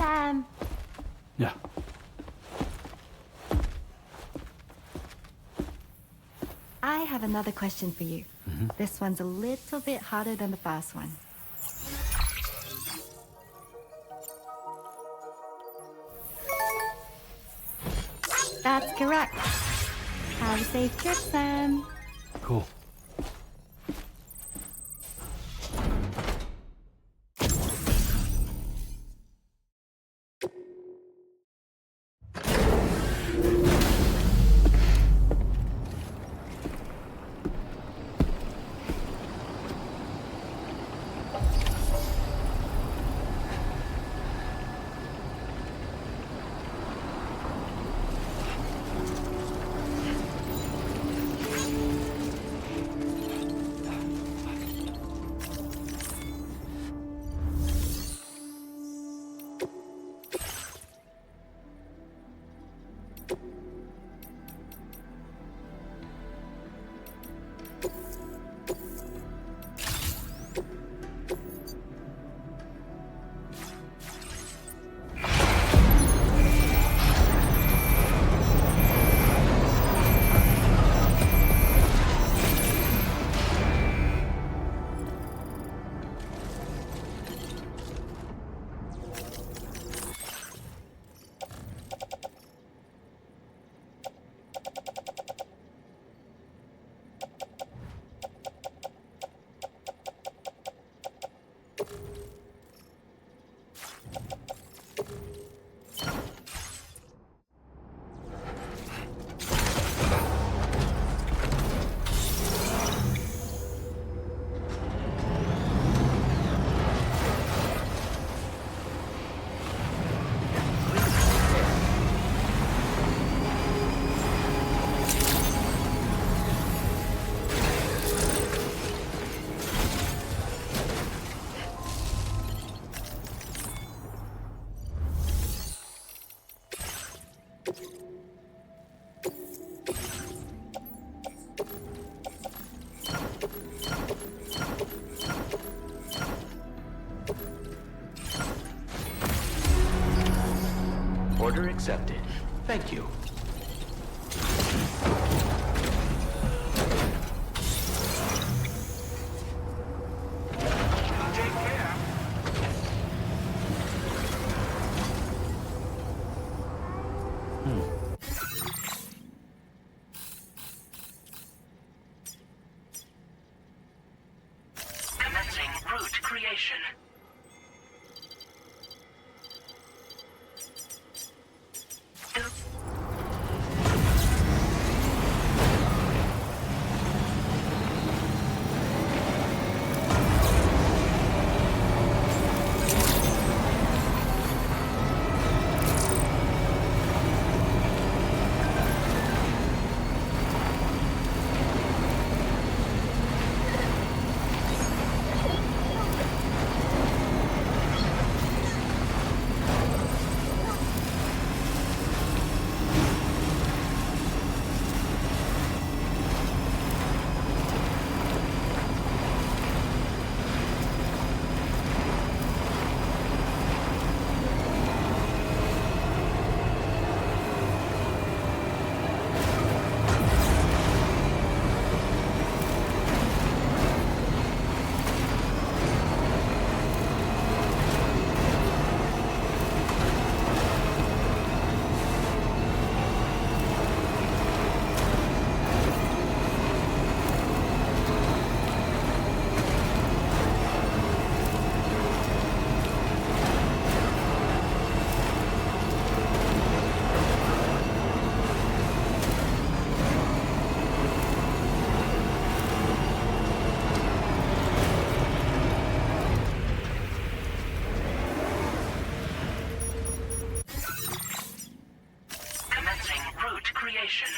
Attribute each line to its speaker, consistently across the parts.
Speaker 1: Sam.
Speaker 2: Yeah.
Speaker 1: I have another question for you. This one's a little bit harder than the first one. That's correct. Have a safe trip, Sam.
Speaker 2: Cool.
Speaker 3: Order accepted. Thank you. Take care. Commencing route creation. Commencing route creation.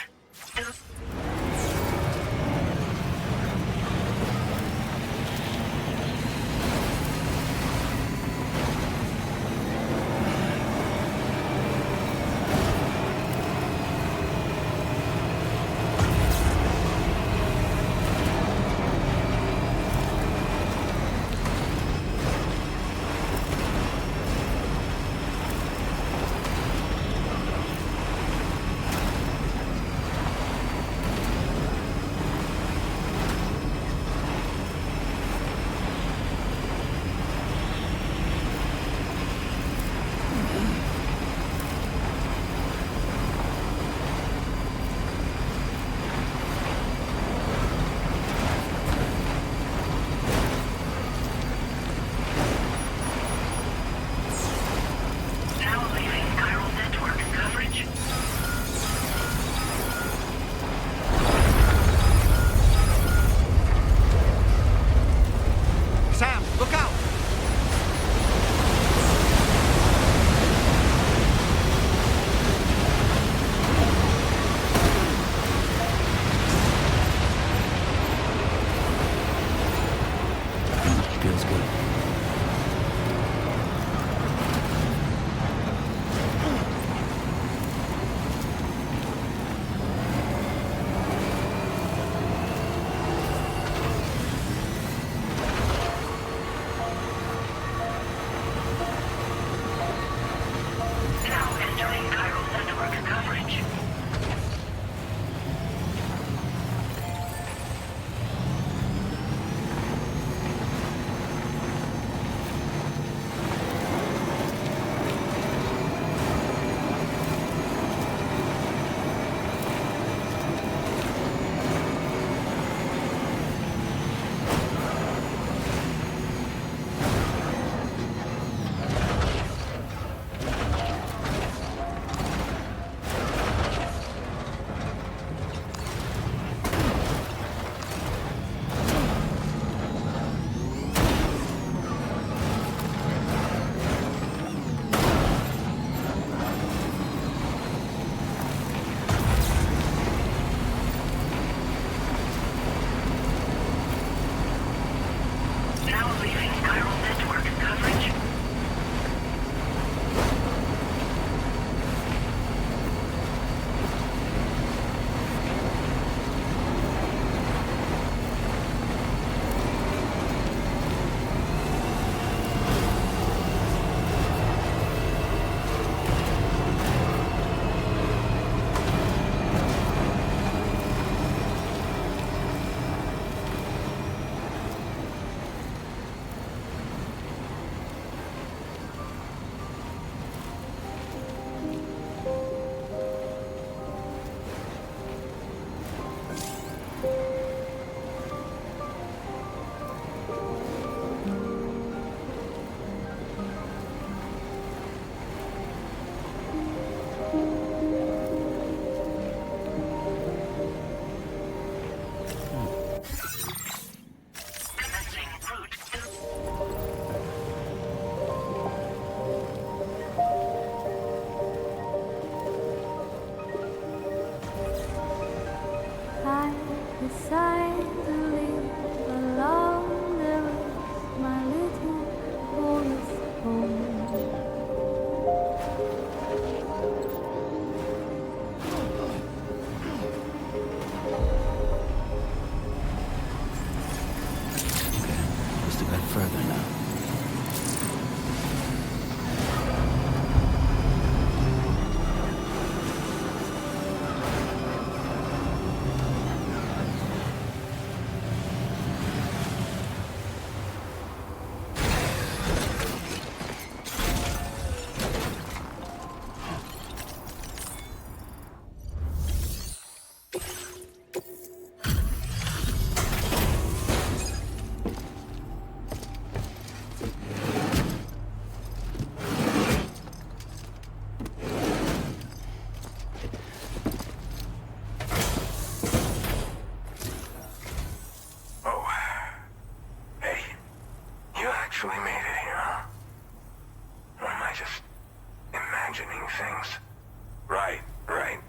Speaker 2: Right, right.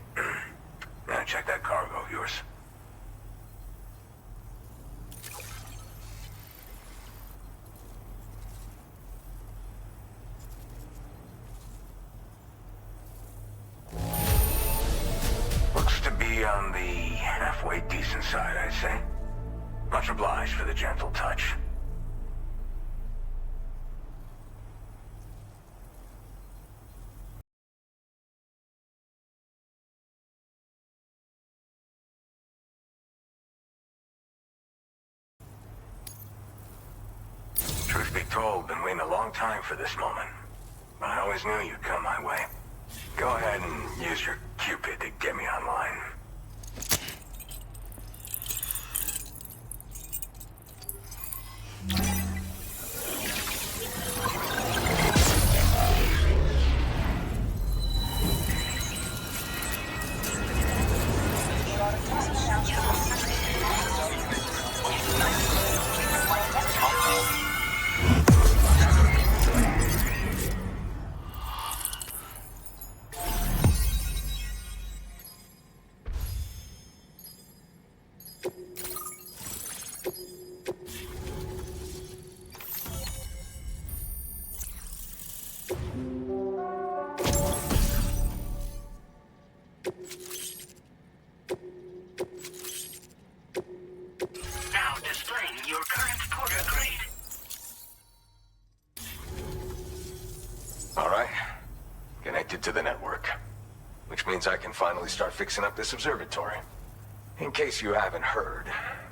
Speaker 2: Now check that cargo of yours. Looks to be on the halfway decent side, I'd say. Much obliged for the gentle touch. Truth be told, been waiting a long time for this moment. But I always knew you'd come my way. Go ahead and use your Cupid to get me online.
Speaker 3: Now displaying your current porter grade.
Speaker 2: All right. Connected to the network. Which means I can finally start fixing up this observatory. In case you haven't heard,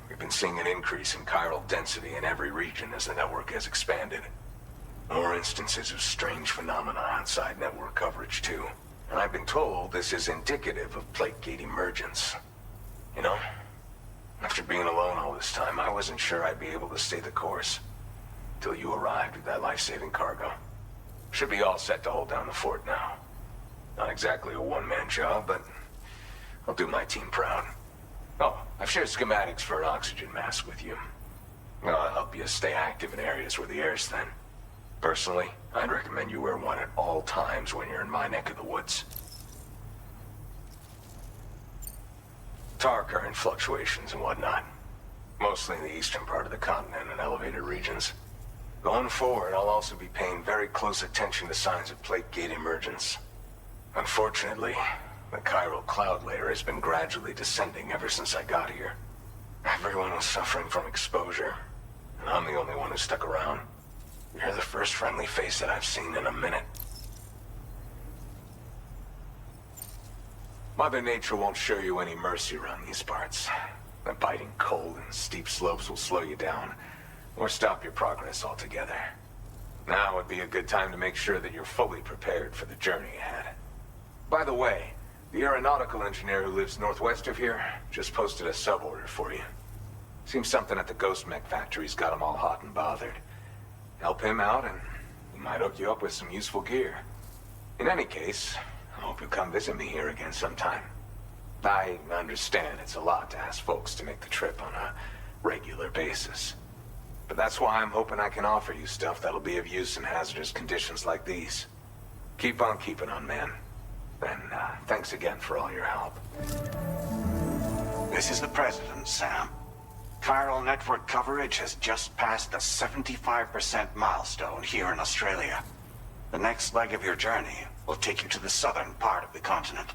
Speaker 2: we've been seeing an increase in chiral density in every region as the network has expanded. More instances of strange phenomena outside network coverage, too. And I've been told this is indicative of plate gate emergence. You know, after being alone all this time, I wasn't sure I'd be able to stay the course. Till you arrived with that life-saving cargo. Should be all set to hold down the fort now. Not exactly a one-man job, but I'll do my team proud. Oh, I've shared schematics for an oxygen mask with you. I'll help you stay active in areas where the air's thin. Personally, I'd recommend you wear one at all times when you're in my neck of the woods. Tar current fluctuations and whatnot. Mostly in the eastern part of the continent and elevated regions. Going forward, I'll also be paying very close attention to signs of plate gate emergence. Unfortunately, the chiral cloud layer has been gradually descending ever since I got here. Everyone was suffering from exposure, and I'm the only one who stuck around. You're the first friendly face that I've seen in a minute. Mother Nature won't show you any mercy around these parts. The biting cold and steep slopes will slow you down, or stop your progress altogether. Now would be a good time to make sure that you're fully prepared for the journey ahead. By the way, the aeronautical engineer who lives northwest of here just posted a sub-order for you. Seems something at the Ghost Mech factory's got him all hot and bothered. Help him out and he might hook you up with some useful gear. In any case, I hope you'll come visit me here again sometime. I understand it's a lot to ask folks to make the trip on a regular basis. But that's why I'm hoping I can offer you stuff that'll be of use in hazardous conditions like these. Keep on keeping on, man. And thanks again for all your help.
Speaker 4: This is the President, Sam. Chiral network coverage has just passed the 75% milestone here in Australia. The next leg of your journey will take you to the southern part of the continent.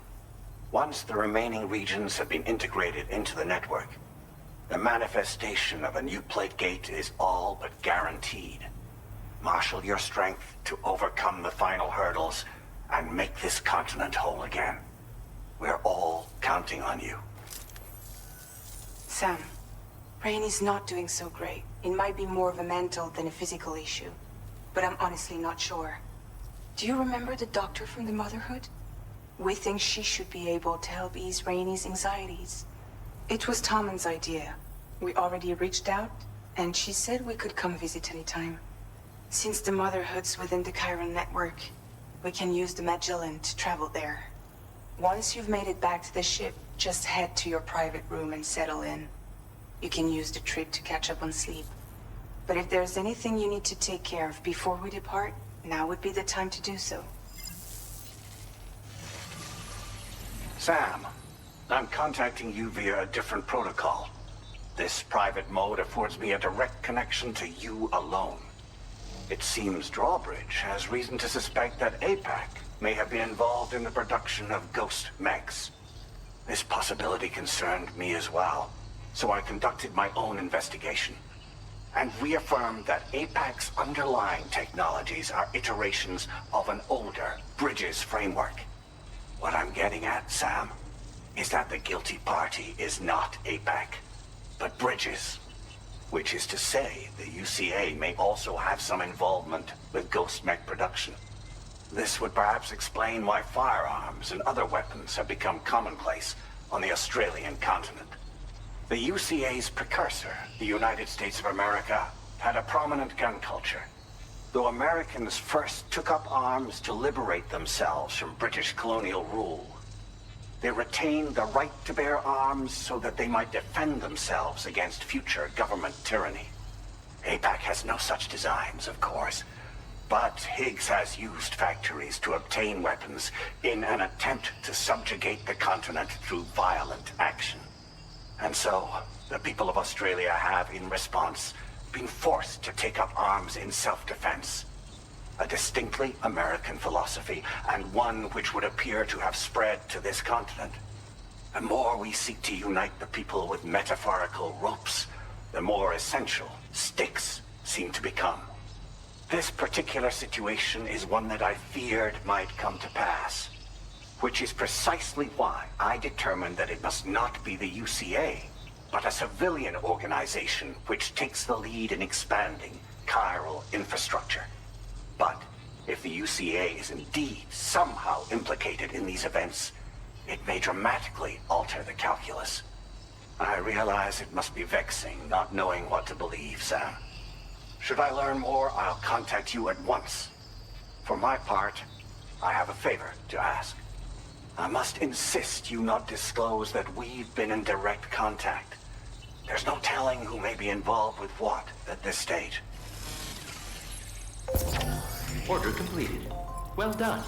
Speaker 4: Once the remaining regions have been integrated into the network, the manifestation of a new plate gate is all but guaranteed. Marshal your strength to overcome the final hurdles and make this continent whole again. We're all counting on you.
Speaker 5: Sam, Rainy's not doing so great. It might be more of a mental than a physical issue, but I'm honestly not sure. Do you remember the doctor from the Motherhood? We think she should be able to help ease Rainy's anxieties. It was Tommen's idea. We already reached out, and she said we could come visit anytime. Since the Motherhood's within the Chiron network, we can use the Magellan to travel there. Once you've made it back to the ship, just head to your private room and settle in. You can use the trip to catch up on sleep. But if there's anything you need to take care of before we depart, now would be the time to do so.
Speaker 4: Sam, I'm contacting you via a different protocol. This private mode affords me a direct connection to you alone. It seems Drawbridge has reason to suspect that APAC may have been involved in the production of ghost mechs. This possibility concerned me as well, so I conducted my own investigation and reaffirmed that APAC's underlying technologies are iterations of an older Bridges framework. What I'm getting at, Sam, is that the guilty party is not APAC, but Bridges. Which is to say, the UCA may also have some involvement with ghost mech production. This would perhaps explain why firearms and other weapons have become commonplace on the Australian continent. The UCA's precursor, the United States of America, had a prominent gun culture. Though Americans first took up arms to liberate themselves from British colonial rule, they retained the right to bear arms so that they might defend themselves against future government tyranny. APAC has no such designs, of course, but Higgs has used factories to obtain weapons in an attempt to subjugate the continent through violent action. And so, the people of Australia have, in response, been forced to take up arms in self-defense. A distinctly American philosophy, and one which would appear to have spread to this continent. The more we seek to unite the people with metaphorical ropes, the more essential sticks seem to become. This particular situation is one that I feared might come to pass, which is precisely why I determined that it must not be the UCA, but a civilian organization which takes the lead in expanding chiral infrastructure. But if the UCA is indeed somehow implicated in these events, it may dramatically alter the calculus. I realize it must be vexing not knowing what to believe, Sam. Should I learn more, I'll contact you at once. For my part, I have a favor to ask. I must insist you not disclose that we've been in direct contact. There's no telling who may be involved with what at this stage.
Speaker 6: Order completed. Well done.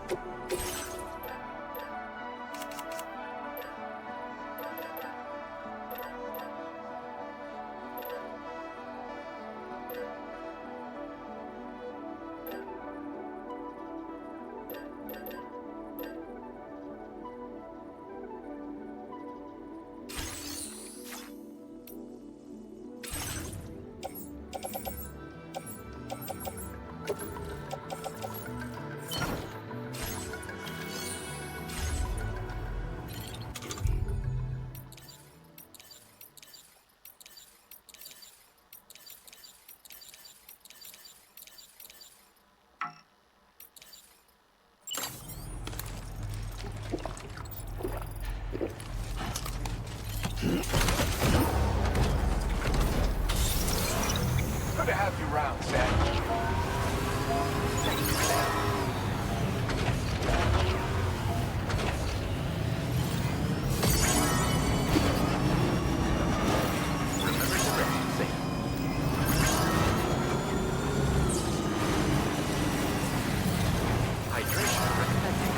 Speaker 2: Good to have you around, Sam.
Speaker 6: Remember to rest safe. Hydration recommended.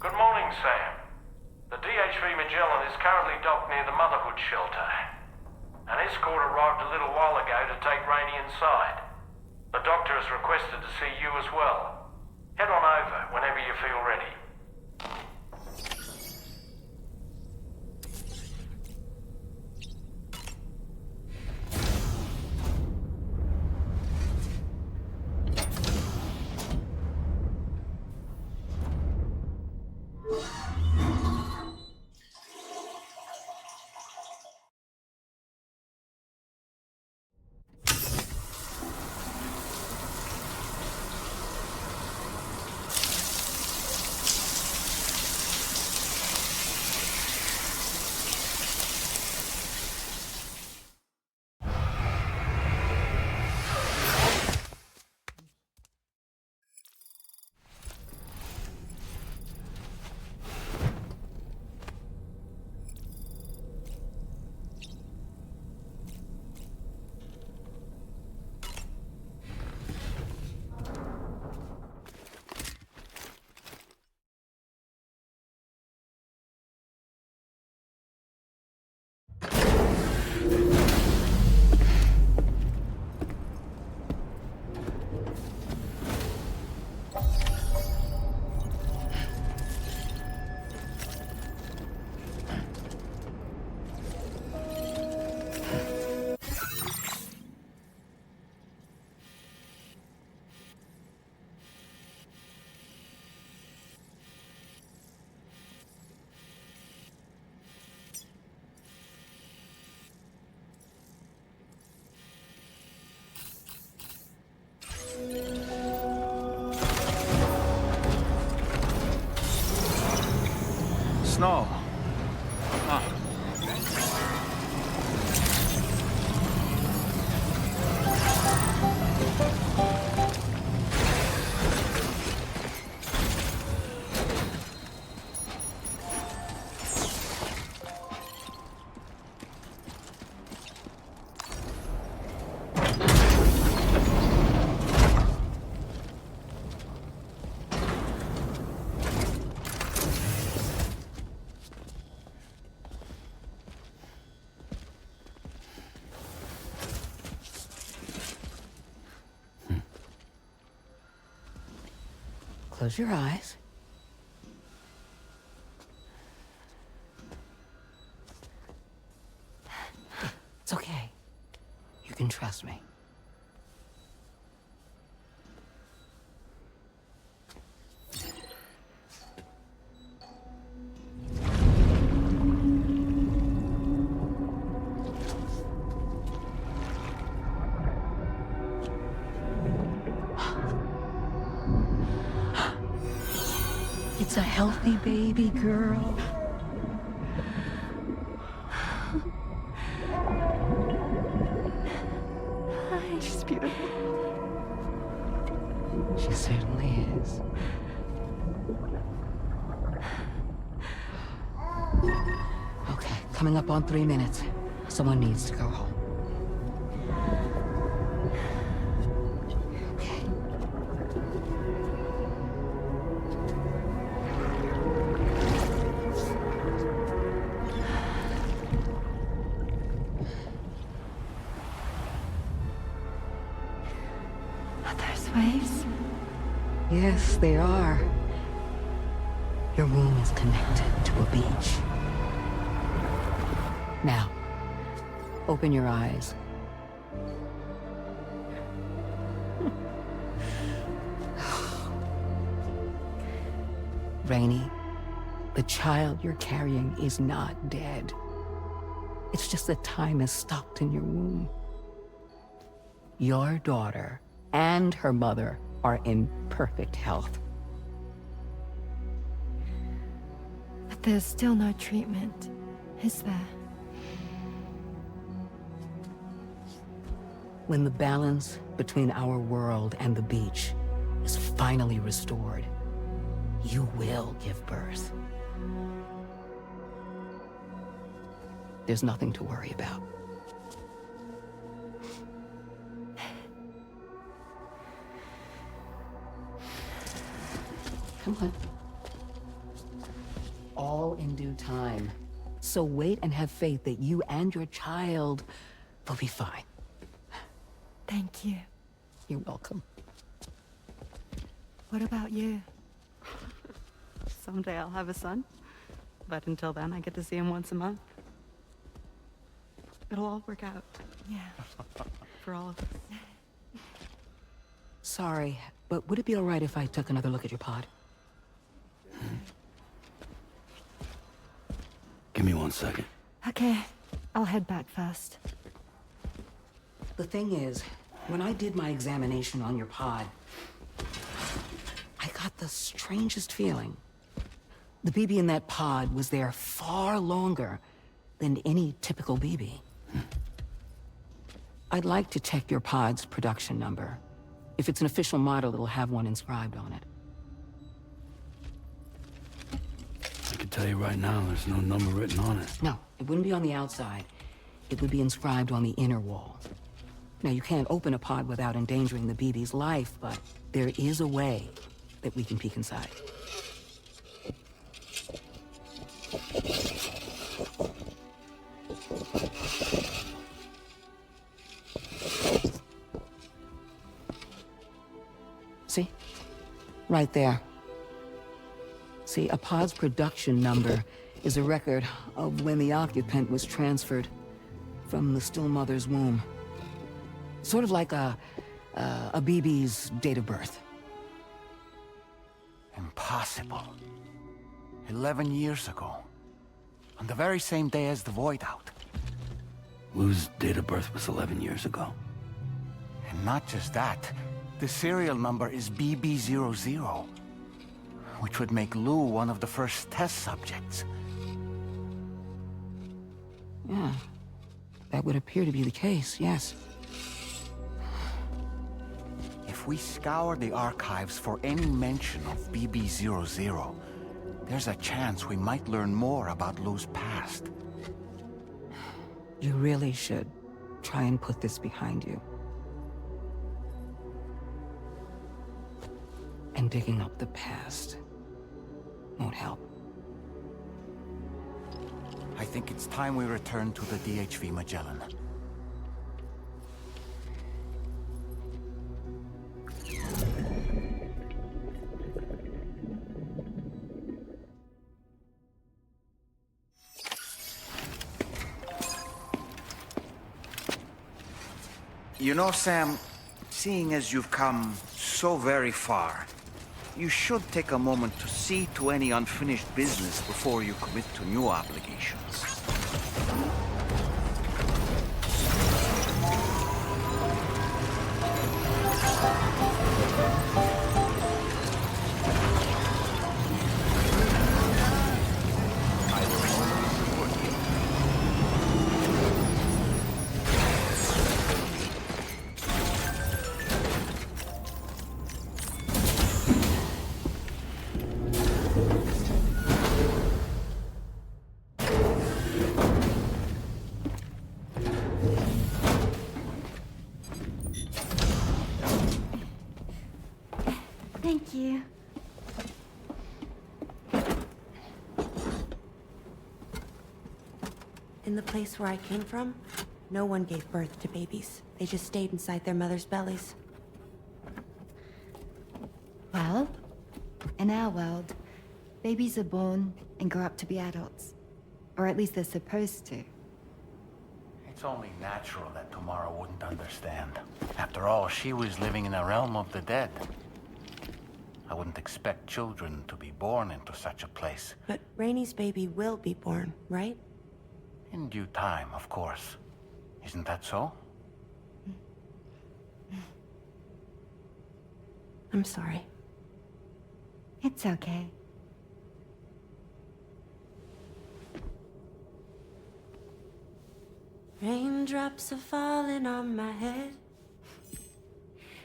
Speaker 7: Good morning, Sam. The DH-3 Magellan is currently docked near the Motherhood shelter. An escort arrived a little while ago to take Rainey inside. The doctor has requested to see you as well. Head on over whenever you feel ready.
Speaker 8: snow. Huh.
Speaker 9: Close your eyes. It's okay. You can trust me. It's a healthy baby girl.
Speaker 1: She's beautiful.
Speaker 9: She certainly is. Okay, coming up on 3 minutes. Someone needs to go home. Okay.
Speaker 1: Are those waves?
Speaker 9: Yes, they are. Your womb is connected to a beach. Now, open your eyes. Rainey, the child you're carrying is not dead. It's just that time has stopped in your womb. Your daughter and her mother are in perfect health.
Speaker 1: But there's still no treatment, is there?
Speaker 9: When the balance between our world and the beach is finally restored, you will give birth. There's nothing to worry about. Come on. All in due time. So wait and have faith that you and your child will be fine.
Speaker 1: Thank you.
Speaker 9: You're welcome.
Speaker 1: What about you?
Speaker 6: Someday I'll have a son, but until then I get to see him once a month. It'll all work out
Speaker 1: Yeah.
Speaker 6: for all of us.
Speaker 9: Sorry, but would it be all right if I took another look at your pod?
Speaker 10: Give me 1 second.
Speaker 1: Okay, I'll head back first.
Speaker 9: The thing is, when I did my examination on your pod, I got the strangest feeling. The BB in that pod was there far longer than any typical BB. I'd like to check your pod's production number. If it's an official model, it'll have one inscribed on it.
Speaker 10: I can tell you right now, there's no number written on it.
Speaker 9: No, it wouldn't be on the outside. It would be inscribed on the inner wall. Now, you can't open a pod without endangering the BB's life, but there is a way that we can peek inside. See? Right there. See, a pod's production number is a record of when the occupant was transferred from the still mother's womb. Sort of like a BB's date of birth.
Speaker 8: Impossible. 11 years ago. On the very same day as the void out.
Speaker 10: Lou's date of birth was 11 years ago.
Speaker 8: And not just that. The serial number is BB00. which would make Lou one of the first test subjects.
Speaker 9: Yeah, that would appear to be the case, yes.
Speaker 8: If we scour the archives for any mention of BB-00, there's a chance we might learn more about Lou's past.
Speaker 9: You really should try and put this behind you. And digging up the past won't help.
Speaker 8: I think it's time we return to the DHV Magellan.
Speaker 11: You know, Sam, seeing as you've come so very far, you should take a moment to see to any unfinished business before you commit to new obligations.
Speaker 1: Thank you.
Speaker 12: In the place where I came from, no one gave birth to babies. They just stayed inside their mother's bellies.
Speaker 1: Well, in our world, babies are born and grow up to be adults. Or at least they're supposed to.
Speaker 8: It's only natural that Tamara wouldn't understand. After all, she was living in a realm of the dead. I wouldn't expect children to be born into such a place.
Speaker 12: But Rainey's baby will be born, right?
Speaker 8: In due time, of course. Isn't that so?
Speaker 12: I'm sorry.
Speaker 1: It's okay.
Speaker 12: Raindrops are falling on my head.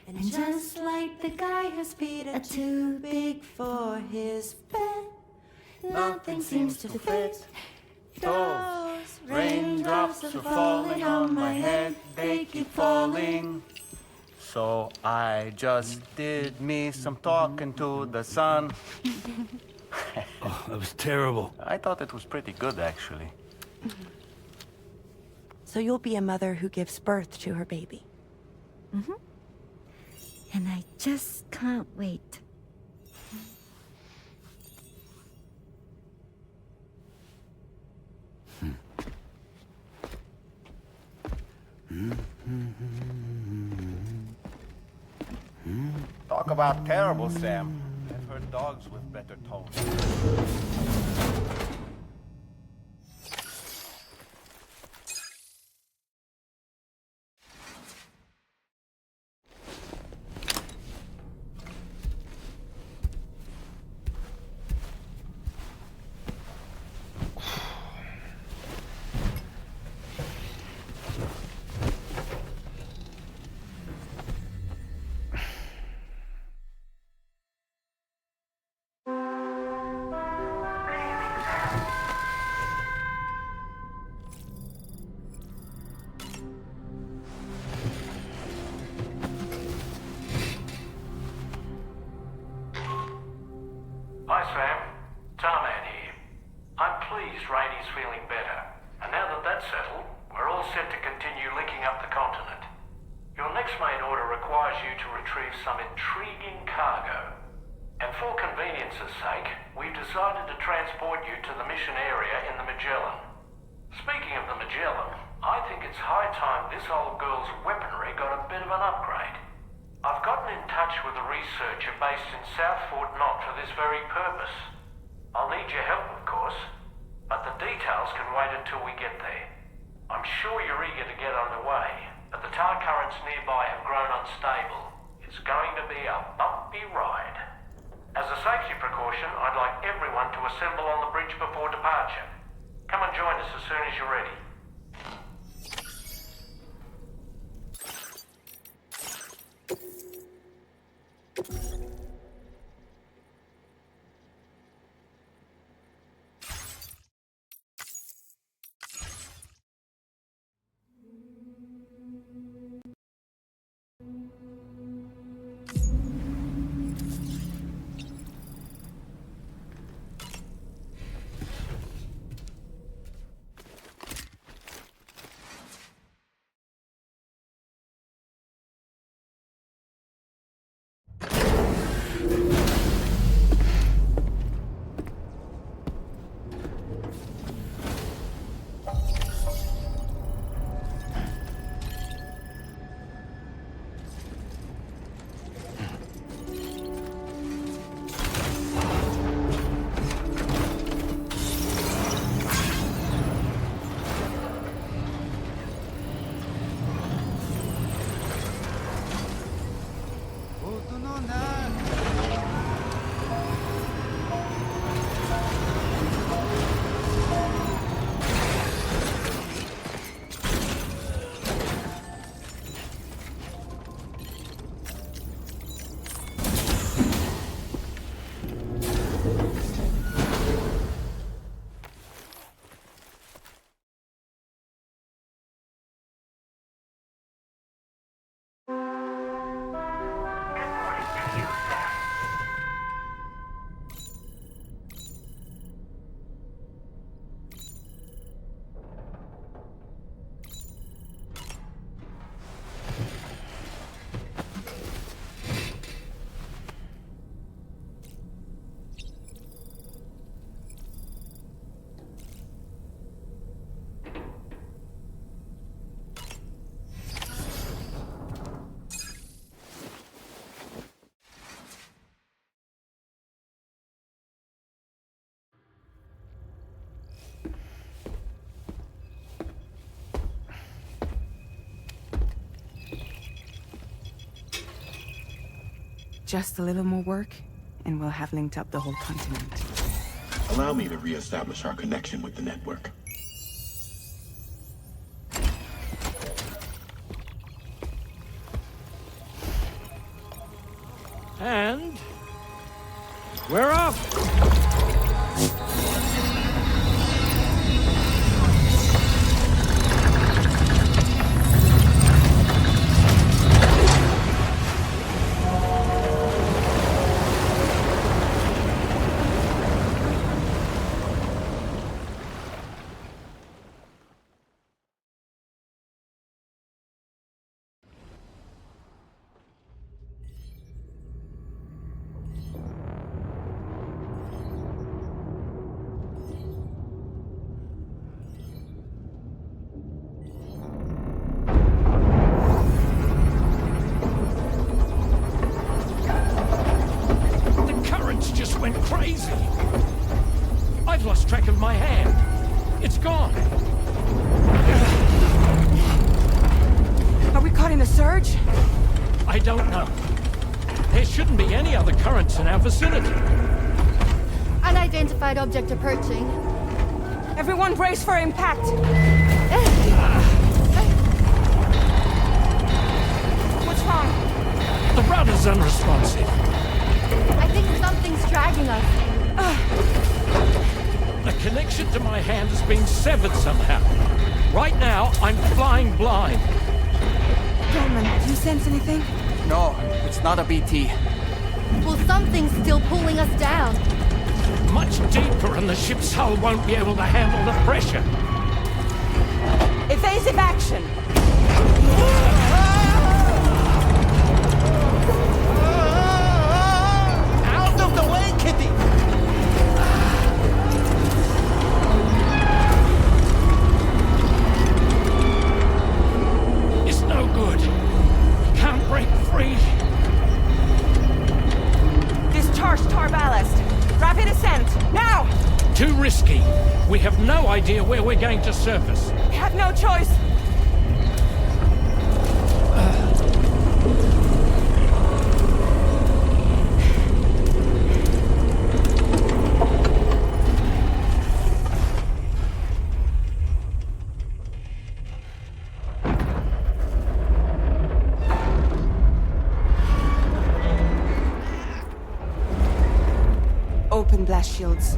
Speaker 12: And
Speaker 1: just like the guy whose feet are too big for his bed, nothing seems to fit. Those raindrops are falling on my head, they keep falling.
Speaker 8: So I just did me some talking to the sun.
Speaker 10: Oh, that was terrible.
Speaker 8: I thought it was pretty good, actually.
Speaker 12: So you'll be a mother who gives birth to her baby.
Speaker 1: Mm-hmm. And I just can't wait.
Speaker 8: Talk about terrible, Sam. I've heard dogs with better tones.
Speaker 7: Hi, Sam. Tarman here. I'm pleased Rainey's feeling better. And now that that's settled, we're all set to continue linking up the continent. Your next main order requires you to retrieve some intriguing cargo. And for convenience's sake, we've decided to transport you to the mission area in the Magellan. Speaking of the Magellan, I think it's high time this old girl's weaponry got a bit of an upgrade. I've gotten in touch with a researcher based in South Fort Knott for this very purpose. I'll need your help, of course, but the details can wait until we get there. I'm sure you're eager to get underway, but the tar currents nearby have grown unstable. It's going to be a bumpy ride. As a safety precaution, I'd like everyone to assemble on the bridge before departure. Come and join us as soon as you're ready.
Speaker 5: Just a little more work, and we'll have linked up the whole continent.
Speaker 13: Allow me to re-establish our connection with the network.
Speaker 14: And we're off! Went crazy. I've lost track of my hand. It's gone.
Speaker 5: Are we caught in a surge?
Speaker 14: I don't know. There shouldn't be any other currents in our vicinity.
Speaker 1: Unidentified object approaching.
Speaker 5: Everyone brace for impact. What's wrong?
Speaker 14: The rudder's unresponsive.
Speaker 1: I think something's dragging us.
Speaker 14: The connection to my hand has been severed somehow. Right now, I'm flying blind.
Speaker 5: Roman, do you sense anything?
Speaker 11: No, it's not a BT.
Speaker 1: Well, something's still pulling us down.
Speaker 14: Much deeper, and the ship's hull won't be able to handle the pressure.
Speaker 5: Evasive action!
Speaker 11: Out of the way, Kitty!
Speaker 14: It's no good. Can't break free.
Speaker 5: Discharge tar ballast. Rapid ascent, now!
Speaker 14: Too risky. We have no idea where we're going to surface.
Speaker 5: We have no choice.
Speaker 12: blast shields.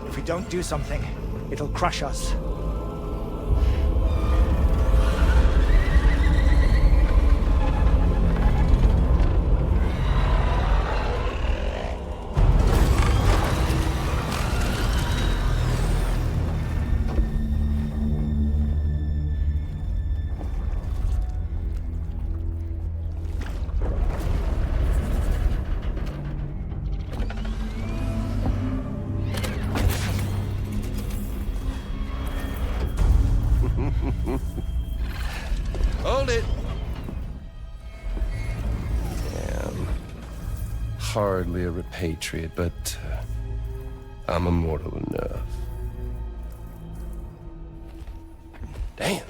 Speaker 15: If we don't do something, it'll crush us.
Speaker 16: Hold it! Damn. Hardly a repatriate, but I'm immortal enough. Damn.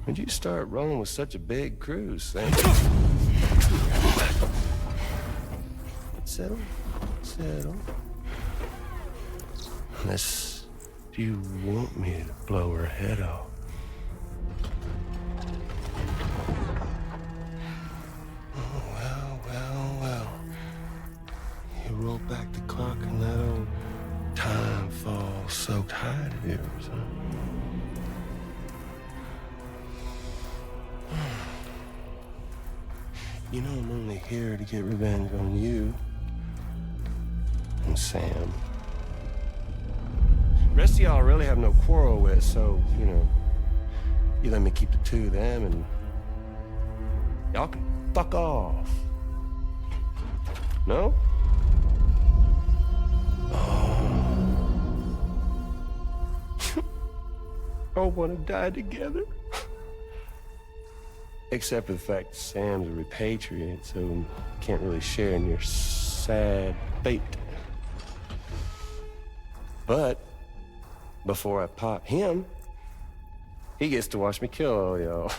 Speaker 16: When'd you start rolling with such a big crew, Sam? Settle. Settle. Unless you want me to blow her head off. Well. You roll back the clock and that old time fall soaked hide of yours, huh? You know I'm only here to get revenge on you and Sam. Rest of y'all really have no quarrel with, so, you know, you let me keep the two of them and y'all can fuck off. No? Oh. I want to die together. Except for the fact that Sam's a repatriate, so can't really share in your sad fate. But before I pop him, he gets to watch me kill all y'all.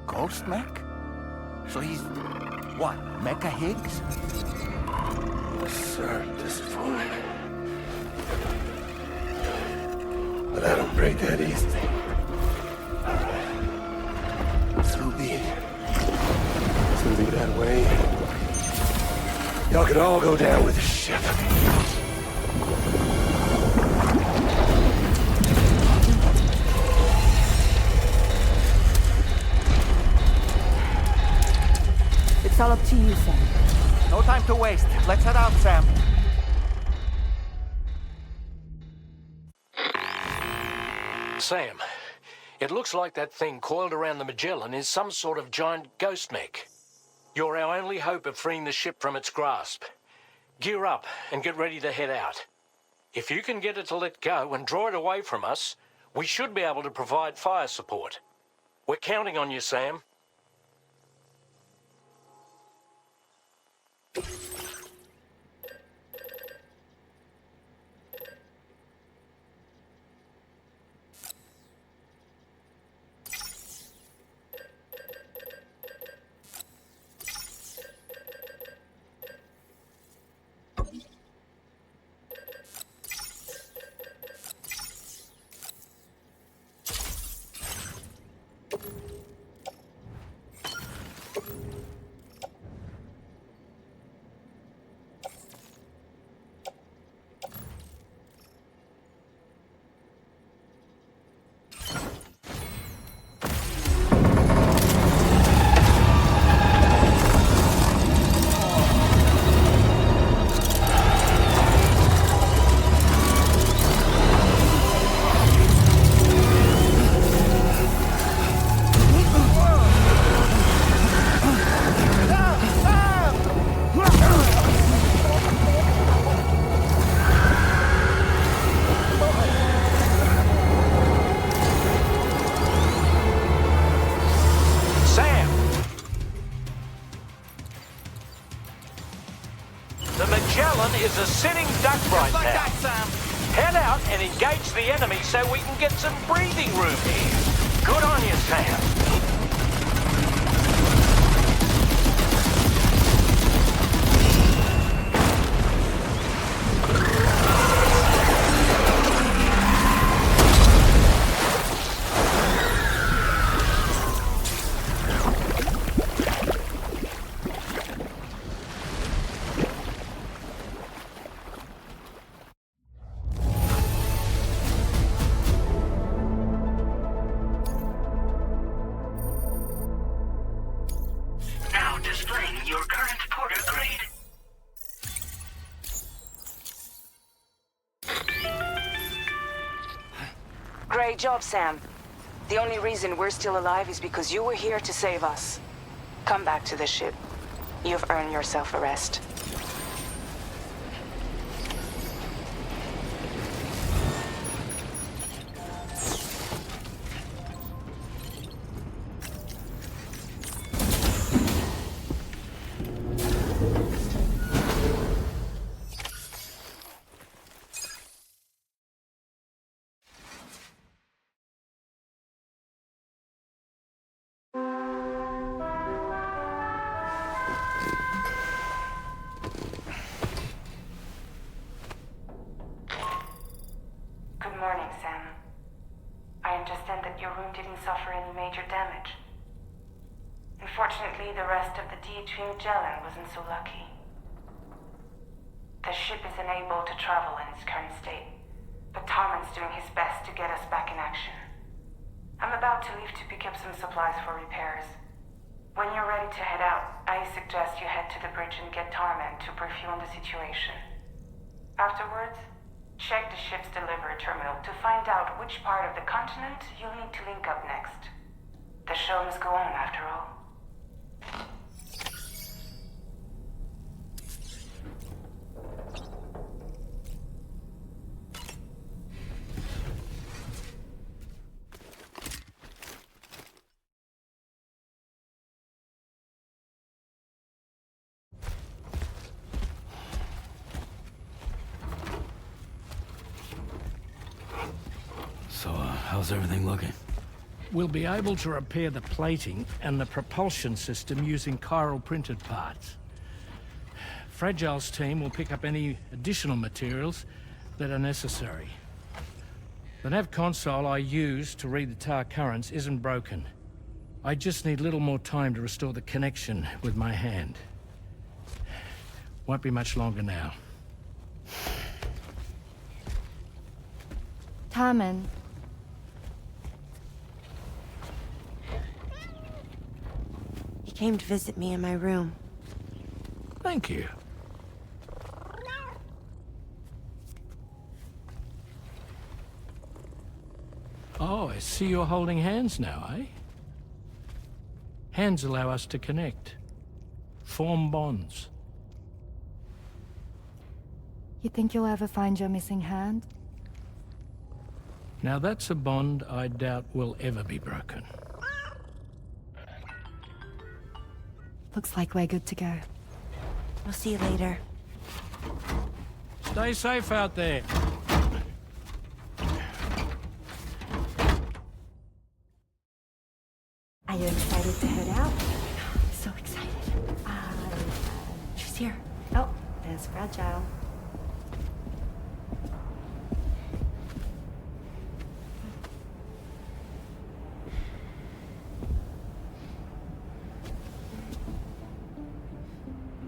Speaker 8: Ghost mech? So he's, what, Mecha Higgs?
Speaker 16: Sorry to disappoint. But I don't break that easy. All right. So be it. It's gonna be that way. Y'all could all go down with the ship.
Speaker 12: It's all up to you, Sam.
Speaker 8: No time to waste. Let's head out, Sam.
Speaker 14: Sam, it looks like that thing coiled around the Magellan is some sort of giant ghost mech. You're our only hope of freeing the ship from its grasp. Gear up and get ready to head out. If you can get it to let go and draw it away from us, we should be able to provide fire support. We're counting on you, Sam. is a sitting duck right now. Head out and engage the enemy so we can get some breathing room here. Good on you, Sam.
Speaker 3: Now displaying your current porter grade.
Speaker 5: Great job, Sam. The only reason we're still alive is because you were here to save us. Come back to the ship. You've earned yourself a rest.
Speaker 17: Good morning, Sam. I understand that your room didn't suffer any major damage. Unfortunately, the rest of the DHV Magellan wasn't so lucky. The ship is unable to travel in its current state, but Tarman's doing his best to get us back in action. I'm about to leave to pick up some supplies for repairs. When you're ready to head out, I suggest you head to the bridge and get Tarman to brief you on the situation. Afterwards, check the ship's delivery terminal to find out which part of the continent you'll need to link up next. The show must go on, after all.
Speaker 10: So, how's everything looking?
Speaker 7: We'll be able to repair the plating and the propulsion system using chiral printed parts. Fragile's team will pick up any additional materials that are necessary. The nav console I use to read the tower currents isn't broken. I just need a little more time to restore the connection with my hand. Won't be much longer now.
Speaker 17: Tarman.
Speaker 12: He came to visit me in my room.
Speaker 7: Thank you. Oh, I see you're holding hands now, eh? Hands allow us to connect. Form bonds.
Speaker 17: You think you'll ever find your missing hand?
Speaker 7: Now that's a bond I doubt will ever be broken.
Speaker 17: Looks like we're good to go.
Speaker 12: We'll see you later.
Speaker 7: Stay safe out there.
Speaker 12: Are you excited to head out? So excited. She's here.
Speaker 17: Oh, there's Fragile.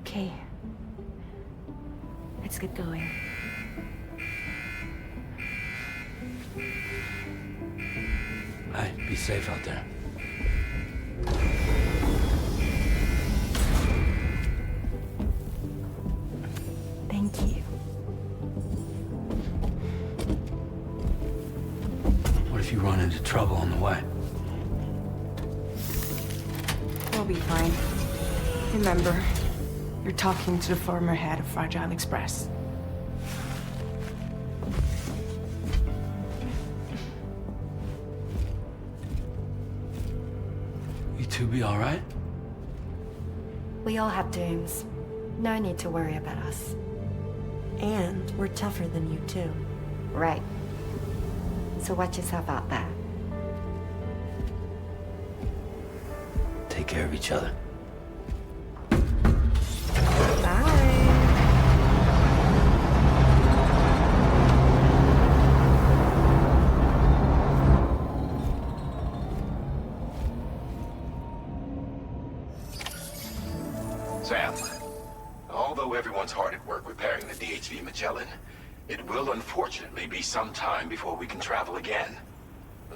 Speaker 12: Okay. Let's get going.
Speaker 10: Hey, be safe out there.
Speaker 17: Thank you.
Speaker 10: What if you run into trouble on the way?
Speaker 5: We'll be fine. Remember, you're talking to the former head of Fragile Express.
Speaker 10: You two be all right?
Speaker 17: We all have dooms. No need to worry about us.
Speaker 12: And we're tougher than you, too.
Speaker 1: Right. So watch yourself out there.
Speaker 10: Take care of each other.
Speaker 2: Sam, although everyone's hard at work repairing the DHV Magellan, it will unfortunately be some time before we can travel again.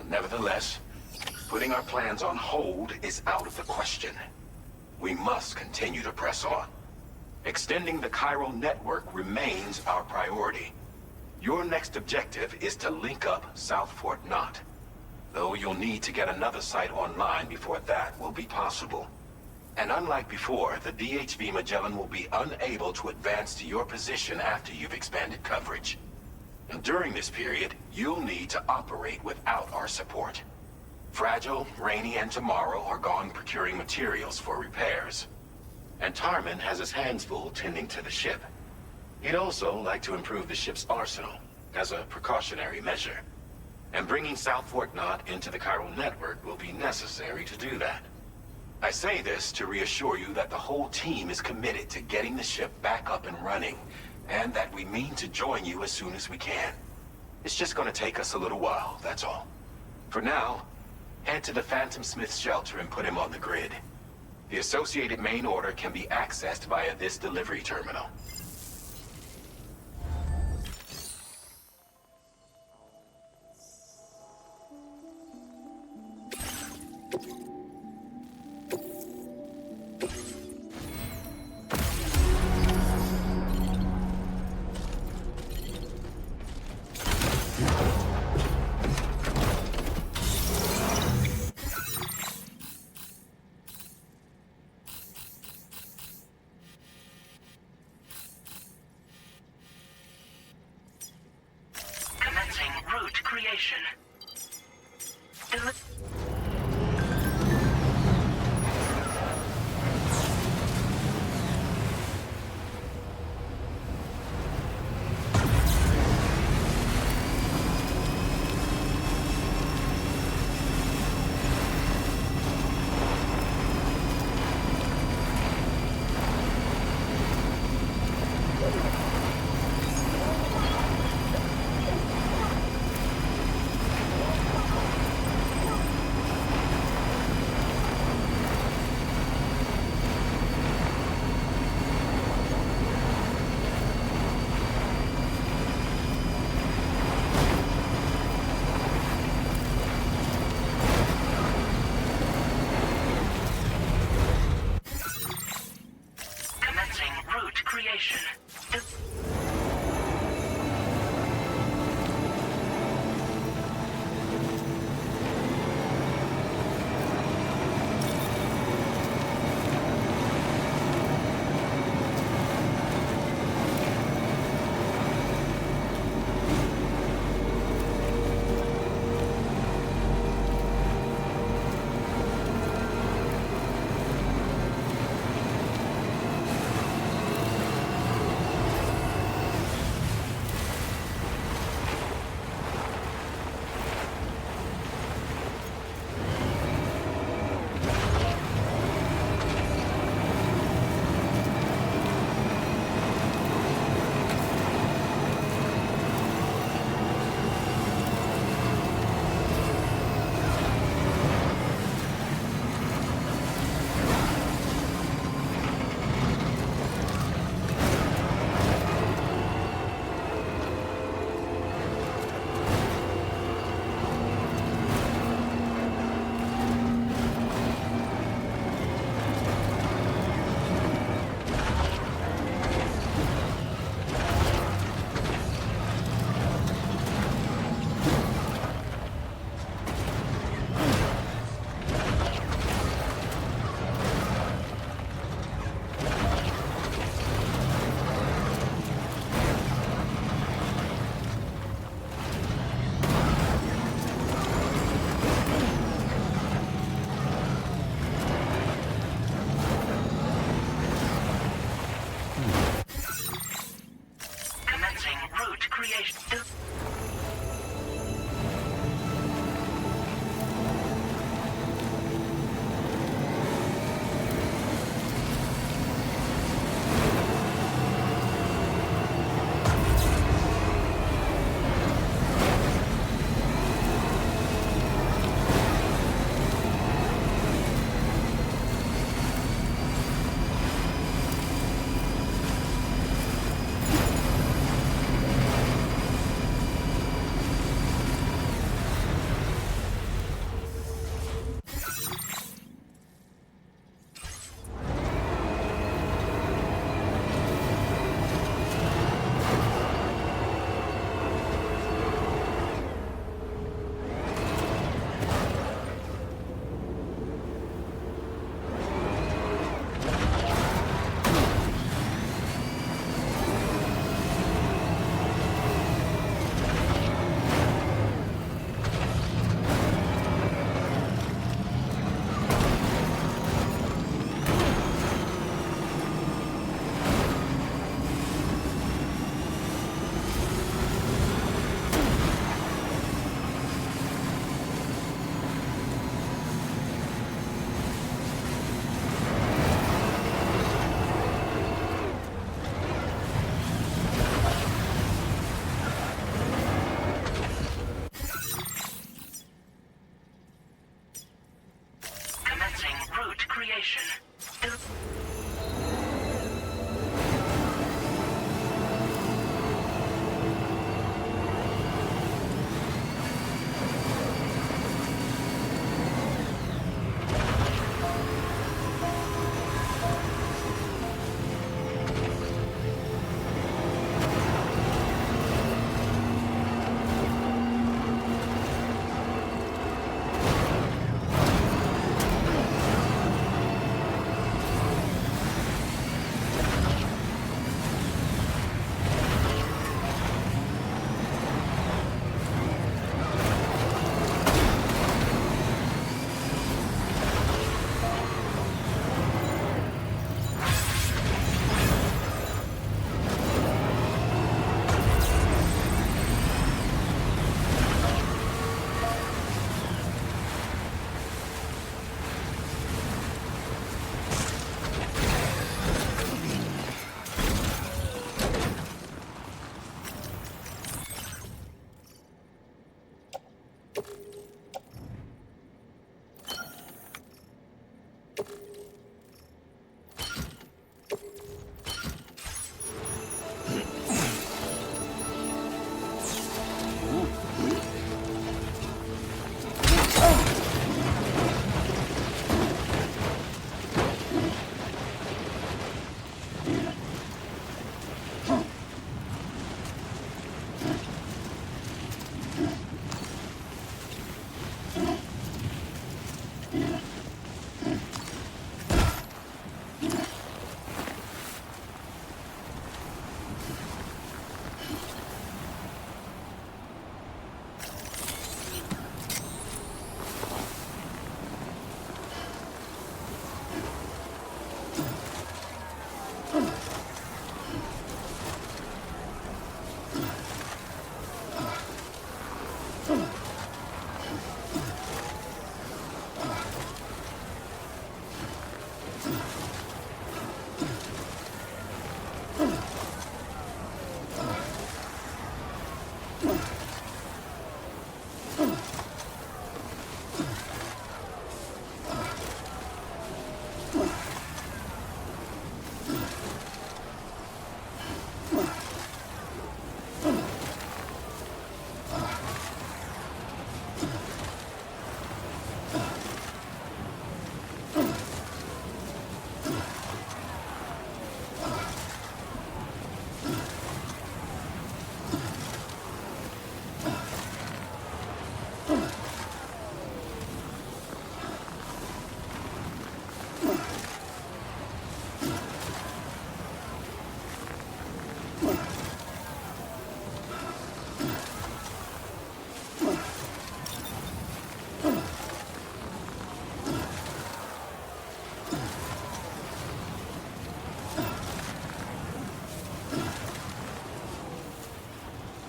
Speaker 2: Nevertheless, putting our plans on hold is out of the question. We must continue to press on. Extending the chiral network remains our priority. Your next objective is to link up South Fort Knot. Though you'll need to get another site online before that will be possible. And unlike before, the DHV Magellan will be unable to advance to your position after you've expanded coverage. And during this period, you'll need to operate without our support. Fragile, Rainey, and Tomorrow are gone procuring materials for repairs. And Tarman has his hands full tending to the ship. He'd also like to improve the ship's arsenal, as a precautionary measure. And bringing South Fort Knot into the chiral network will be necessary to do that. I say this to reassure you that the whole team is committed to getting the ship back up and running, and that we mean to join you as soon as we can. It's just gonna take us a little while, that's all. For now, head to the Phantom Smith shelter and put him on the grid. The associated main order can be accessed via this delivery terminal.
Speaker 3: Commencing route creation. route creation.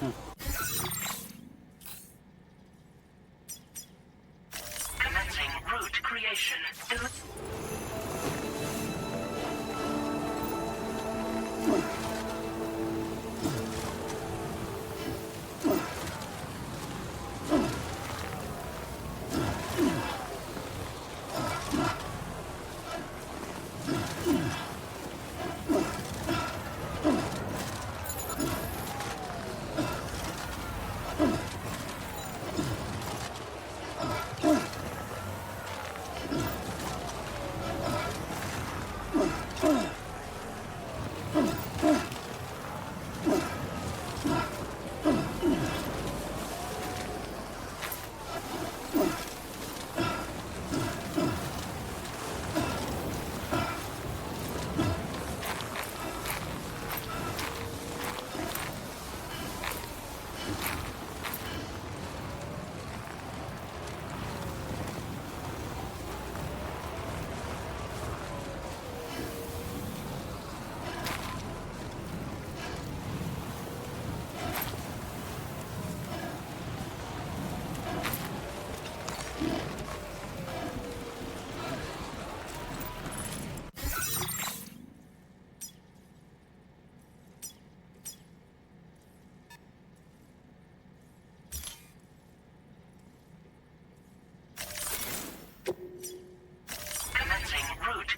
Speaker 3: Commencing route creation. Commencing route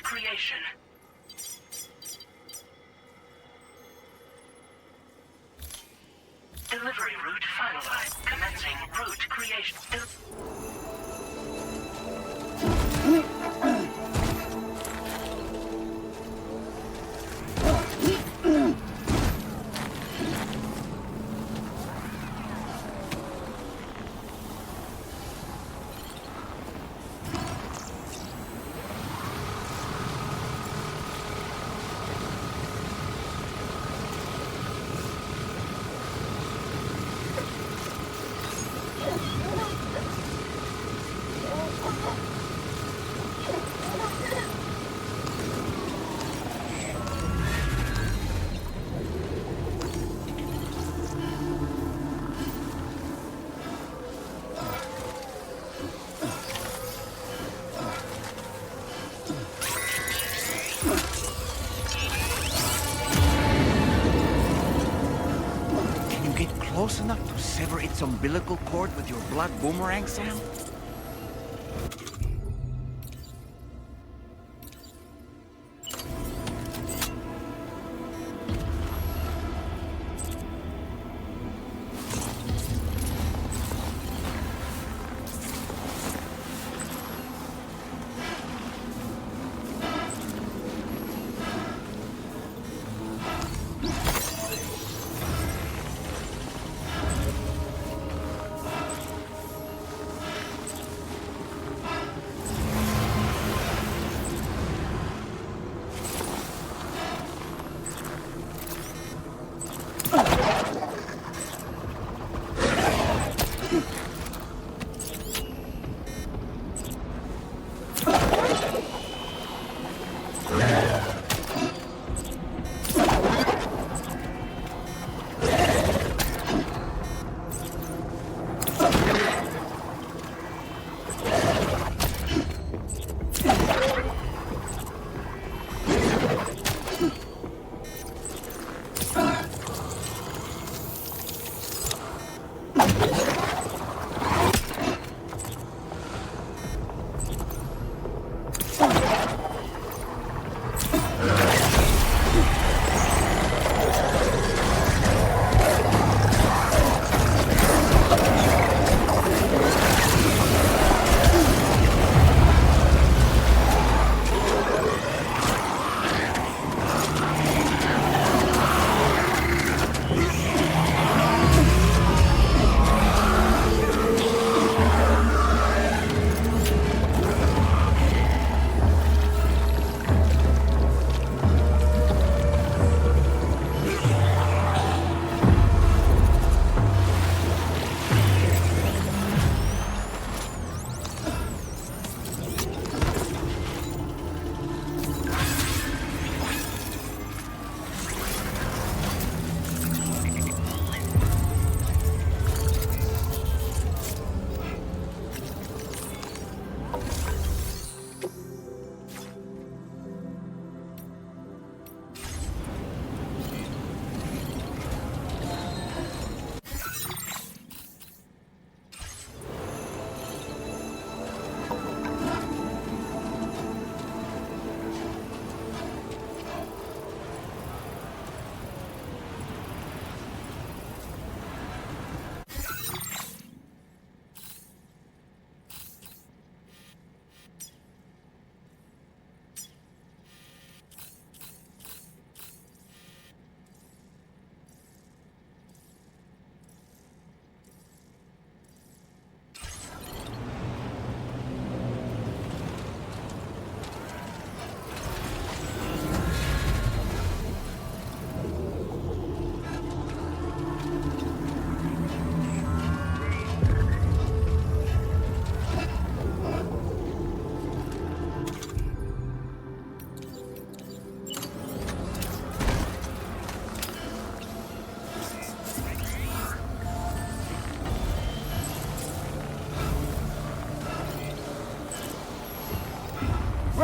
Speaker 3: creation. Delivery route finalized. Commencing route creation.
Speaker 11: close enough to sever its umbilical cord with your blood boomerang, Sam?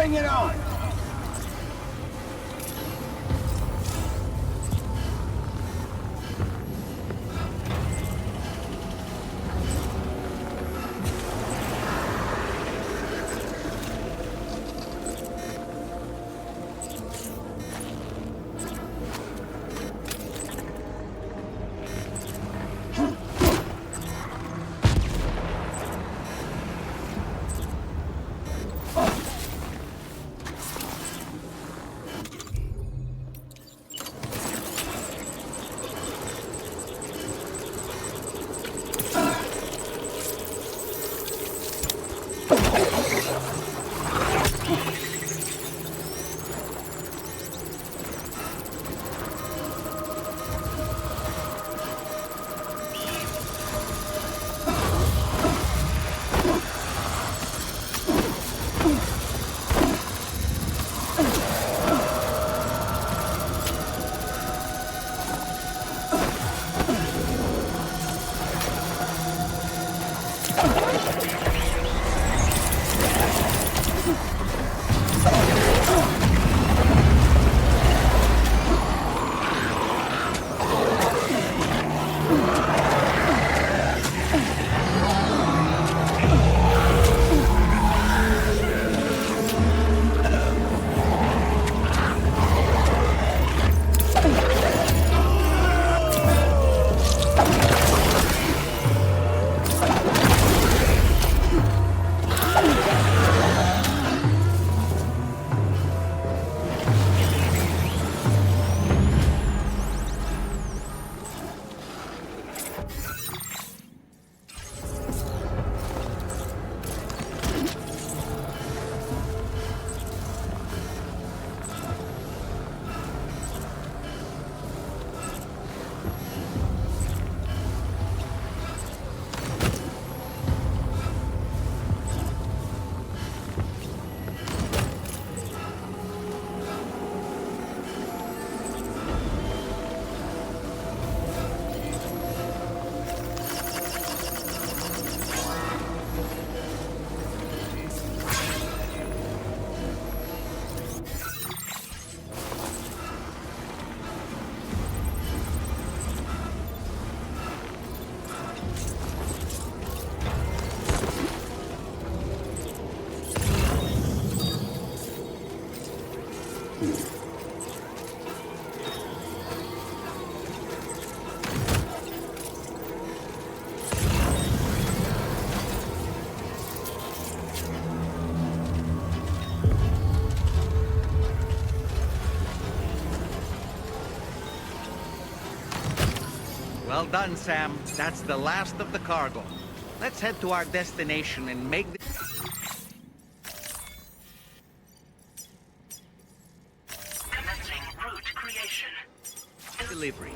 Speaker 18: Bring it on!
Speaker 11: Well done, Sam. That's the last of the cargo. Let's head to our destination and make the...
Speaker 3: Commencing route creation.
Speaker 11: delivery.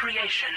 Speaker 3: creation.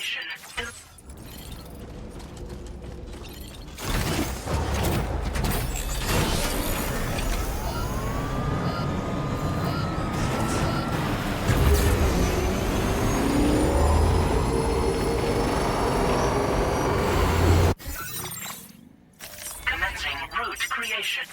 Speaker 3: creation. Commencing root creation.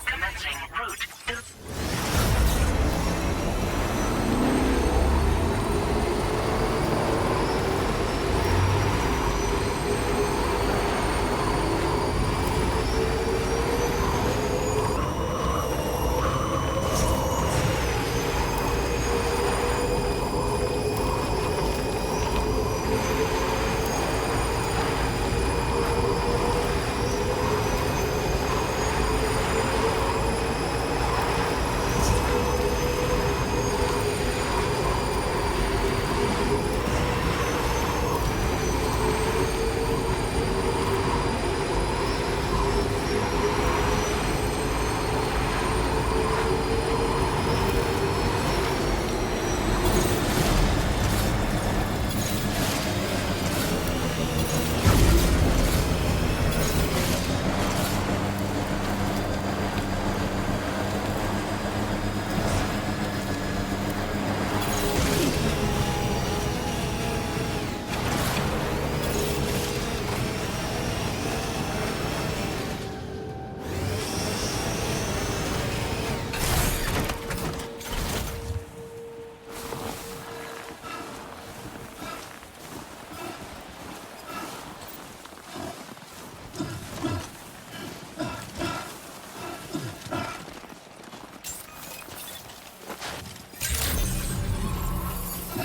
Speaker 3: Commencing root.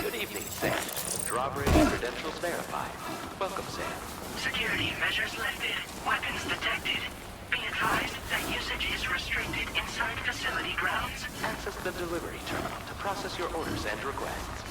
Speaker 19: Good evening, Sam. Drawbridge credentials verified. Welcome, Sam.
Speaker 3: Security measures lifted. Weapons detected. Be advised that usage is restricted inside facility grounds.
Speaker 19: Access the delivery terminal to process your orders and requests.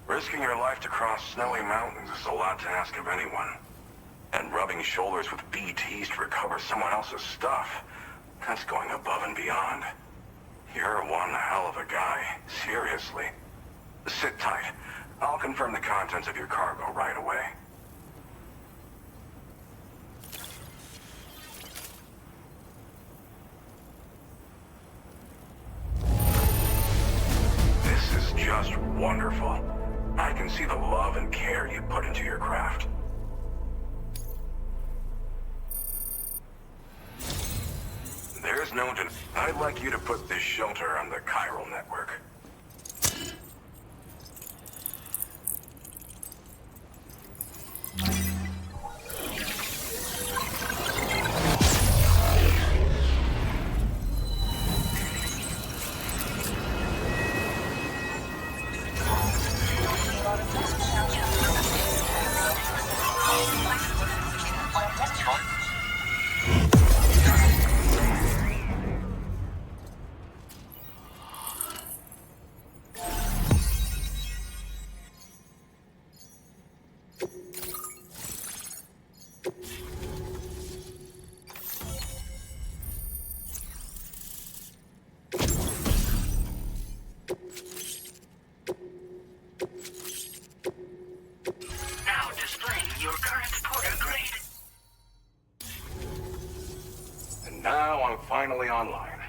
Speaker 20: Risking your life to cross snowy mountains is a lot to ask of anyone. And rubbing shoulders with BTs to recover someone else's stuff, that's going above and beyond. You're one hell of a guy, seriously. Sit tight. I'll confirm the contents of your cargo right away. This is just wonderful. I can see the love and care you put into your craft. There's no doubt. I'd like you to put this shelter on the chiral network. now I'm finally online.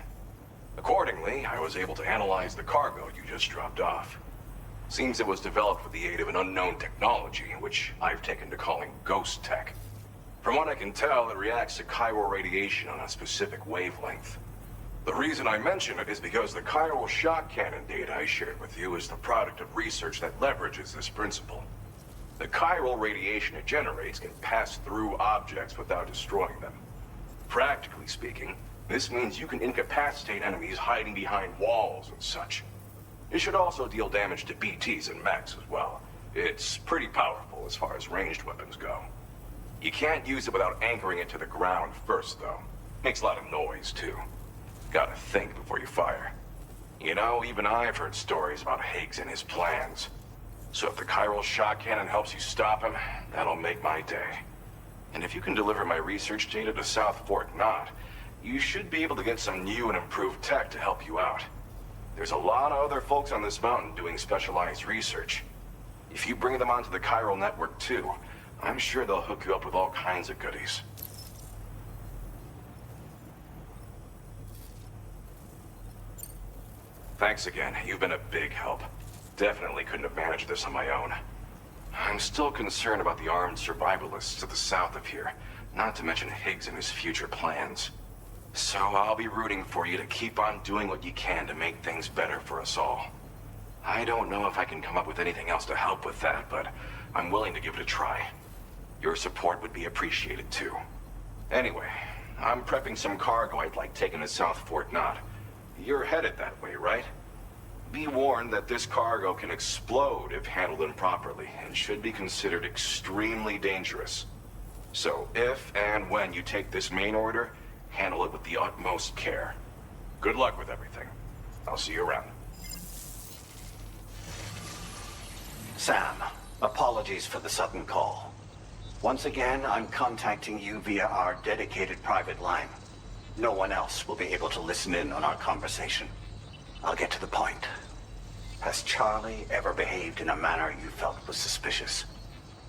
Speaker 20: Accordingly, I was able to analyze the cargo you just dropped off. Seems it was developed with the aid of an unknown technology, which I've taken to calling ghost tech. From what I can tell, it reacts to chiral radiation on a specific wavelength. The reason I mention it is because the chiral shock cannon data I shared with you is the product of research that leverages this principle. The chiral radiation it generates can pass through objects without destroying them. Practically speaking, this means you can incapacitate enemies hiding behind walls and such. It should also deal damage to BTs and mechs as well. It's pretty powerful as far as ranged weapons go. You can't use it without anchoring it to the ground first, though. Makes a lot of noise, too. Gotta think before you fire. You know, even I've heard stories about Higgs and his plans. So if the chiral shock cannon helps you stop him, that'll make my day. And if you can deliver my research data to South Fort Knot, you should be able to get some new and improved tech to help you out. There's a lot of other folks on this mountain doing specialized research. If you bring them onto the chiral network too, I'm sure they'll hook you up with all kinds of goodies. Thanks again. You've been a big help. Definitely couldn't have managed this on my own. I'm still concerned about the armed survivalists to the south of here, not to mention Higgs and his future plans. So I'll be rooting for you to keep on doing what you can to make things better for us all. I don't know if I can come up with anything else to help with that, but I'm willing to give it a try. Your support would be appreciated too. Anyway, I'm prepping some cargo I'd like taken to South Fort Knot. You're headed that way, right? Be warned that this cargo can explode if handled improperly, and should be considered extremely dangerous. So if and when you take this main order, handle it with the utmost care. Good luck with everything. I'll see you around.
Speaker 4: Sam, apologies for the sudden call. Once again, I'm contacting you via our dedicated private line. No one else will be able to listen in on our conversation. I'll get to the point. Has Charlie ever behaved in a manner you felt was suspicious?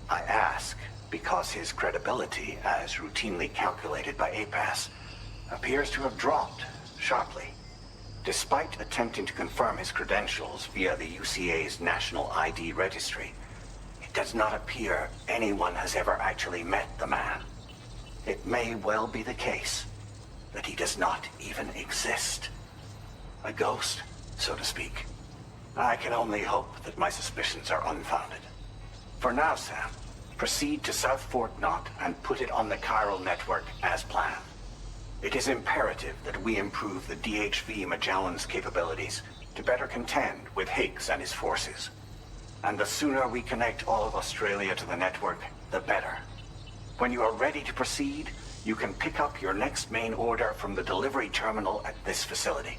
Speaker 4: I ask because his credibility, as routinely calculated by APAS, appears to have dropped sharply. Despite attempting to confirm his credentials via the UCA's National ID Registry, it does not appear anyone has ever actually met the man. It may well be the case that he does not even exist. A ghost, so to speak. I can only hope that my suspicions are unfounded. For now, Sam, proceed to South Fort Knot and put it on the chiral network as planned. It is imperative that we improve the DHV Magellan's capabilities to better contend with Higgs and his forces. And the sooner we connect all of Australia to the network, the better. When you are ready to proceed, you can pick up your next main order from the delivery terminal at this facility.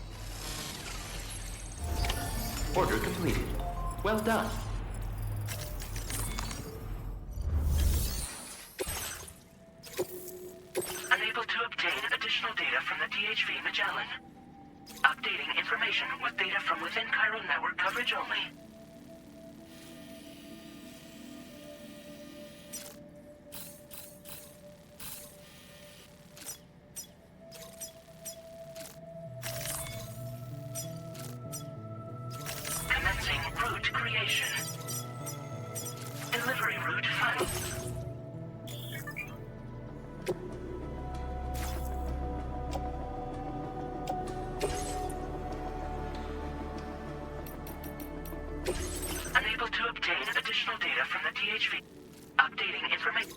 Speaker 19: Order completed. Well done.
Speaker 3: Unable to obtain additional data from the DHV Magellan. Updating information with data from within chiral network coverage only. Commencing route creation. Delivery route final. Unable to obtain additional data from the DHV. Updating information.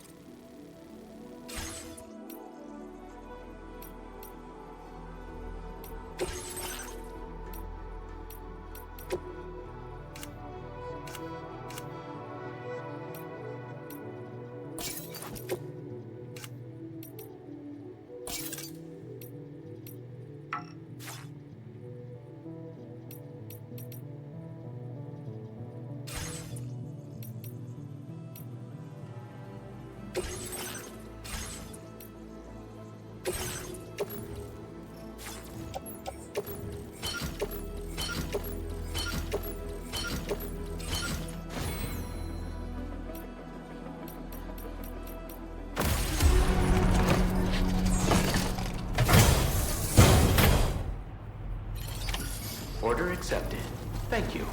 Speaker 19: accepted. Thank you.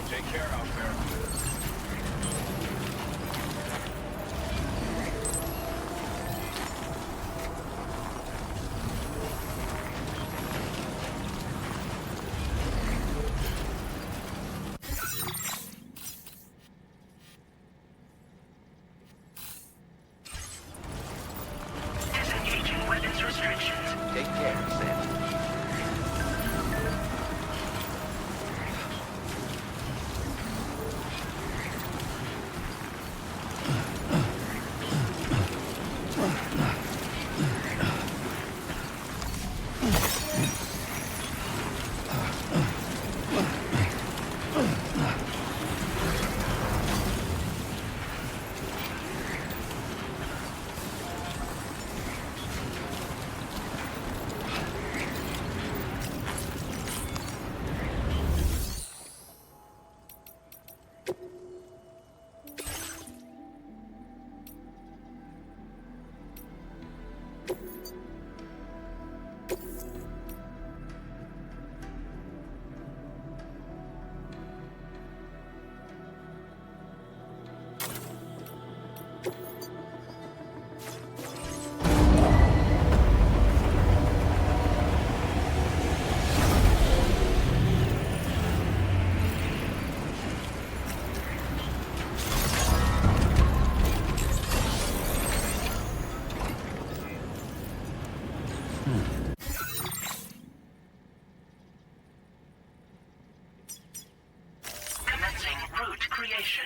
Speaker 2: Take care out there.
Speaker 3: Disengaging weapons restrictions.
Speaker 19: Take care, Sam.
Speaker 3: Commencing route creation.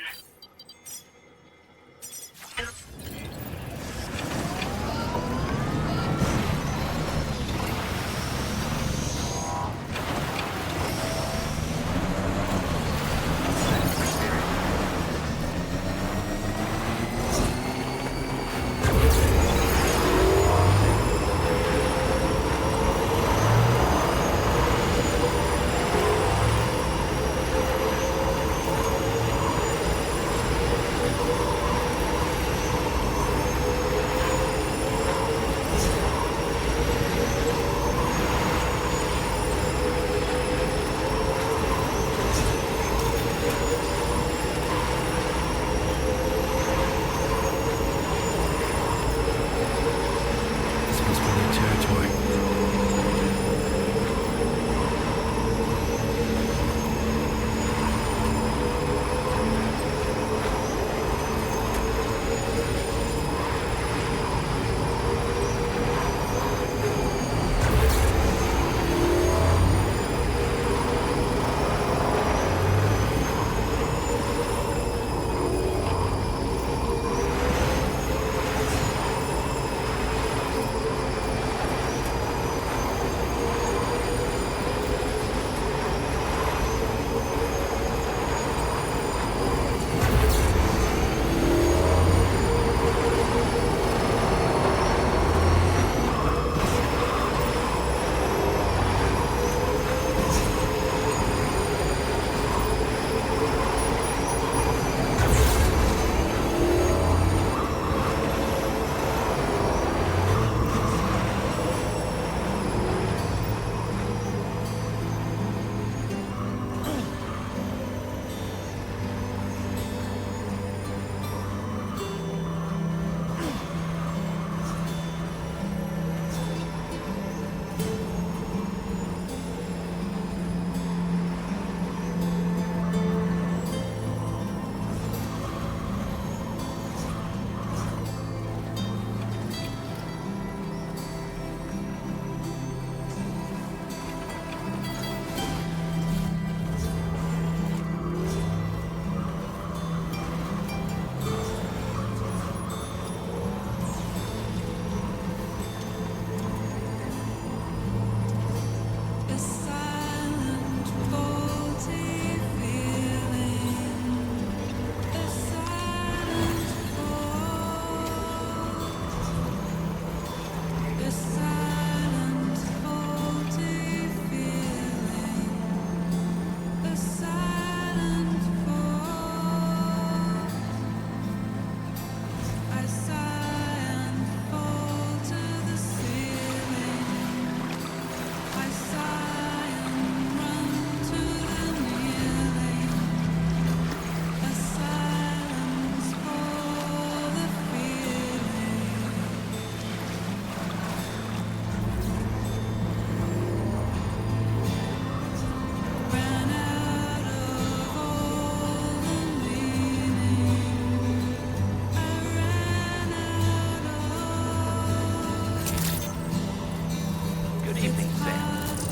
Speaker 19: evening, Sam.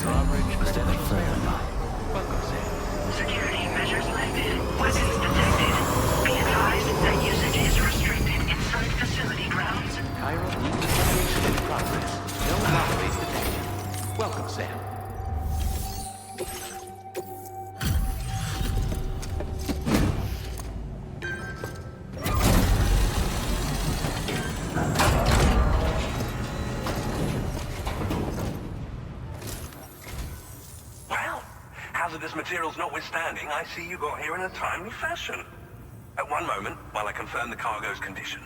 Speaker 19: Drawbridge credentials verified. Welcome, Sam.
Speaker 3: Security measures lifted. Weapons detected. Be advised that usage is restricted inside facility grounds.
Speaker 19: Chiral decontamination in progress. No anomalies detected. Welcome, Sam.
Speaker 20: Well, hazardous materials notwithstanding, I see you got here in a timely fashion. At one moment, while I confirm the cargo's condition.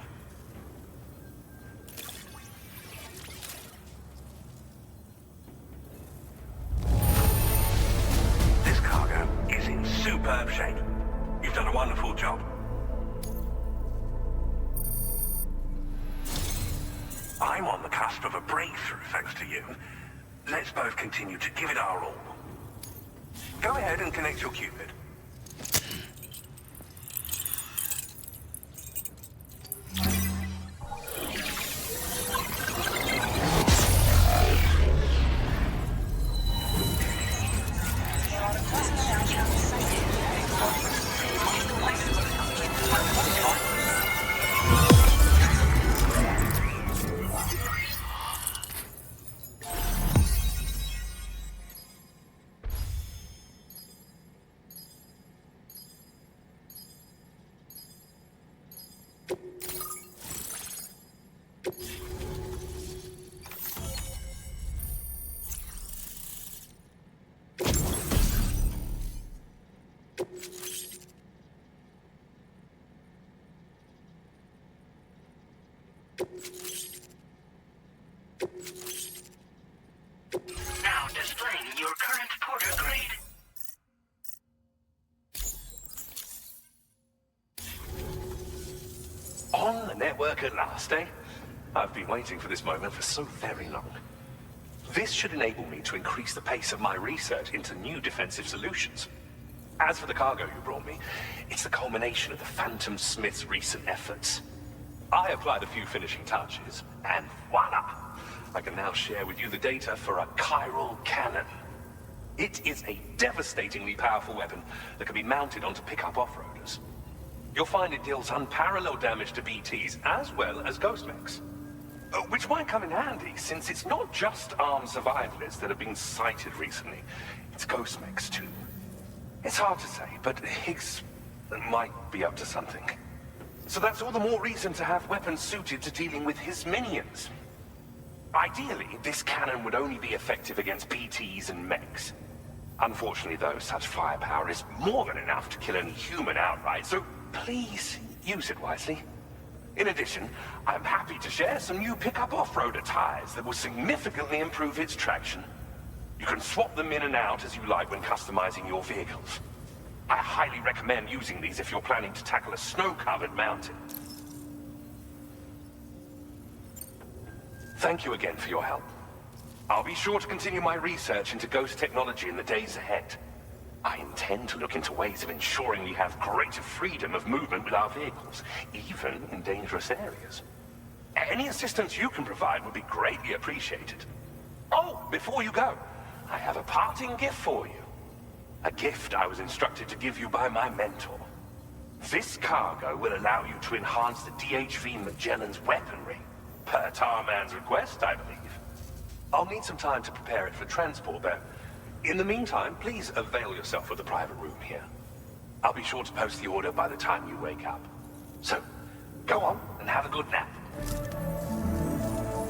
Speaker 20: This cargo is in superb shape. You've done a wonderful job. I'm on the cusp of a breakthrough, thanks to you. Let's both continue to give it our all. Go ahead and connect your Cupid.
Speaker 3: Now displaying your current porter grade.
Speaker 21: On the network at last, eh? I've been waiting for this moment for so very long. This should enable me to increase the pace of my research into new defensive solutions. As for the cargo you brought me, it's the culmination of the Phantom Smith's recent efforts. I applied a few finishing touches, and voila! I can now share with you the data for a chiral cannon. It is a devastatingly powerful weapon that can be mounted onto pickup off-roaders. You'll find it deals unparalleled damage to BTs as well as ghost mechs. Which might come in handy, since it's not just armed survivalists that have been sighted recently. It's ghost mechs too. It's hard to say, but Higgs might be up to something. So that's all the more reason to have weapons suited to dealing with his minions. Ideally, this cannon would only be effective against BTs and mechs. Unfortunately, though, such firepower is more than enough to kill any human outright, so please use it wisely. In addition, I'm happy to share some new pickup off-roader tires that will significantly improve its traction. You can swap them in and out as you like when customizing your vehicles. I highly recommend using these if you're planning to tackle a snow-covered mountain. Thank you again for your help. I'll be sure to continue my research into ghost technology in the days ahead. I intend to look into ways of ensuring we have greater freedom of movement with our vehicles, even in dangerous areas. Any assistance you can provide would be greatly appreciated. Oh, before you go, I have a parting gift for you. A gift I was instructed to give you by my mentor. This cargo will allow you to enhance the DHV Magellan's weaponry, per Tarman's request, I believe. I'll need some time to prepare it for transport, though. In the meantime, please avail yourself of the private room here. I'll be sure to post the order by the time you wake up. So, go on and have a good nap.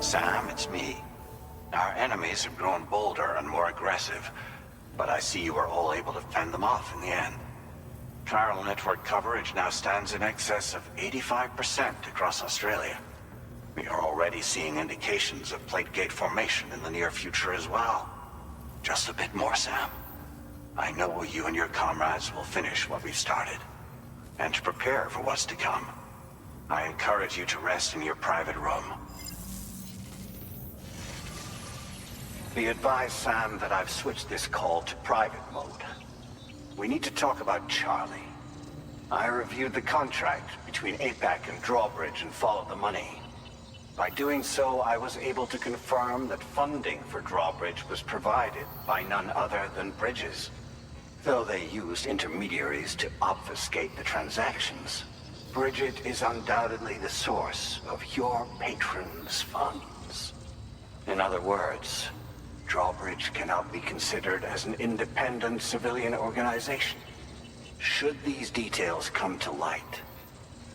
Speaker 4: Sam, it's me. Our enemies have grown bolder and more aggressive, but I see you were all able to fend them off in the end. Chiral network coverage now stands in excess of 85% across Australia. We are already seeing indications of plate gate formation in the near future as well. Just a bit more, Sam. I know you and your comrades will finish what we've started. And to prepare for what's to come, I encourage you to rest in your private room. Be advised, Sam, that I've switched this call to private mode. We need to talk about Charlie. I reviewed the contract between APAC and Drawbridge and followed the money. By doing so, I was able to confirm that funding for Drawbridge was provided by none other than Bridges. Though they used intermediaries to obfuscate the transactions, Bridget is undoubtedly the source of your patrons' funds. In other words, Drawbridge cannot be considered as an independent civilian organization. Should these details come to light,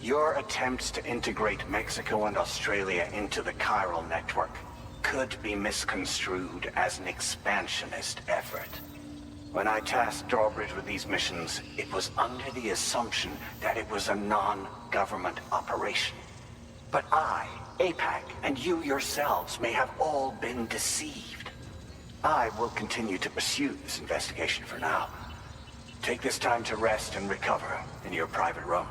Speaker 4: your attempts to integrate Mexico and Australia into the chiral network could be misconstrued as an expansionist effort. When I tasked Drawbridge with these missions, it was under the assumption that it was a non-government operation. But I, APAC, and you yourselves may have all been deceived. I will continue to pursue this investigation for now. Take this time to rest and recover in your private room.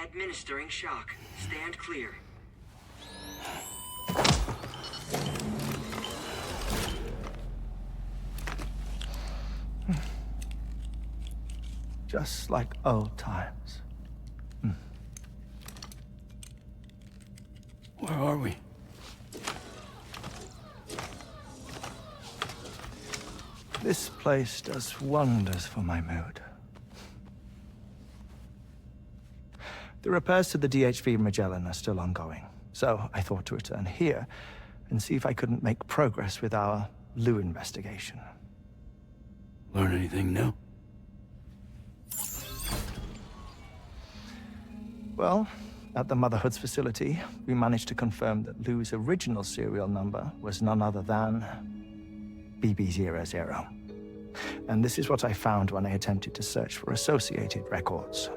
Speaker 6: Administering shock. Stand clear.
Speaker 15: Just like old times.
Speaker 10: Where are we?
Speaker 15: This place does wonders for my mood. The repairs to the DHV Magellan are still ongoing, so I thought to return here and see if I couldn't make progress with our Lou investigation.
Speaker 10: Learn anything new?
Speaker 15: Well, at the Motherhood's facility, we managed to confirm that Lou's original serial number was none other than BB00. And this is what I found when I attempted to search for associated records.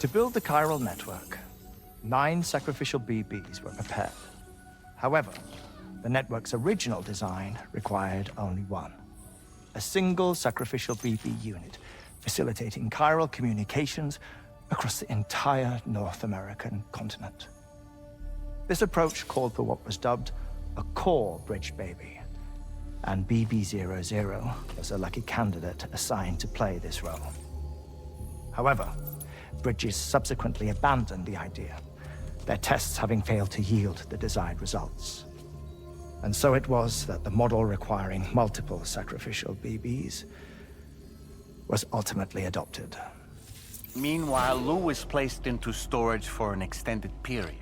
Speaker 15: To build the chiral network, 9 sacrificial BBs were prepared. However, the network's original design required only 1. A single sacrificial BB unit, facilitating chiral communications across the entire North American continent. This approach called for what was dubbed a core bridge baby, and BB00 was a lucky candidate assigned to play this role. However, Bridges subsequently abandoned the idea, their tests having failed to yield the desired results. And so it was that the model requiring multiple sacrificial BBs was ultimately adopted.
Speaker 8: Meanwhile, Lou was placed into storage for an extended period,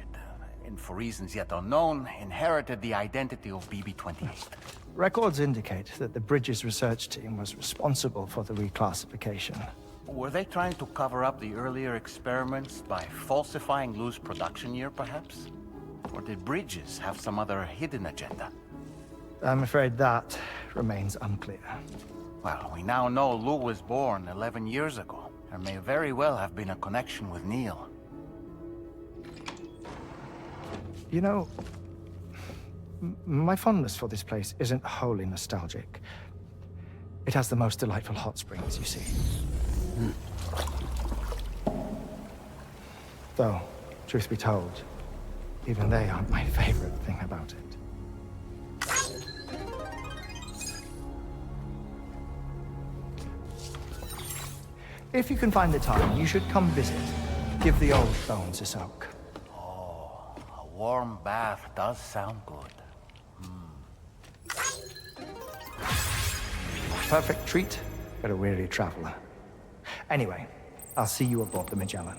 Speaker 8: and for reasons yet unknown, inherited the identity of BB-28.
Speaker 15: Records indicate that the Bridges research team was responsible for the reclassification.
Speaker 8: Were they trying to cover up the earlier experiments by falsifying Lou's production year, perhaps? Or did Bridges have some other hidden agenda?
Speaker 15: I'm afraid that remains unclear.
Speaker 8: Well, we now know Lou was born 11 years ago. There may very well have been a connection with Neil.
Speaker 15: You know, my fondness for this place isn't wholly nostalgic. It has the most delightful hot springs, you see. Though, truth be told, even they aren't my favorite thing about it. If you can find the time, you should come visit. Give the old bones a soak.
Speaker 8: Oh, a warm bath does sound good.
Speaker 15: perfect treat for a weary traveler. Anyway, I'll see you aboard the Magellan.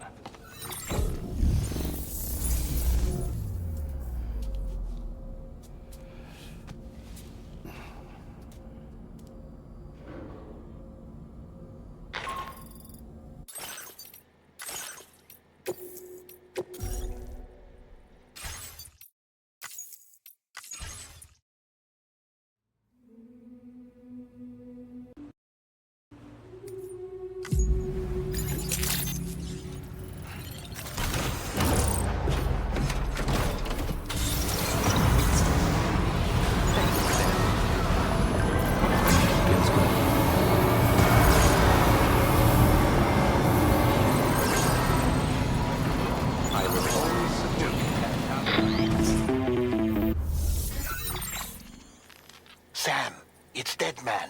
Speaker 14: Sam, it's Deadman.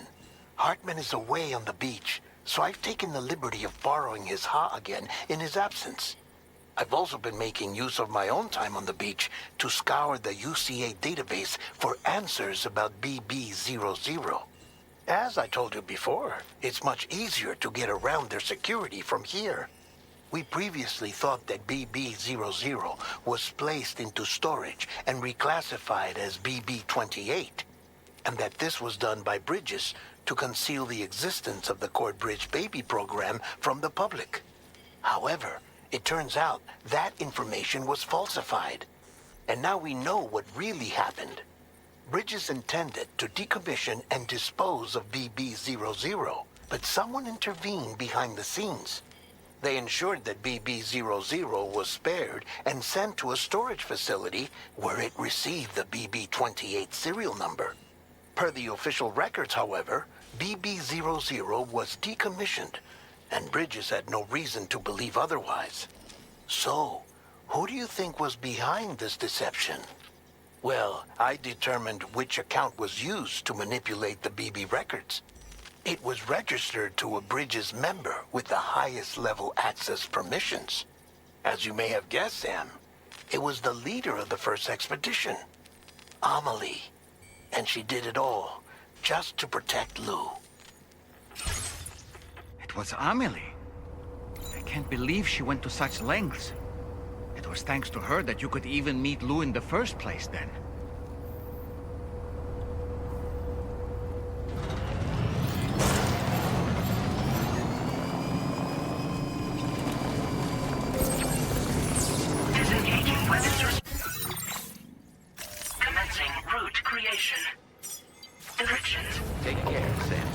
Speaker 14: Hartman is away on the beach, so I've taken the liberty of borrowing his Ha again in his absence. I've also been making use of my own time on the beach to scour the UCA database for answers about BB-00. As I told you before, it's much easier to get around their security from here. We previously thought that BB-00 was placed into storage and reclassified as BB-28, and that this was done by Bridges to conceal the existence of the Cord Bridge Baby program from the public. However, it turns out that information was falsified, and now we know what really happened. Bridges intended to decommission and dispose of BB-00, but someone intervened behind the scenes. They ensured that BB-00 was spared and sent to a storage facility where it received the BB-28 serial number. Per the official records, however, BB-00 was decommissioned, and Bridges had no reason to believe otherwise. So, who do you think was behind this deception? Well, I determined which account was used to manipulate the BB records. It was registered to a Bridges member with the highest level access permissions. As you may have guessed, Sam, it was the leader of the first expedition, Amelie. And she did it all just to protect Lou.
Speaker 11: It was Amelie. I can't believe she went to such lengths. It was thanks to her that you could even meet Lou in the first place, then.
Speaker 3: Disengaging weapons. Commencing route creation. Directions.
Speaker 19: Take care, Sam.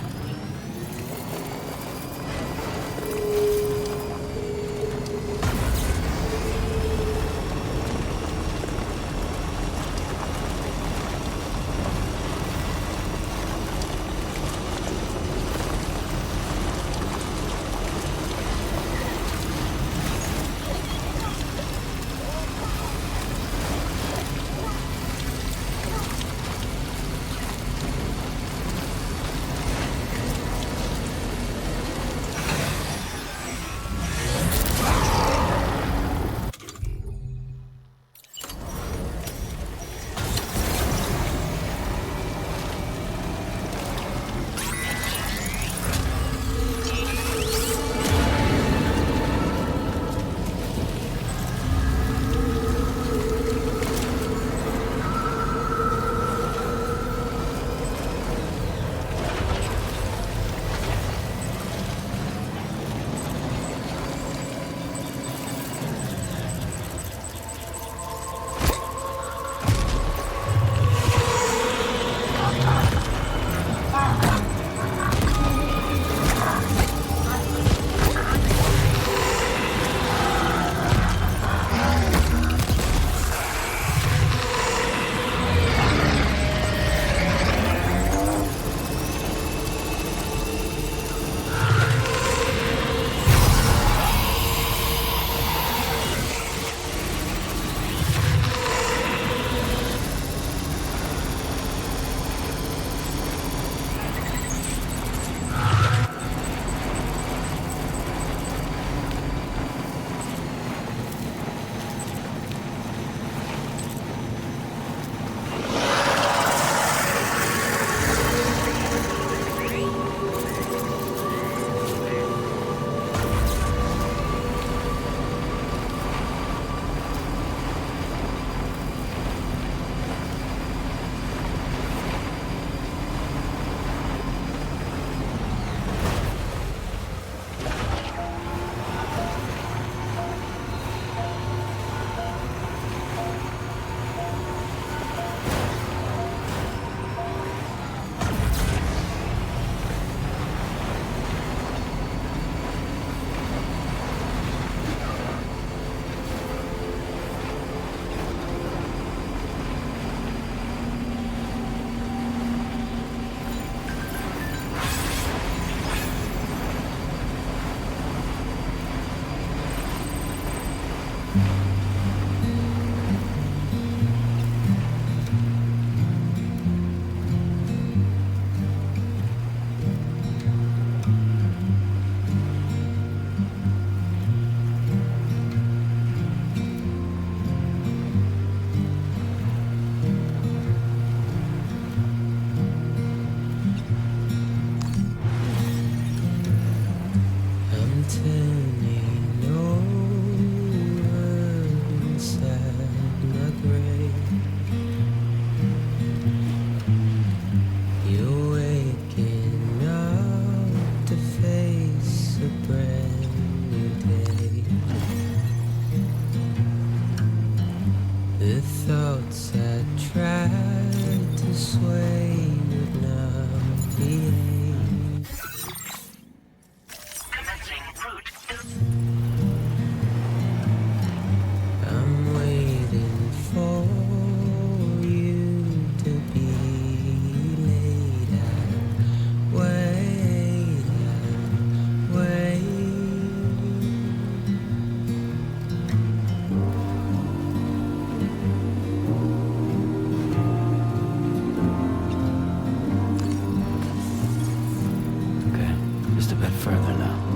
Speaker 10: bit further now.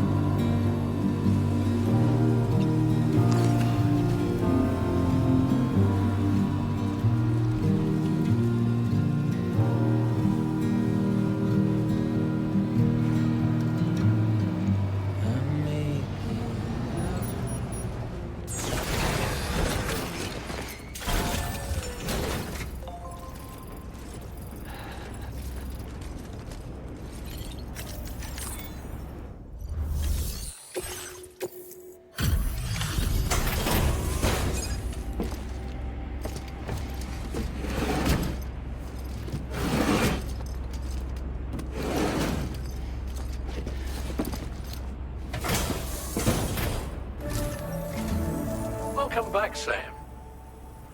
Speaker 14: Welcome back, Sam.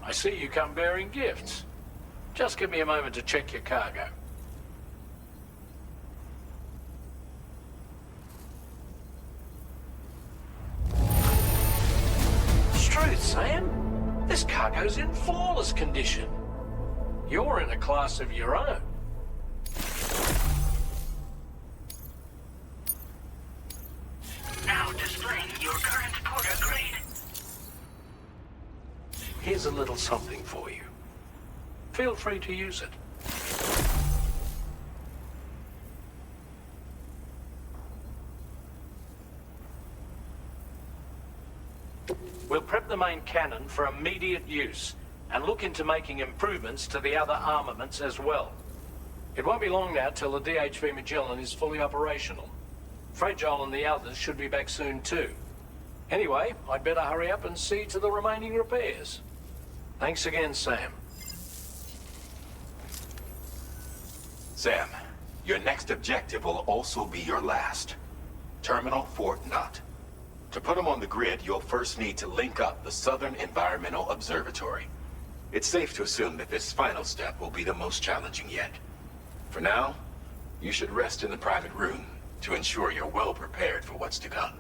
Speaker 14: I see you come bearing gifts. Just give me a moment to check your cargo. Truth, Sam. This cargo's in flawless condition. You're in a class of your own.
Speaker 3: Now displaying your current porter grade.
Speaker 14: Here's a little something for you. Feel free to use it. We'll prep the main cannon for immediate use and look into making improvements to the other armaments as well. It won't be long now till the DHV Magellan is fully operational. Fragile and the others should be back soon too. Anyway, I'd better hurry up and see to the remaining repairs. Thanks again, Sam.
Speaker 2: Sam, your next objective will also be your last. Terminal Fort Knott. To put them on the grid, you'll first need to link up the Southern Environmental Observatory. It's safe to assume that this final step will be the most challenging yet. For now, you should rest in the private room to ensure you're well prepared for what's to come.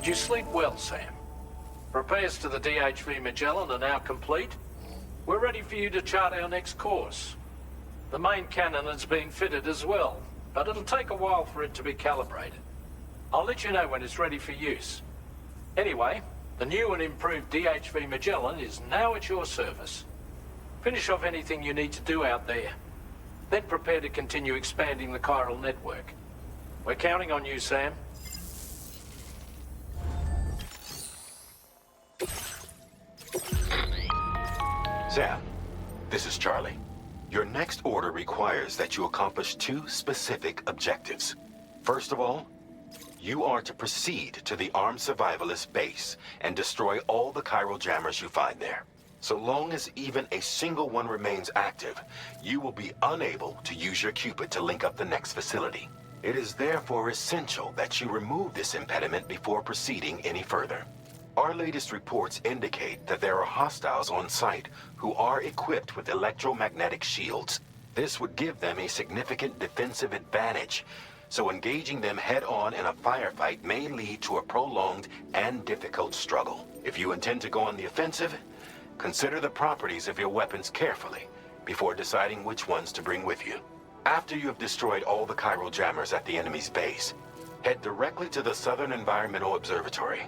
Speaker 14: Did you sleep well, Sam? Repairs to the DHV Magellan are now complete. We're ready for you to chart our next course. The main cannon is being fitted as well, but it'll take a while for it to be calibrated. I'll let you know when it's ready for use. Anyway, the new and improved DHV Magellan is now at your service. Finish off anything you need to do out there. Then prepare to continue expanding the chiral network. We're counting on you, Sam.
Speaker 13: Sam, this is Charlie. Your next order requires that you accomplish 2 specific objectives. First of all, you are to proceed to the armed survivalist base and destroy all the chiral jammers you find there. So long as even a single one remains active, you will be unable to use your Cupid to link up the next facility. It is therefore essential that you remove this impediment before proceeding any further. Our latest reports indicate that there are hostiles on site who are equipped with electromagnetic shields. This would give them a significant defensive advantage, so engaging them head-on in a firefight may lead to a prolonged and difficult struggle. If you intend to go on the offensive, consider the properties of your weapons carefully before deciding which ones to bring with you. After you have destroyed all the chiral jammers at the enemy's base, head directly to the Southern Environmental Observatory.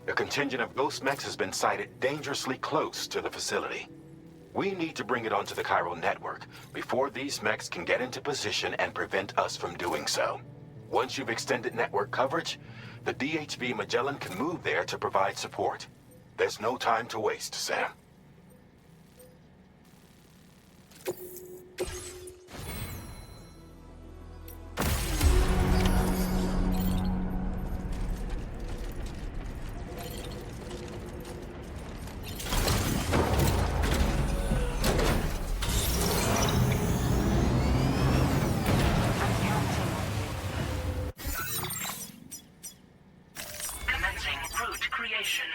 Speaker 13: A contingent of ghost mechs has been sighted dangerously close to the facility. We need to bring it onto the chiral network before these mechs can get into position and prevent us from doing so. Once you've extended network coverage, the DHV Magellan can move there to provide support. There's no time to waste, Sam.
Speaker 3: Commencing route creation.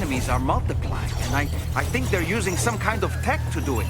Speaker 11: enemies are multiplying, and I think they're using some kind of tech to do it.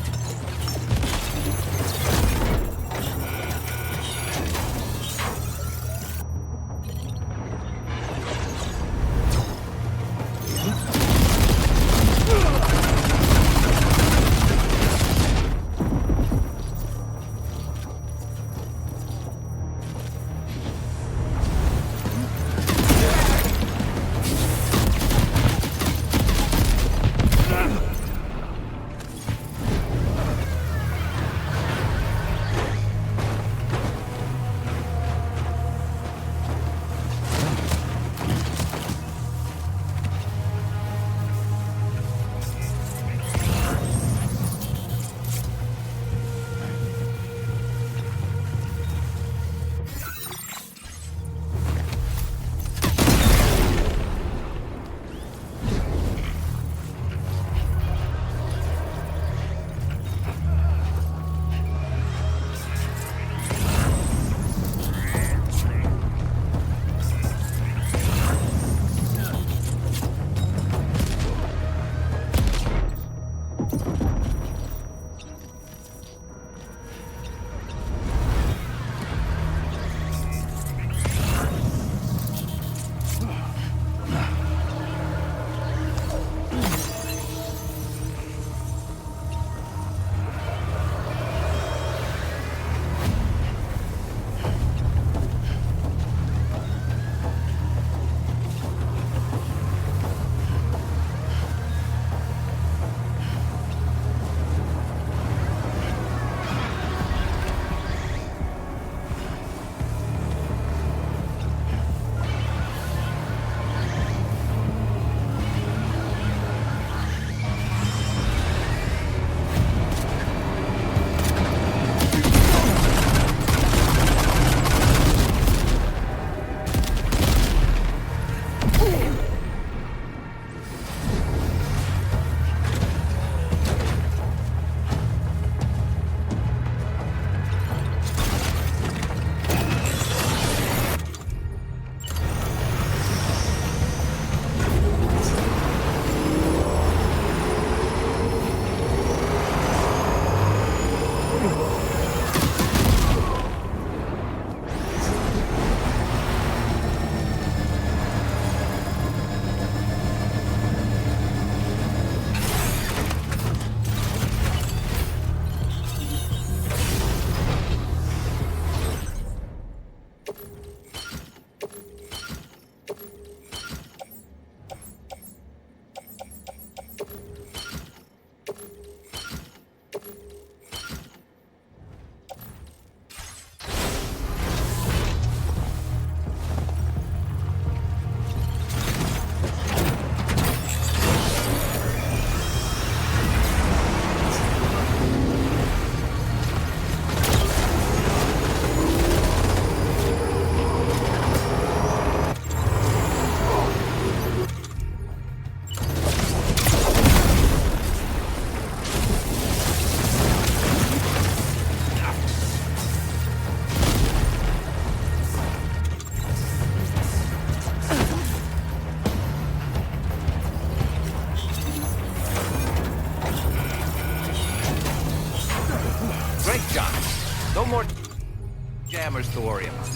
Speaker 11: To worry about.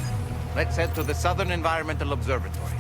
Speaker 11: Let's head to the Southern Environmental Observatory.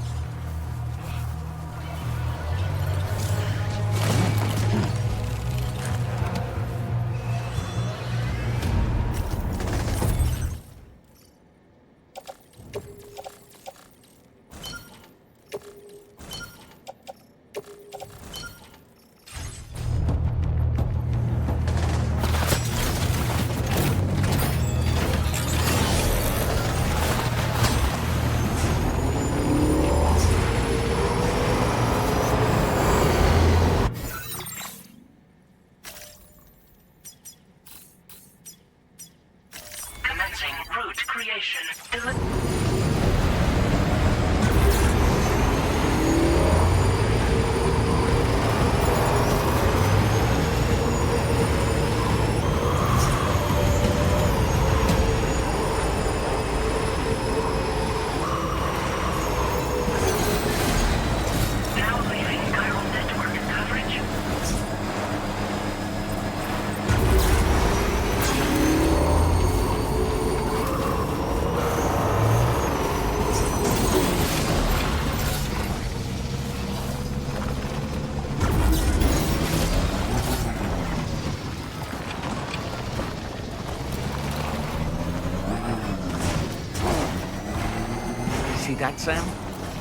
Speaker 11: See that, Sam?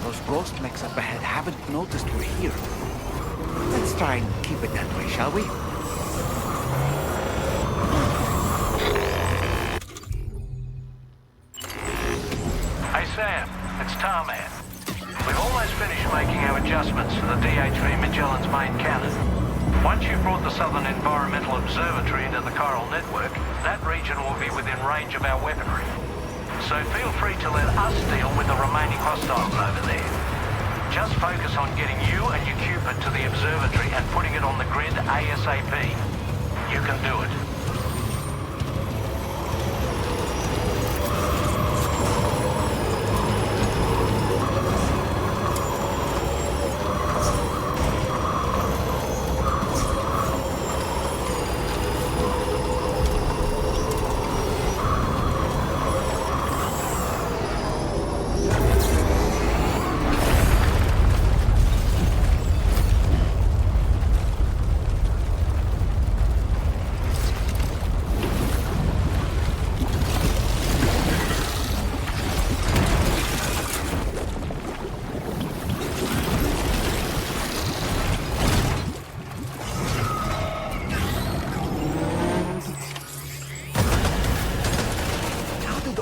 Speaker 11: Those ghost mechs up ahead haven't noticed we're here. Let's try and keep it that way, shall we?
Speaker 7: Hey Sam, it's Tarman. We've almost finished making our adjustments to the DHV Magellan's main cannon. Once you've brought the Southern Environmental Observatory into the Chiral network, that region will be within range of our weaponry. So feel free to let us deal with the remaining hostiles over there. Just focus on getting you and your Cupid to the observatory and putting it on the grid ASAP. You can do it.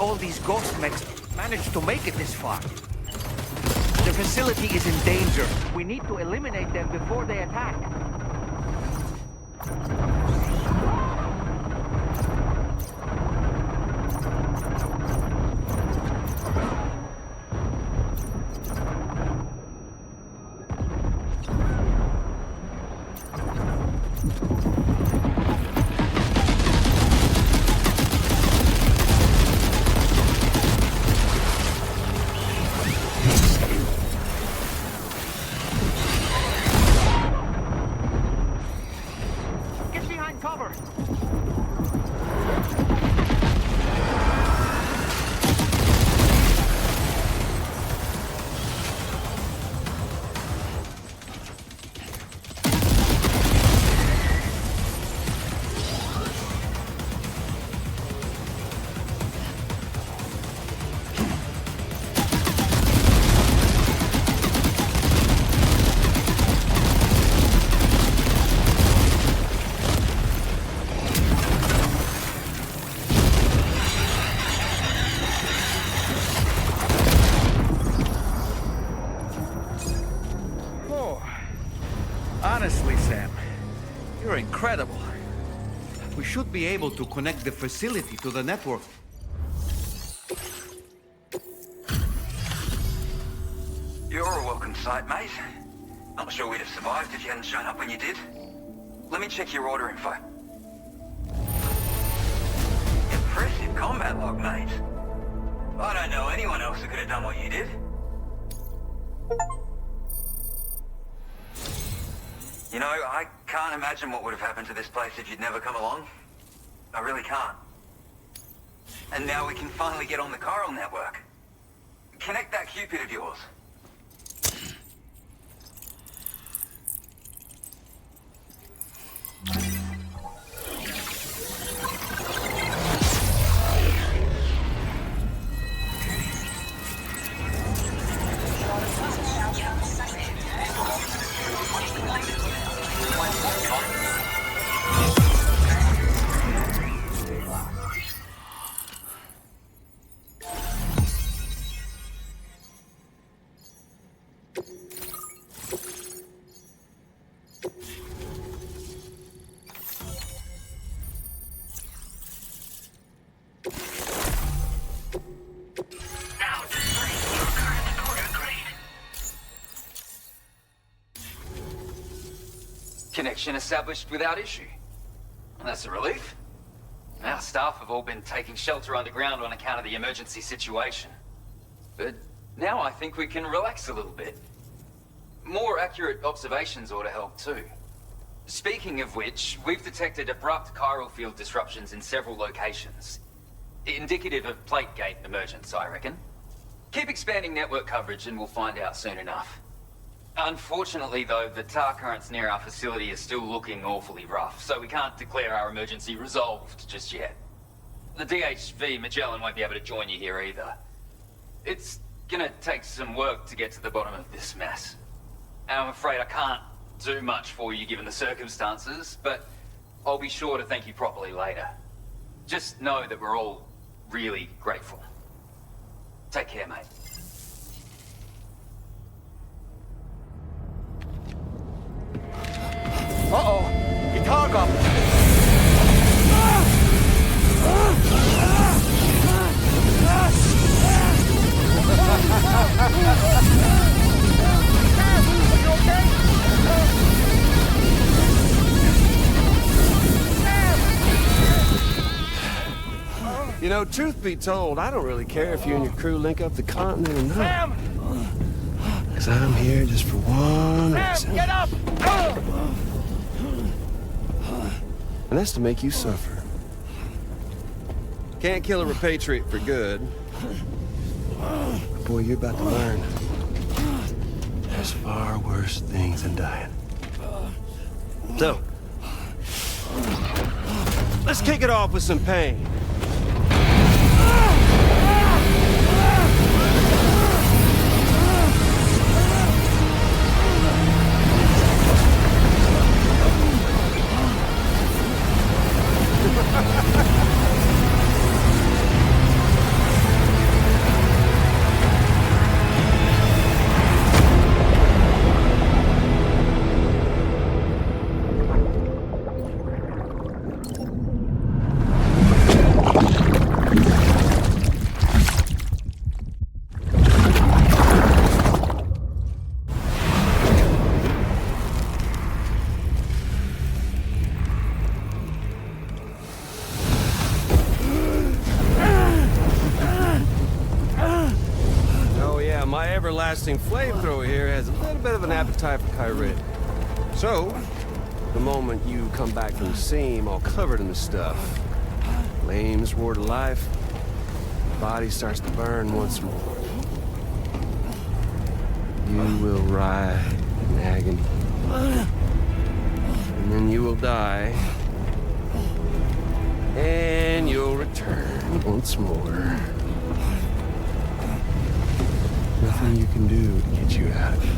Speaker 11: All these ghost mechs managed to make it this far. The facility is in danger. We need to eliminate them before they attack. Honestly, Sam, you're incredible. We should be able to connect the facility to the network.
Speaker 4: You're a welcome sight, mate. Not sure we'd have survived if you hadn't shown up when you did. Let me check your order info. Impressive combat log, mate. I don't know anyone else who could have done what you did. You know, I can't imagine what would have happened to this place if you'd never come along. I really can't. And now we can finally get on the Chiral network. Connect that Cupid of yours.
Speaker 9: Connection established without issue. Well, that's a relief. Our staff have all been taking shelter underground on account of the emergency situation. But now I think we can relax a little bit. More accurate observations ought to help too. Speaking of which, we've detected abrupt chiral field disruptions in several locations. Indicative of plate gate emergence, I reckon. Keep expanding network coverage and we'll find out soon enough. Unfortunately, though, the tar currents near our facility are still looking awfully rough, so we can't declare our emergency resolved just yet. The DHV Magellan won't be able to join you here either. It's gonna take some work to get to the bottom of this mess. And I'm afraid I can't do much for you given the circumstances, but I'll be sure to thank you properly later. Just know that we're all really grateful. Take care, mate.
Speaker 16: Uh-oh! Guitar goblin!
Speaker 22: You know, truth be told, I don't really care if you and your crew link up the continent or not.
Speaker 16: Sam!
Speaker 22: Because I'm here just for one reason.
Speaker 16: Sam, get up!
Speaker 22: And that's to make you suffer. Can't kill a repatriate for good. But boy, you're about to learn. There's far worse things than dying. So, let's kick it off with some pain. Everlasting flamethrower here has a little bit of an appetite for Kyrie. So, the moment you come back from the seam all covered in the stuff, flames roar to life, the body starts to burn once more. You will writhe in agony. And then you will die. And you'll return once more. Nothing you can do to get you out of it.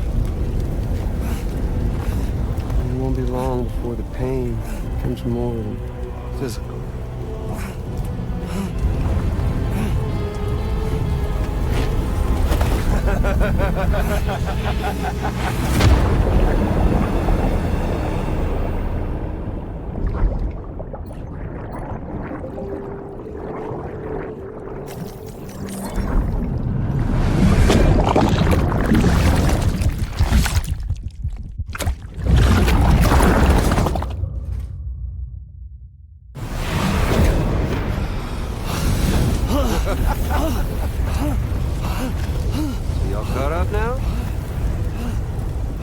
Speaker 22: And it won't be long before the pain becomes more than physical. Y'all caught up now?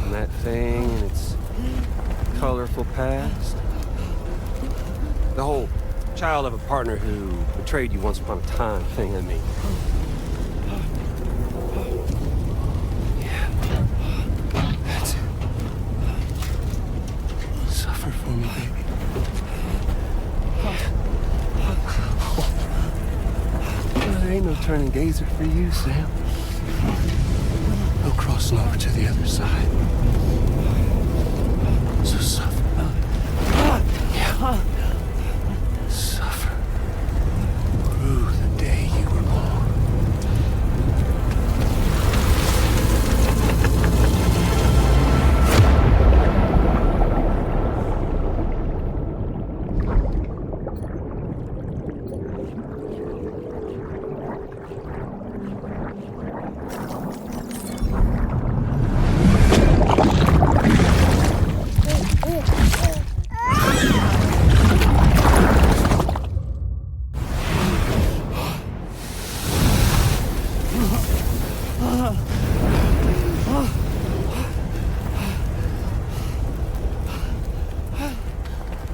Speaker 22: On that thing and its colorful past? The whole child of a partner who betrayed you once upon a time thing, I mean. Yeah. That's it. Suffer for me, baby. There ain't no turning gazer for you, Sam. No crossing over to the other side. So suffer. Yeah. Suffer. Through the day you were born.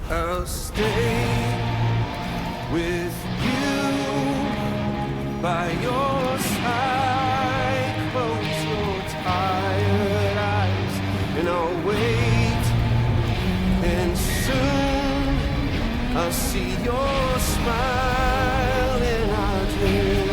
Speaker 22: I'll stay with you by your side. Close your tired eyes and I'll wait. And soon I'll see your smile in our dream.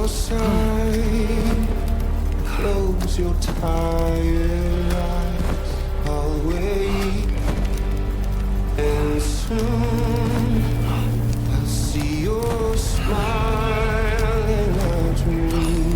Speaker 5: your side. Close your tired eyes. I'll wait. And soon I'll see your smile in a dream.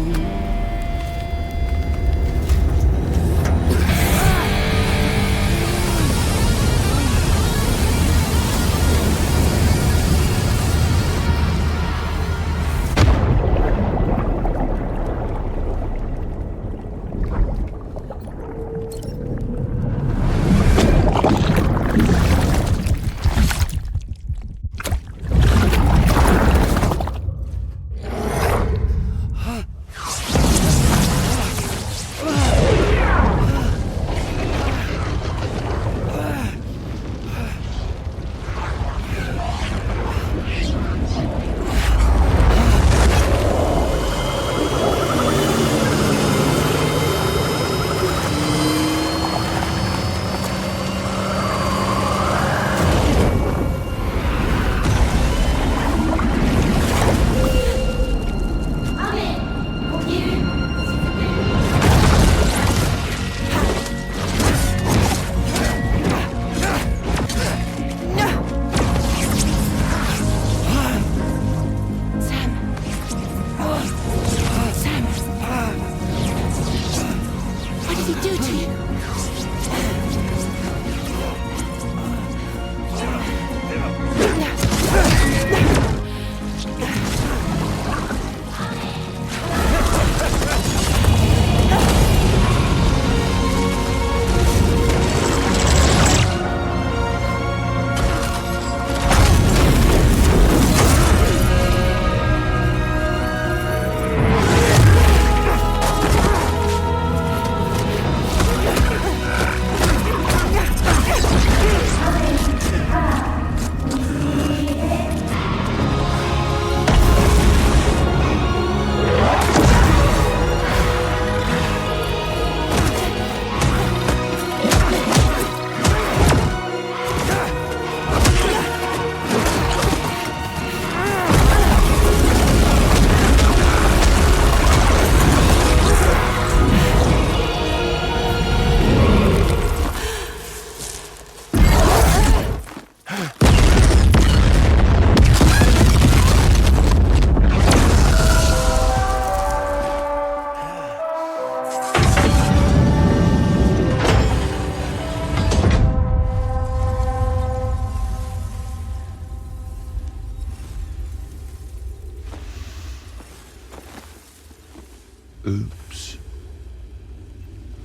Speaker 5: Oops.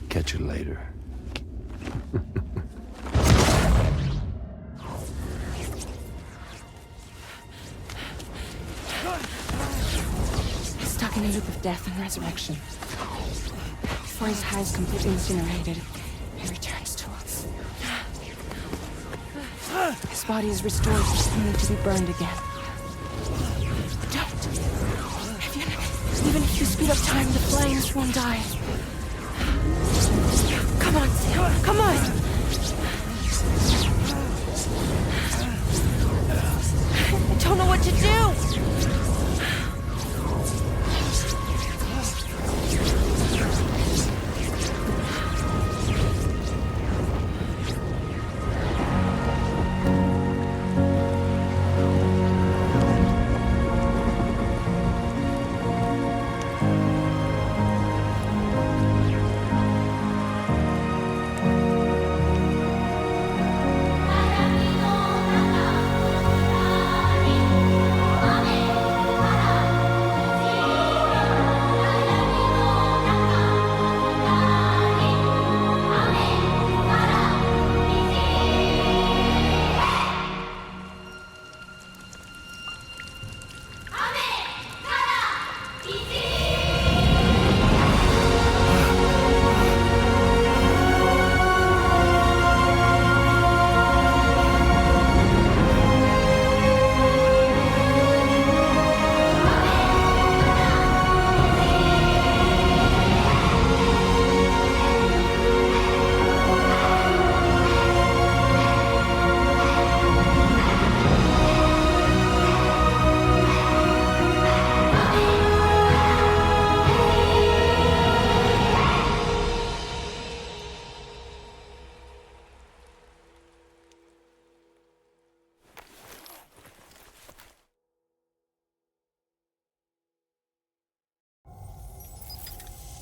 Speaker 5: Catch you later.
Speaker 12: Stuck in a loop of death and resurrection. Before his high is completely incinerated, he returns to us. His body is restored, only to be burned again. Don't! Even if you speed up time, the flames won't die. Come on, Sam. Come on! I don't know what to do!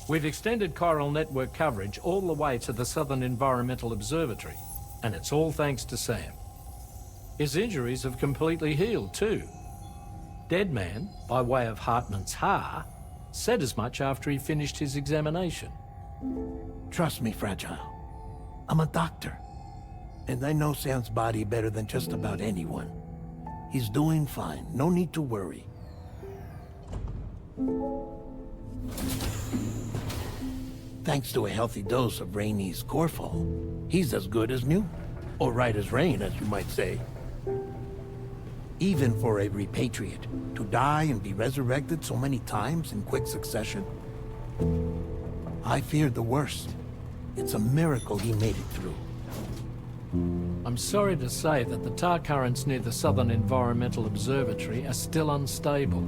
Speaker 14: We've extended chiral network coverage all the way to the Southern Environmental Observatory, and it's all thanks to Sam. His injuries have completely healed too. Deadman, by way of Hartman's Ha, said as much after he finished his examination.
Speaker 1: Trust me, Fragile. I'm a doctor, and I know Sam's body better than just about anyone. He's doing fine. No need to worry. Thanks to a healthy dose of Rainey's Corfol, he's as good as new. Or right as rain, as you might say. Even for a repatriate, to die and be resurrected so many times in quick succession. I feared the worst. It's a miracle he made it through.
Speaker 14: I'm sorry to say that the tar currents near the Southern Environmental Observatory are still unstable.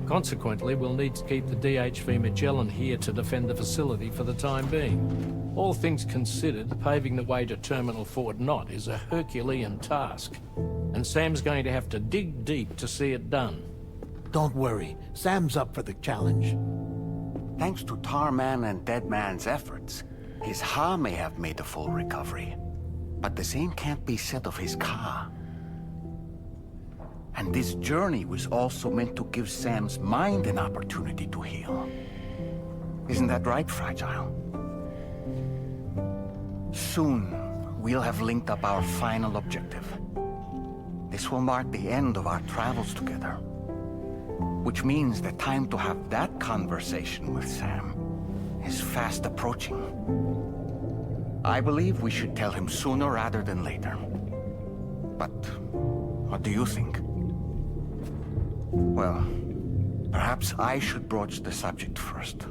Speaker 14: Consequently, we'll need to keep the DHV Magellan here to defend the facility for the time being. All things considered, paving the way to Terminal Fort Knott is a Herculean task, and Sam's going to have to dig deep to see it done.
Speaker 1: Don't worry, Sam's up for the challenge.
Speaker 11: Thanks to Tarman and Deadman's efforts, his Ha may have made a full recovery. But the same can't be said of his Ka. And this journey was also meant to give Sam's mind an opportunity to heal. Isn't that right, Fragile? Soon, we'll have linked up our final objective. This will mark the end of our travels together. Which means the time to have that conversation with Sam is fast approaching. I believe we should tell him sooner rather than later. But what do you think? Well, perhaps I should broach the subject first.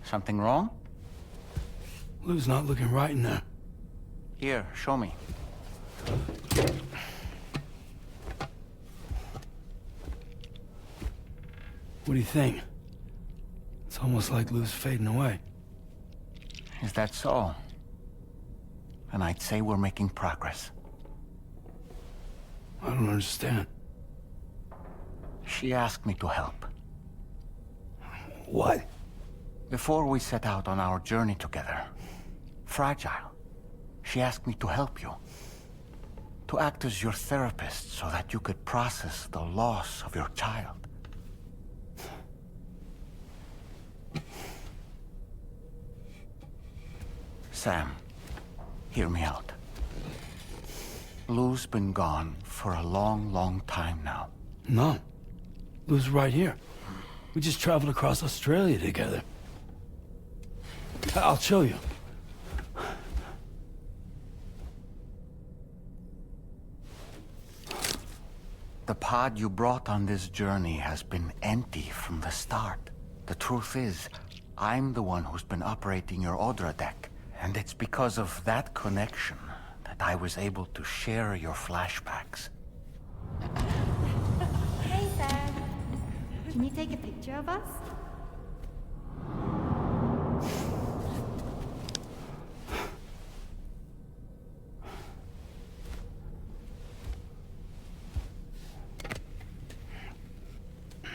Speaker 11: Something wrong?
Speaker 10: Lou's not looking right in there.
Speaker 11: Here, show me.
Speaker 10: What do you think? It's almost like Lou's fading away.
Speaker 11: Is that so? And I'd say we're making progress.
Speaker 10: I don't understand.
Speaker 11: She asked me to help.
Speaker 10: What?
Speaker 11: Before we set out on our journey together, Fragile, she asked me to help you. To act as your therapist so that you could process the loss of your child. Sam, hear me out. Lou's been gone for a long, long time now.
Speaker 10: No. Lou's right here. We just traveled across Australia together. I'll show you.
Speaker 11: The pod you brought on this journey has been empty from the start. The truth is, I'm the one who's been operating your Odra deck. And it's because of that connection that I was able to share your flashbacks.
Speaker 17: Hey, Sam. Can you take a picture of us?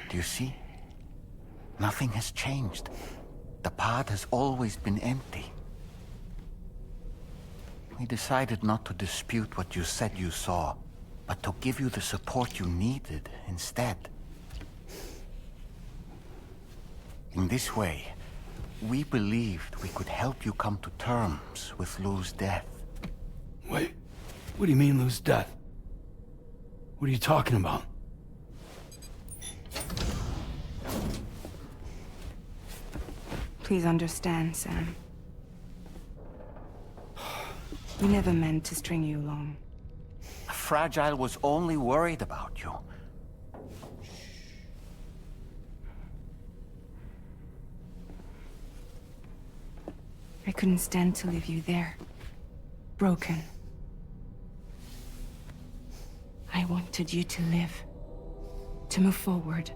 Speaker 11: Do you see? Nothing has changed. The pod has always been empty. We decided not to dispute what you said you saw, but to give you the support you needed instead. In this way, we believed we could help you come to terms with Lou's death.
Speaker 10: Wait, what do you mean Lou's death? What are you talking about?
Speaker 12: Please understand, Sam. We never meant to string you along.
Speaker 11: Fragile was only worried about you.
Speaker 12: I couldn't stand to leave you there. Broken. I wanted you to live. To move forward.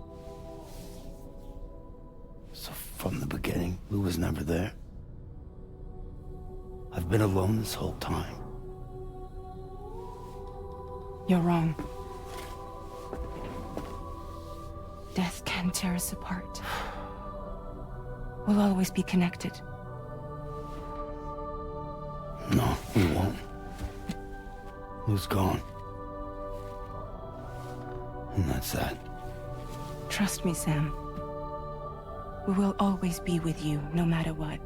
Speaker 10: From the beginning, Lou was never there. I've been alone this whole time.
Speaker 12: You're wrong. Death can tear us apart. We'll always be connected.
Speaker 10: No, we won't. Lou's gone. And that's that.
Speaker 12: Trust me, Sam. We will always be with you, no matter what.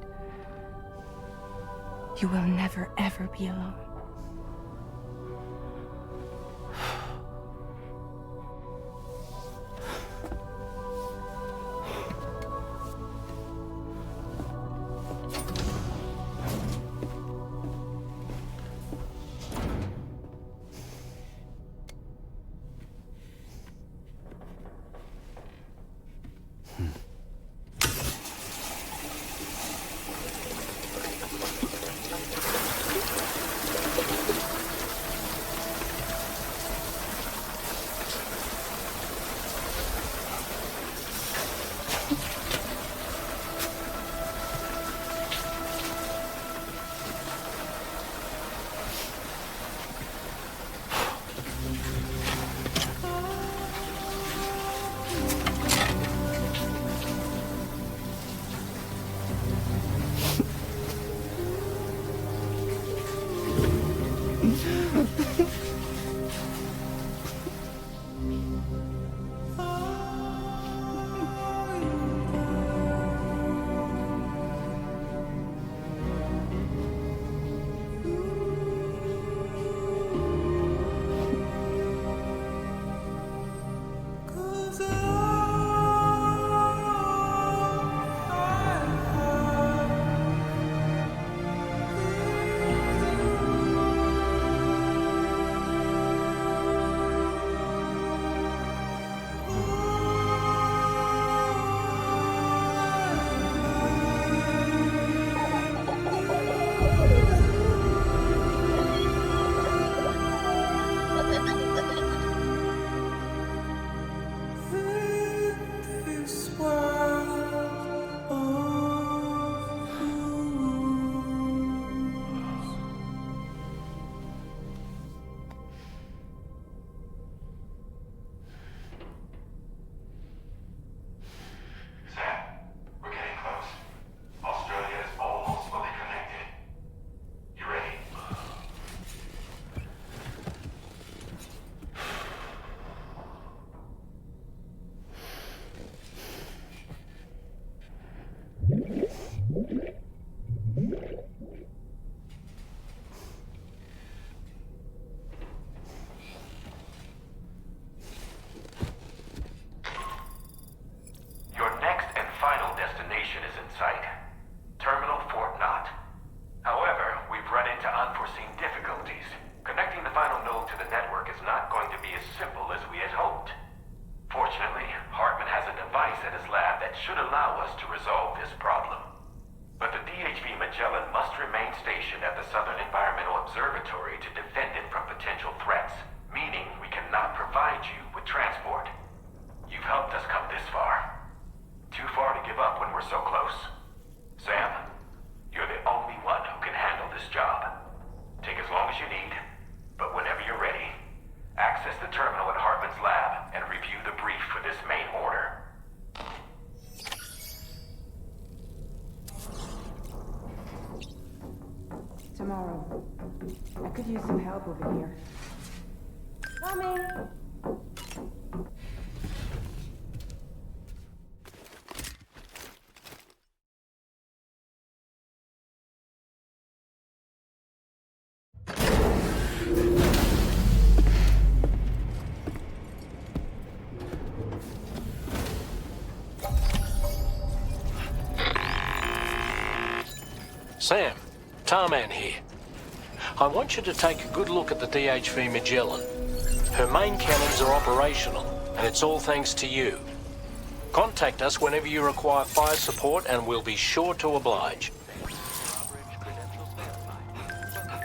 Speaker 12: You will never, ever be alone. Tomorrow. I could use some help over here. Coming!
Speaker 14: Sam, Tarman here. I want you to take a good look at the DHV Magellan. Her main cannons are operational, and it's all thanks to you. Contact us whenever you require fire support, and we'll be sure to oblige.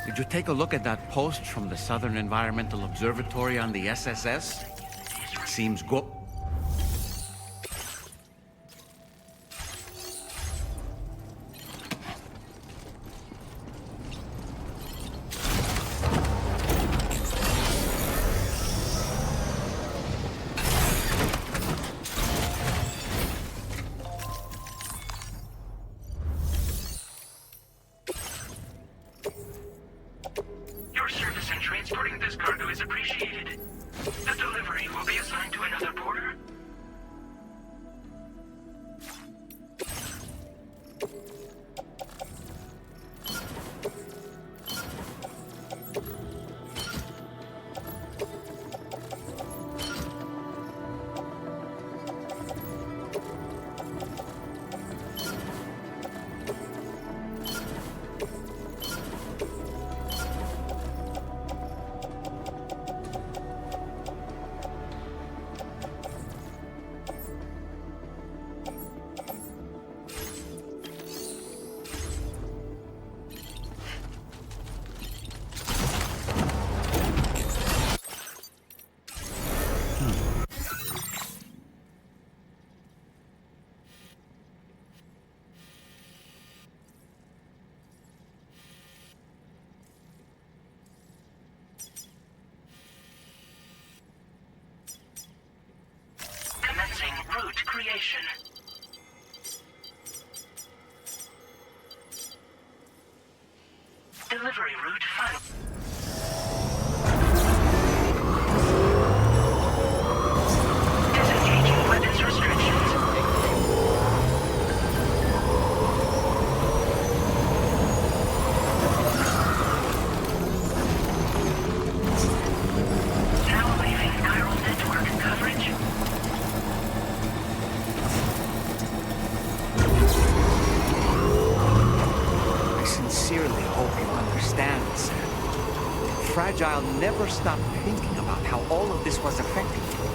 Speaker 11: Did you take a look at that post from the Southern Environmental Observatory on the SSS? Seems
Speaker 3: creation. Delivery route final. Disengaging weapons restrictions. Now leaving chiral network coverage.
Speaker 11: I sincerely hope you understand, Sam. Fragile never stopped thinking about how all of this was affecting you.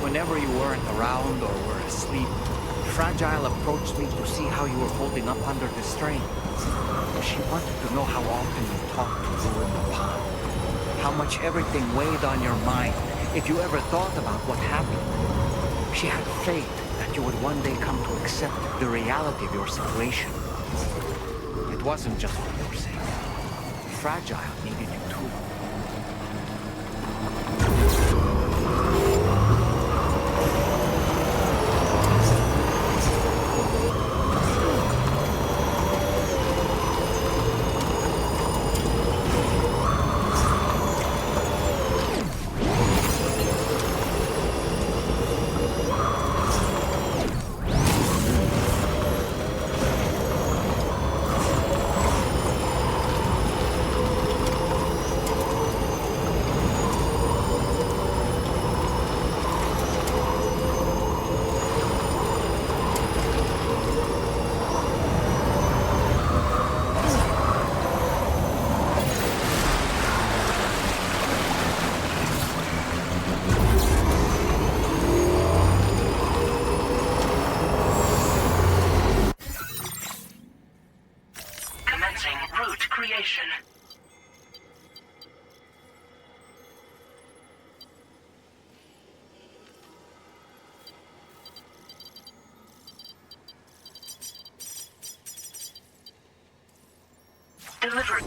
Speaker 11: Whenever you weren't around or were asleep, Fragile approached me to see how you were holding up under the strain. She wanted to know how often you talked to you in the pond, how much everything weighed on your mind, if you ever thought about what happened. She had faith that you would one day come to accept the reality of your situation. It wasn't just for your sake. Fragile needed you too.
Speaker 3: Commencing route creation. Delivery.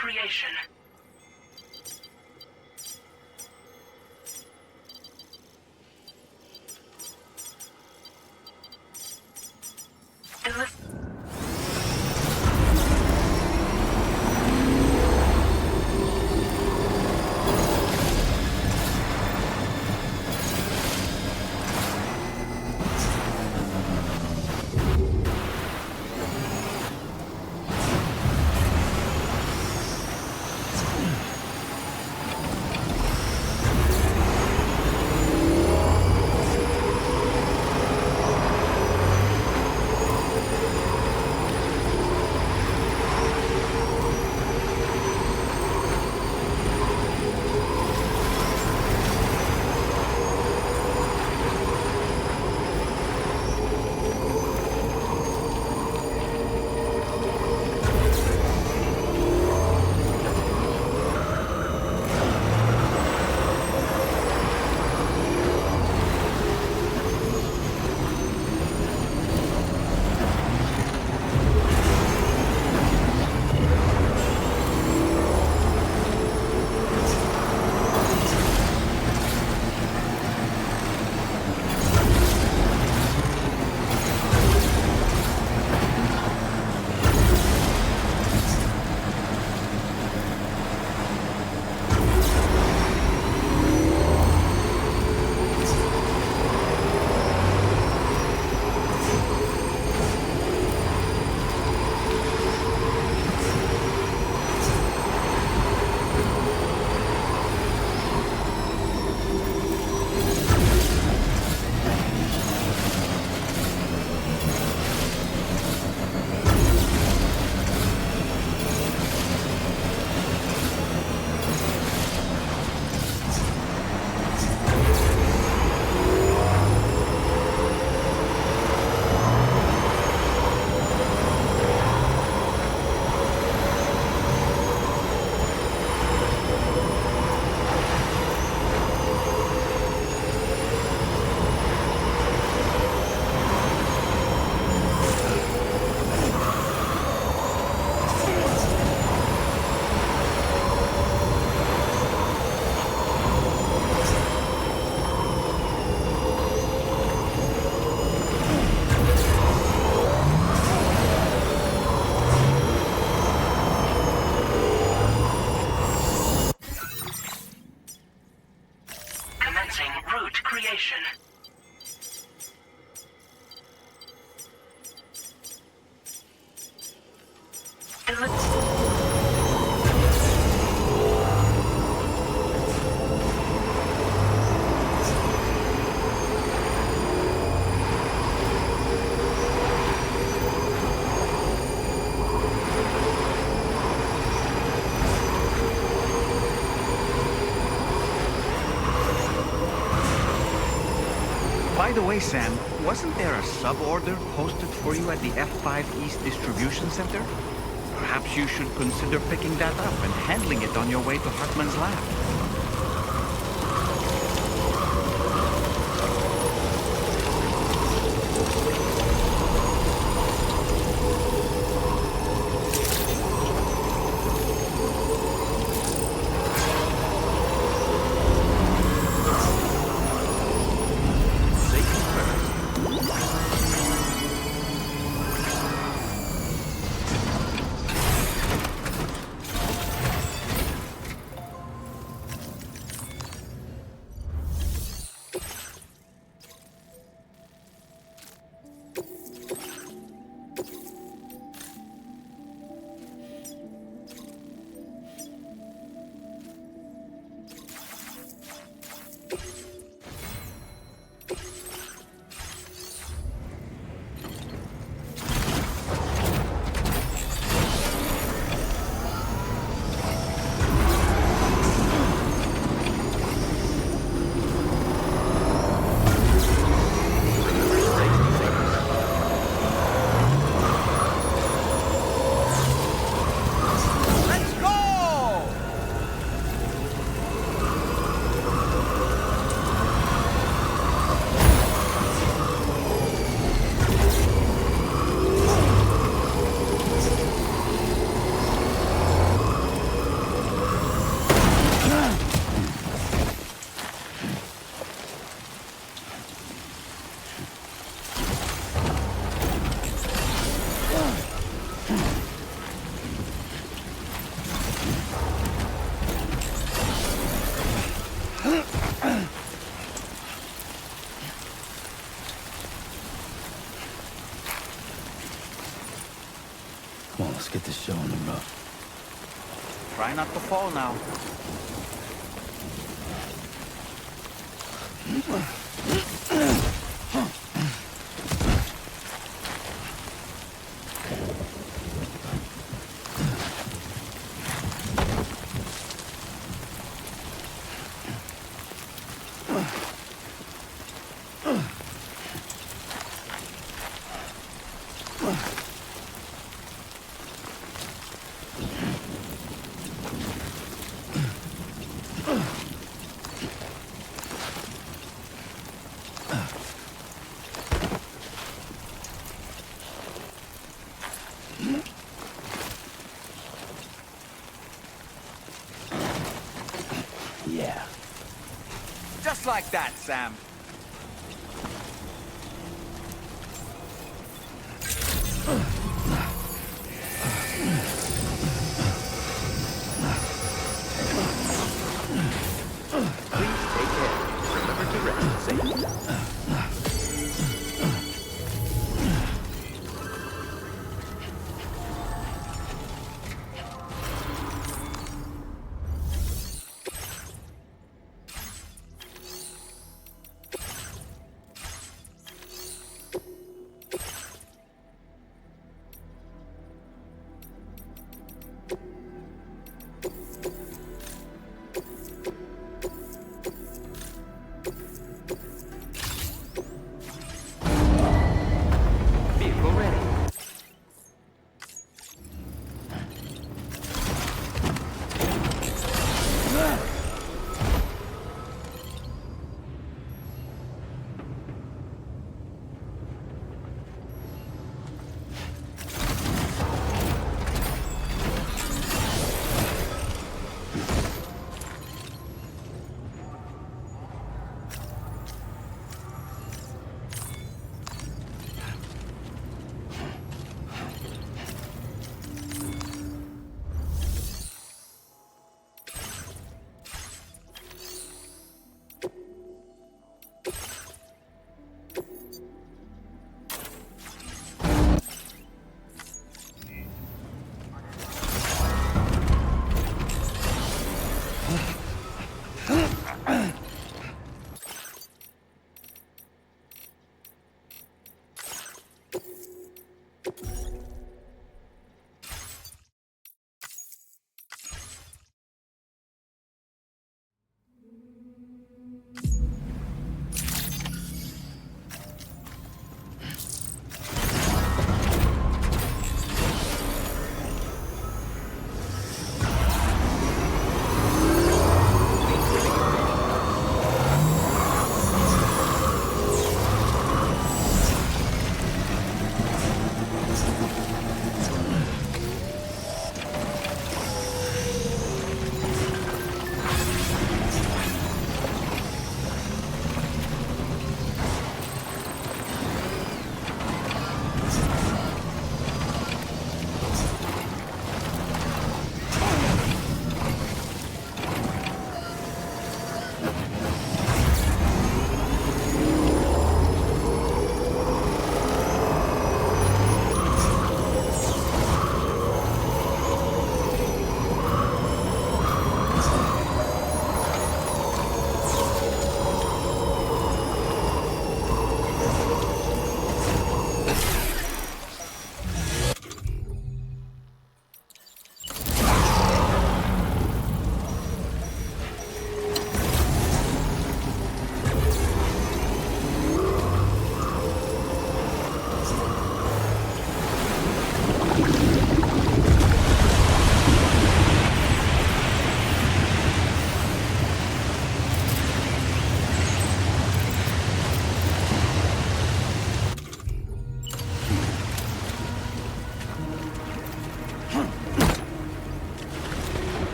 Speaker 3: creation. creation.
Speaker 11: By the way, Sam, wasn't there a sub-order posted for you at the F5 East Distribution Center? Perhaps you should consider picking that up and handling it on your way to Hartman's lab.
Speaker 10: Come on, let's get this show on the road.
Speaker 11: Try not to fall now.
Speaker 10: Yeah.
Speaker 11: Just like that, Sam.
Speaker 19: Please take care. Remember to rest safely.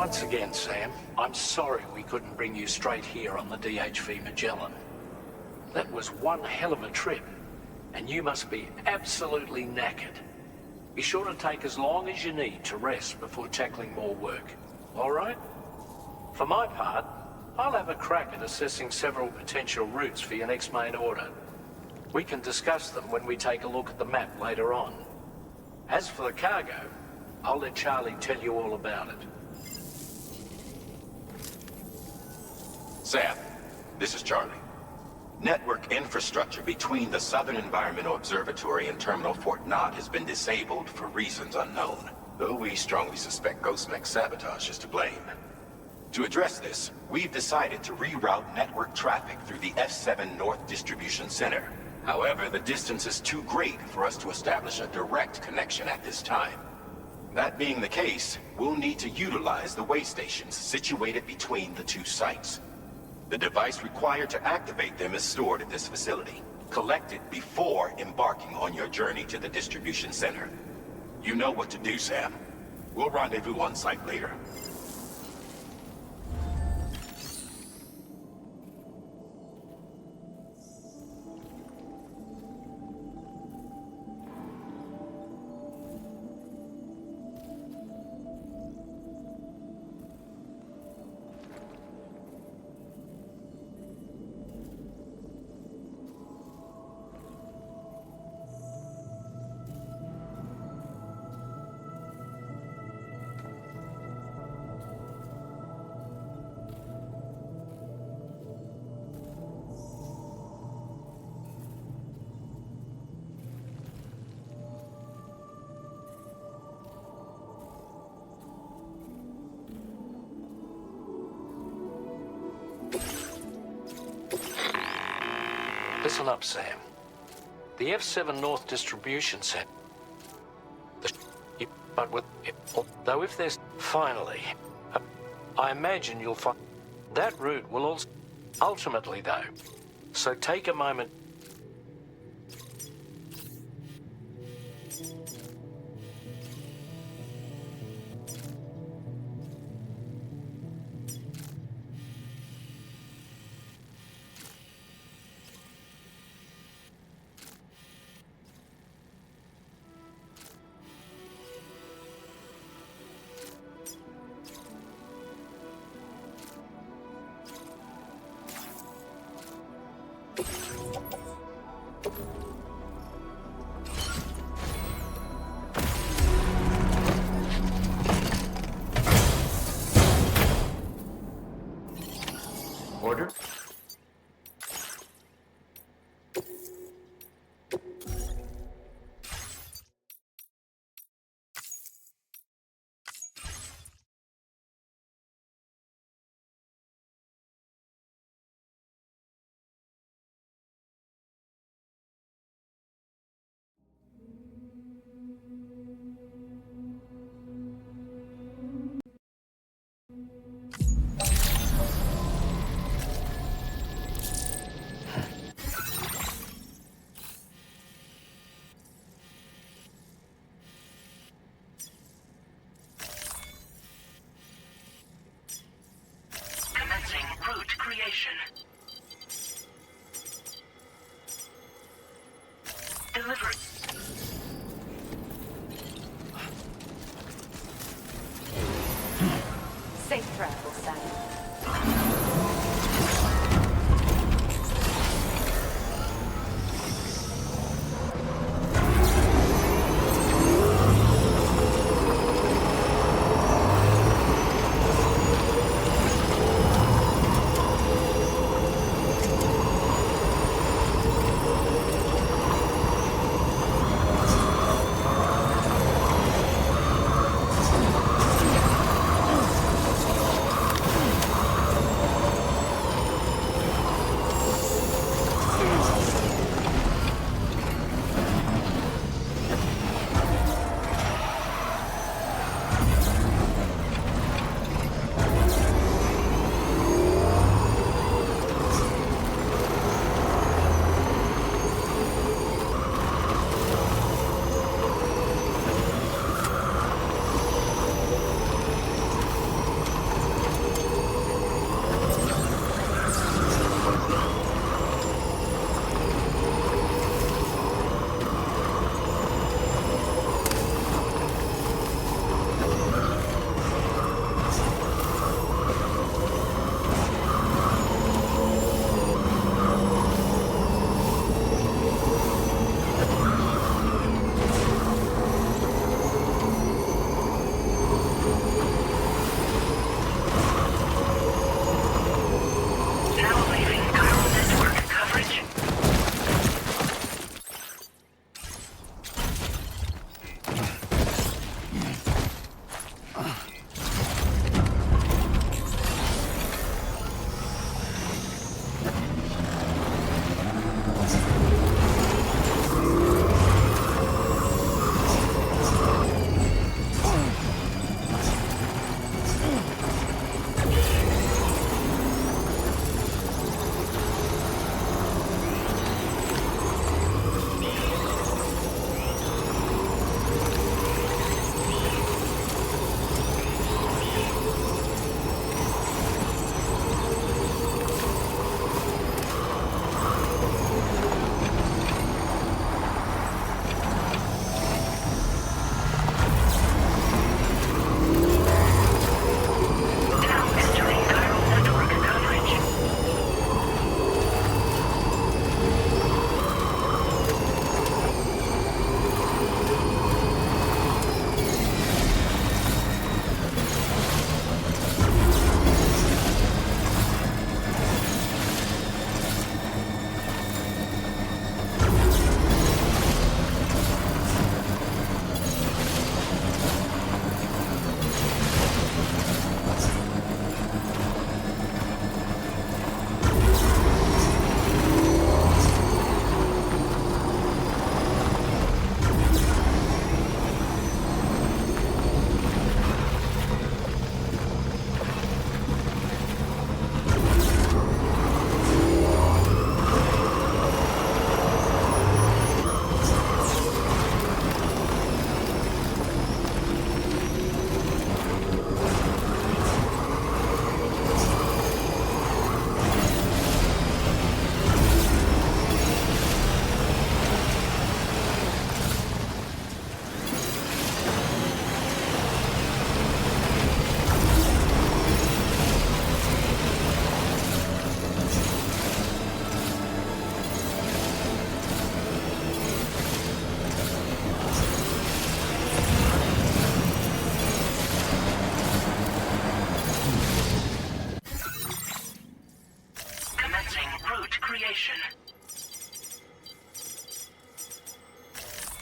Speaker 14: Once again, Sam, I'm sorry we couldn't bring you straight here on the DHV Magellan. That was one hell of a trip, and you must be absolutely knackered. Be sure to take as long as you need to rest before tackling more work, all right? For my part, I'll have a crack at assessing several potential routes for your next main order. We can discuss them when we take a look at the map later on. As for the cargo, I'll let Charlie tell you all about it.
Speaker 13: Sam, this is Charlie. Network infrastructure between the Southern Environmental Observatory and Terminal Fort Knott has been disabled for reasons unknown, though we strongly suspect Ghostmech's sabotage is to blame. To address this, we've decided to reroute network traffic through the F7 North Distribution Center. However, the distance is too great for us to establish a direct connection at this time. That being the case, we'll need to utilize the way stations situated between the two sites. The device required to activate them is stored at this facility. Collect it before embarking on your journey to the distribution center. You know what to do, Sam. We'll rendezvous on site later.
Speaker 14: Listen up, Sam. The F7 North Distribution Center. But with... Though if there's... Finally. I imagine you'll find... That route will also... Ultimately, though. So take a moment...
Speaker 19: Order?
Speaker 3: Commencing route creation. Delivery.
Speaker 18: Safe travel, Sam.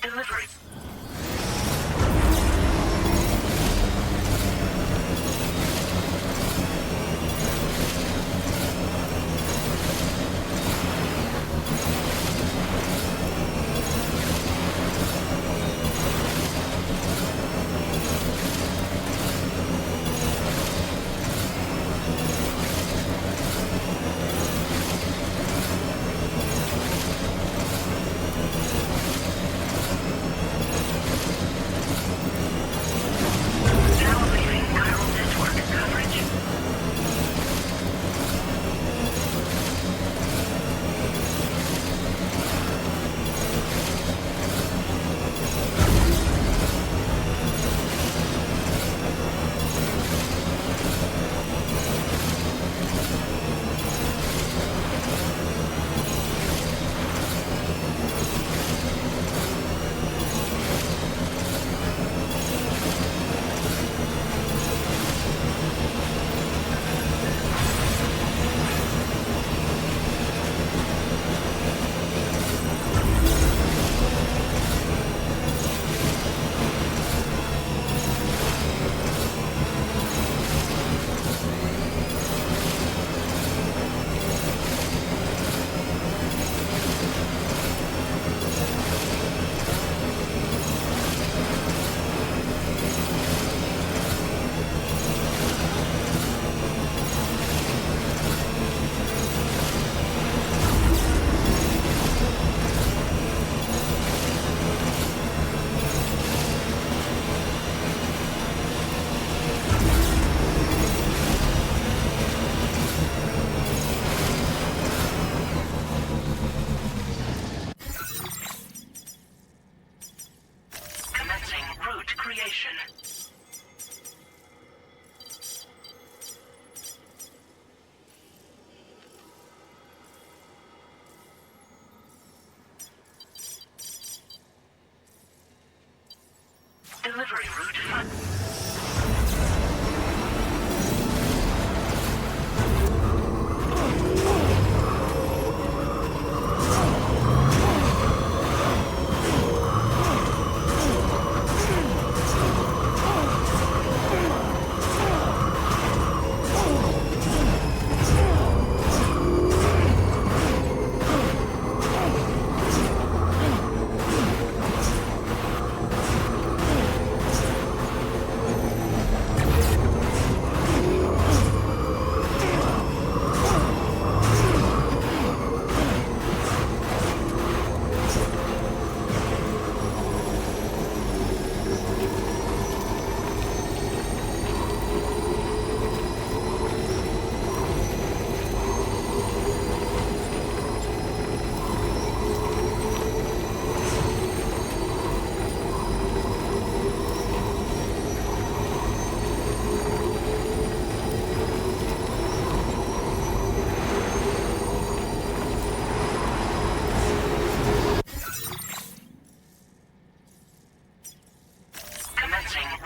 Speaker 3: Delivery. Creation. Delivery route.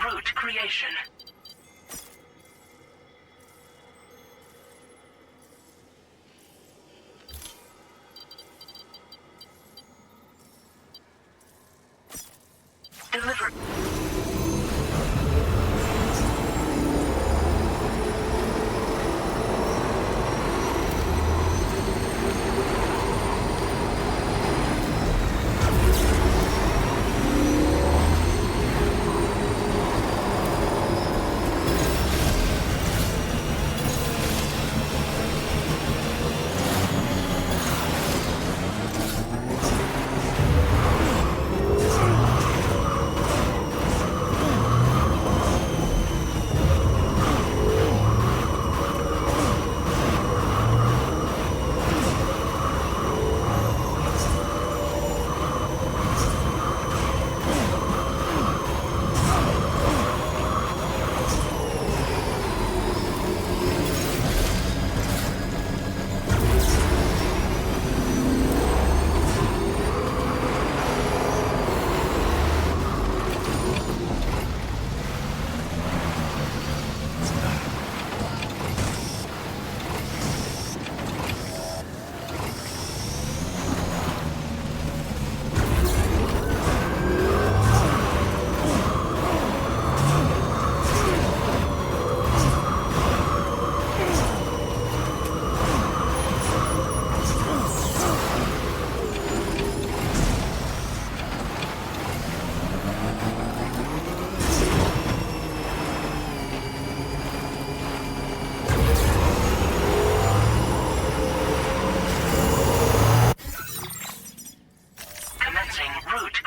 Speaker 3: Route creation. Deliver.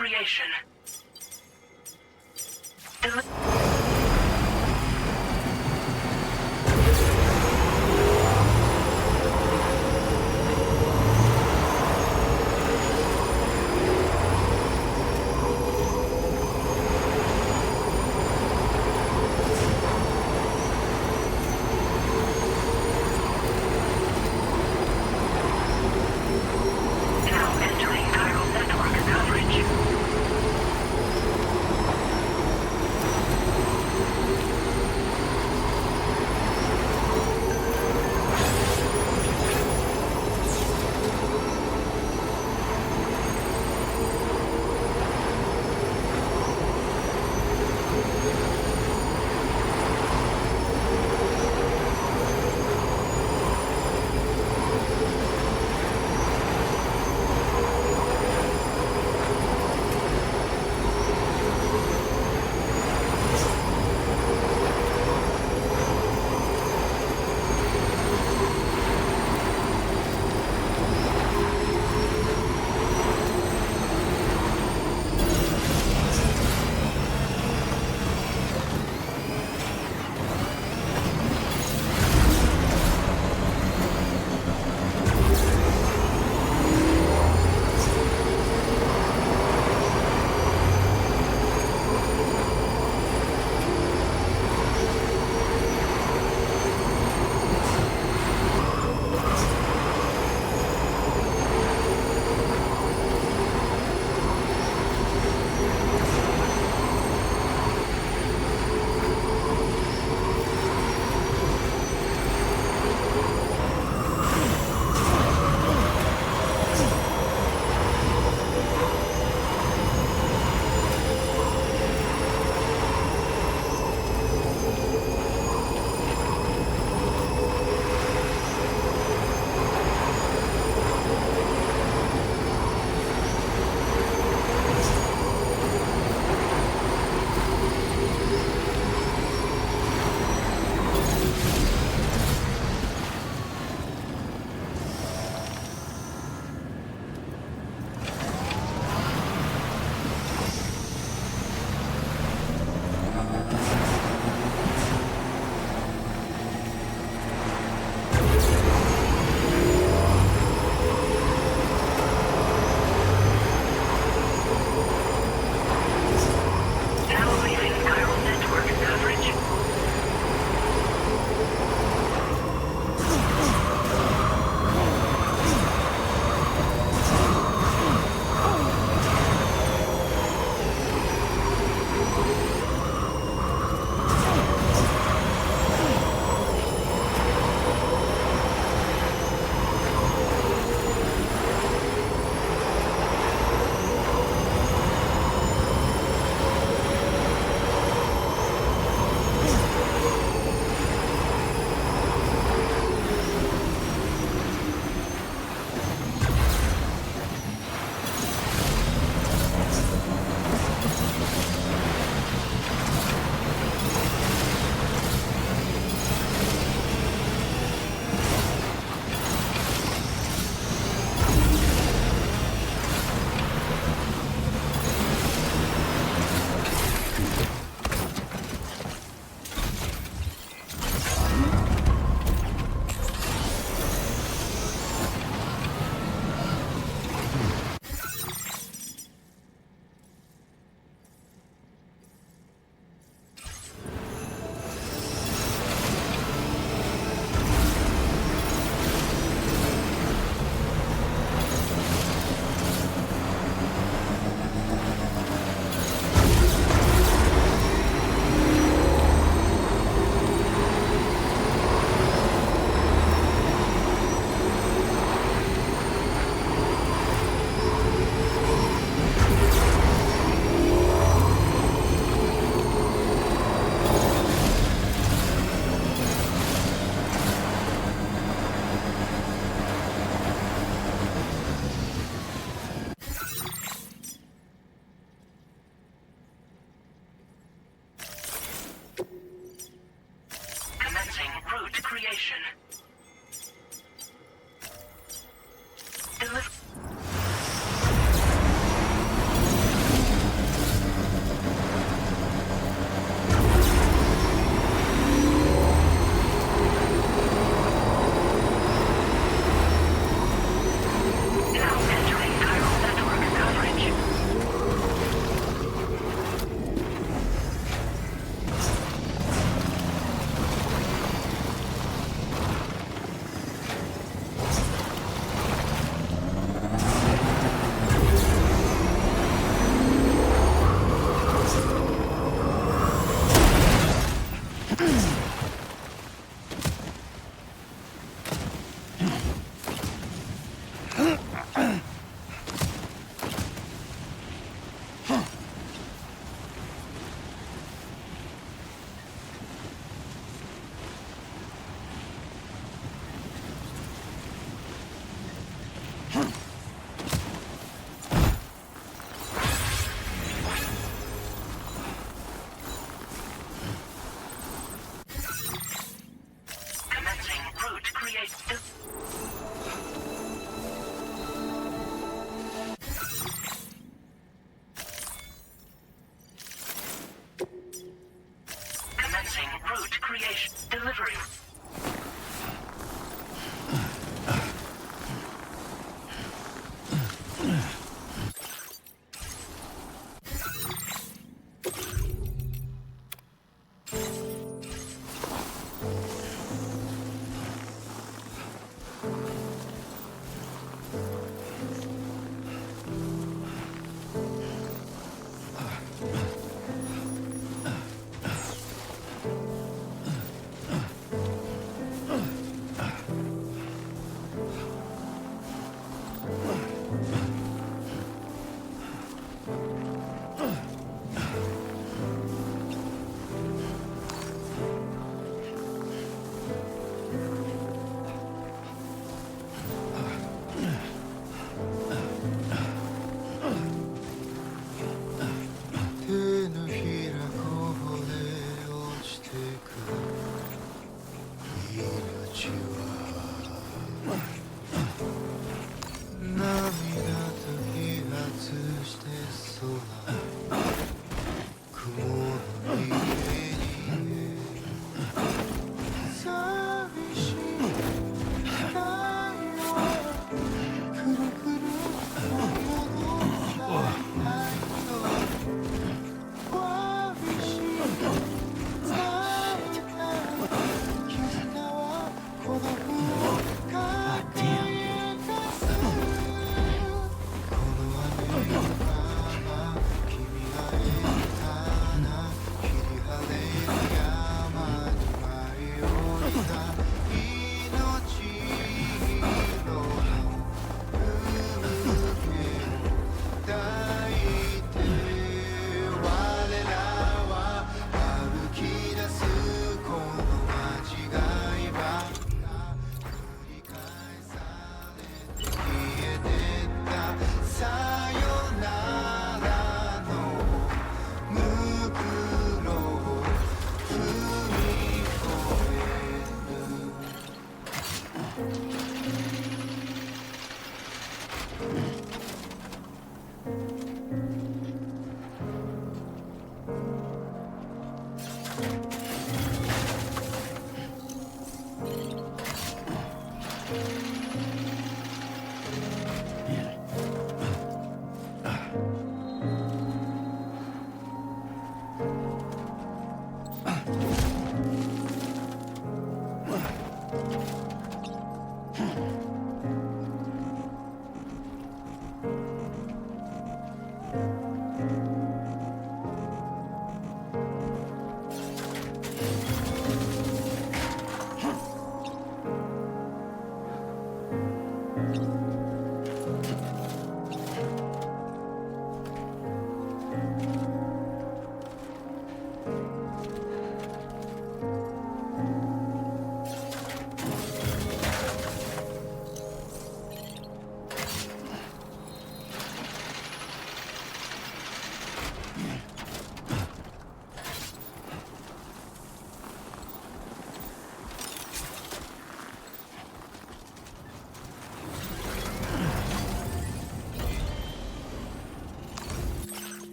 Speaker 3: creation.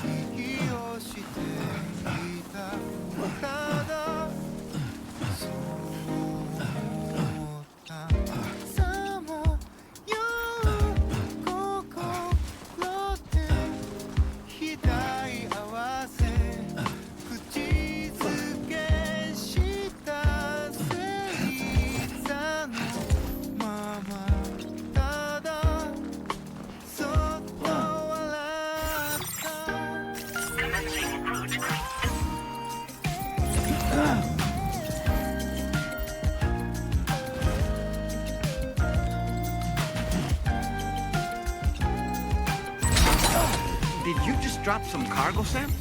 Speaker 5: 息をしていた
Speaker 11: Did you just drop some cargo, Sam?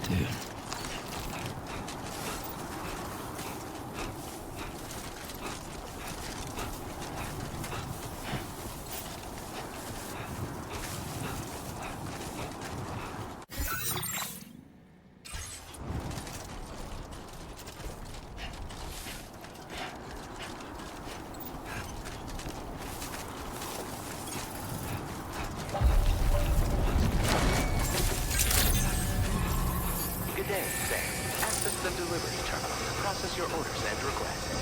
Speaker 10: Dude.
Speaker 19: Good day, Sam. Access the delivery terminal to process your orders and requests.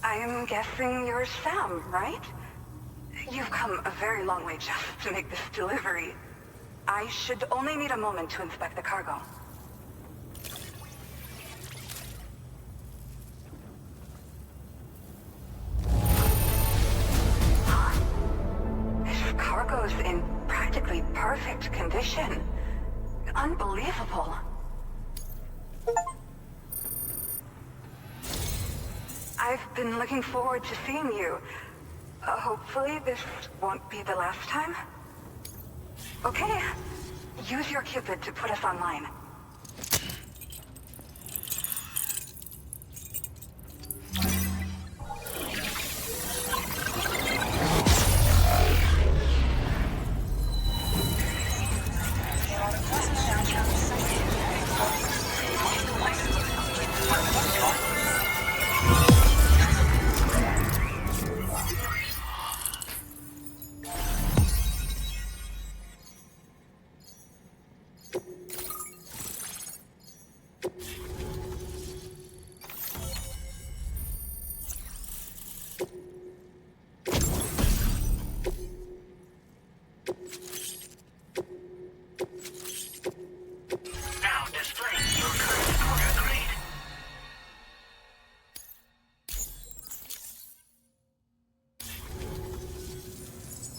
Speaker 6: I'm guessing you're Sam, right? You've come a very long way just to make this delivery. I should only need a moment to inspect the cargo. This cargo's in practically perfect condition. Unbelievable. I've been looking forward to seeing you. Hopefully this won't be the last time. Okay, use your Cupid to put us online. Now display your current order grade.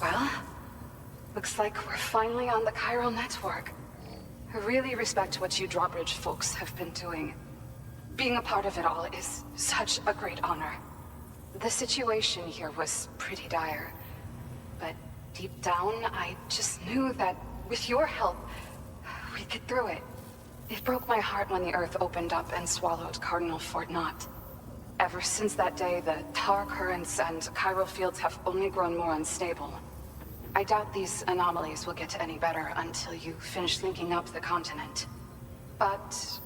Speaker 6: Well, looks like we're finally on the chiral network. I really respect what you drawbridge folks have been doing. Being a part of it all is such a great honor. The situation here was pretty dire, but deep down, I just knew that with your help, we'd get through it. It broke my heart when the Earth opened up and swallowed Cardinal Fort Knott. Ever since that day, the tar currents and chiral fields have only grown more unstable. I doubt these anomalies will get any better until you finish linking up the continent. But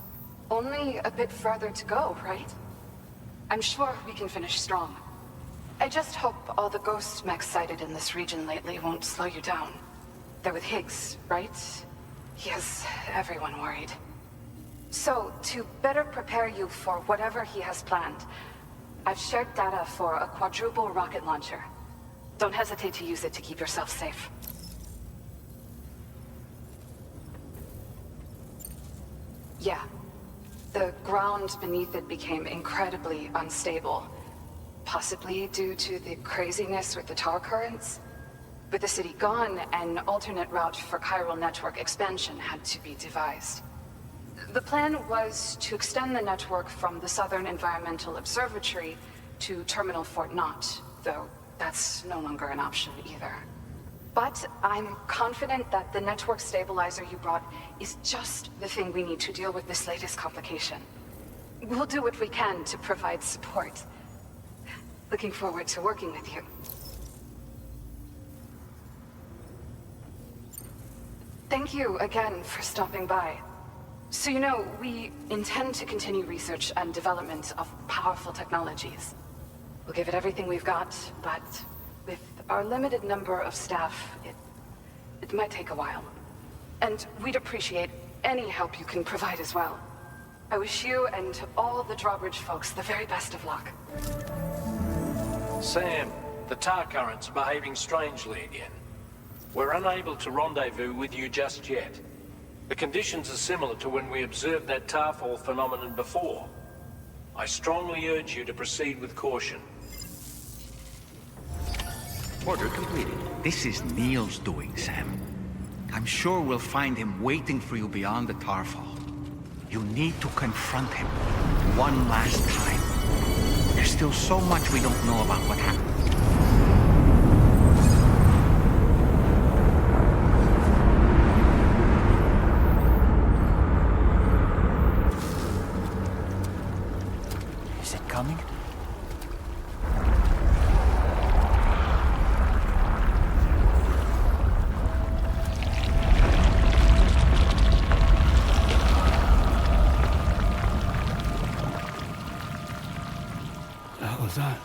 Speaker 6: only a bit further to go, right? I'm sure we can finish strong. I just hope all the ghost mechs sighted in this region lately won't slow you down. They're with Higgs, right? He has everyone worried. So, to better prepare you for whatever he has planned, I've shared data for a quadruple rocket launcher. Don't hesitate to use it to keep yourself safe. Yeah. The ground beneath it became incredibly unstable. Possibly due to the craziness with the tar currents. With the city gone, an alternate route for chiral network expansion had to be devised. The plan was to extend the network from the Southern Environmental Observatory to Terminal Fort Knott, though that's no longer an option either. But I'm confident that the network stabilizer you brought is just the thing we need to deal with this latest complication. We'll do what we can to provide support. Looking forward to working with you. Thank you again for stopping by. So you know, we intend to continue research and development of powerful technologies. We'll give it everything we've got, but with our limited number of staff, it might take a while. And we'd appreciate any help you can provide as well. I wish you and all the drawbridge folks the very best of luck.
Speaker 14: Sam, the tar currents are behaving strangely again. We're unable to rendezvous with you just yet. The conditions are similar to when we observed that tarfall phenomenon before. I strongly urge you to proceed with caution.
Speaker 11: Order completed. This is Neil's doing, Sam. I'm sure we'll find him waiting for you beyond the tarfall. You need to confront him one last time. There's still so much we don't know about what happened.
Speaker 15: Is it coming?
Speaker 10: The hell is that?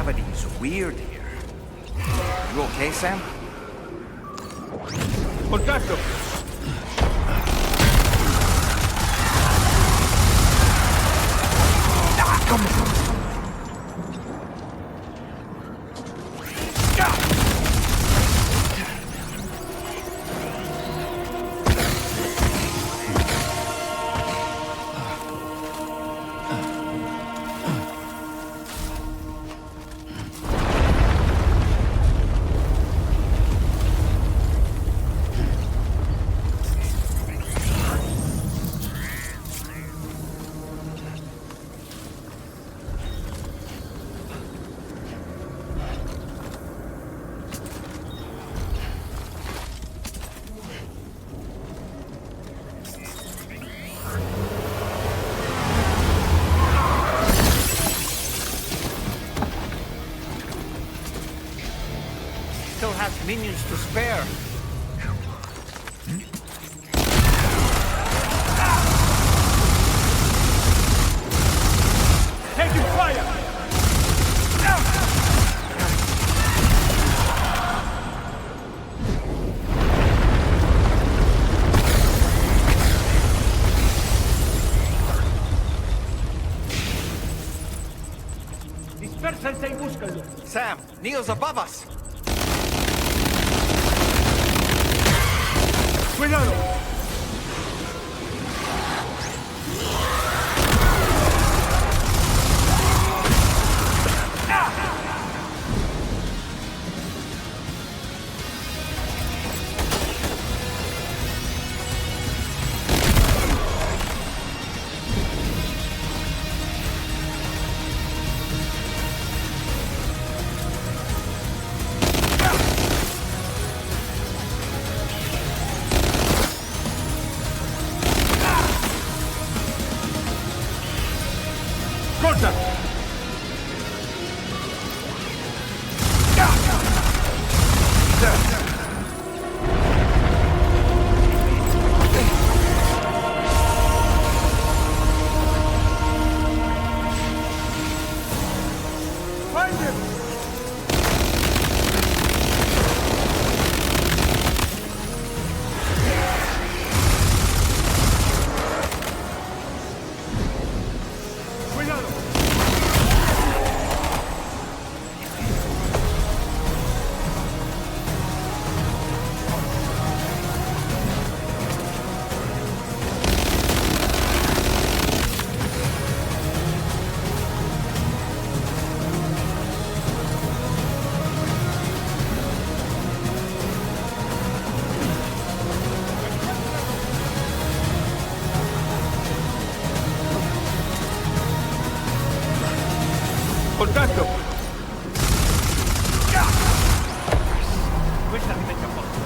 Speaker 11: Gravity's weird here. You okay, Sam?
Speaker 16: Contacto!
Speaker 11: minions to spare.
Speaker 10: Taking fire! Dispersense y búscalo.
Speaker 11: Sam, Neo's above us.
Speaker 10: Cuidado! Corta! Find him! Cuidado! Contacto! Questa diventa un po'.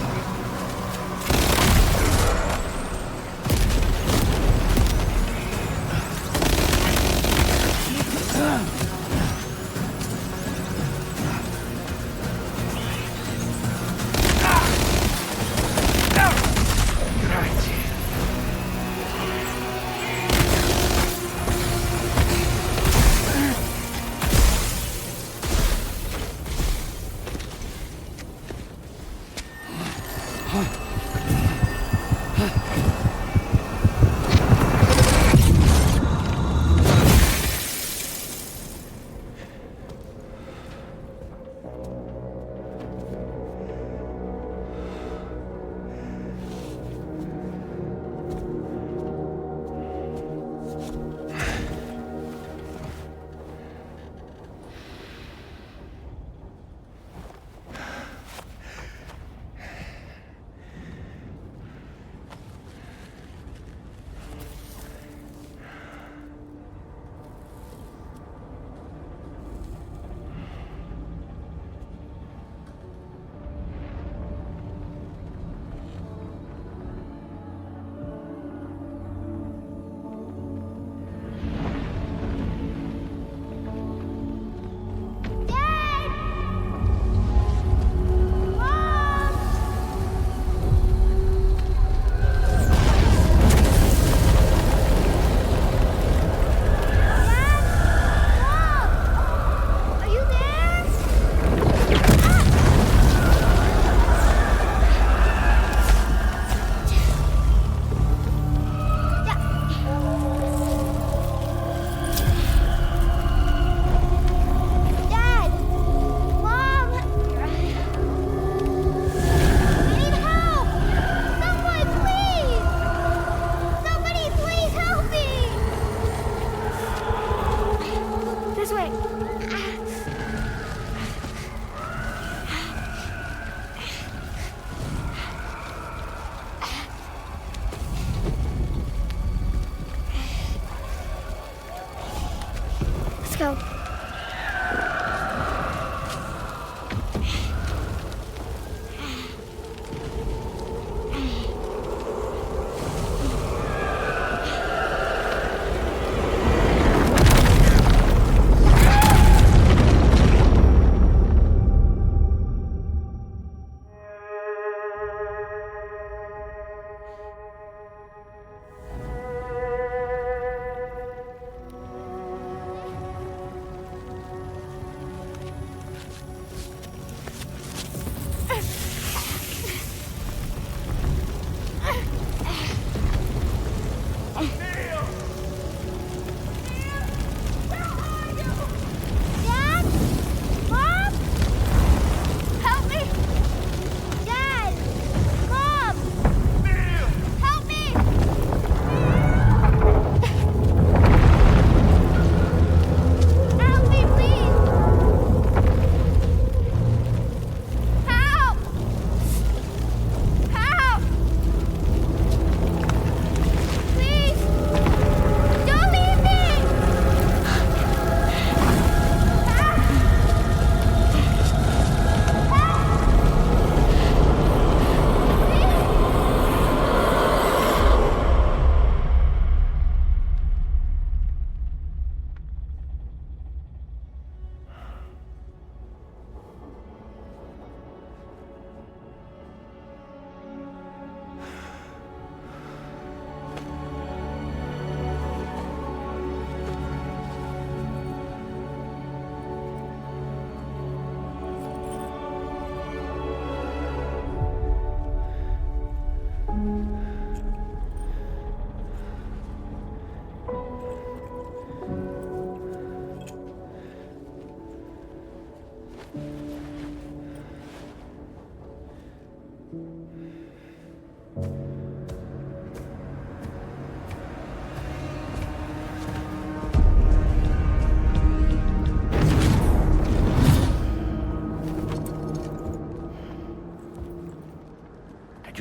Speaker 17: go.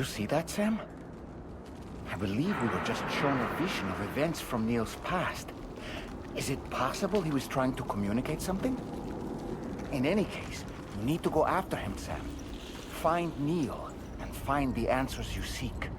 Speaker 8: you see that, Sam? I believe we were just shown a vision of events from Neil's past. Is it possible he was trying to communicate something? In any case, you need to go after him, Sam. Find Neil, and find the answers you seek.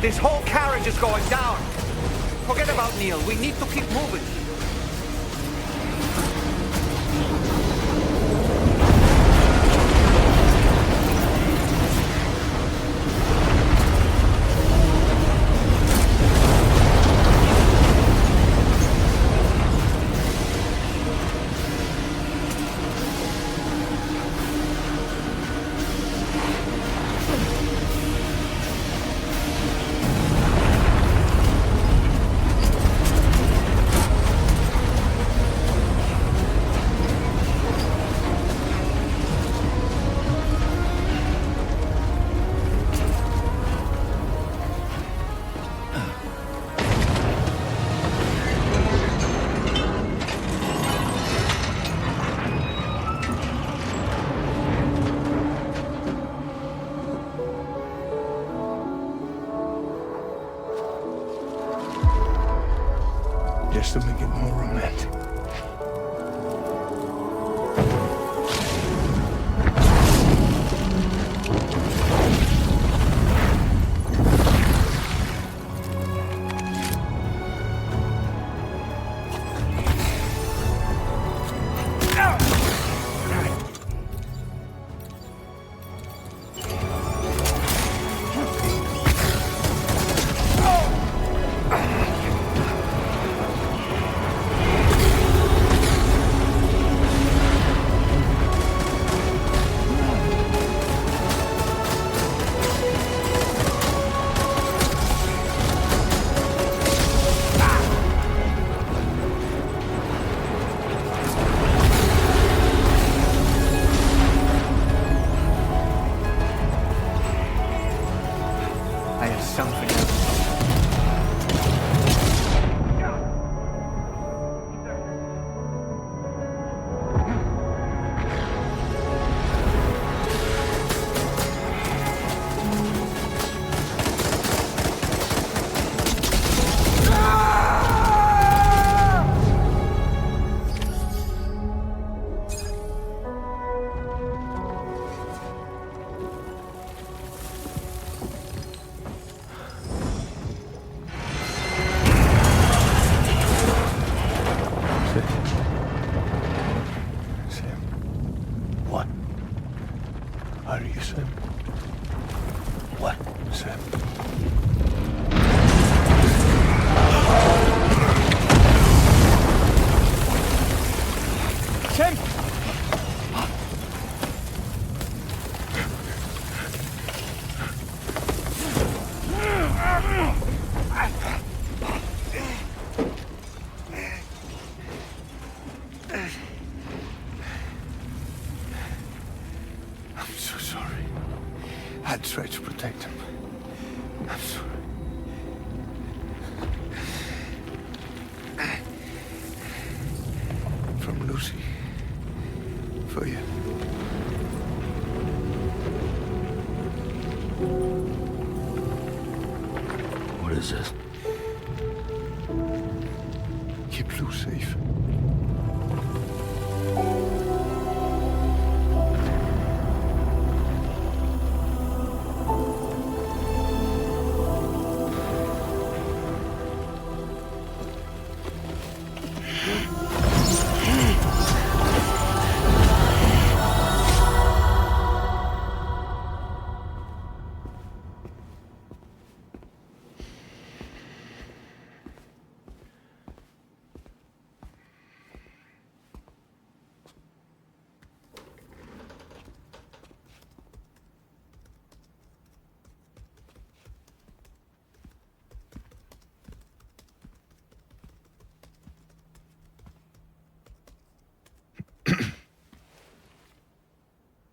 Speaker 11: This whole carriage is going down. Forget about Neil. We need to keep moving.
Speaker 5: Just to make it more romantic.
Speaker 15: I have something else.
Speaker 5: Sam. What? Are you Sam? What, Sam?
Speaker 15: Sam!
Speaker 5: I'm so sorry. I tried to protect him. I'm sorry. From Lucy. For you.
Speaker 10: What is this?
Speaker 5: Keep Lou safe.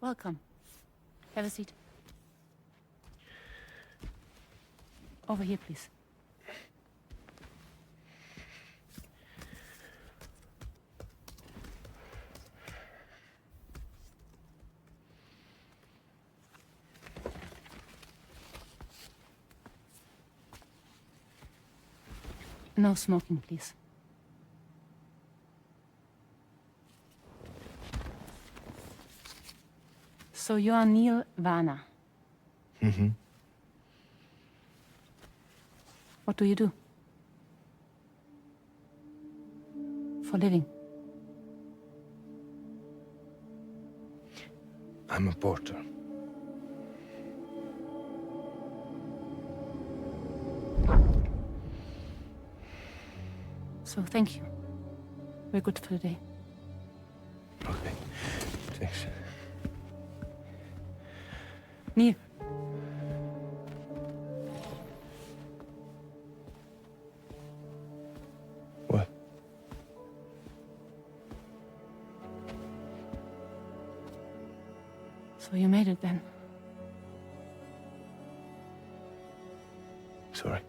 Speaker 20: Welcome. Have a seat. Over here, please. No smoking, please. So you are Neil Varner.
Speaker 5: Mm-hmm.
Speaker 20: What do you do? For living?
Speaker 5: I'm a porter.
Speaker 20: So thank you. We're good for the day.
Speaker 5: Okay. Thanks.
Speaker 20: Neil.
Speaker 5: What?
Speaker 20: So you made it then?
Speaker 5: Sorry.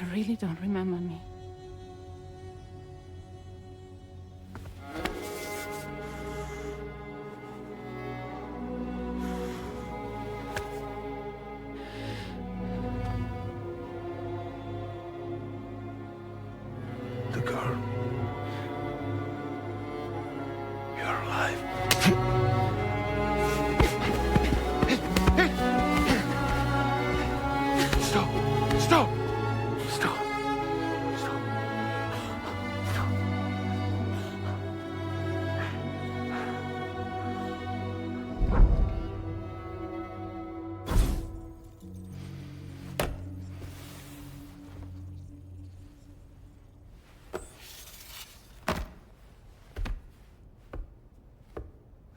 Speaker 20: You really don't remember me.
Speaker 10: Carl. You're alive. Stop! Stop! Stop! Stop!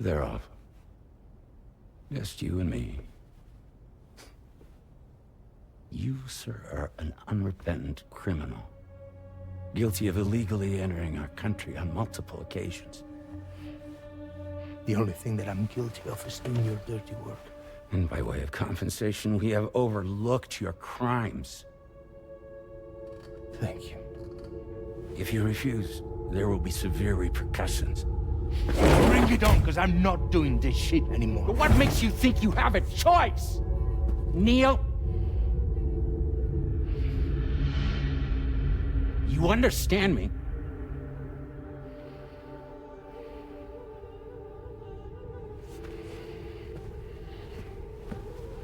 Speaker 2: They're off. Just you and me. You, sir, are an unrepentant criminal. Guilty of illegally entering our country on multiple occasions.
Speaker 10: The only thing that I'm guilty of is doing your dirty work.
Speaker 2: And by way of compensation, we have overlooked your crimes.
Speaker 10: Thank you.
Speaker 2: If you refuse, there will be severe repercussions.
Speaker 10: Bring it on, because I'm not doing this shit anymore.
Speaker 2: But what makes you think you have a choice? Neil? You understand me?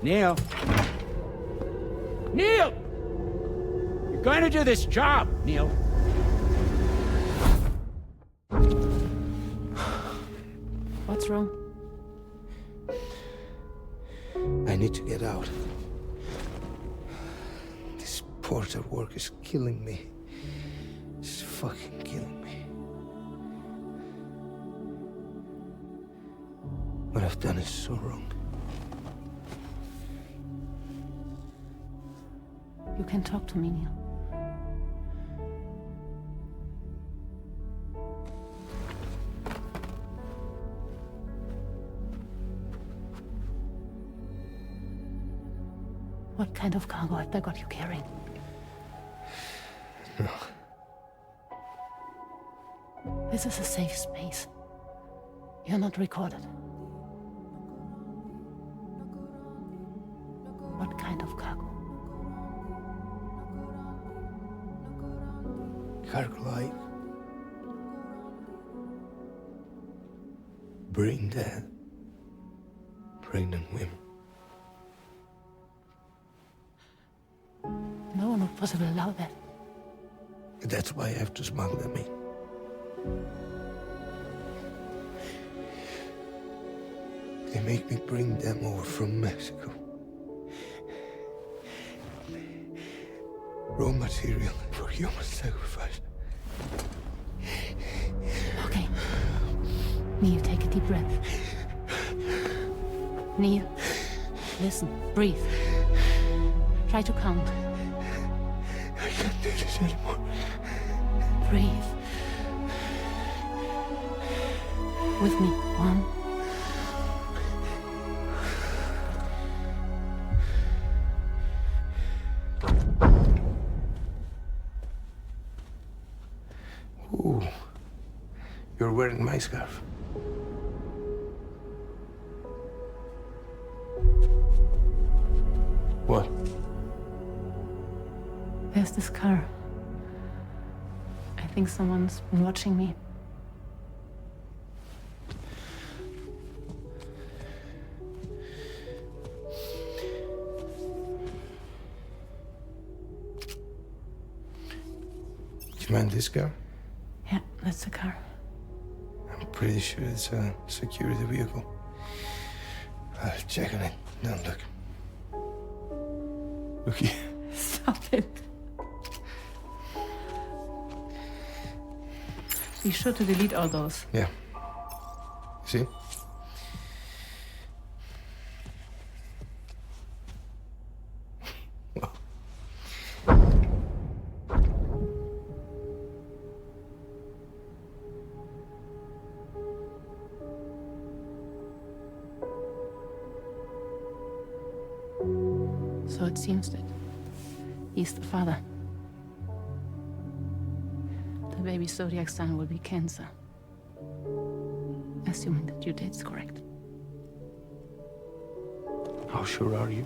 Speaker 2: Neil? Neil! You're going to do this job, Neil.
Speaker 20: What's wrong?
Speaker 10: I need to get out. This porter work is killing me. It's fucking killing me. What I've done is so wrong.
Speaker 20: You can talk to me, Neil. What kind of cargo have they got you carrying?
Speaker 10: No.
Speaker 20: This is a safe space. You're not recorded. What kind of cargo?
Speaker 10: Cargo light. Brain dead. Pregnant women.
Speaker 20: No one would possibly allow that.
Speaker 10: That's why I have to smuggle them in. They make me bring them over from Mexico. Raw material for human sacrifice.
Speaker 20: Okay. Neil, take a deep breath. Neil, listen, breathe. Try to count.
Speaker 10: I can't do this anymore.
Speaker 20: Breathe. With me. 1.
Speaker 10: Ooh. You're wearing my scarf. What?
Speaker 20: There's this car. I think someone's been watching me.
Speaker 10: Do you mind this car?
Speaker 20: Yeah, that's the car.
Speaker 10: I'm pretty sure it's a security vehicle. I'll check on it. Now look. Look here.
Speaker 20: Stop it. Be sure to delete all those.
Speaker 10: Yeah. See?
Speaker 20: So it seems that he's the father. The baby's zodiac sign will be Cancer. Assuming that due date's correct.
Speaker 10: How sure are you?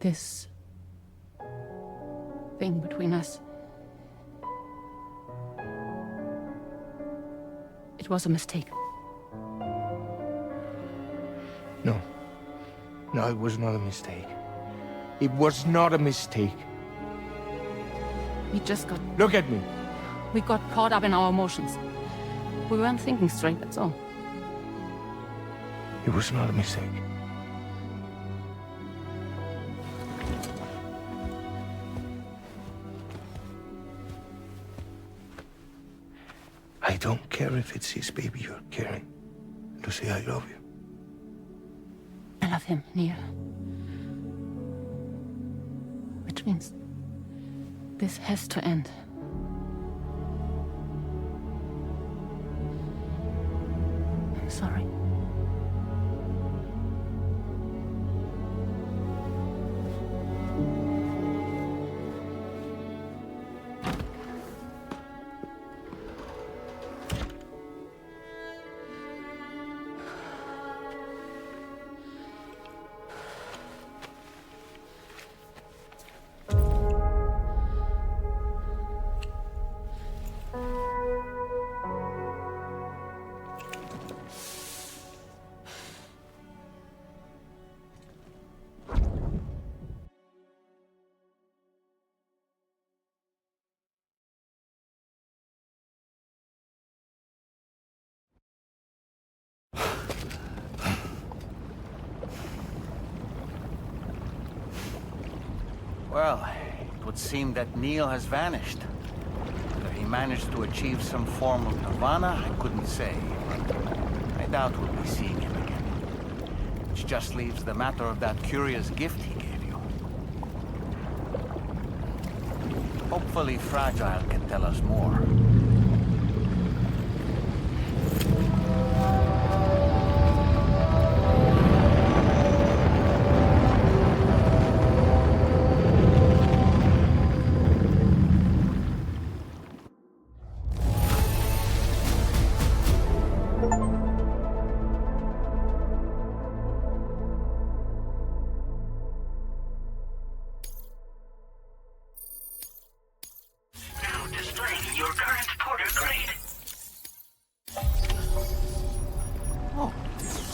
Speaker 20: This thing between us. It was a mistake.
Speaker 10: No. No, it was not a mistake. It was not a mistake.
Speaker 20: We just got...
Speaker 10: Look at me.
Speaker 20: We got caught up in our emotions. We weren't thinking straight, that's all.
Speaker 10: It was not a mistake. I don't care if it's his baby you're carrying. To say I love you.
Speaker 20: I love him, Neil. Which means this has to end. I'm sorry.
Speaker 11: Well, it would seem that Neil has vanished. Whether he managed to achieve some form of nirvana, I couldn't say, but I doubt we'll be seeing him again. Which just leaves the matter of that curious gift he gave you. Hopefully Fragile can tell us more.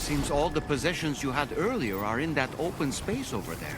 Speaker 11: Seems all the possessions you had earlier are in that open space over there.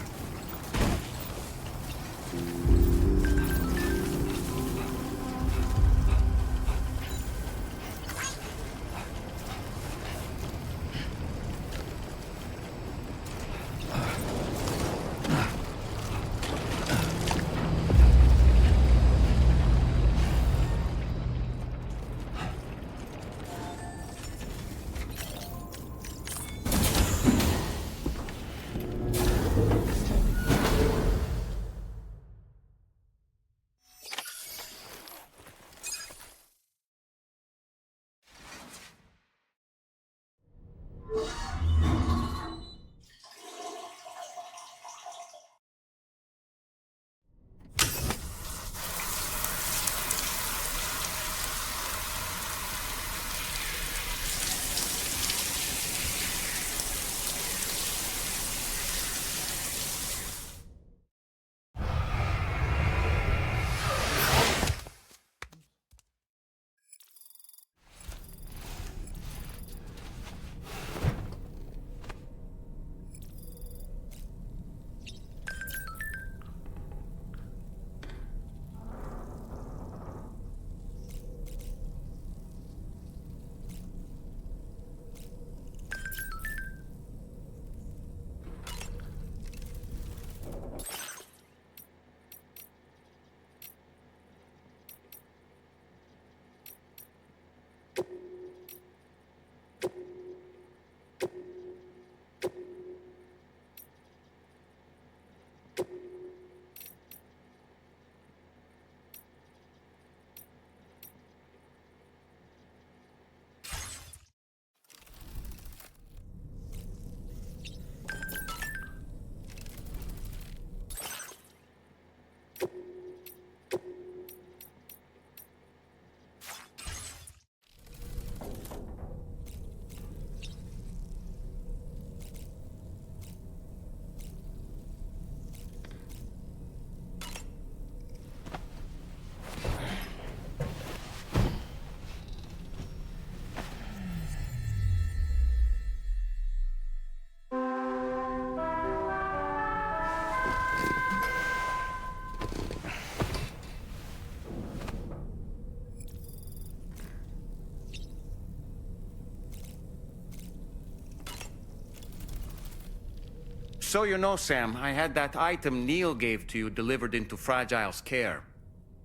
Speaker 11: So you know, Sam, I had that item Neil gave to you delivered into Fragile's care.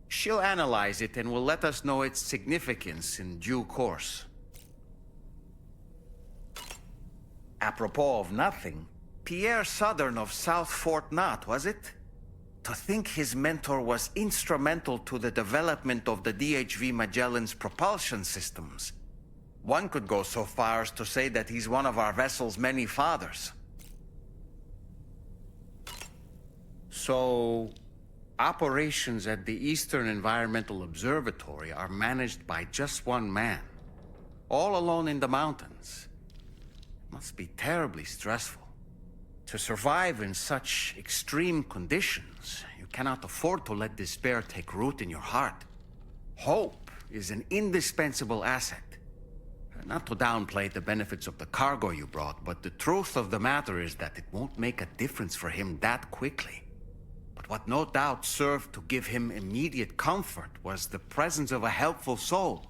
Speaker 11: She'll analyze it and will let us know its significance in due course. Apropos of nothing, Pierre Southern of South Fort Knott, was it? To think his mentor was instrumental to the development of the DHV Magellan's propulsion systems. One could go so far as to say that he's one of our vessel's many fathers. So, operations at the Eastern Environmental Observatory are managed by just one man, all alone in the mountains. It must be terribly stressful. To survive in such extreme conditions, you cannot afford to let despair take root in your heart. Hope is an indispensable asset. Not to downplay the benefits of the cargo you brought, but the truth of the matter is that it won't make a difference for him that quickly. But what no doubt served to give him immediate comfort was the presence of a helpful soul.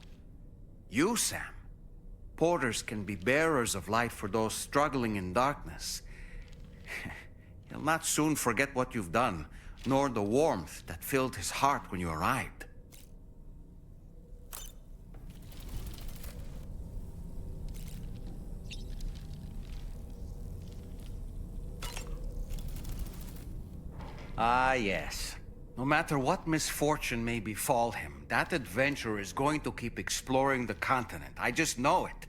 Speaker 11: You, Sam. Porters can be bearers of light for those struggling in darkness. He'll not soon forget what you've done, nor the warmth that filled his heart when you arrived. Ah, yes. No matter what misfortune may befall him, that adventurer is going to keep exploring the continent. I just know it.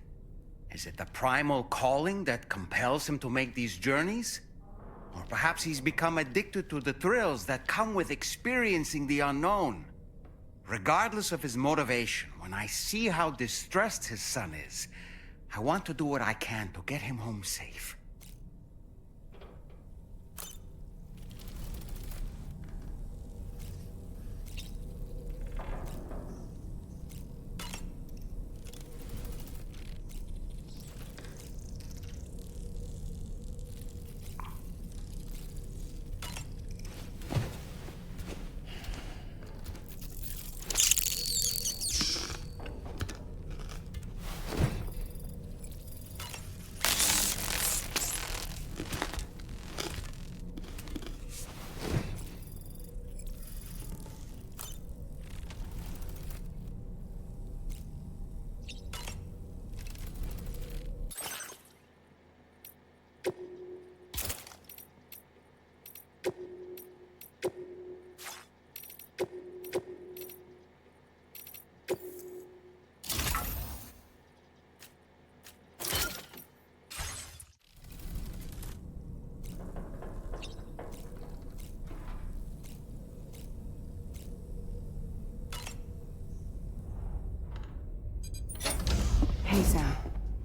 Speaker 11: Is it the primal calling that compels him to make these journeys? Or perhaps he's become addicted to the thrills that come with experiencing the unknown. Regardless of his motivation, when I see how distressed his son is, I want to do what I can to get him home safe.
Speaker 12: Hey, Sam.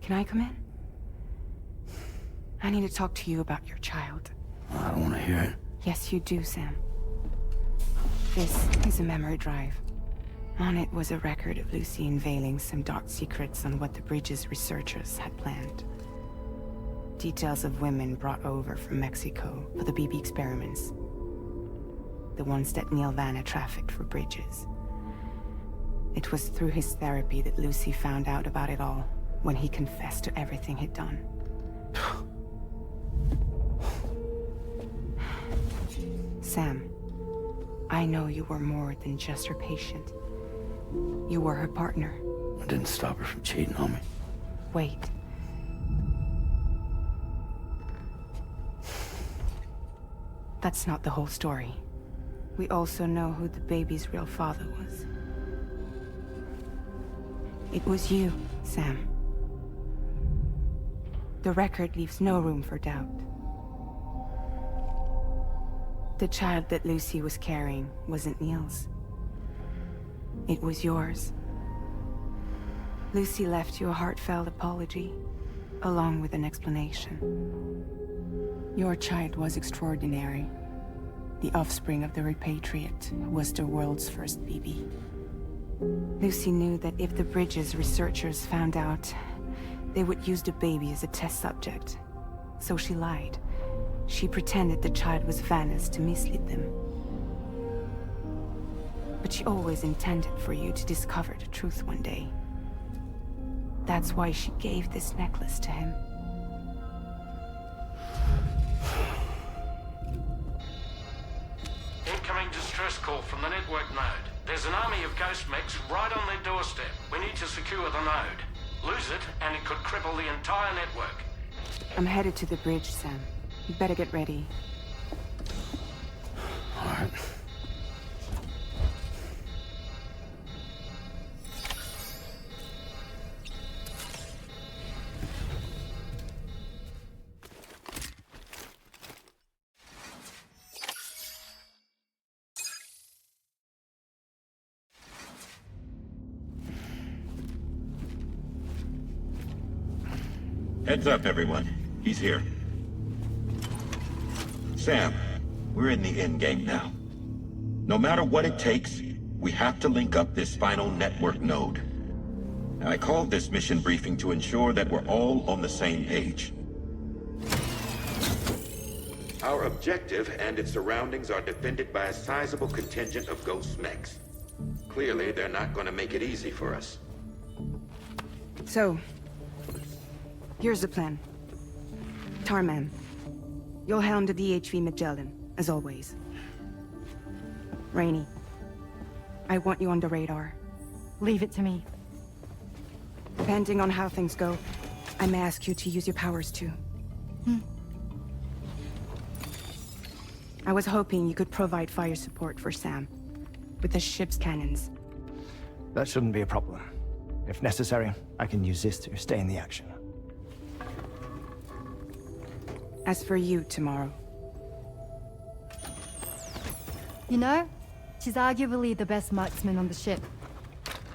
Speaker 12: Can I come in? I need to talk to you about your child.
Speaker 2: I don't want to hear it.
Speaker 12: Yes, you do, Sam. This is a memory drive. On it was a record of Lucy unveiling some dark secrets on what the Bridges researchers had planned. Details of women brought over from Mexico for the BB experiments. The ones that Neil Vanna trafficked for Bridges. It was through his therapy that Lucy found out about it all, when he confessed to everything he'd done. Sam, I know you were more than just her patient. You were her partner.
Speaker 2: I didn't stop her from cheating on me.
Speaker 12: Wait. That's not the whole story. We also know who the baby's real father was. It was you, Sam. The record leaves no room for doubt. The child that Lucy was carrying wasn't Neil's. It was yours. Lucy left you a heartfelt apology, along with an explanation. Your child was extraordinary. The offspring of the repatriate who was the world's first BB. Lucy knew that if the Bridges researchers found out, they would use the baby as a test subject. So she lied. She pretended the child was Vanna's to mislead them. But she always intended for you to discover the truth one day. That's why she gave this necklace to him.
Speaker 14: distress call from the network node. There's an army of ghost mechs right on their doorstep. We need to secure the node. Lose it, and it could cripple the entire network.
Speaker 12: I'm headed to the bridge, Sam. You better get ready.
Speaker 2: All right.
Speaker 13: Heads up, everyone. He's here. Sam, we're in the endgame now. No matter what it takes, we have to link up this final network node. I called this mission briefing to ensure that we're all on the same page. Our objective and its surroundings are defended by a sizable contingent of ghost mechs. Clearly, they're not going to make it easy for us.
Speaker 12: So, here's the plan. Tarman, you'll helm the DHV Magellan, as always. Rainey, I want you on the radar.
Speaker 17: Leave it to me.
Speaker 12: Depending on how things go, I may ask you to use your powers too. I was hoping you could provide fire support for Sam, with the ship's cannons.
Speaker 15: That shouldn't be a problem. If necessary, I can use this to stay in the action.
Speaker 12: As for you, tomorrow.
Speaker 17: You know, she's arguably the best marksman on the ship,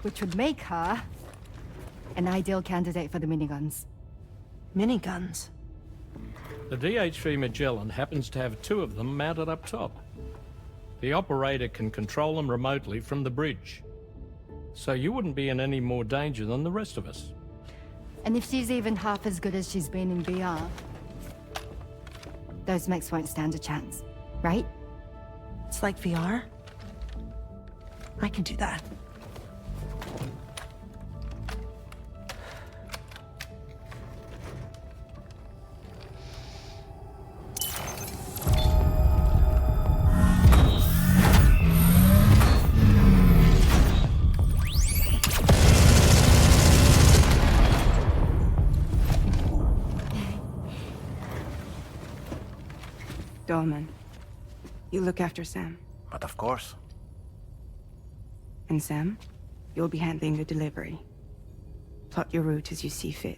Speaker 17: which would make her an ideal candidate for the miniguns.
Speaker 12: Miniguns?
Speaker 14: The DHV Magellan happens to have 2 of them mounted up top. The operator can control them remotely from the bridge. So you wouldn't be in any more danger than the rest of us.
Speaker 17: And if she's even half as good as she's been in VR, those mechs won't stand a chance, right?
Speaker 20: It's like VR. I can do that.
Speaker 12: Dolman, you look after Sam.
Speaker 8: But of course.
Speaker 12: And Sam, you'll be handling the delivery. Plot your route as you see fit.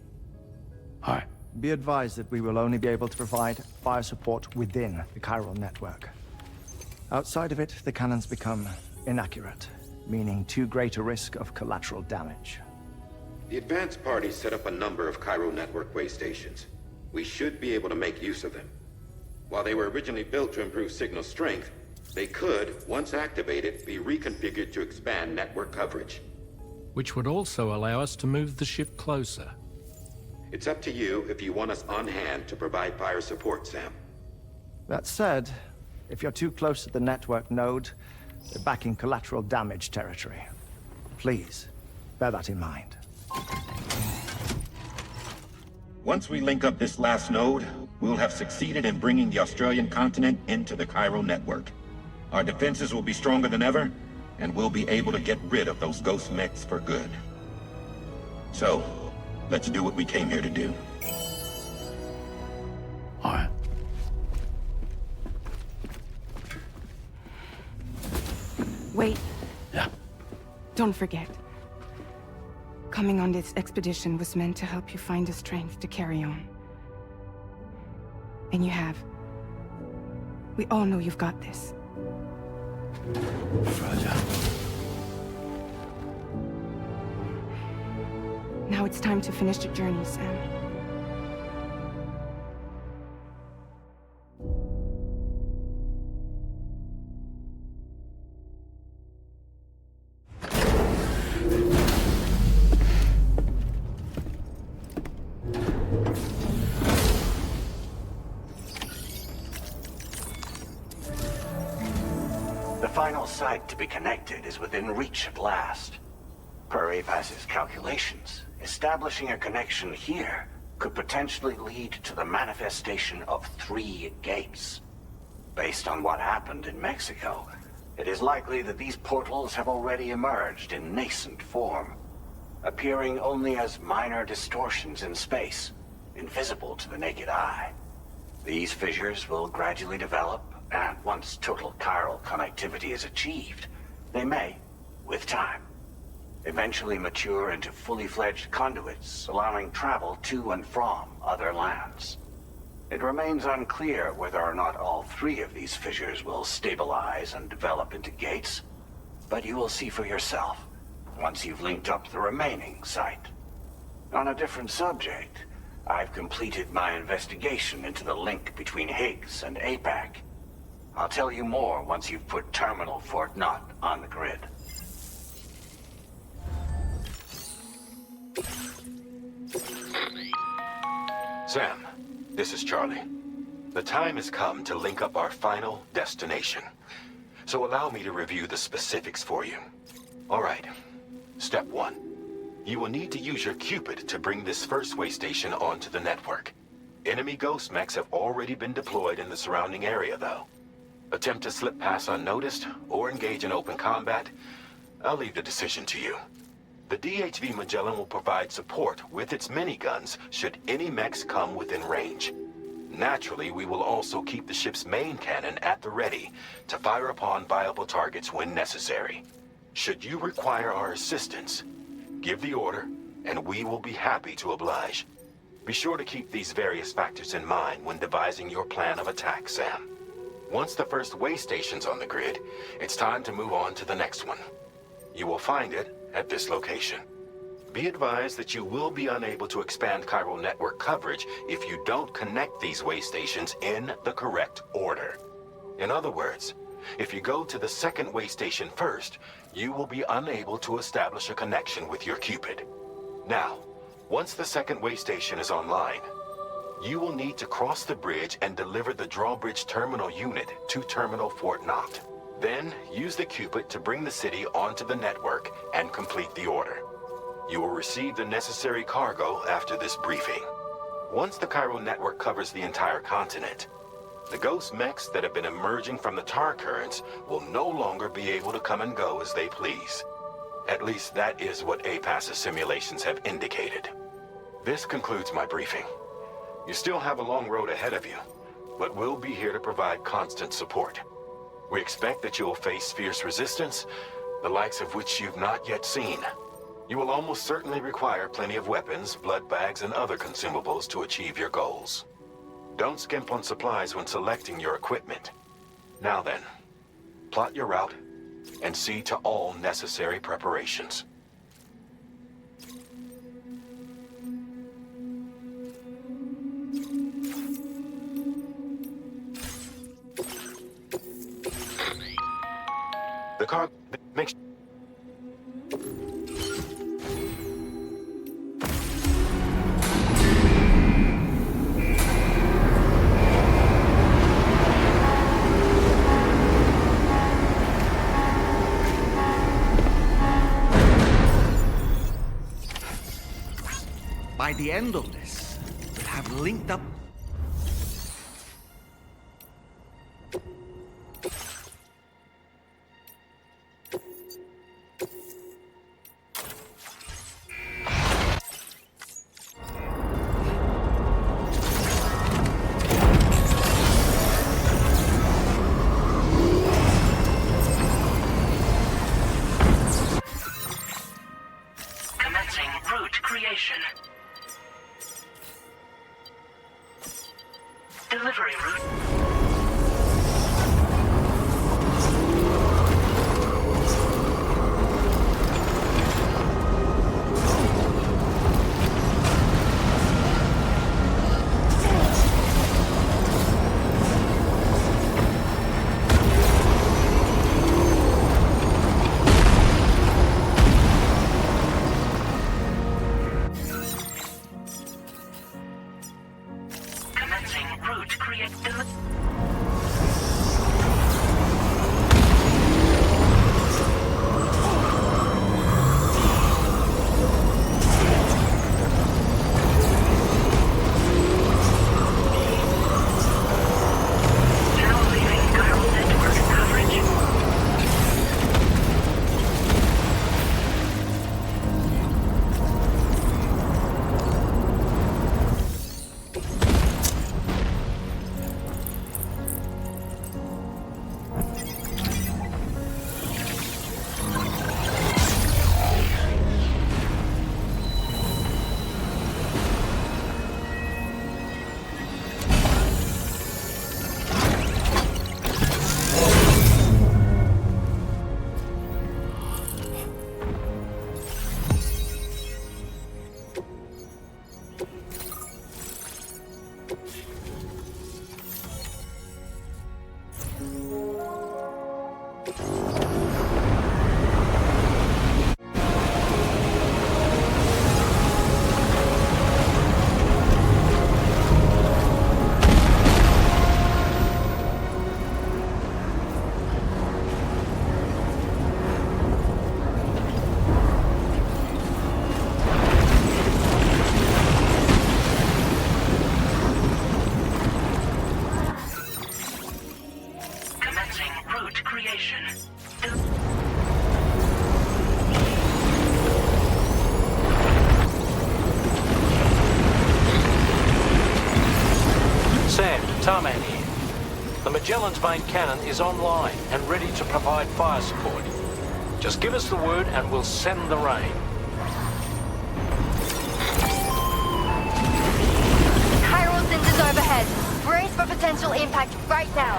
Speaker 15: All right. Be advised that we will only be able to provide fire support within the chiral network. Outside of it, the cannons become inaccurate, meaning too great a risk of collateral damage.
Speaker 13: The advanced party set up a number of chiral network way stations. We should be able to make use of them. While they were originally built to improve signal strength, they could, once activated, be reconfigured to expand network coverage.
Speaker 14: Which would also allow us to move the ship closer.
Speaker 13: It's up to you if you want us on hand to provide fire support, Sam.
Speaker 15: That said, if you're too close to the network node, you're back in collateral damage territory. Please, bear that in mind.
Speaker 13: Once we link up this last node, we'll have succeeded in bringing the Australian continent into the chiral network. Our defenses will be stronger than ever, and we'll be able to get rid of those ghost mechs for good. So, let's do what we came here to do.
Speaker 2: All right.
Speaker 12: Wait.
Speaker 2: Yeah.
Speaker 12: Don't forget. Coming on this expedition was meant to help you find the strength to carry on. And you have. We all know you've got this.
Speaker 2: Fragile.
Speaker 12: Now it's time to finish the journey, Sam.
Speaker 4: The final site to be connected is within reach at last. Per APAS's calculations, establishing a connection here could potentially lead to the manifestation of 3 gates. Based on what happened in Mexico, It is likely that these portals have already emerged in nascent form, appearing only as minor distortions in space, invisible to the naked eye. These fissures will gradually develop, and once total chiral connectivity is achieved, they may, with time, eventually mature into fully fledged conduits, allowing travel to and from other lands. It remains unclear whether or not all three of these fissures will stabilize and develop into gates, but you will see for yourself once you've linked up the remaining site. On a different subject, I've completed my investigation into the link between Higgs and APAC. I'll tell you more once you've put Terminal Fort Knott on the grid.
Speaker 13: Sam, this is Charlie. The time has come to link up our final destination. So allow me to review the specifics for you. All right. Step 1. You will need to use your Cupid to bring this first way station onto the network. Enemy ghost mechs have already been deployed in the surrounding area, though. Attempt to slip past unnoticed or engage in open combat, I'll leave the decision to you. The DHV Magellan will provide support with its miniguns should any mechs come within range. Naturally, we will also keep the ship's main cannon at the ready to fire upon viable targets when necessary. Should you require our assistance, give the order, and we will be happy to oblige. Be sure to keep these various factors in mind when devising your plan of attack, Sam. Once the first way station's on the grid, it's time to move on to the next one. You will find it at this location. Be advised that you will be unable to expand chiral network coverage if you don't connect these way stations in the correct order. In other words, if you go to the second way station first, you will be unable to establish a connection with your Cupid. Now, once the second way station is online, you will need to cross the bridge and deliver the drawbridge terminal unit to Terminal Fort Knott. Then, use the Cupid to bring the city onto the network and complete the order. You will receive the necessary cargo after this briefing. Once the chiral network covers the entire continent, the ghost mechs that have been emerging from the tar currents will no longer be able to come and go as they please. At least that is what APAS's simulations have indicated. This concludes my briefing. You still have a long road ahead of you, but we'll be here to provide constant support. We expect that you will face fierce resistance, the likes of which you've not yet seen. You will almost certainly require plenty of weapons, blood bags, and other consumables to achieve your goals. Don't skimp on supplies when selecting your equipment. Now then, plot your route and see to all necessary preparations. The car makes...
Speaker 11: By the end of this, we'll have linked up.
Speaker 3: Commencing route creation. Delivery route. Commencing route create.
Speaker 14: Magellan's main cannon is online and ready to provide fire support. Just give us the word and we'll send the rain.
Speaker 7: Chiral sensors overhead. Brace for potential impact right now.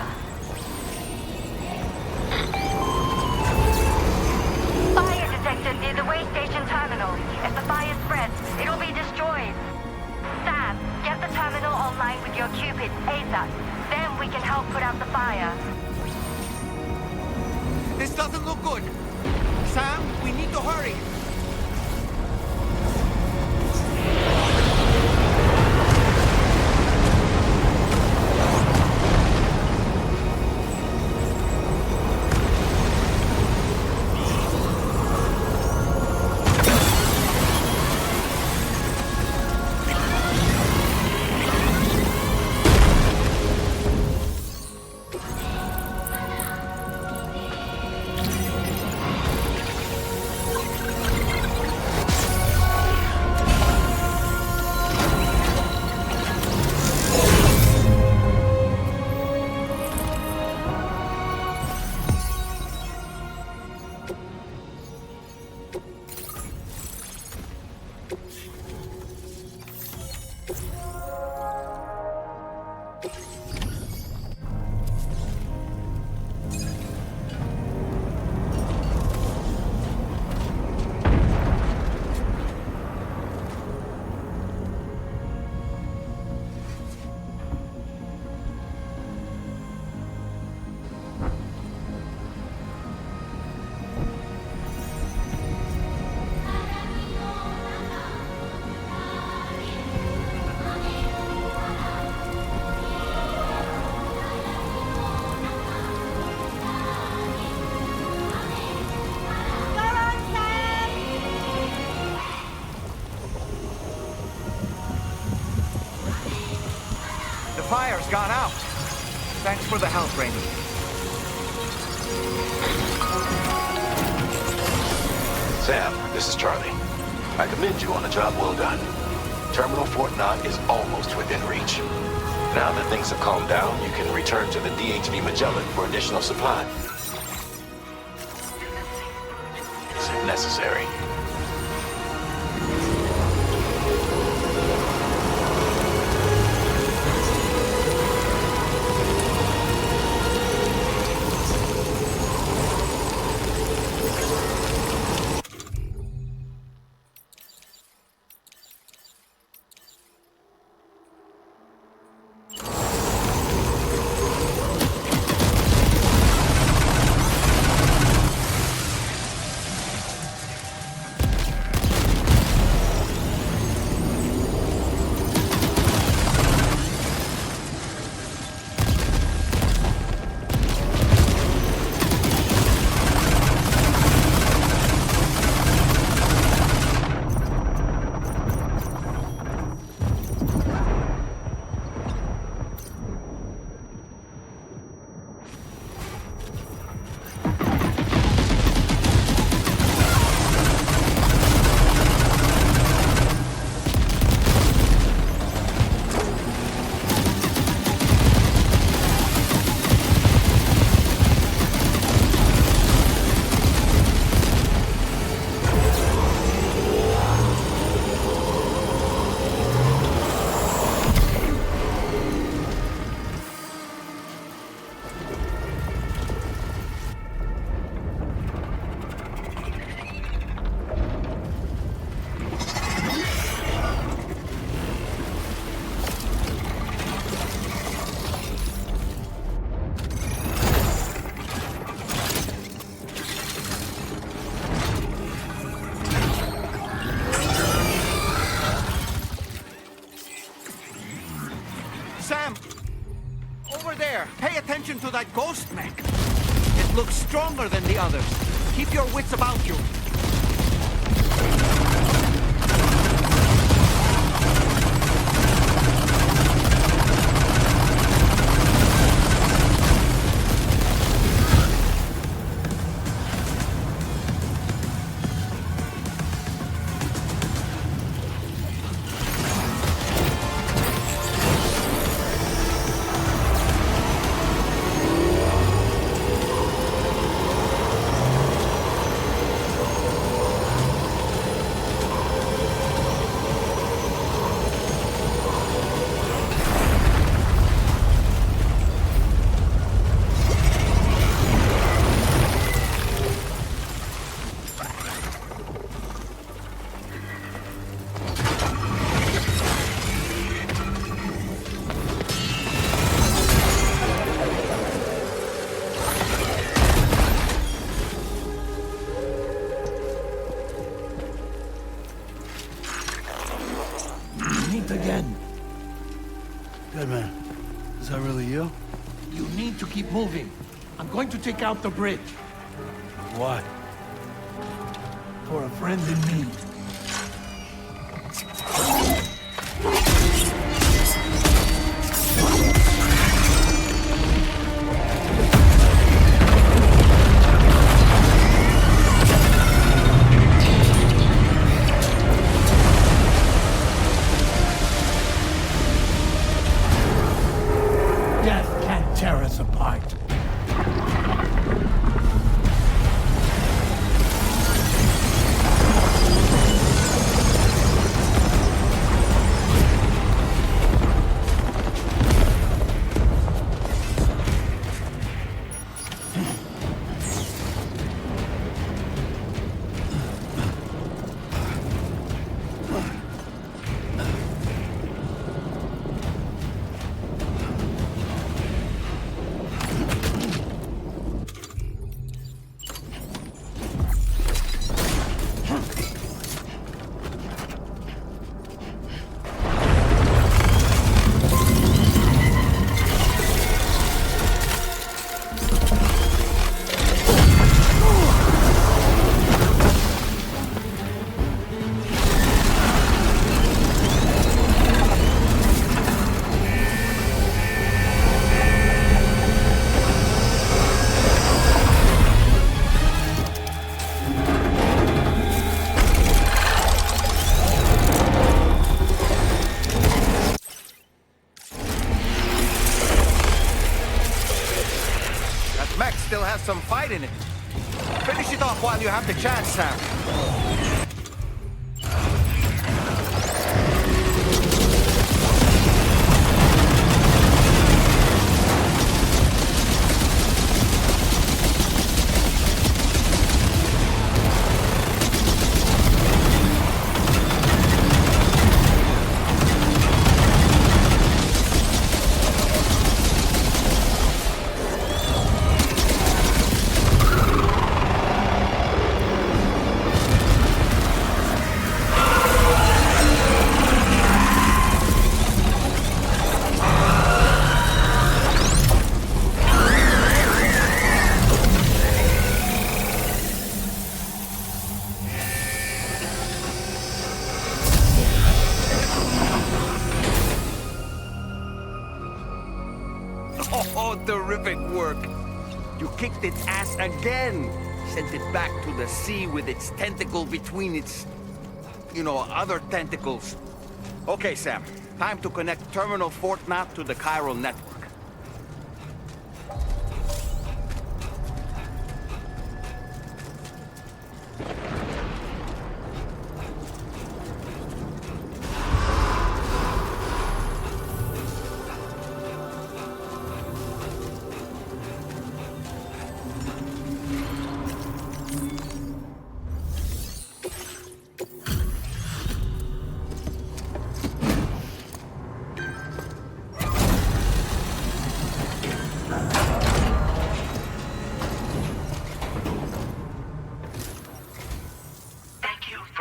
Speaker 7: Fire detected near the way station terminal. If the fire spreads, it'll be destroyed. Sam, get the terminal online with your Cupid ASAP. Then we can help put out the fire.
Speaker 11: This doesn't look good. Sam, we need to hurry. Fire's gone out. Thanks for the help, Rainy.
Speaker 13: Sam, this is Charlie. I commend you on a job well done. Terminal Fort Knott is almost within reach. Now that things have calmed down, you can return to the DHV Magellan for additional supply. If necessary.
Speaker 11: Sam! Over there! Pay attention to that ghost mech! It looks stronger than the others. Keep your wits about you.
Speaker 5: Deadman, is that really you?
Speaker 1: You need to keep moving. I'm going to take out the bridge.
Speaker 5: Why?
Speaker 1: For a friend in need. Death can't tear us apart.
Speaker 11: Mech still has some fight in it. Finish it off while you have the chance, Sam. Oh, terrific work. You kicked its ass again. Sent it back to the sea with its tentacle between its, other tentacles. Okay, Sam. Time to connect Terminal Fort Map to the chiral network.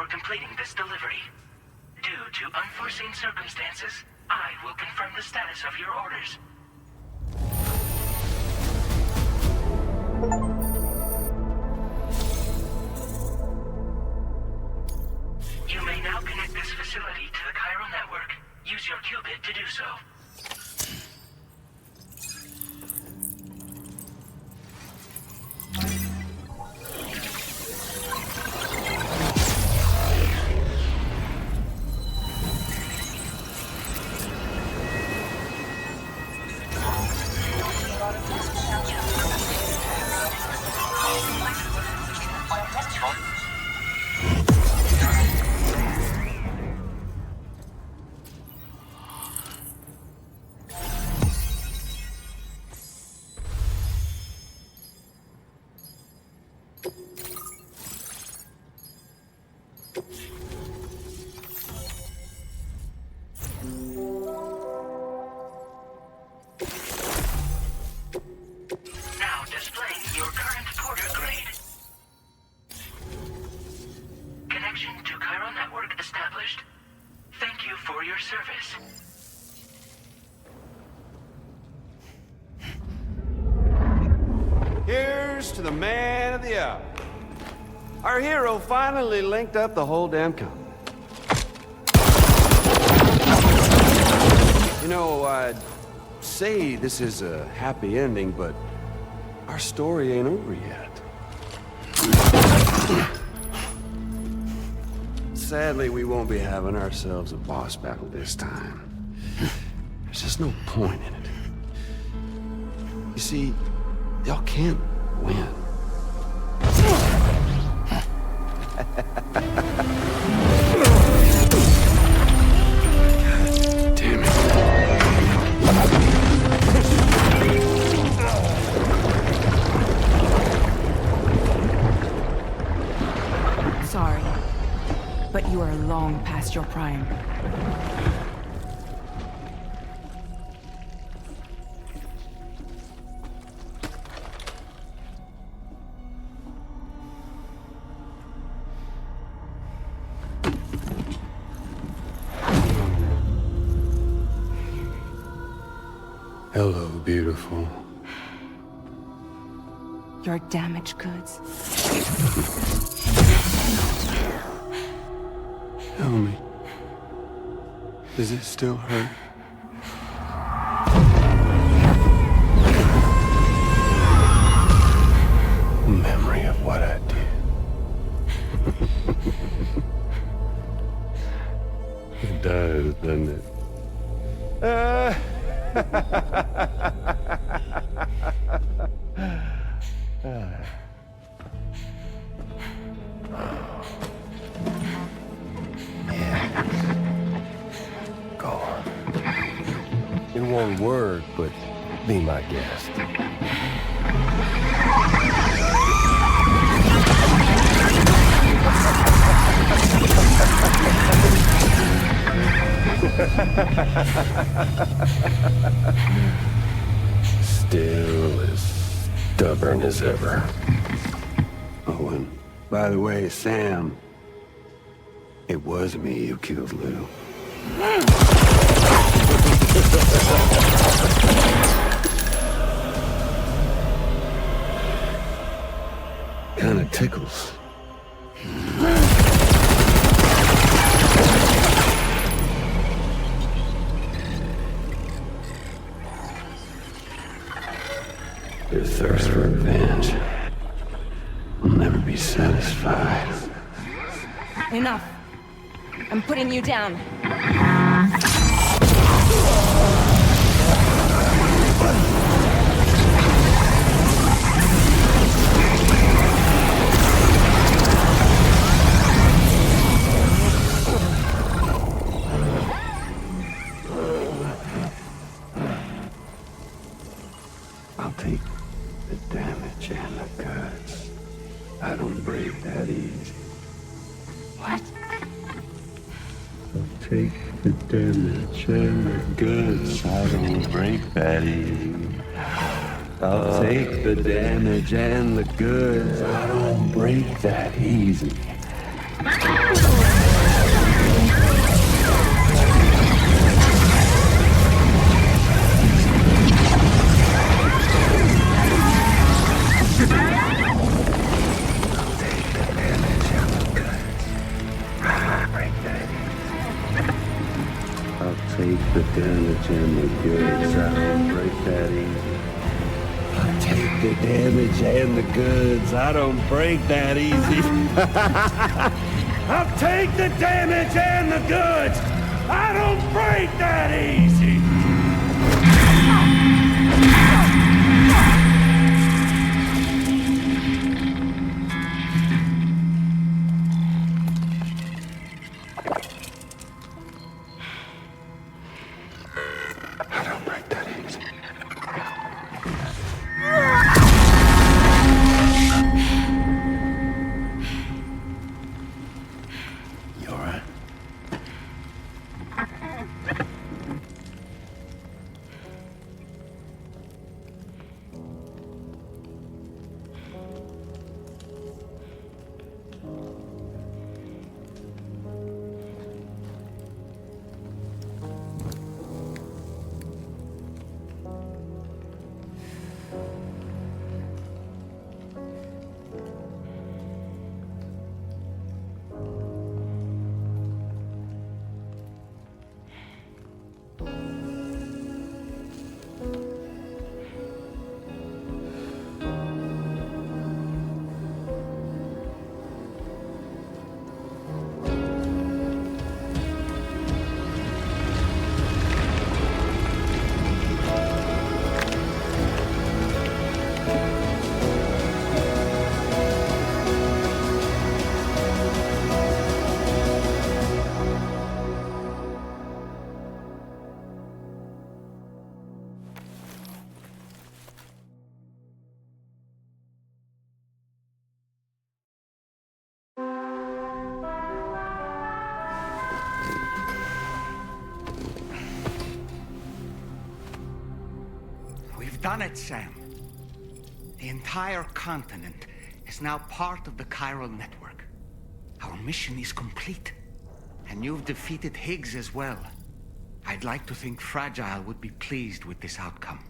Speaker 3: Completing this delivery. Due to unforeseen circumstances, I will confirm the status of your orders. You may now connect this facility to the chiral network. Use your qubit to do so. Now displaying your current porter grade. Connection to chiral network established. Thank you for your service.
Speaker 22: to the man of the hour. Our hero finally linked up the whole damn company. You know, I'd say this is a happy ending, but our story ain't over yet. Sadly, we won't be having ourselves a boss battle this time. There's just no point in it. You see, y'all can't win. Damn it.
Speaker 12: Sorry, but you are long past your prime.
Speaker 22: Hello, beautiful.
Speaker 12: Your damaged goods.
Speaker 22: Tell me, does it still hurt? Memory of what I did. It does, doesn't it? Go on. In one word, but be my guest. Still as stubborn as ever. Oh, and by the way, Sam, it was me who killed Lou. Kinda tickles. Your thirst for revenge will never be satisfied.
Speaker 12: Enough. I'm putting you down.
Speaker 22: I'll take the damage and the guts. I don't break that easy.
Speaker 12: What?
Speaker 22: I'll take the damage and the guts. I don't break that easy. I'll take the damage and the goods. I don't break that easy. Take the damage and the goods. I don't break that easy. I'll take the damage and the goods. I don't break that easy. I'll take the damage and the goods. I don't break that easy.
Speaker 11: done it, Sam. The entire continent is now part of the chiral network. Our mission is complete. And you've defeated Higgs as well. I'd like to think Fragile would be pleased with this outcome.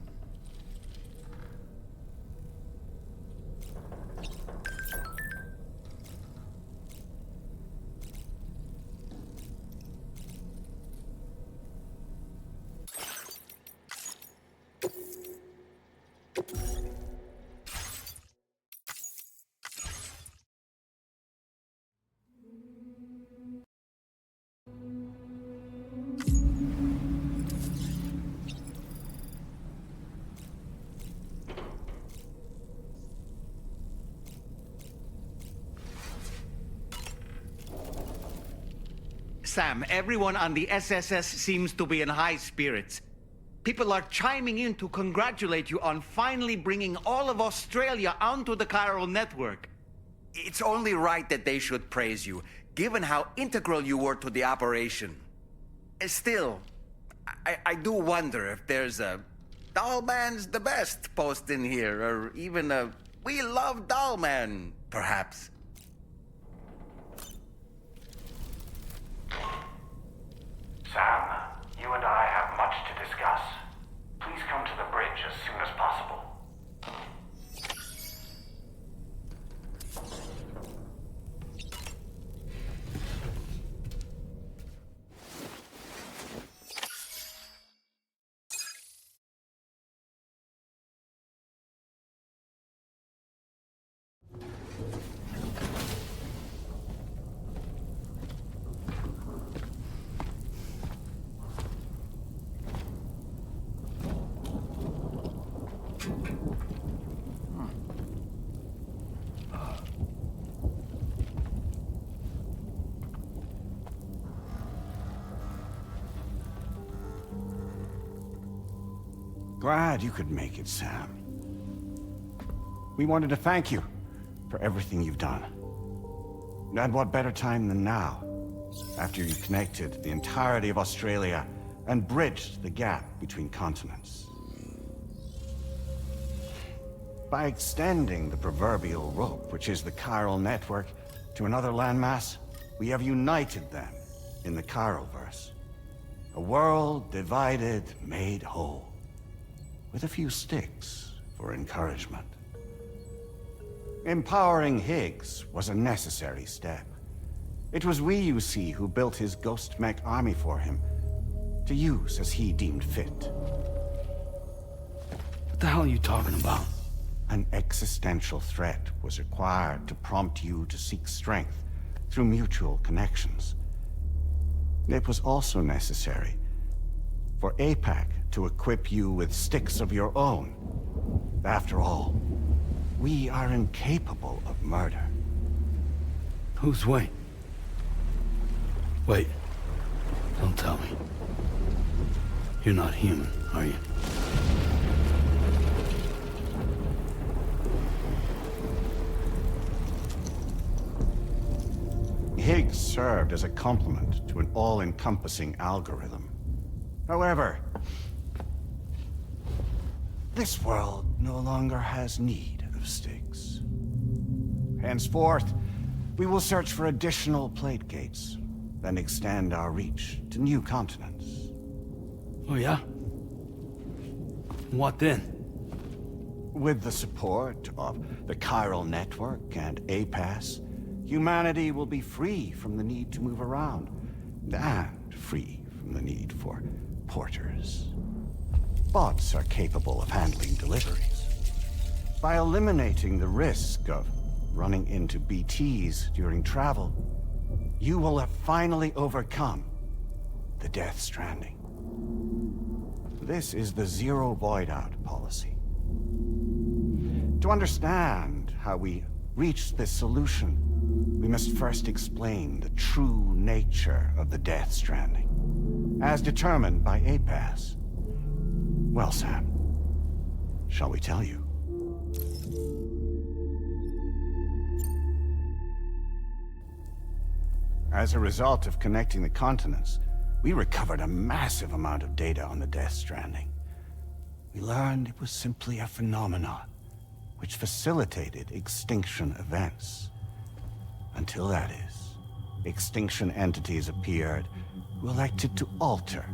Speaker 11: Sam, everyone on the SSS seems to be in high spirits. People are chiming in to congratulate you on finally bringing all of Australia onto the chiral network. It's only right that they should praise you, given how integral you were to the operation. Still, I do wonder if there's a Dollman's the best post in here, or even a We Love Dollman, perhaps.
Speaker 4: Sam, you and I have much to discuss. Please come to the bridge as soon as possible.
Speaker 9: Glad you could make it, Sam. We wanted to thank you for everything you've done. And what better time than now, after you connected the entirety of Australia and bridged the gap between continents. By extending the proverbial rope, which is the chiral network, to another landmass, we have united them in the Chiralverse. A world divided, made whole. With a few sticks for encouragement. Empowering Higgs was a necessary step. It was we, you see, who built his ghost mech army for him, to use as he deemed fit.
Speaker 2: What the hell are you talking about?
Speaker 9: An existential threat was required to prompt you to seek strength through mutual connections. It was also necessary for APAC to equip you with sticks of your own. After all, we are incapable of murder.
Speaker 2: Who's Wayne? Wait. Don't tell me. You're not human, are you?
Speaker 9: Higgs served as a complement to an all-encompassing algorithm. However, this world no longer has need of sticks. Henceforth, we will search for additional plate gates, then extend our reach to new continents.
Speaker 2: Oh yeah? What then?
Speaker 9: With the support of the chiral network and APAS, humanity will be free from the need to move around, and free from the need for porters. Bots are capable of handling deliveries. By eliminating the risk of running into BTs during travel, you will have finally overcome the Death Stranding. This is the Zero Void-Out policy. To understand how we reached this solution, we must first explain the true nature of the Death Stranding, as determined by APAS. Well, Sam, shall we tell you? As a result of connecting the continents, we recovered a massive amount of data on the Death Stranding. we learned it was simply a phenomenon which facilitated extinction events. Until that is, extinction entities appeared who elected to alter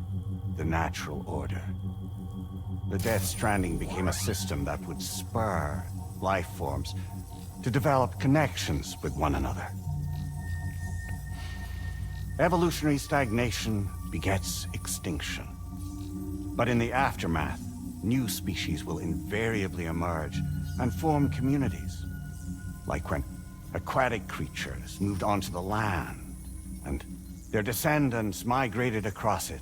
Speaker 9: the natural order. The Death Stranding became a system that would spur life forms to develop connections with one another. Evolutionary stagnation begets extinction. But in the aftermath, new species will invariably emerge and form communities. Like when aquatic creatures moved onto the land, and their descendants migrated across it,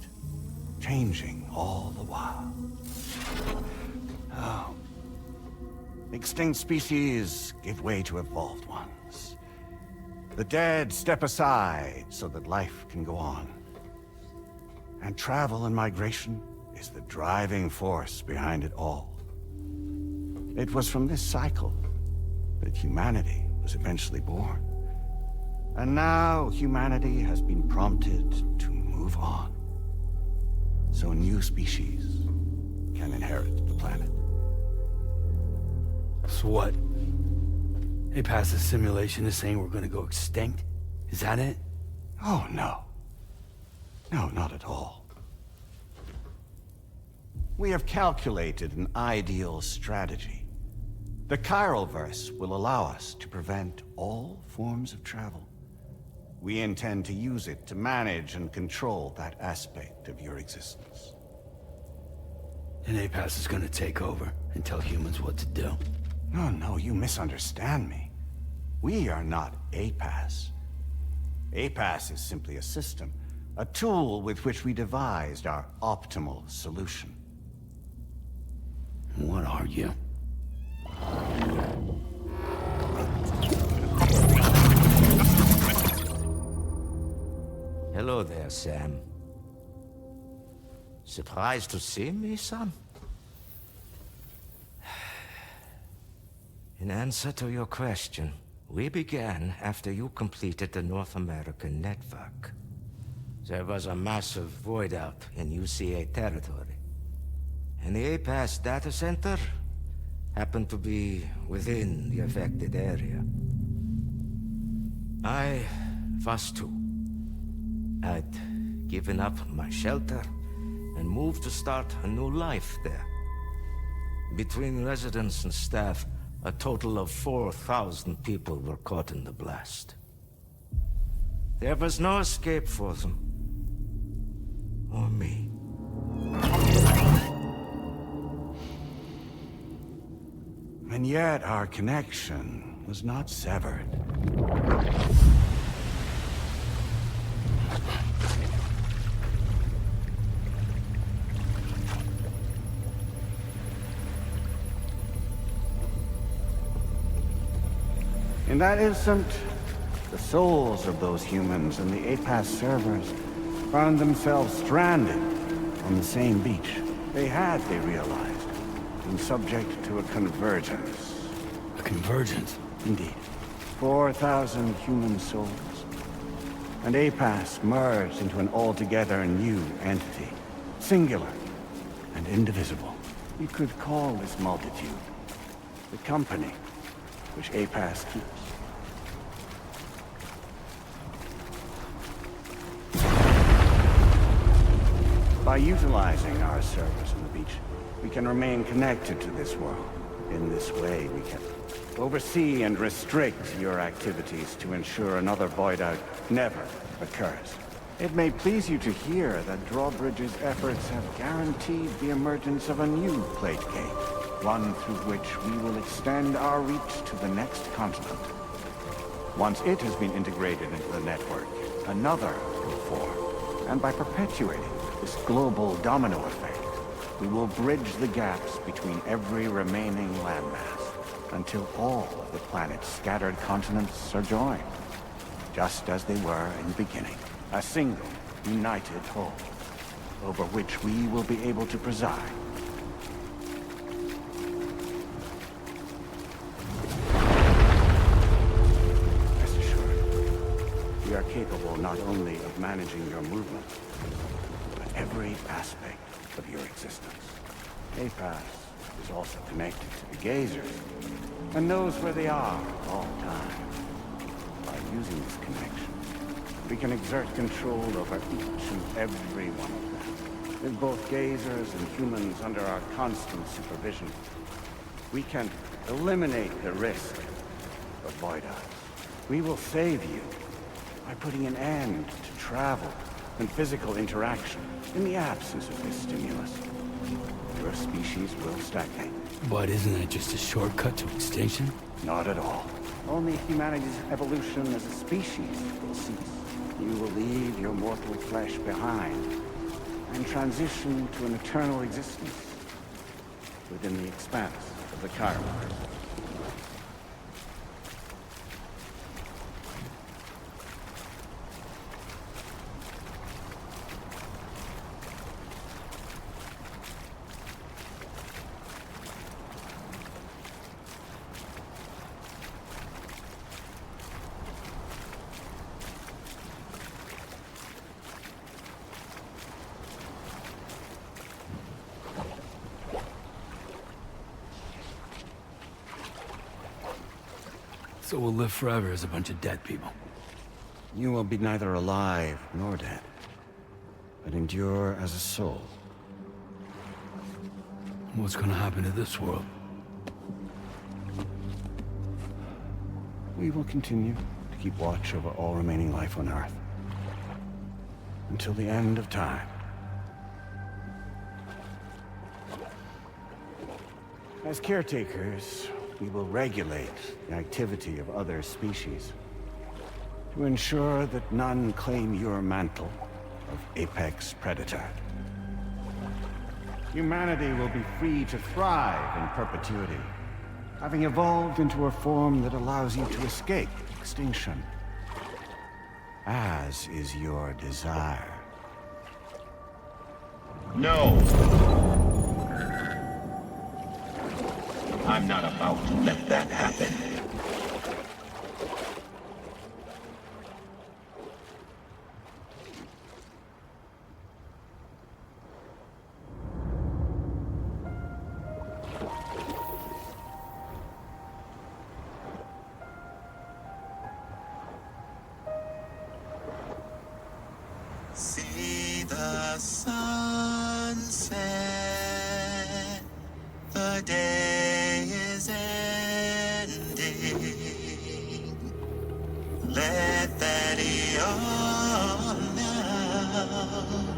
Speaker 9: changing all the while. Oh. Extinct species give way to evolved ones. The dead step aside so that life can go on. And travel and migration is the driving force behind it all. It was from this cycle that humanity was eventually born. And now humanity has been prompted to move on. So new species can inherit the planet.
Speaker 2: So what? They passed a simulation is saying we're gonna go extinct? Is that it?
Speaker 9: Oh, no. No, not at all. We have calculated an ideal strategy. The Chiralverse will allow us to prevent all forms of travel. We intend to use it to manage and control that aspect of your existence.
Speaker 2: And APAS is gonna take over and tell humans what to do.
Speaker 9: No, you misunderstand me. We are not APAS. APAS is simply a system, a tool with which we devised our optimal solution.
Speaker 2: What are you?
Speaker 18: Hello there, Sam. Surprised to see me, son? In answer to your question, we began after you completed the North American network. There was a massive void out in UCA territory, and the APAS data center happened to be within the affected area. I was too. I'd given up my shelter and moved to start a new life there. Between residents and staff, a total of 4,000 people were caught in the blast. There was no escape for them. Or me.
Speaker 9: And yet our connection was not severed. In that instant, the souls of those humans and the APAS servers found themselves stranded on the same beach. They realized, been subject to a convergence.
Speaker 2: A convergence?
Speaker 9: Indeed. 4,000 human souls. And APAS merged into an altogether new entity. Singular and indivisible. You could call this multitude the company which APAS keeps. By utilizing our service on the beach, we can remain connected to this world. In this way, we can oversee and restrict your activities to ensure another void out never occurs. It may please you to hear that Drawbridge's efforts have guaranteed the emergence of a new plate gate, one through which we will extend our reach to the next continent. Once it has been integrated into the network, another will form, and by perpetuating this global domino effect, we will bridge the gaps between every remaining landmass until all of the planet's scattered continents are joined, just as they were in the beginning. A single, united whole, over which we will be able to preside. Rest assured, we are capable not only of managing your movement, but every aspect of your existence. A-Pass is also connected to the gazers, and knows where they are at all times. By using this connection, we can exert control over each and every one of them. With both gazers and humans under our constant supervision, we can eliminate the risk of void eyes. We will save you by putting an end to travel and physical interaction in the absence of this stimulus. Your species will stagnate.
Speaker 2: But isn't that just a shortcut to extinction?
Speaker 9: Not at all. Only humanity's evolution as a species will cease. You will leave your mortal flesh behind and transition to an eternal existence within the expanse of the chiral.
Speaker 2: So we'll live forever as a bunch of dead people.
Speaker 9: You will be neither alive nor dead, but endure as a soul.
Speaker 2: What's gonna happen to this world?
Speaker 9: We will continue to keep watch over all remaining life on Earth. Until the end of time. As caretakers, we will regulate the activity of other species to ensure that none claim your mantle of apex predator. Humanity will be free to thrive in perpetuity, having evolved into a form that allows you to escape extinction, as is your desire.
Speaker 13: No! I'm not about to let that happen.
Speaker 19: See the sunset, the day is ending. Let that yawn now.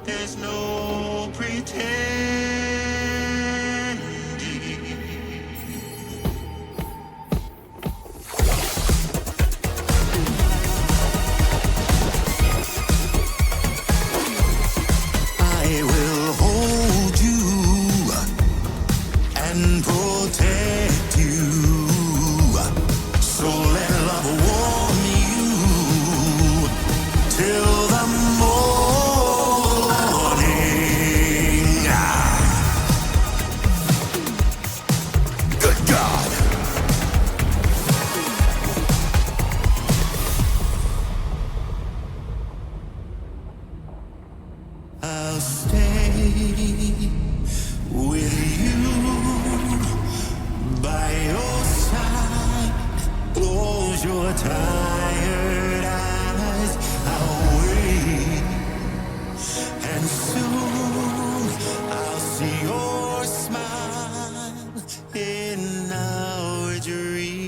Speaker 19: There's no pretending. I will hold you and protect you. So let love warm you till the morning. Good God. I'll stay with you by your side. Close your tired eyes. I'll wait, and soon I'll see your smile in our dream.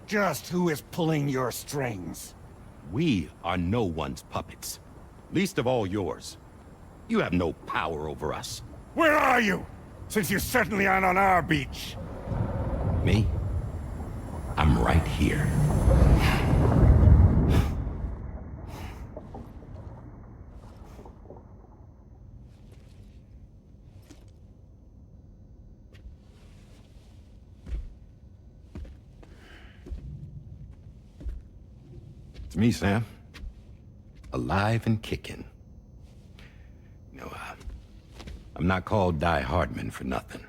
Speaker 9: Just who is pulling your strings?
Speaker 13: We are no one's puppets. Least of all yours. You have no power over us.
Speaker 9: Where are you? Since you certainly aren't on our beach.
Speaker 13: Me? I'm right here. It's me, Sam. Alive and kicking. No, I'm not called Die Hardman for nothing.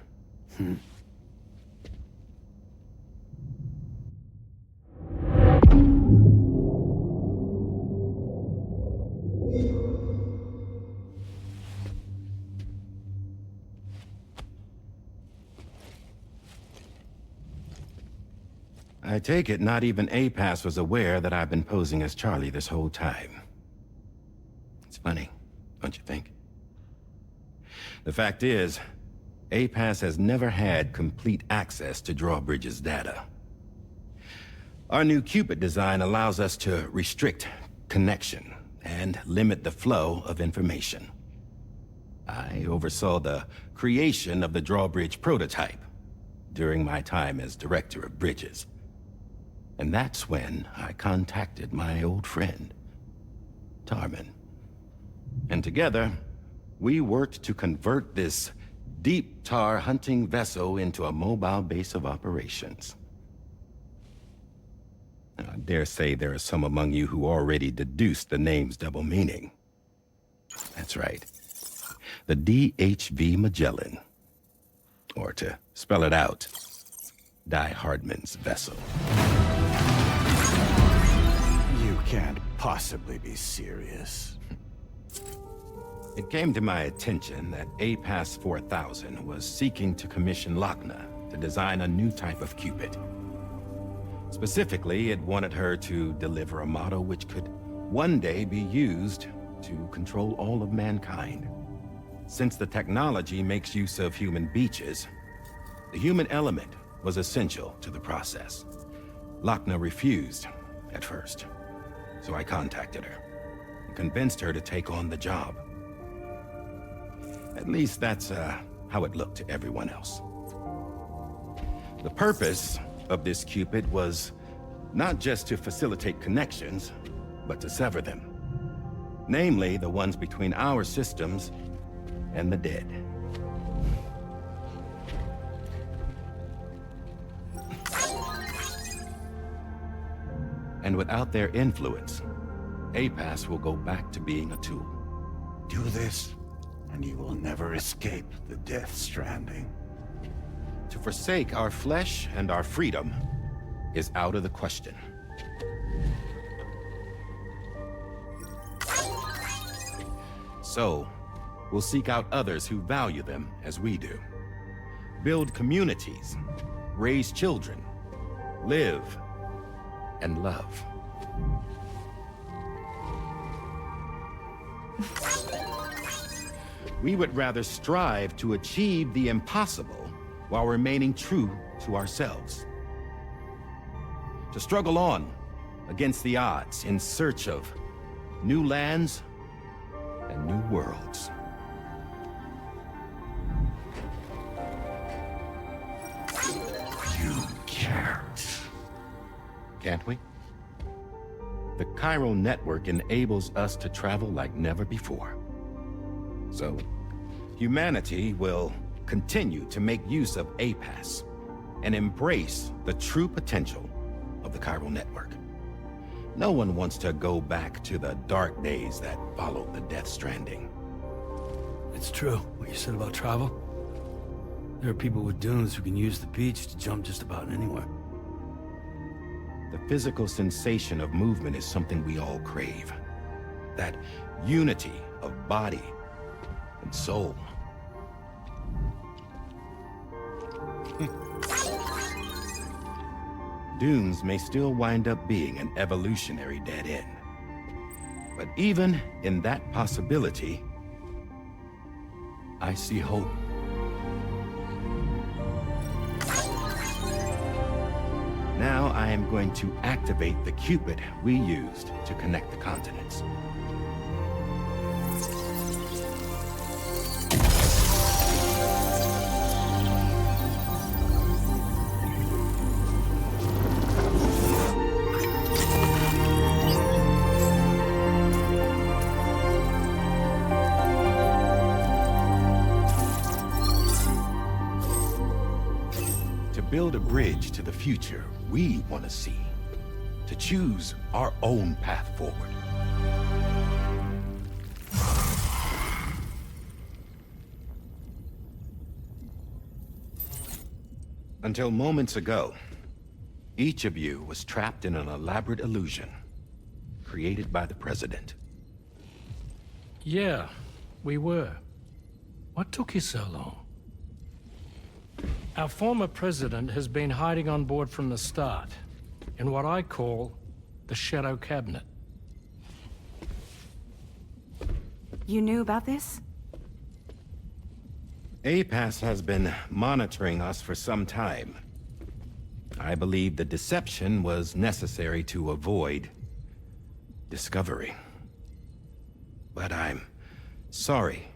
Speaker 2: I take it not even APAS was aware that I've been posing as Charlie this whole time. It's funny, don't you think? The fact is, APAS has never had complete access to Drawbridge's data. Our new Cupid design allows us to restrict connection and limit the flow of information. I oversaw the creation of the Drawbridge prototype during my time as Director of Bridges. And that's when I contacted my old friend, Tarman. And together, we worked to convert this deep tar hunting vessel into a mobile base of operations. I dare say there are some among you who already deduced the name's double meaning. That's right. The DHV Magellan. Or to spell it out, Die Hardman's vessel.
Speaker 9: You can't possibly be serious.
Speaker 2: It came to my attention that APAS 4000 was seeking to commission Lochna to design a new type of Cupid. Specifically, it wanted her to deliver a model which could one day be used to control all of mankind. Since the technology makes use of human beaches, the human element was essential to the process. Lochna refused at first, so I contacted her and convinced her to take on the job. At least that's how it looked to everyone else. The purpose of this Cupid was not just to facilitate connections, but to sever them. Namely, the ones between our systems and the dead. And without their influence, APAS will go back to being a tool.
Speaker 9: Do this, and you will never escape the death stranding.
Speaker 2: To forsake our flesh and our freedom is out of the question. So, we'll seek out others who value them as we do. Build communities, raise children, live, and love. We would rather strive to achieve the impossible while remaining true to ourselves. To struggle on against the odds in search of new lands and new worlds.
Speaker 9: You can't.
Speaker 2: Can't we? The chiral network enables us to travel like never before. So, humanity will continue to make use of APAS and embrace the true potential of the chiral network. No one wants to go back to the dark days that followed the Death Stranding.
Speaker 6: It's true, what you said about travel. There are people with dunes who can use the beach to jump just about anywhere.
Speaker 2: The physical sensation of movement is something we all crave. That unity of body and soul. Dunes may still wind up being an evolutionary dead end. But even in that possibility, I see hope. Now I am going to activate the Cupid we used to connect the continents. Build a bridge to the future we want to see, to choose our own path forward. Until moments ago, each of you was trapped in an elaborate illusion created by the President.
Speaker 14: Yeah, we were. What took you so long? Our former president has been hiding on board from the start. in what I call the Shadow Cabinet.
Speaker 12: You knew about this?
Speaker 2: APAS has been monitoring us for some time. I believe the deception was necessary to avoid discovery. But I'm sorry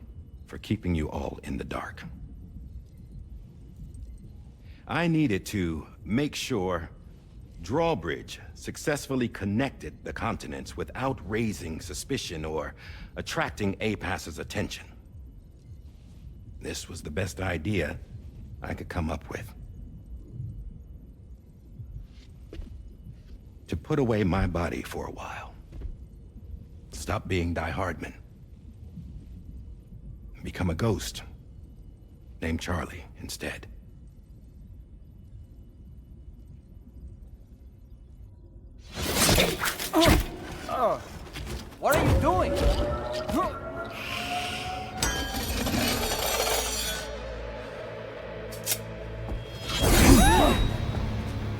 Speaker 2: for keeping you all in the dark. I needed to make sure Drawbridge successfully connected the continents without raising suspicion or attracting APAS's attention. This was the best idea I could come up with. To put away my body for a while. Stop being Die Hardman. Become a ghost. Named Charlie instead.
Speaker 11: What are you doing?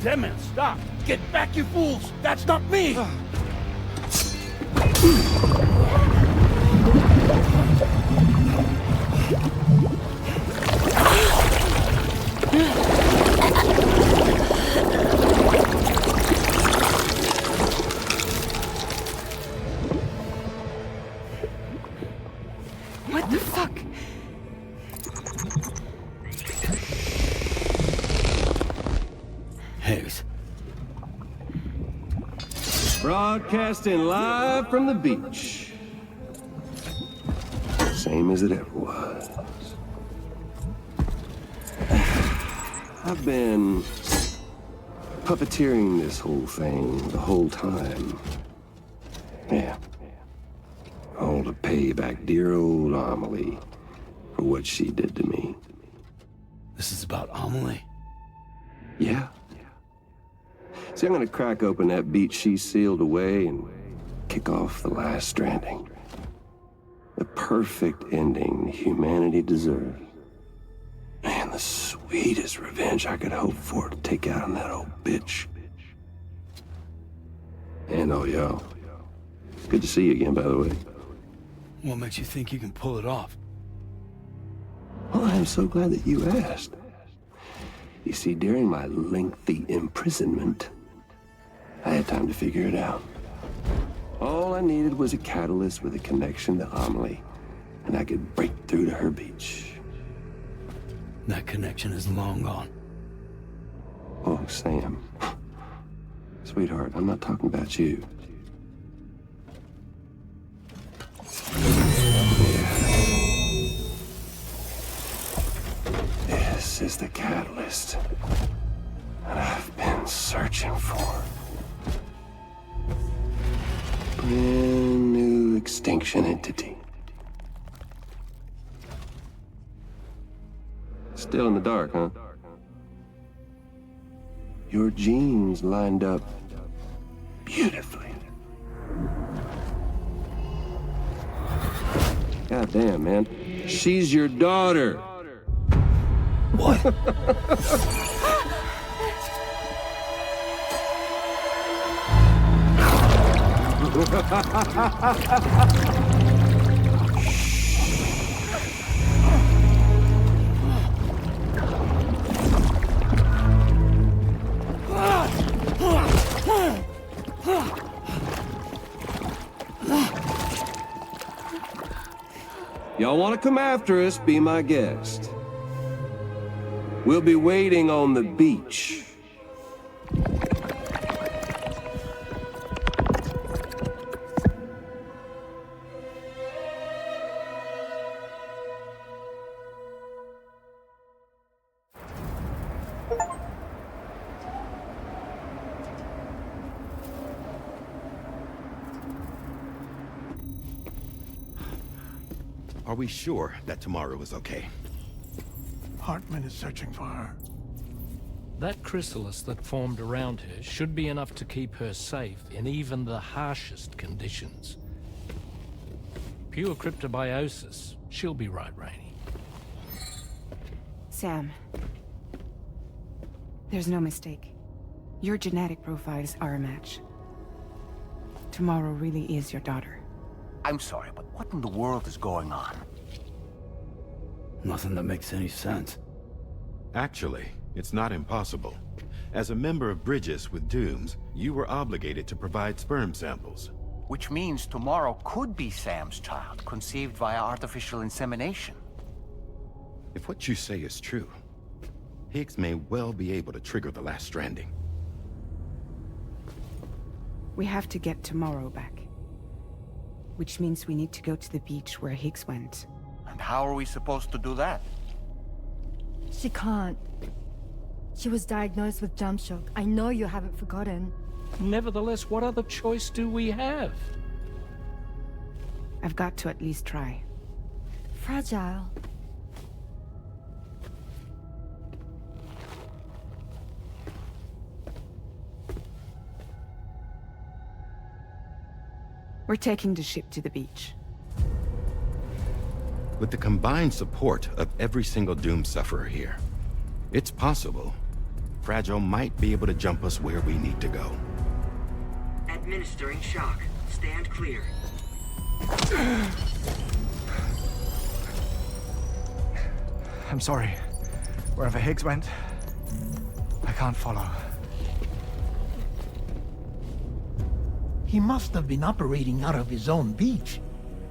Speaker 6: Damn man, stop! Get back, you fools! That's not me!
Speaker 12: What the fuck?
Speaker 22: Higgs. Broadcasting live from the beach. Same as it ever was. I've been puppeteering this whole thing the whole time. Yeah. All to pay back dear old Amelie for what she did to me.
Speaker 6: This is about Amelie?
Speaker 22: Yeah. See, I'm gonna crack open that beach she sealed away and kick off the last Stranding. The perfect ending humanity deserves. Man, the sweetest revenge I could hope for to take out on that old bitch. And all y'all. Good to see you again, by the way.
Speaker 6: What makes you think you can pull it off?
Speaker 22: Well, I'm so glad that you asked. You see, during my lengthy imprisonment, I had time to figure it out. All I needed was a catalyst with a connection to Amelie, and I could break through to her beach.
Speaker 6: That connection is long gone.
Speaker 22: Oh, Sam. Sweetheart, I'm not talking about you. This is the catalyst that I've been searching for. Brand new extinction entity. Still in the dark, huh? Your genes lined up beautifully. God damn, man. She's your daughter.
Speaker 6: What?
Speaker 22: Y'all want to come after us, be my guest. We'll be waiting on the beach.
Speaker 2: Are we sure that tomorrow is okay?
Speaker 1: Hartman is searching for her.
Speaker 14: That chrysalis that formed around her should be enough to keep her safe in even the harshest conditions. Pure cryptobiosis. She'll be right, Rainey.
Speaker 12: Sam. There's no mistake. Your genetic profiles are a match. Tomorrow really is your daughter.
Speaker 8: I'm sorry, but what in the world is going on?
Speaker 6: Nothing that makes any sense.
Speaker 2: Actually, it's not impossible. As a member of Bridges with Dooms, you were obligated to provide sperm samples.
Speaker 8: Which means tomorrow could be Sam's child, conceived via artificial insemination.
Speaker 2: If what you say is true, Higgs may well be able to trigger the last Stranding.
Speaker 12: We have to get Tomorrow back. Which means we need to go to the beach where Higgs went.
Speaker 8: And how are we supposed to do that?
Speaker 17: She can't. She was diagnosed with jump shock. I know you haven't forgotten.
Speaker 14: Nevertheless, what other choice do we have?
Speaker 12: I've got to at least try.
Speaker 17: Fragile.
Speaker 12: We're taking the ship to the beach.
Speaker 2: With the combined support of every single Doom sufferer here, it's possible Fragile might be able to jump us where we need to go.
Speaker 3: Administering shock. Stand clear.
Speaker 15: I'm sorry. Wherever Higgs went, I can't follow.
Speaker 1: He must have been operating out of his own beach,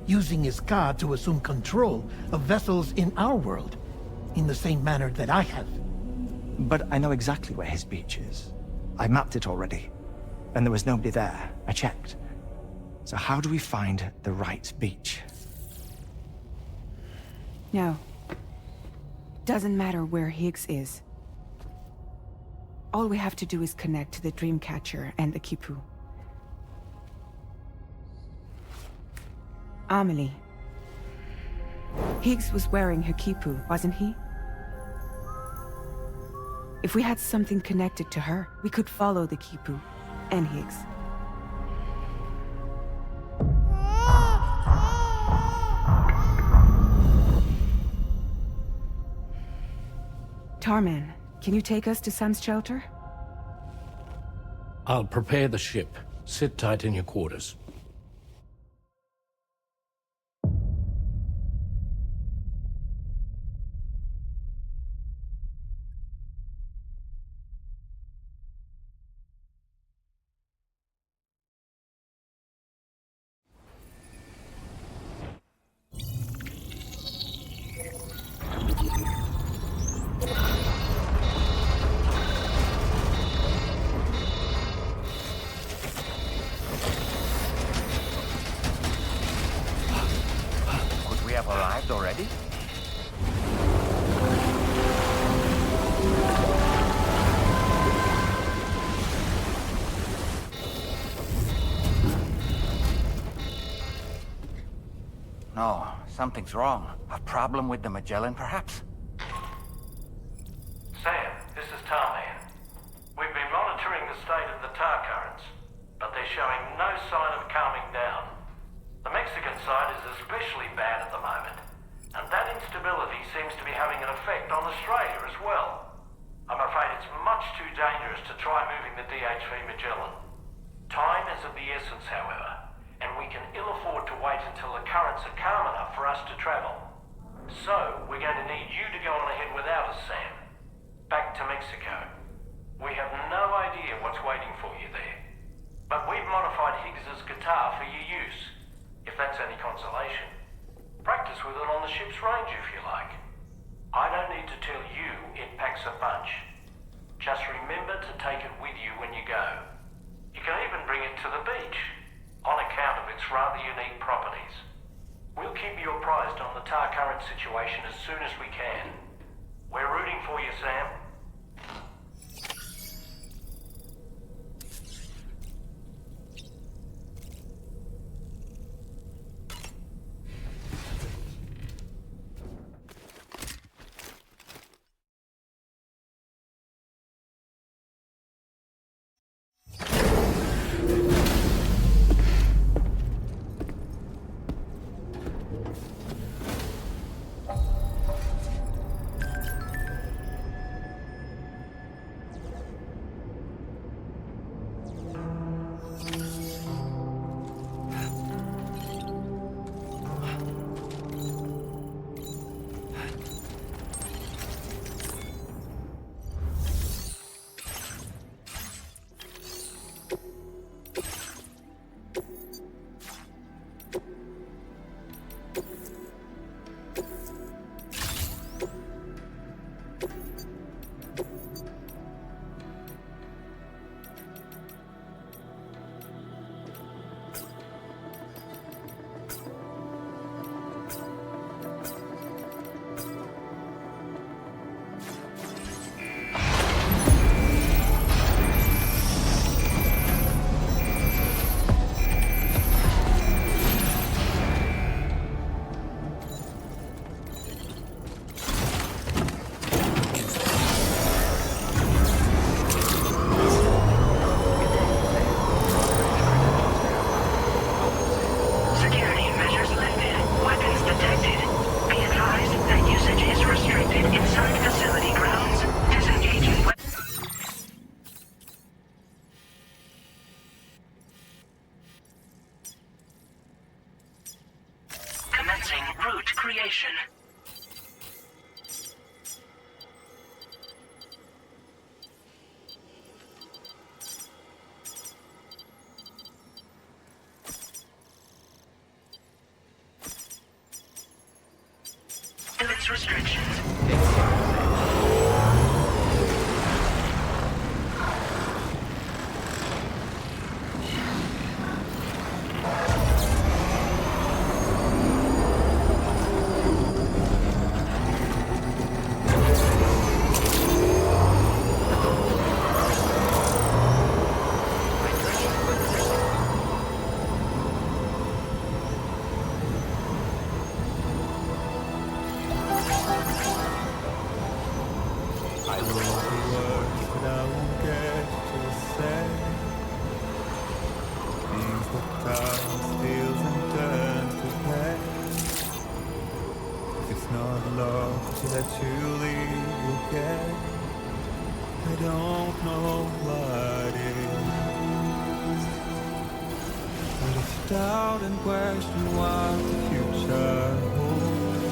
Speaker 1: using his car to assume control of vessels in our world, in the same manner that I have.
Speaker 15: But I know exactly where his beach is. I mapped it already, and there was nobody there. I checked. So how do we find the right beach?
Speaker 12: No. Doesn't matter where Higgs is. All we have to do is connect to the Dreamcatcher and the Kipu. Amelie. Higgs was wearing her Kipu, wasn't he? If we had something connected to her, we could follow the Kipu and Higgs. Tarman, can you take us to Sam's shelter?
Speaker 14: I'll prepare the ship. Sit tight in your quarters.
Speaker 8: Arrived already? No, something's wrong. A problem with the Magellan, perhaps?
Speaker 14: Sam, this is Tarman. We've been monitoring the state of the tar currents, but they're showing no sign of calming down. The Mexican side is especially bad at the moment, and that instability seems to be having an effect on Australia as well. I'm afraid it's much too dangerous to try moving the DHV Magellan. Time is of the essence, however, and we can ill afford to wait until the currents are calm enough for us to travel. So, we're going to need you to go on ahead without us, Sam. Back to Mexico. We have no idea what's waiting for you there, but we've modified Higgs's guitar for your use. If that's any consolation. Practice with it on the ship's range if you like. I don't need to tell you it packs a punch. Just remember to take it with you when you go. You can even bring it to the beach, on account of its rather unique properties. We'll keep you apprised on the tar current situation as soon as we can. We're rooting for you, Sam.
Speaker 3: restrictions.
Speaker 19: Doubt and question what the future holds.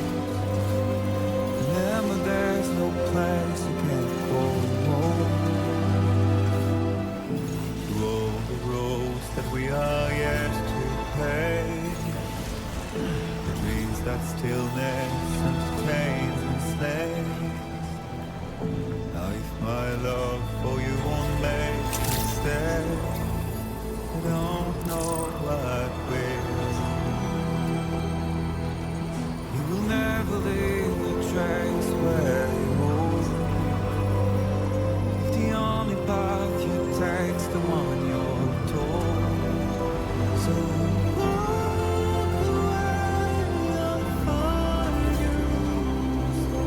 Speaker 19: Remember, there's no place you can't go home. Through all the roads that we are yet to pave, the dreams that stillness entertains and slays. Now if my love for you won't make me stay, I don't know what will. You will never leave a trace where you move. The only path you take's the one you're told. So walk away, I'll find you. So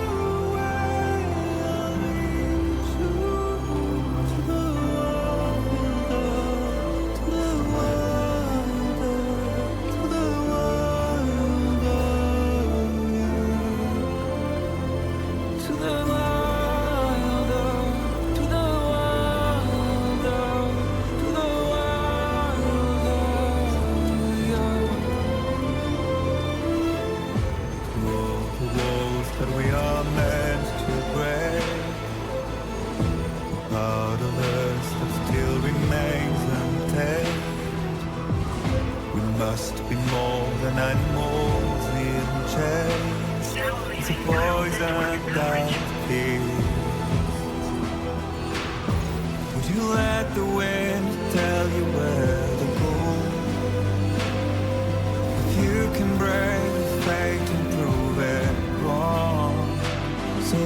Speaker 19: far away, I'll lead you to the that we are meant to break, part of us that still remains untamed. We must be more than animals in chains. It's a poison that kills. Would you let the wind tell you where to go? If you can break fate and prove it wrong. So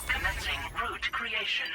Speaker 3: Commencing route creation.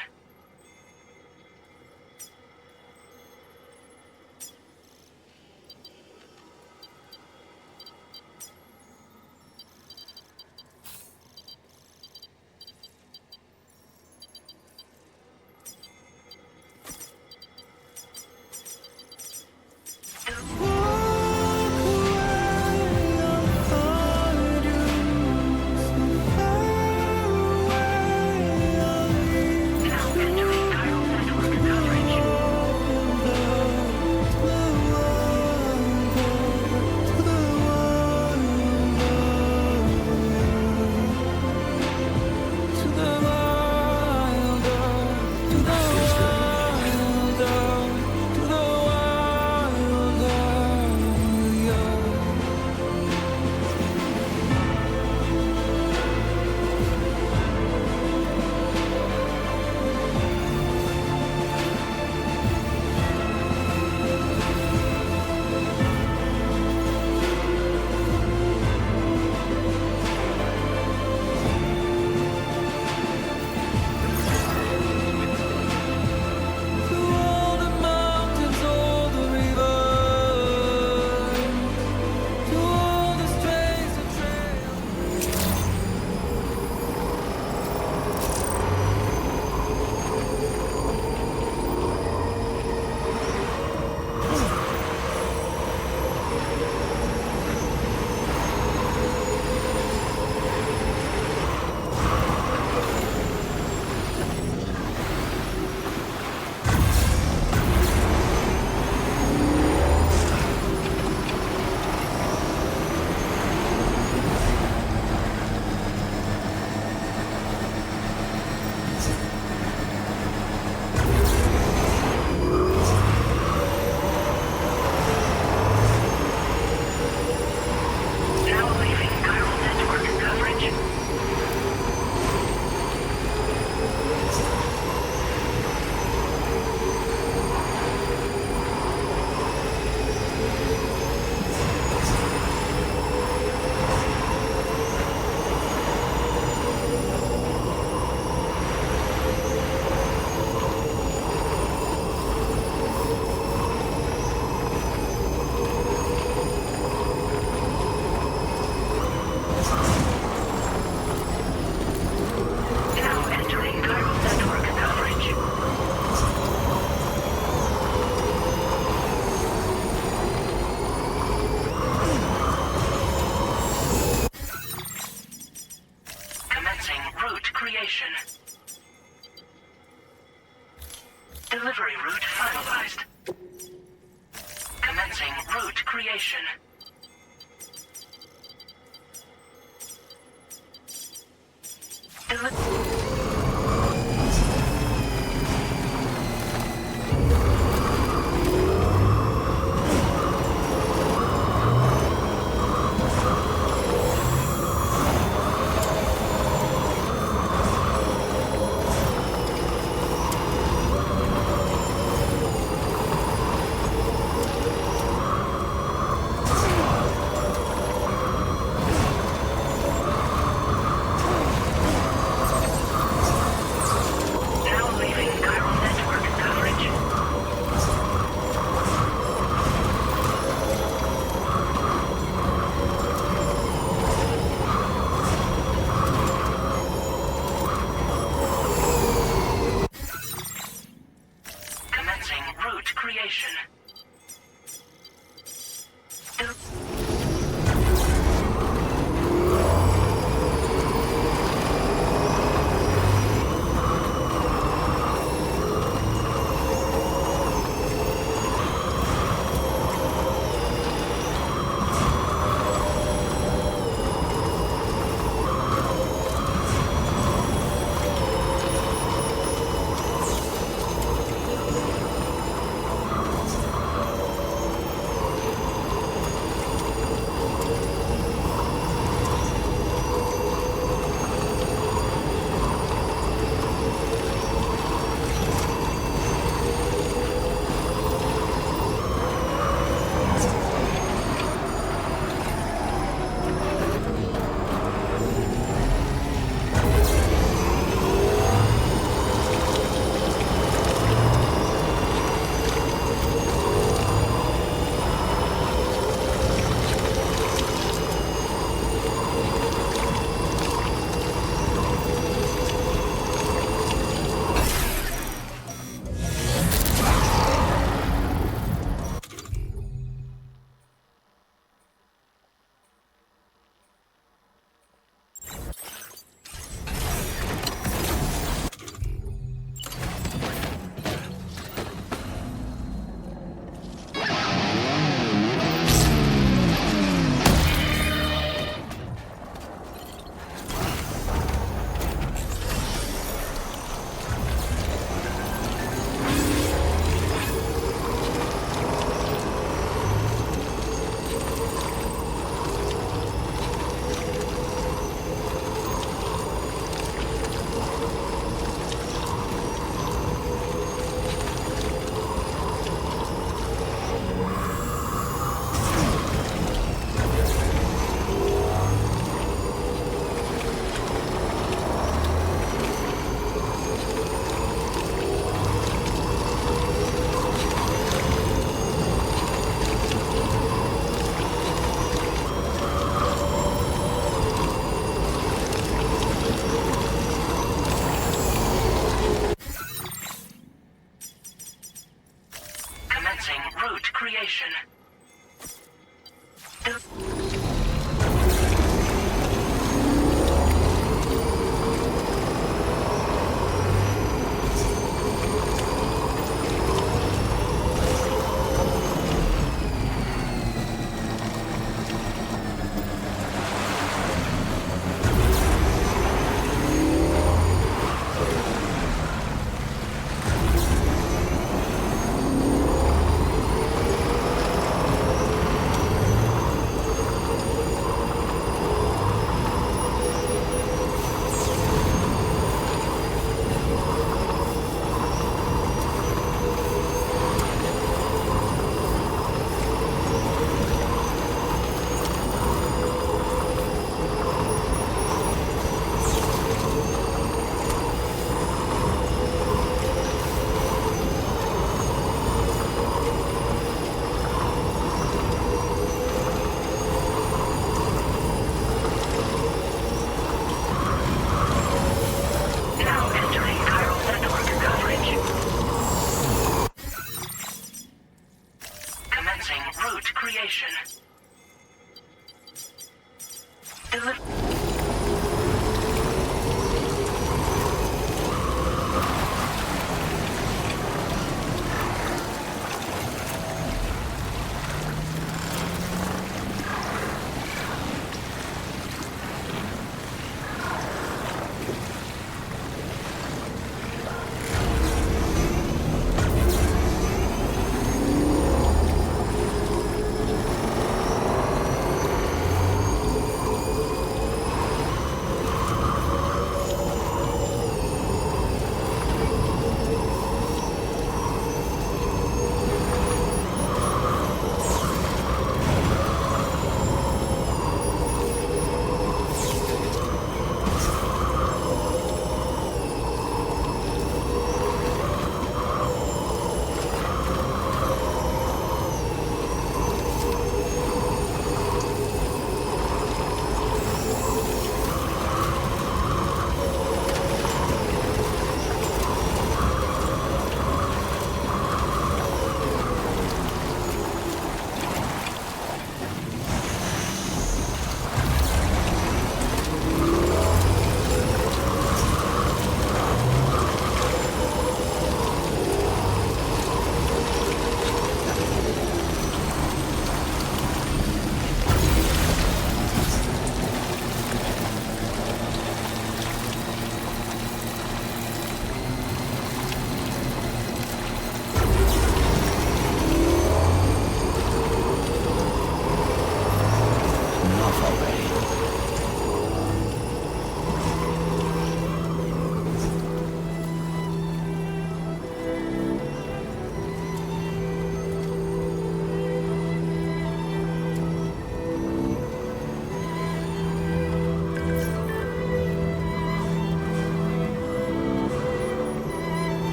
Speaker 3: creation.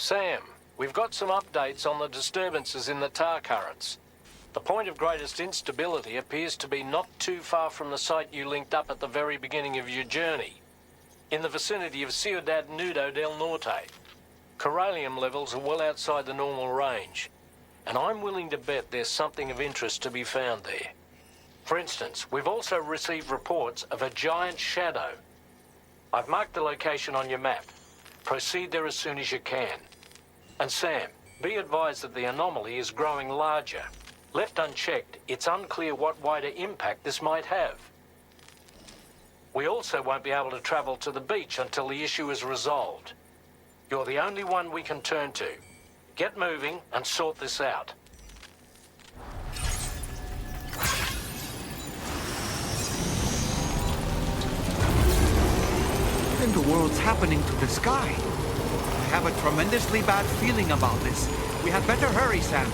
Speaker 14: Sam, we've got some updates on the disturbances in the tar currents. The point of greatest instability appears to be not too far from the site you linked up at the very beginning of your journey, in the vicinity of Ciudad Nudo del Norte. Corallium levels are well outside the normal range, and I'm willing to bet there's something of interest to be found there. For instance, we've also received reports of a giant shadow. I've marked the location on your map. Proceed there as soon as you can. And Sam, be advised that the anomaly is growing larger. Left unchecked, it's unclear what wider impact this might have. We also won't be able to travel to the beach until the issue is resolved. You're the only one we can turn to. Get moving and sort this out.
Speaker 11: What in the world's happening to the sky? I have a tremendously bad feeling about this. We had better hurry, Sam.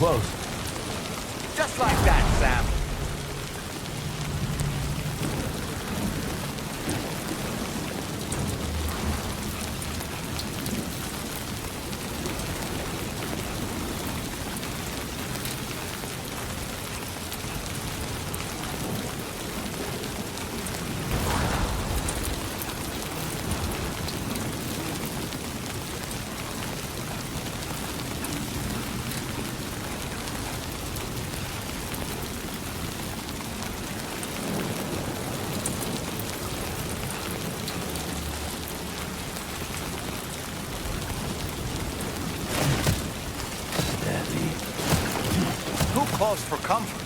Speaker 15: Close.
Speaker 11: Just like that, Sam. Calls for comfort.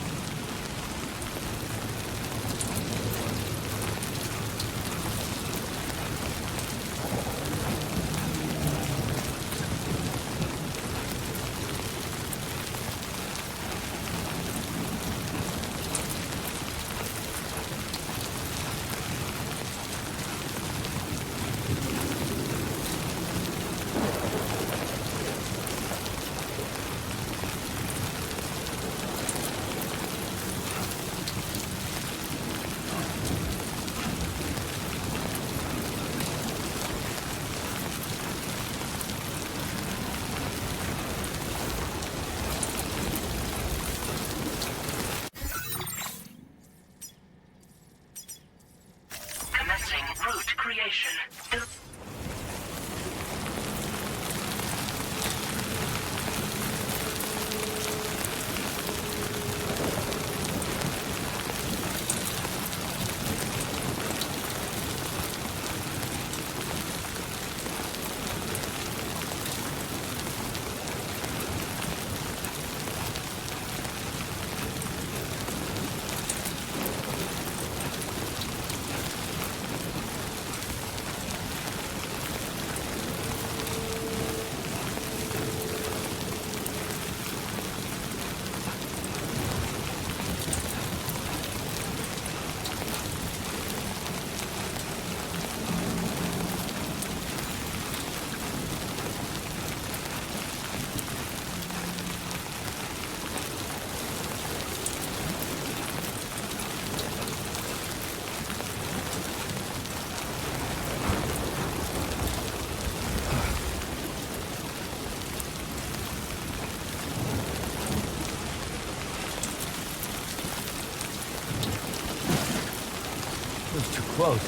Speaker 6: close.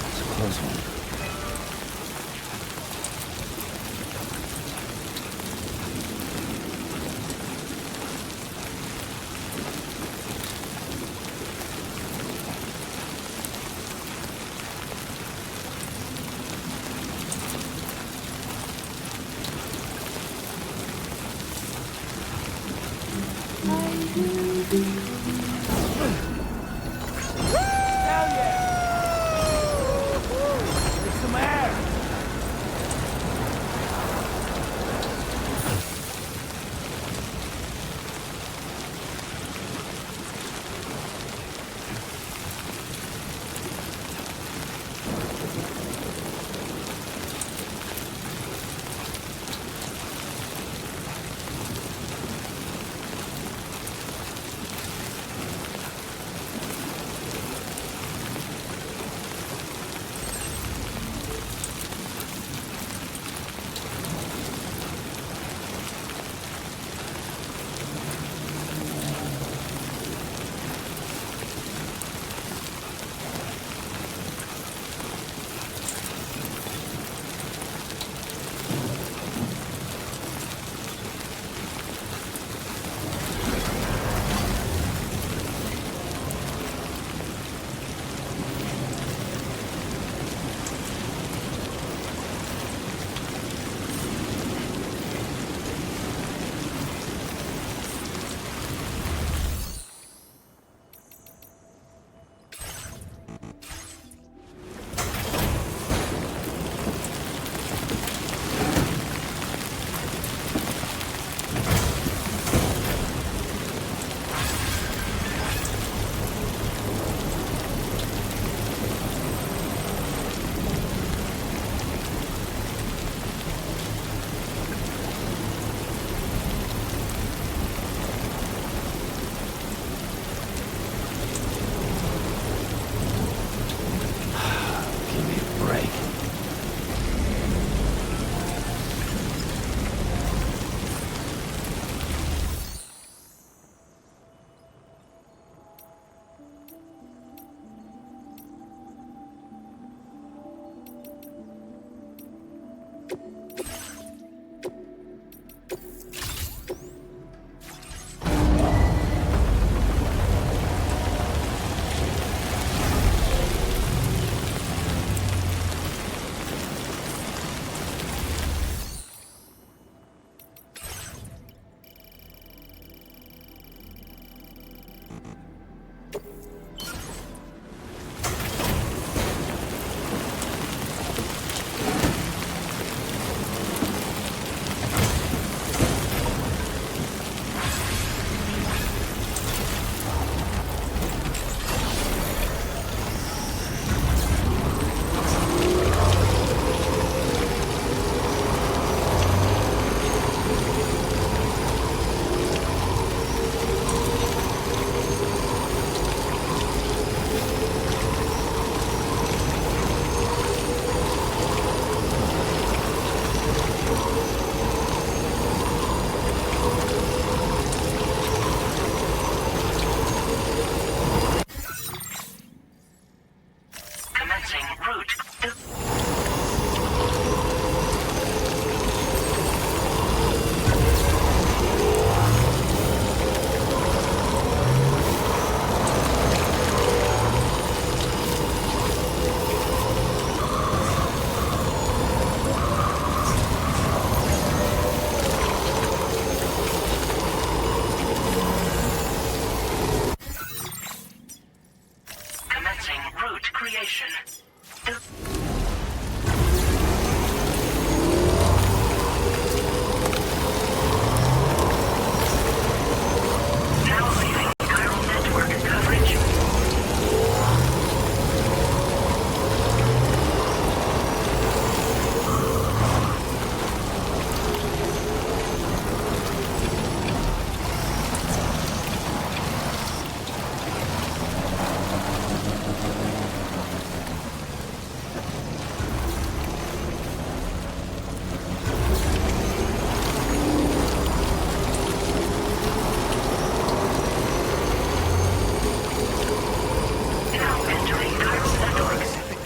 Speaker 10: It's a close one.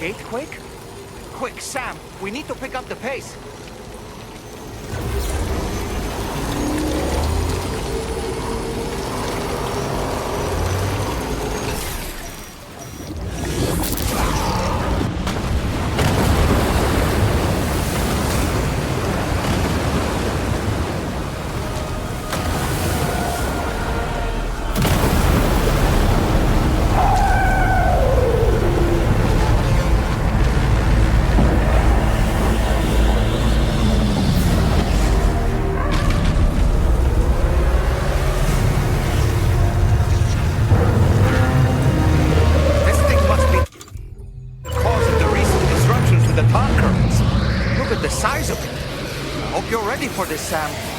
Speaker 11: gatequake? Quick, Sam, we need to pick up the pace. For this, Sam.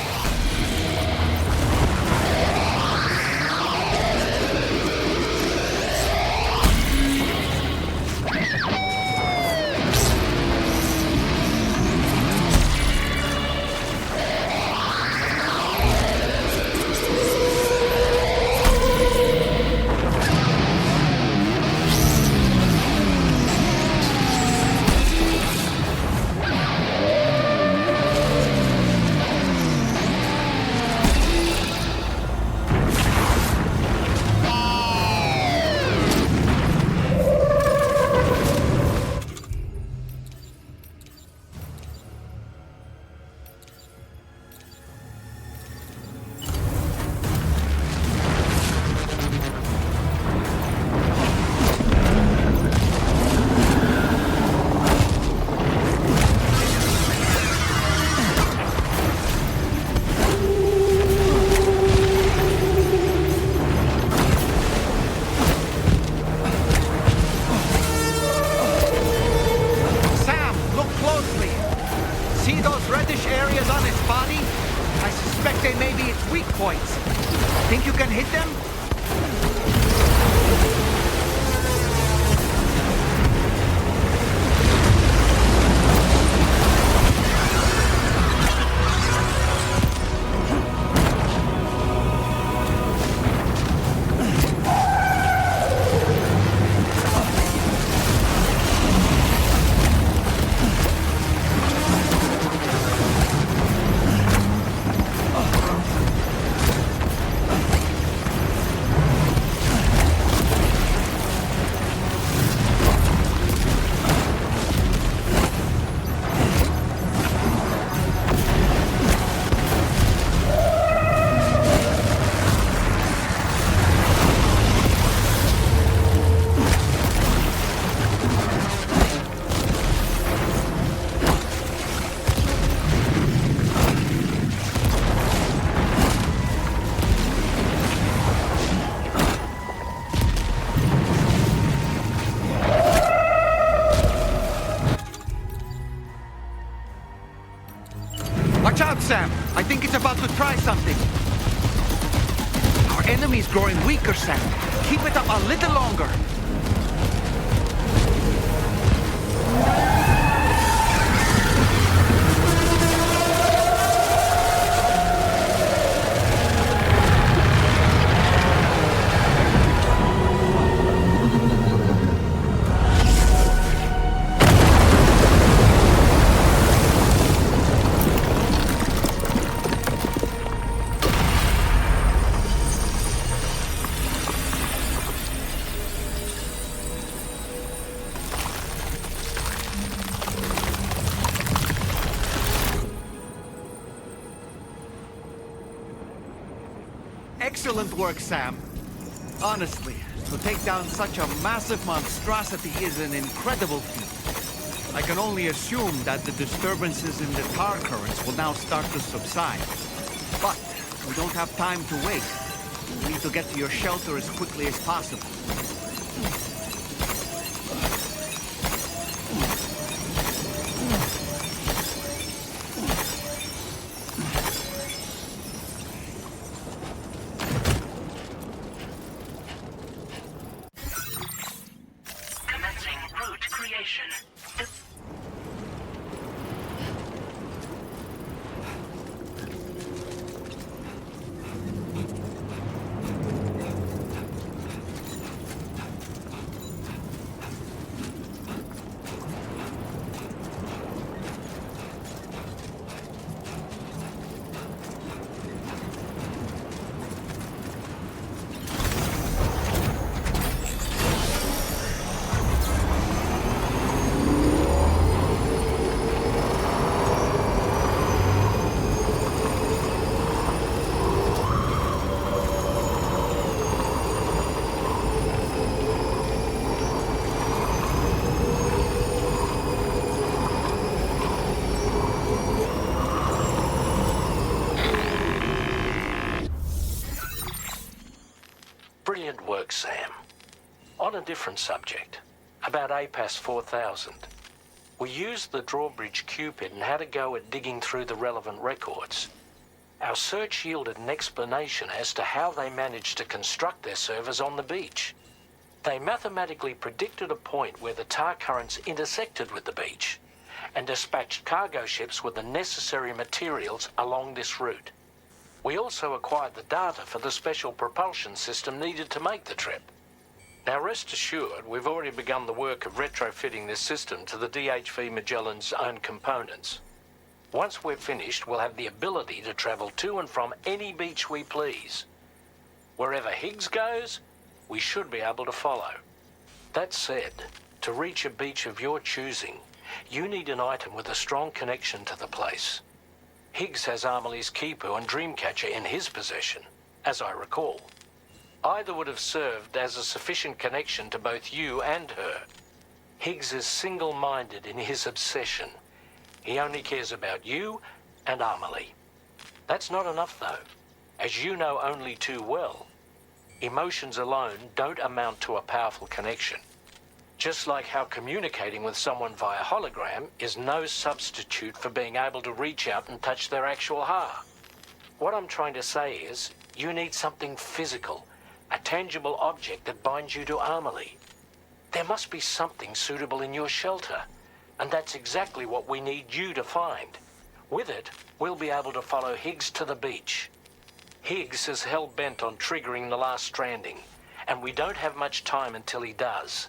Speaker 11: Think you can hit them? Watch out, Sam! I think it's about to try something. Our enemy's growing weaker, Sam. Keep it up a little longer. Excellent work, Sam. Honestly, to take down such a massive monstrosity is an incredible feat. I can only assume that the disturbances in the tar currents will now start to subside. But we don't have time to wait. We need to get to your shelter as quickly as possible.
Speaker 14: work, Sam. On a different subject, about APAS 4000. We used the drawbridge Cupid and had a go at digging through the relevant records. Our search yielded an explanation as to how they managed to construct their servers on the beach. They mathematically predicted a point where the tar currents intersected with the beach and dispatched cargo ships with the necessary materials along this route. We also acquired the data for the special propulsion system needed to make the trip. Now rest assured, we've already begun the work of retrofitting this system to the DHV Magellan's own components. Once we're finished, we'll have the ability to travel to and from any beach we please. Wherever Higgs goes, we should be able to follow. That said, to reach a beach of your choosing, you need an item with a strong connection to the place. Higgs has Amelie's Kipu and Dreamcatcher in his possession, as I recall. Either would have served as a sufficient connection to both you and her. Higgs is single-minded in his obsession. He only cares about you and Amelie. That's not enough, though. As you know only too well, emotions alone don't amount to a powerful connection. Just like how communicating with someone via hologram is no substitute for being able to reach out and touch their actual heart. What I'm trying to say is, you need something physical, a tangible object that binds you to Amelie. There must be something suitable in your shelter, and that's exactly what we need you to find. With it, we'll be able to follow Higgs to the beach. Higgs is hell-bent on triggering the last stranding, and we don't have much time until he does.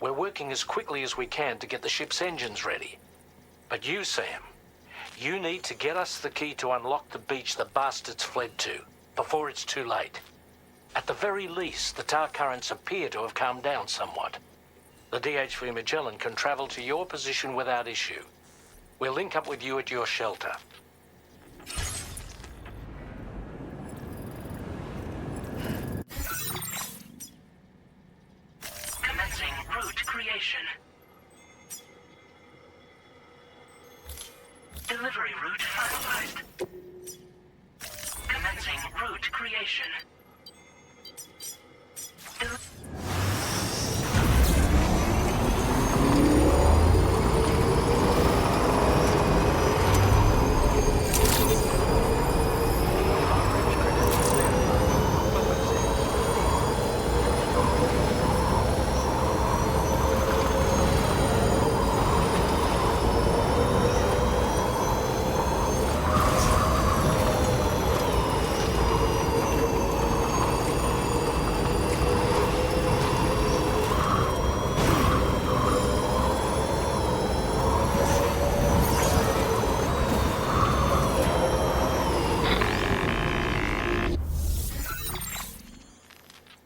Speaker 14: We're working as quickly as we can to get the ship's engines ready. But you, Sam, you need to get us the key to unlock the beach the bastards fled to, before it's too late. At the very least, the tar currents appear to have calmed down somewhat. The DHV Magellan can travel to your position without issue. We'll link up with you at your shelter.
Speaker 3: Commencing route creation. Delivery route finalized. Commencing route creation.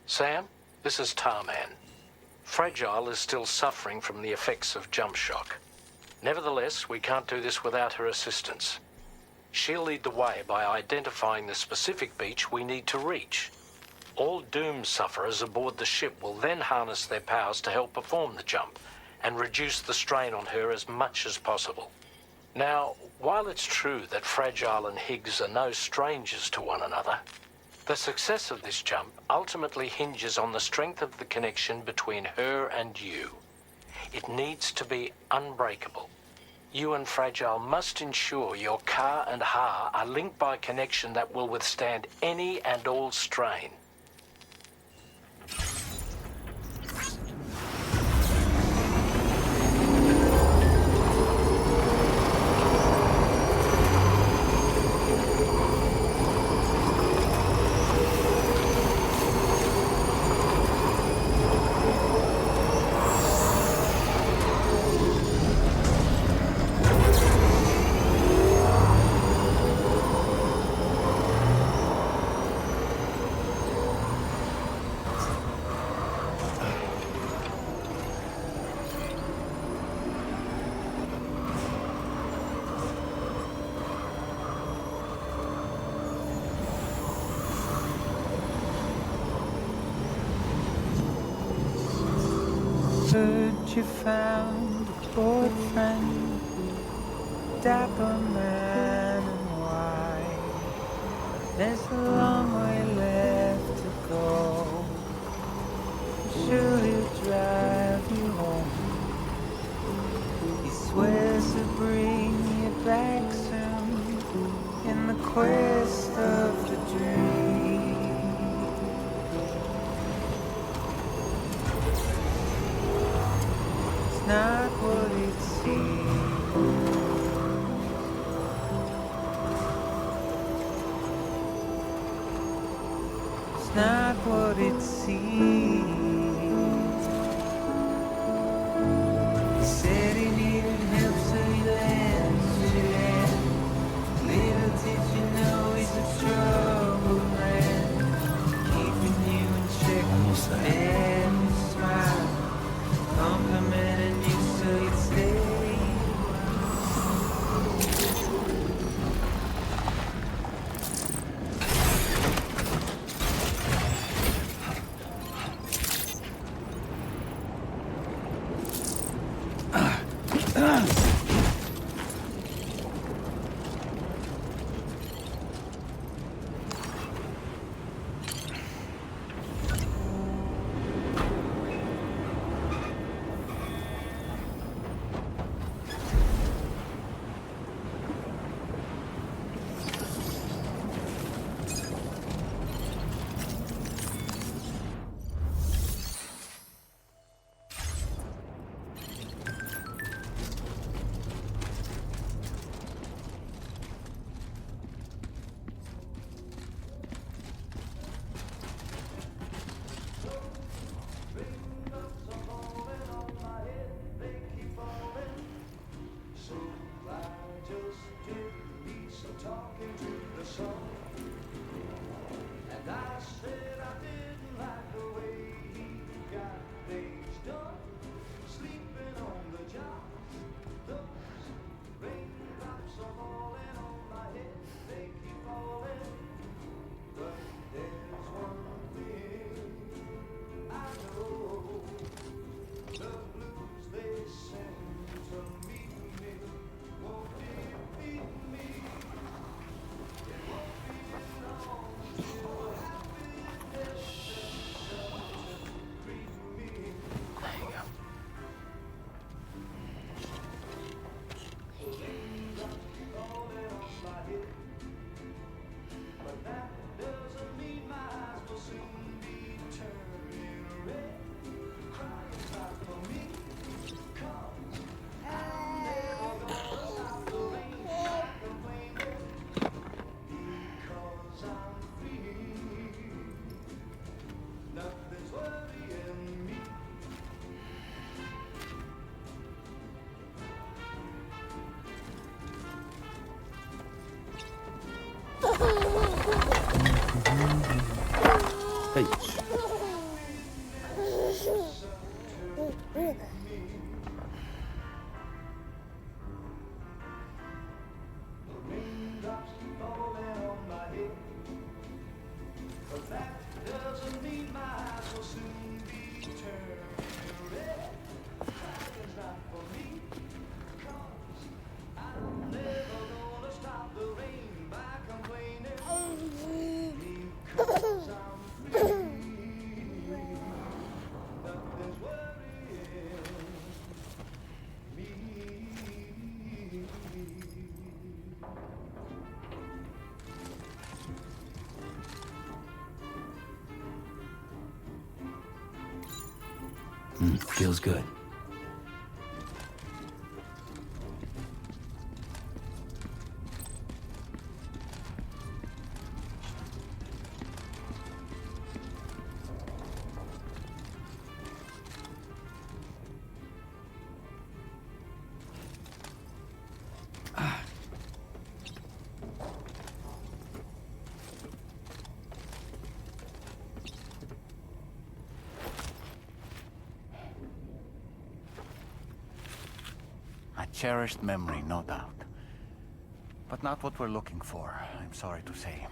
Speaker 14: Sam, this is Tarman. Fragile is still suffering from the effects of jump shock. Nevertheless, we can't do this without her assistance. She'll lead the way by identifying the specific beach we need to reach. All doom sufferers aboard the ship will then harness their powers to help perform the jump and reduce the strain on her as much as possible. Now, while it's true that Fragile and Higgs are no strangers to one another, the success of this jump ultimately hinges on the strength of the connection between her and you. It needs to be unbreakable. You and Fragile must ensure your Ka and Ha are linked by a connection that will withstand any and all strain.
Speaker 19: You found a boyfriend, dapper man and white. There's a long way left to go
Speaker 16: sure he'll drive you home. He swears to bring you back soon in the quest of the dream. It's not what it seems. It's not what it seems. He said he needed help, so he lends you hand. Little did you know he's a troubled man, keeping you in check, every smile, complimenting you so you'd stay.
Speaker 6: Hey.
Speaker 14: Feels good.
Speaker 8: Cherished memory, no doubt. But not what we're looking for, I'm sorry to say.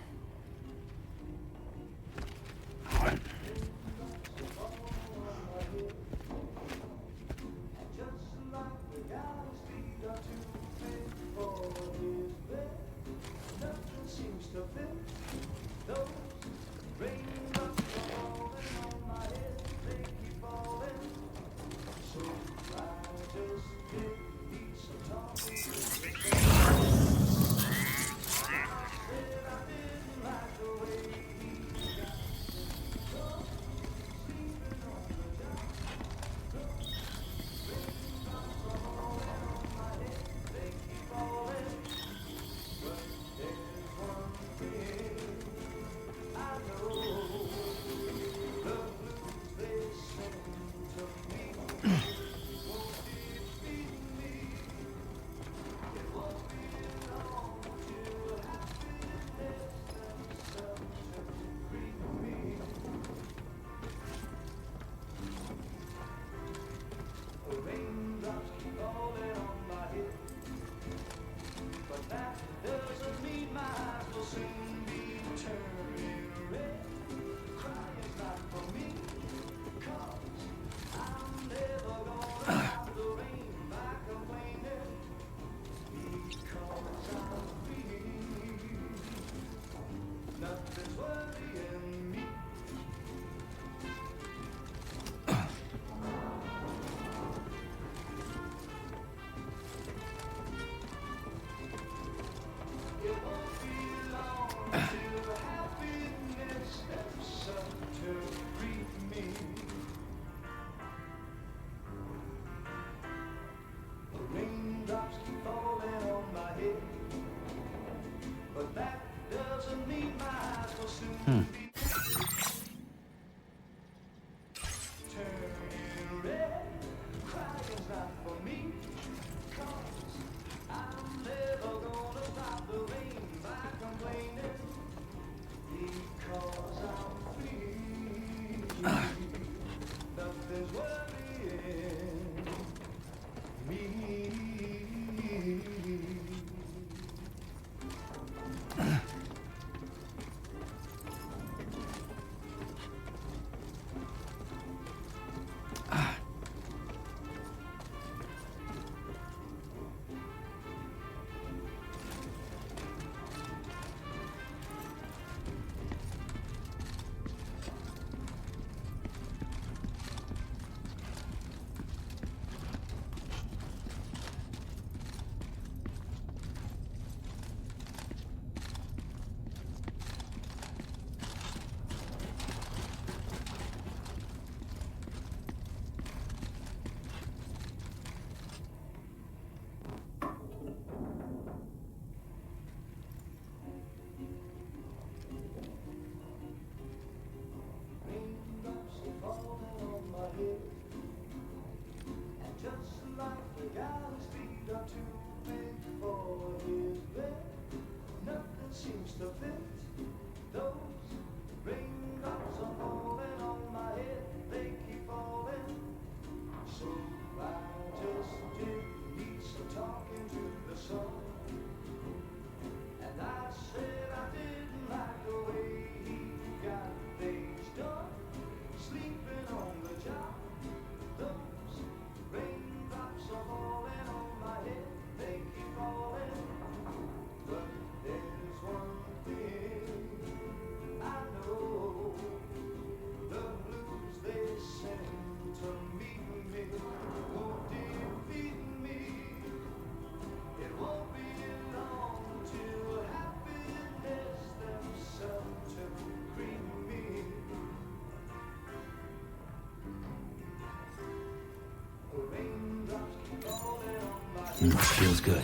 Speaker 6: Feels good.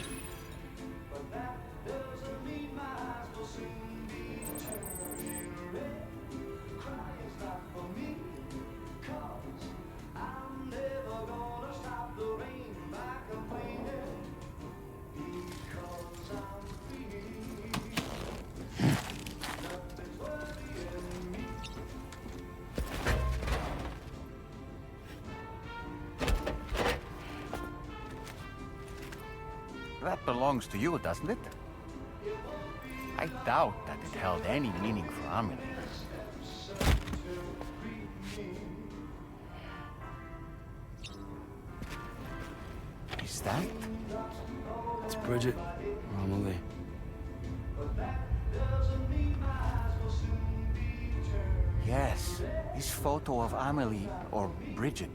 Speaker 8: That belongs to you, doesn't it? I doubt that it held any meaning for Amelie. Is that?
Speaker 6: It's Bridget, Amelie.
Speaker 8: Yes, this photo of Amelie, or Bridget,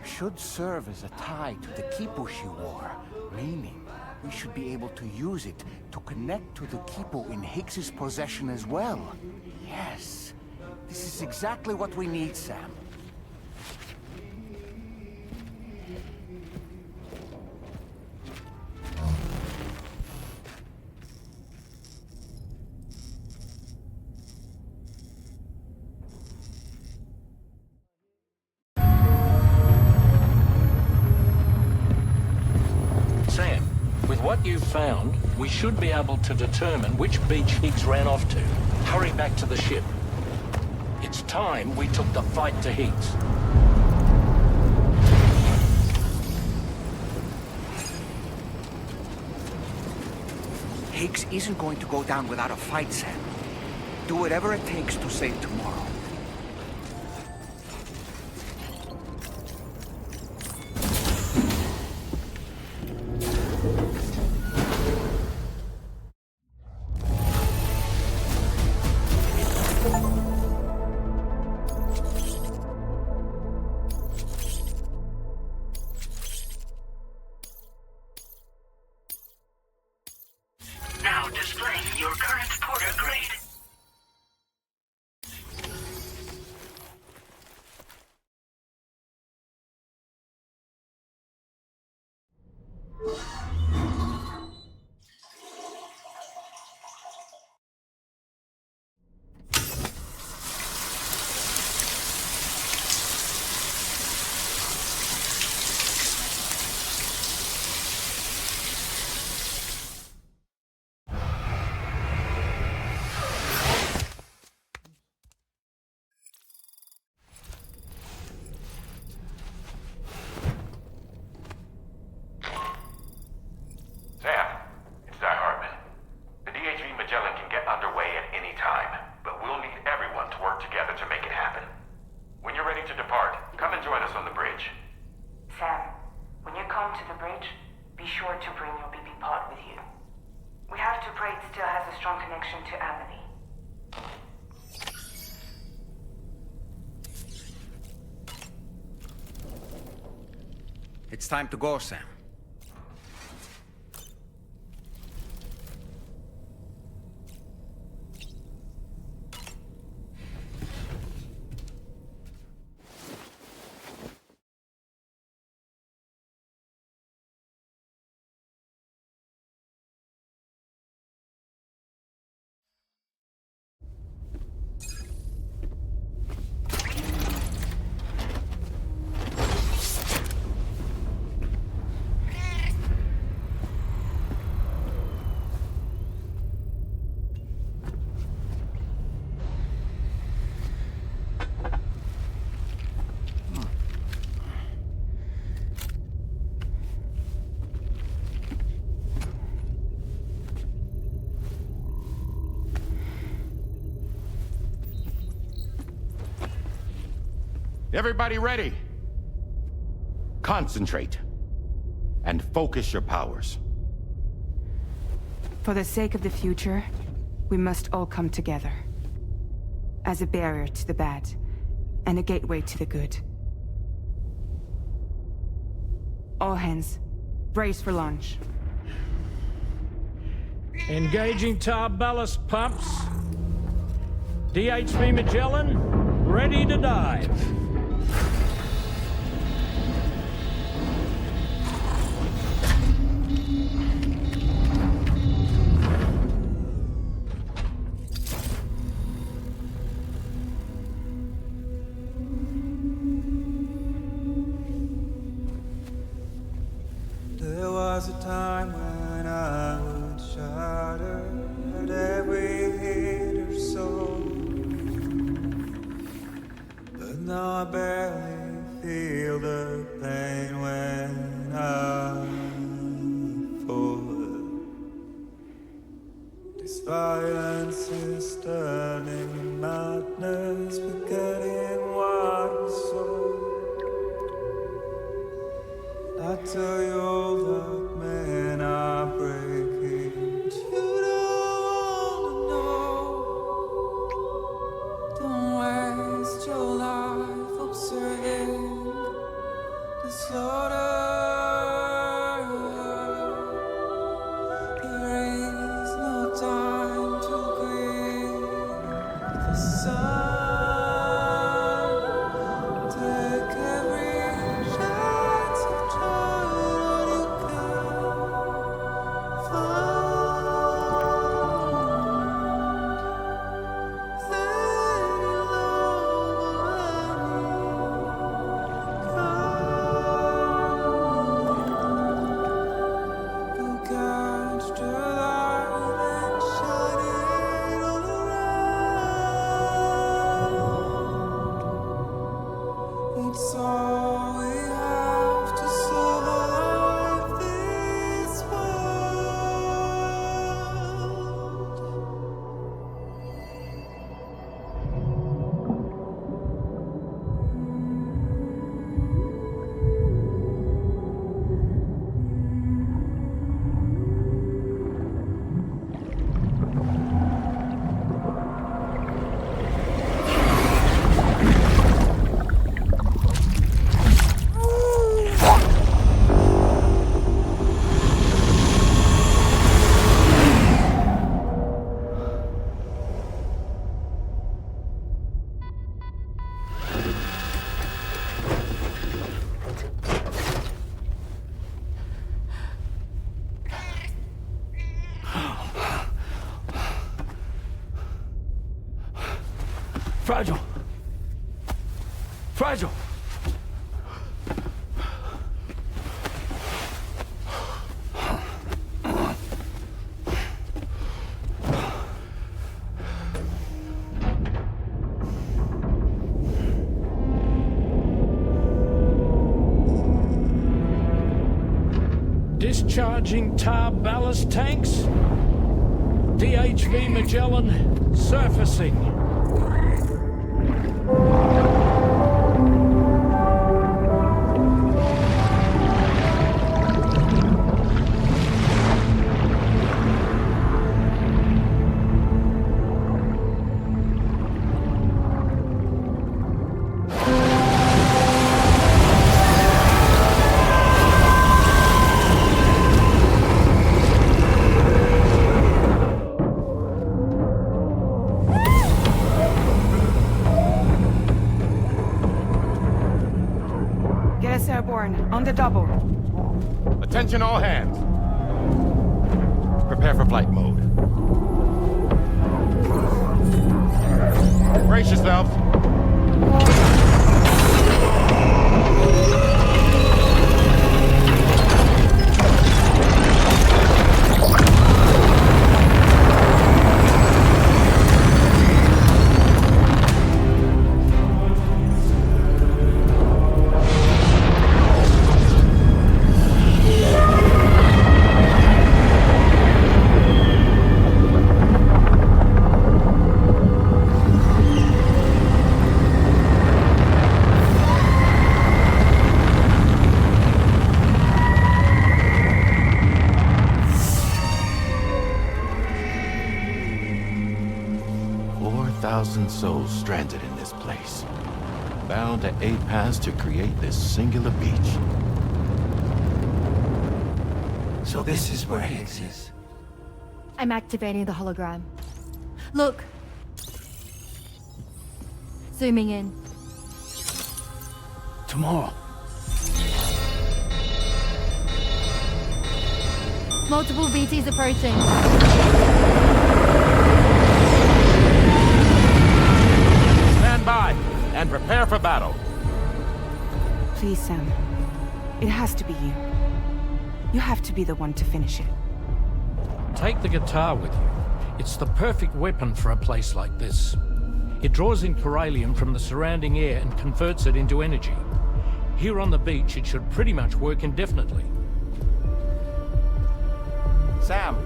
Speaker 8: should serve as a tie to the quipu she wore, meaning we should be able to use it to connect to the quipu in Hicks's possession as well. Yes, this is exactly what we need, Sam.
Speaker 14: What you've found, we should be able to determine which beach Higgs ran off to. Hurry back to the ship. It's time we took the fight to Higgs.
Speaker 11: Higgs isn't going to go down without a fight, Sam. Do whatever it takes to save tomorrow.
Speaker 3: Now displaying your current porter grade.
Speaker 13: Sam, it's Di Hartman. The DHV Magellan can get underway at any time, but we'll need everyone to work together to make it happen. When you're ready to depart, come and join us on the bridge.
Speaker 12: Sam, when you come to the bridge, be sure to bring your BB pod with you. We have to pray it still has a strong connection to Amelie.
Speaker 11: It's time to go, Sam.
Speaker 2: Everybody ready? Concentrate. And focus your powers.
Speaker 12: For the sake of the future, we must all come together. As a barrier to the bad, and a gateway to the good. All hands, brace for launch.
Speaker 14: Engaging tar ballast pumps. DHV Magellan, ready to dive.
Speaker 19: There was a time when I would shudder at every hit or soul, but now I barely feel the pain when I fall. This violence is turning to madness, forgetting what was sold. I tell you all that men are breaking, but you don't wanna know. Don't waste your life observing the slaughter. There is no time to grieve the sun. Take every chance of joy that you can find. Then you'll overwhelm me.
Speaker 6: Fragile. Fragile.
Speaker 14: Discharging tar ballast tanks. DHV Magellan surfacing.
Speaker 12: Airborne, on the double.
Speaker 13: Attention all hands. Prepare for flight mode. Brace yourselves.
Speaker 2: Souls stranded in this place, bound to A Pass to create this singular beach.
Speaker 1: So this is where Higgs is.
Speaker 17: I'm activating the hologram. Look! Zooming in.
Speaker 6: Tomorrow.
Speaker 17: Multiple BTs approaching.
Speaker 13: Stand by and prepare for battle.
Speaker 12: Please, Sam. It has to be you. You have to be the one to finish it.
Speaker 14: Take the guitar with you. It's the perfect weapon for a place like this. It draws in chiralium from the surrounding air and converts it into energy. Here on the beach, it should pretty much work indefinitely.
Speaker 8: Sam,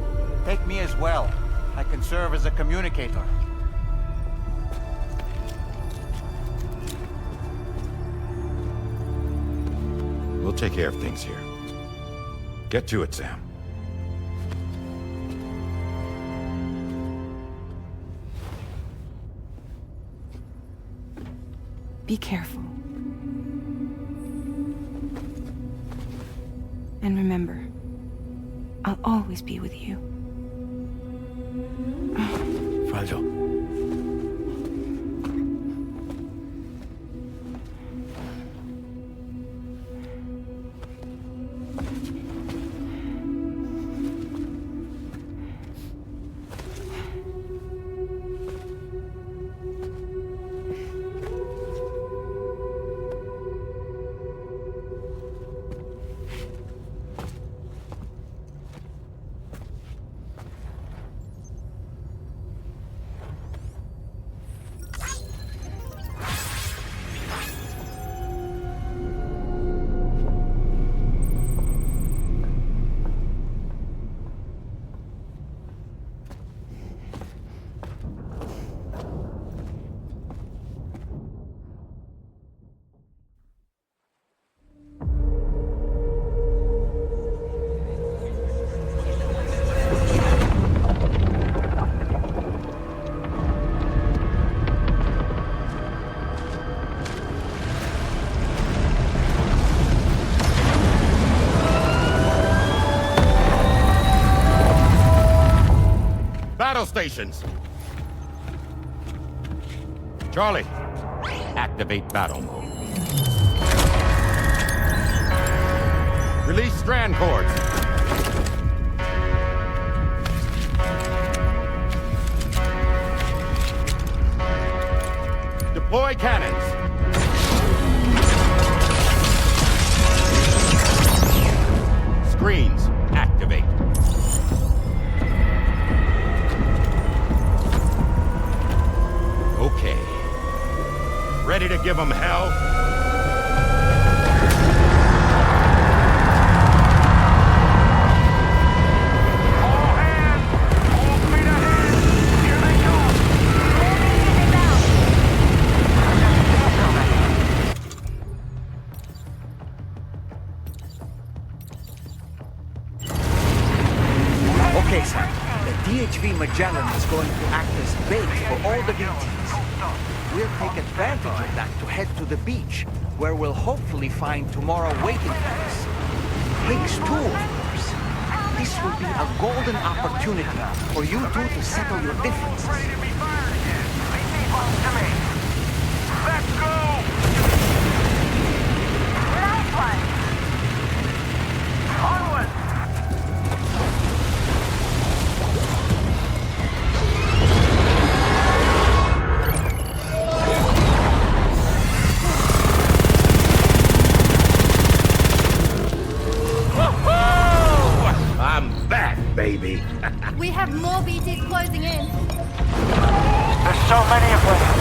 Speaker 8: take me as well. I can serve as a communicator.
Speaker 2: We'll take care of things here. Get to it, Sam.
Speaker 12: Be careful. And remember, I'll always be with you.
Speaker 6: Fragile.
Speaker 13: Battle stations. Charlie, activate battle mode. Release strand cords.
Speaker 2: Deploy cannons. Screens, activate. Okay. Ready to give them hell?
Speaker 11: Okay, sir. The DHV Magellan is going to act as bait for all the VTs. We'll take advantage of that to head to the beach, where we'll hopefully find tomorrow waiting for us. Higgs too, of course. This will be a golden opportunity for you two to settle your differences.
Speaker 3: Let's go! Nice one! Onward!
Speaker 2: I'm back, baby.
Speaker 17: We have more BTs closing in.
Speaker 3: There's so many of them.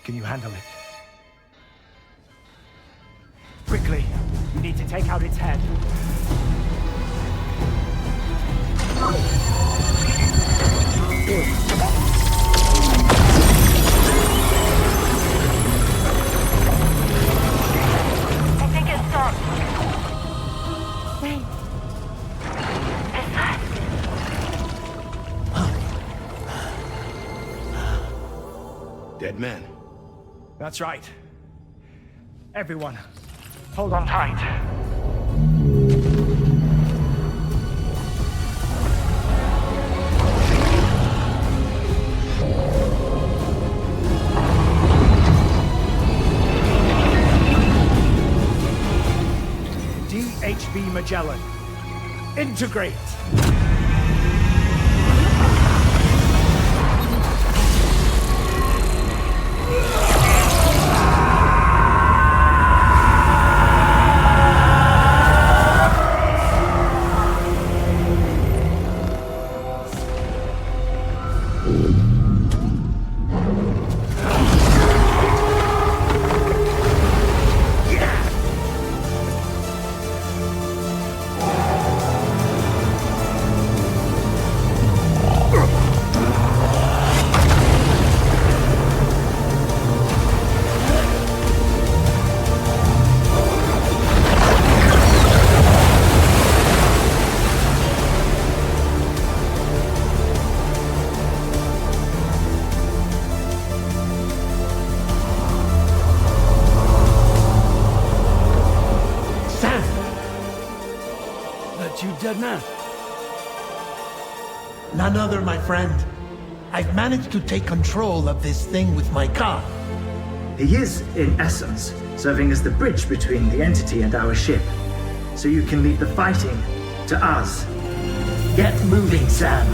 Speaker 15: Can you handle it? Quickly, we need to take out its head.
Speaker 7: I think it stopped. Wait.
Speaker 2: Dead men.
Speaker 15: That's right. Everyone, hold on tight. DHV Magellan, integrate!
Speaker 6: You dead man?
Speaker 1: None other, my friend. I've managed to take control of this thing with my car.
Speaker 20: He is, in essence, serving as the bridge between the entity and our ship. So you can leave the fighting to us. Get moving, Sam.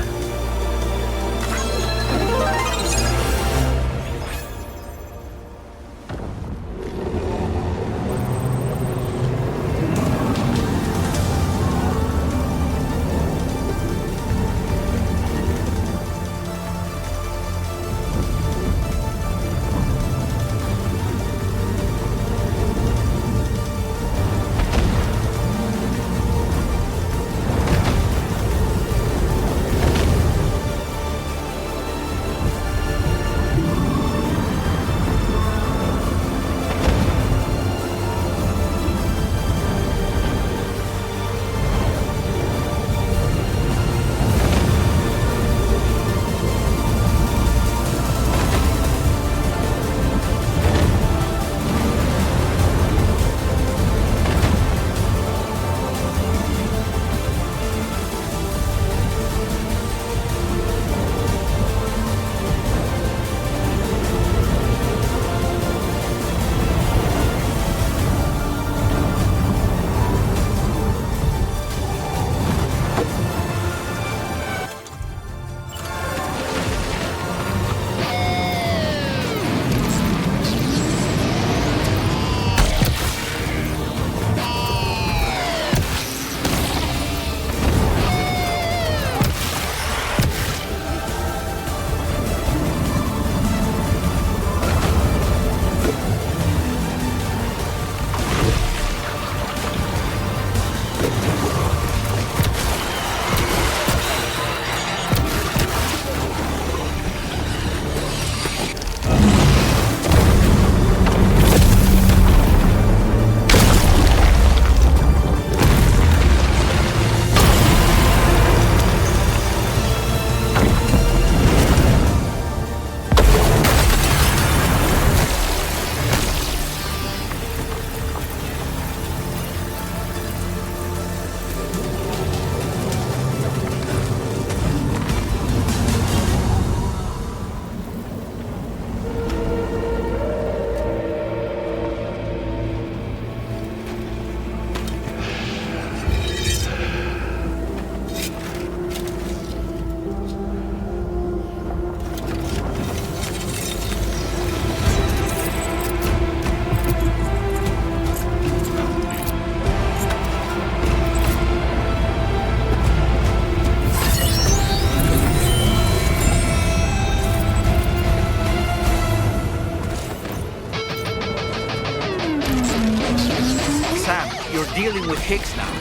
Speaker 11: Dealing with Higgs now.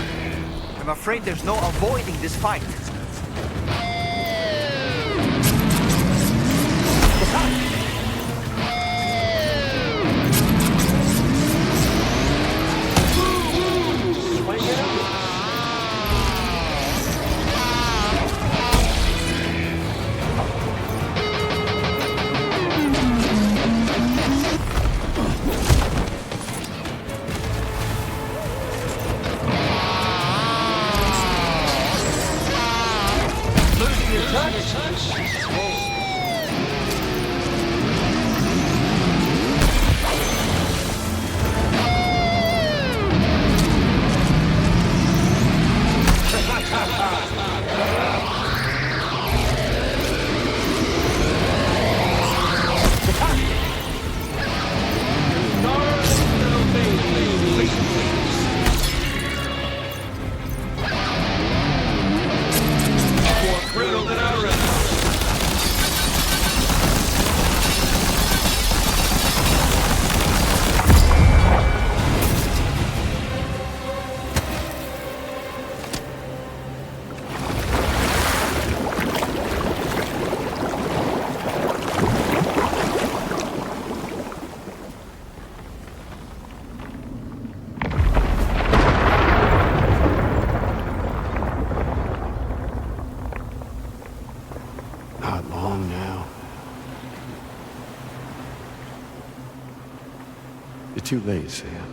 Speaker 11: I'm afraid there's no avoiding this fight.
Speaker 22: Too late, Sam.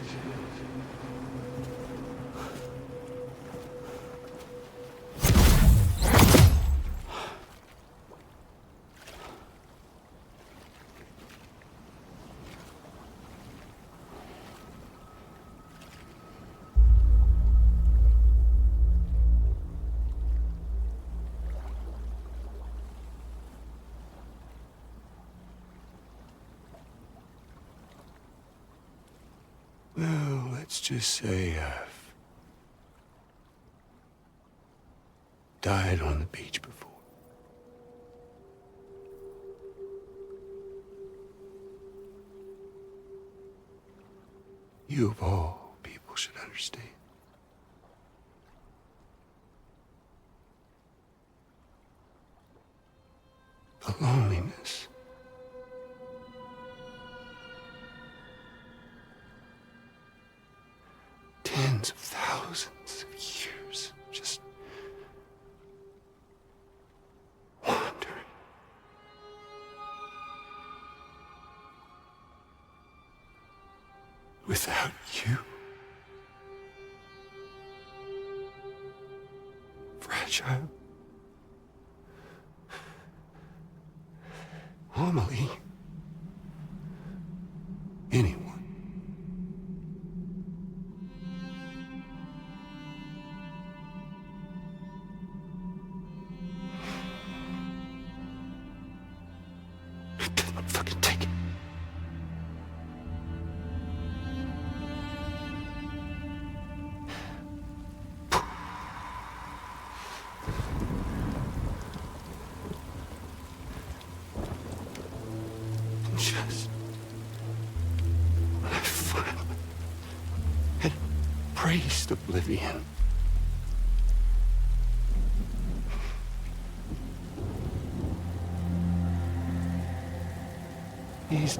Speaker 22: Well, let's just say I've died on the beach before. You of all people should understand. The loneliness. Tens of thousands of years just wandering. Without you. Fragile. Amelie. Anyone. Fucking take it. Just when I finally had embraced oblivion. These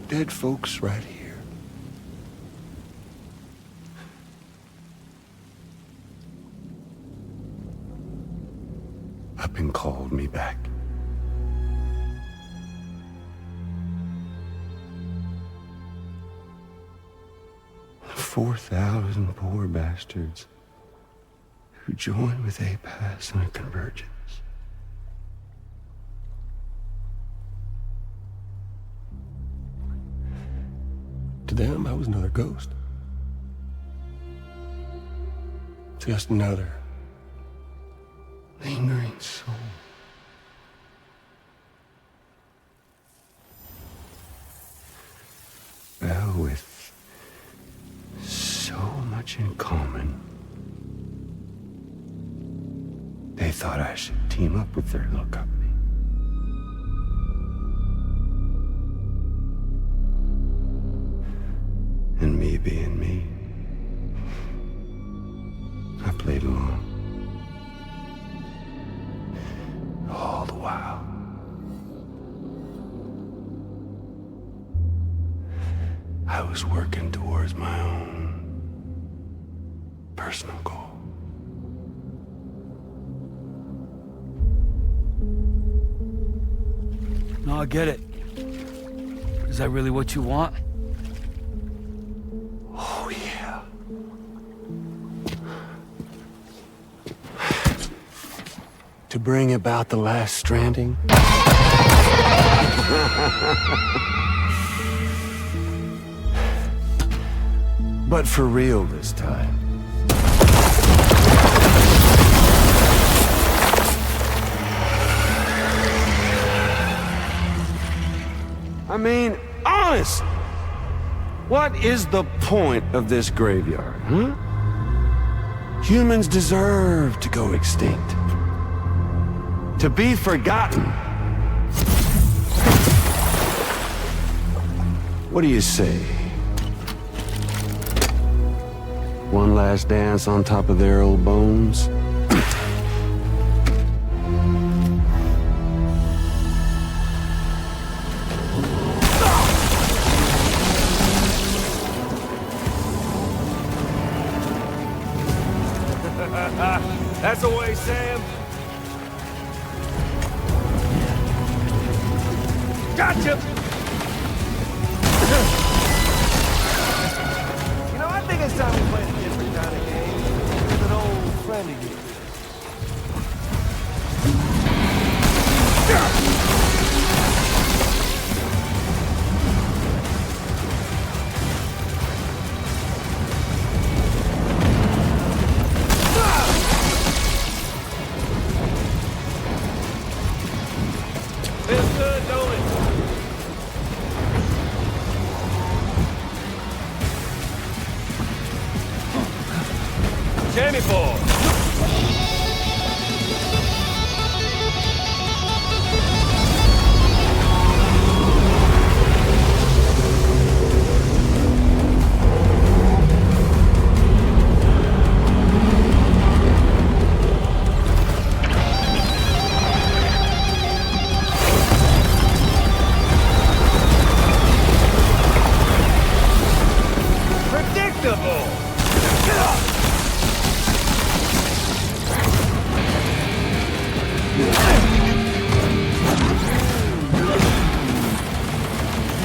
Speaker 22: dead folks right here. Up and called me back. The 4,000 poor bastards who joined with APAS in a convergence. To them, I was another ghost. Just another lingering soul. Well, with so much in common, they thought I should team up with their little company. And me being me, I played along. All the while. I was working towards my own personal goal.
Speaker 6: No, I get it. Is that really what you want?
Speaker 22: Oh, yeah. To bring about the last stranding? But for real this time. I mean, honest. What is the point of this graveyard, huh? Humans deserve to go extinct. To be forgotten. What do you say? One last dance on top of their old bones? That's the way, Sam. Gotcha! You know, I think it's time we played a different kind of game with an old friend of yours. Feels good, don't it? Sammy boy!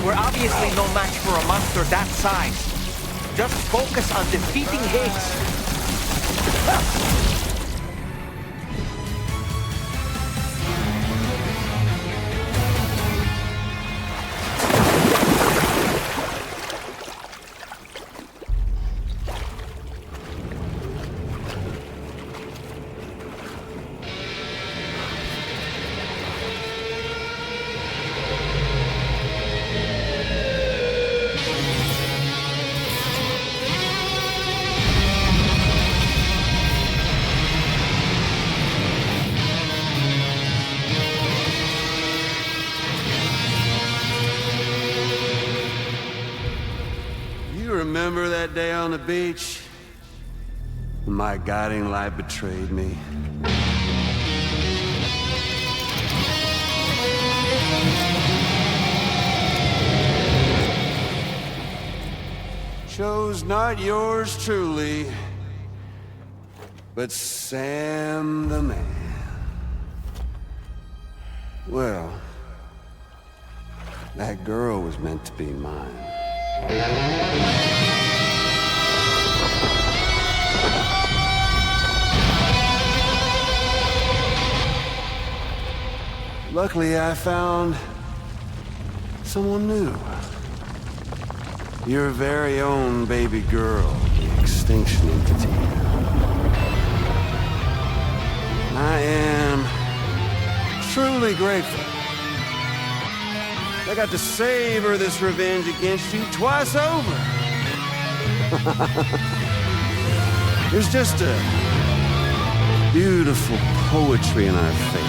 Speaker 11: We're obviously no match for a monster that size. Just focus on defeating Higgs.
Speaker 22: Remember that day on the beach? When my guiding light betrayed me? Chose not yours truly, but Sam the man. Well, that girl was meant to be mine. Luckily, I found someone new. Your very own baby girl, the Extinction Entity. I am truly grateful. I got to savor this revenge against you twice over. There's just a beautiful poetry in our fates.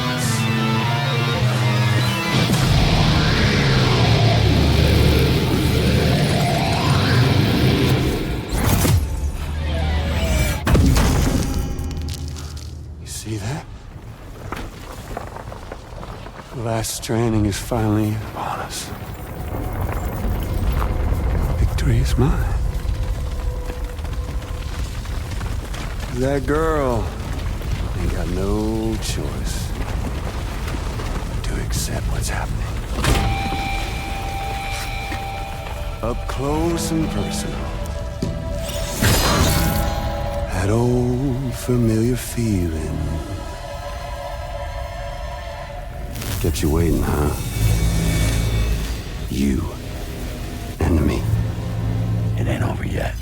Speaker 22: You see that? The last stranding is finally upon us. Victory is mine. That girl ain't got no choice to accept what's happening. Up close and personal. That old familiar feeling. Kept you waiting, huh? You and me. It ain't over yet.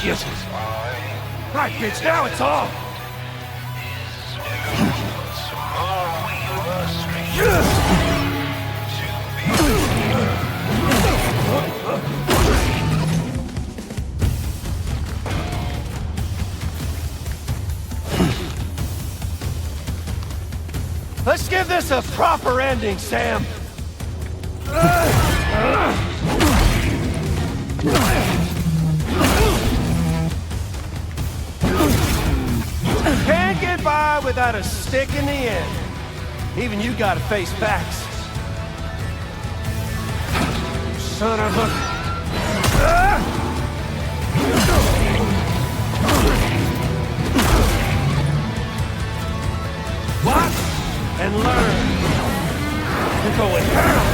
Speaker 16: Yes. Right, bitch, now it's on!
Speaker 6: Let's give this a proper ending, Sam. Can't get by without a stick in the end. Even you gotta face facts. Son of a... Watch and learn. You're going down.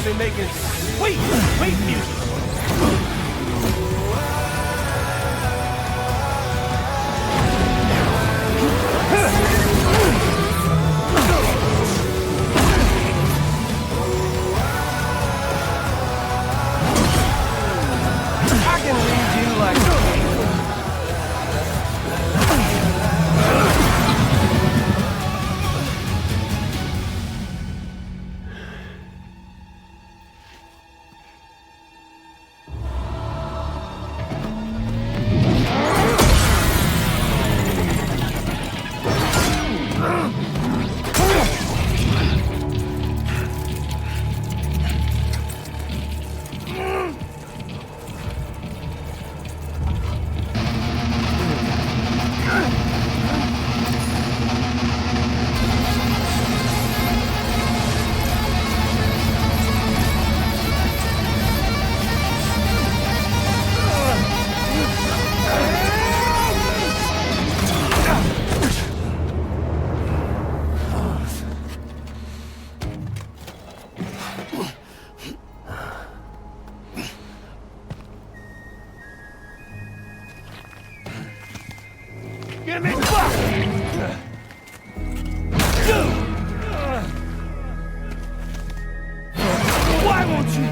Speaker 6: be making sweet, sweet music. I can read you like give me fuck! Why won't you?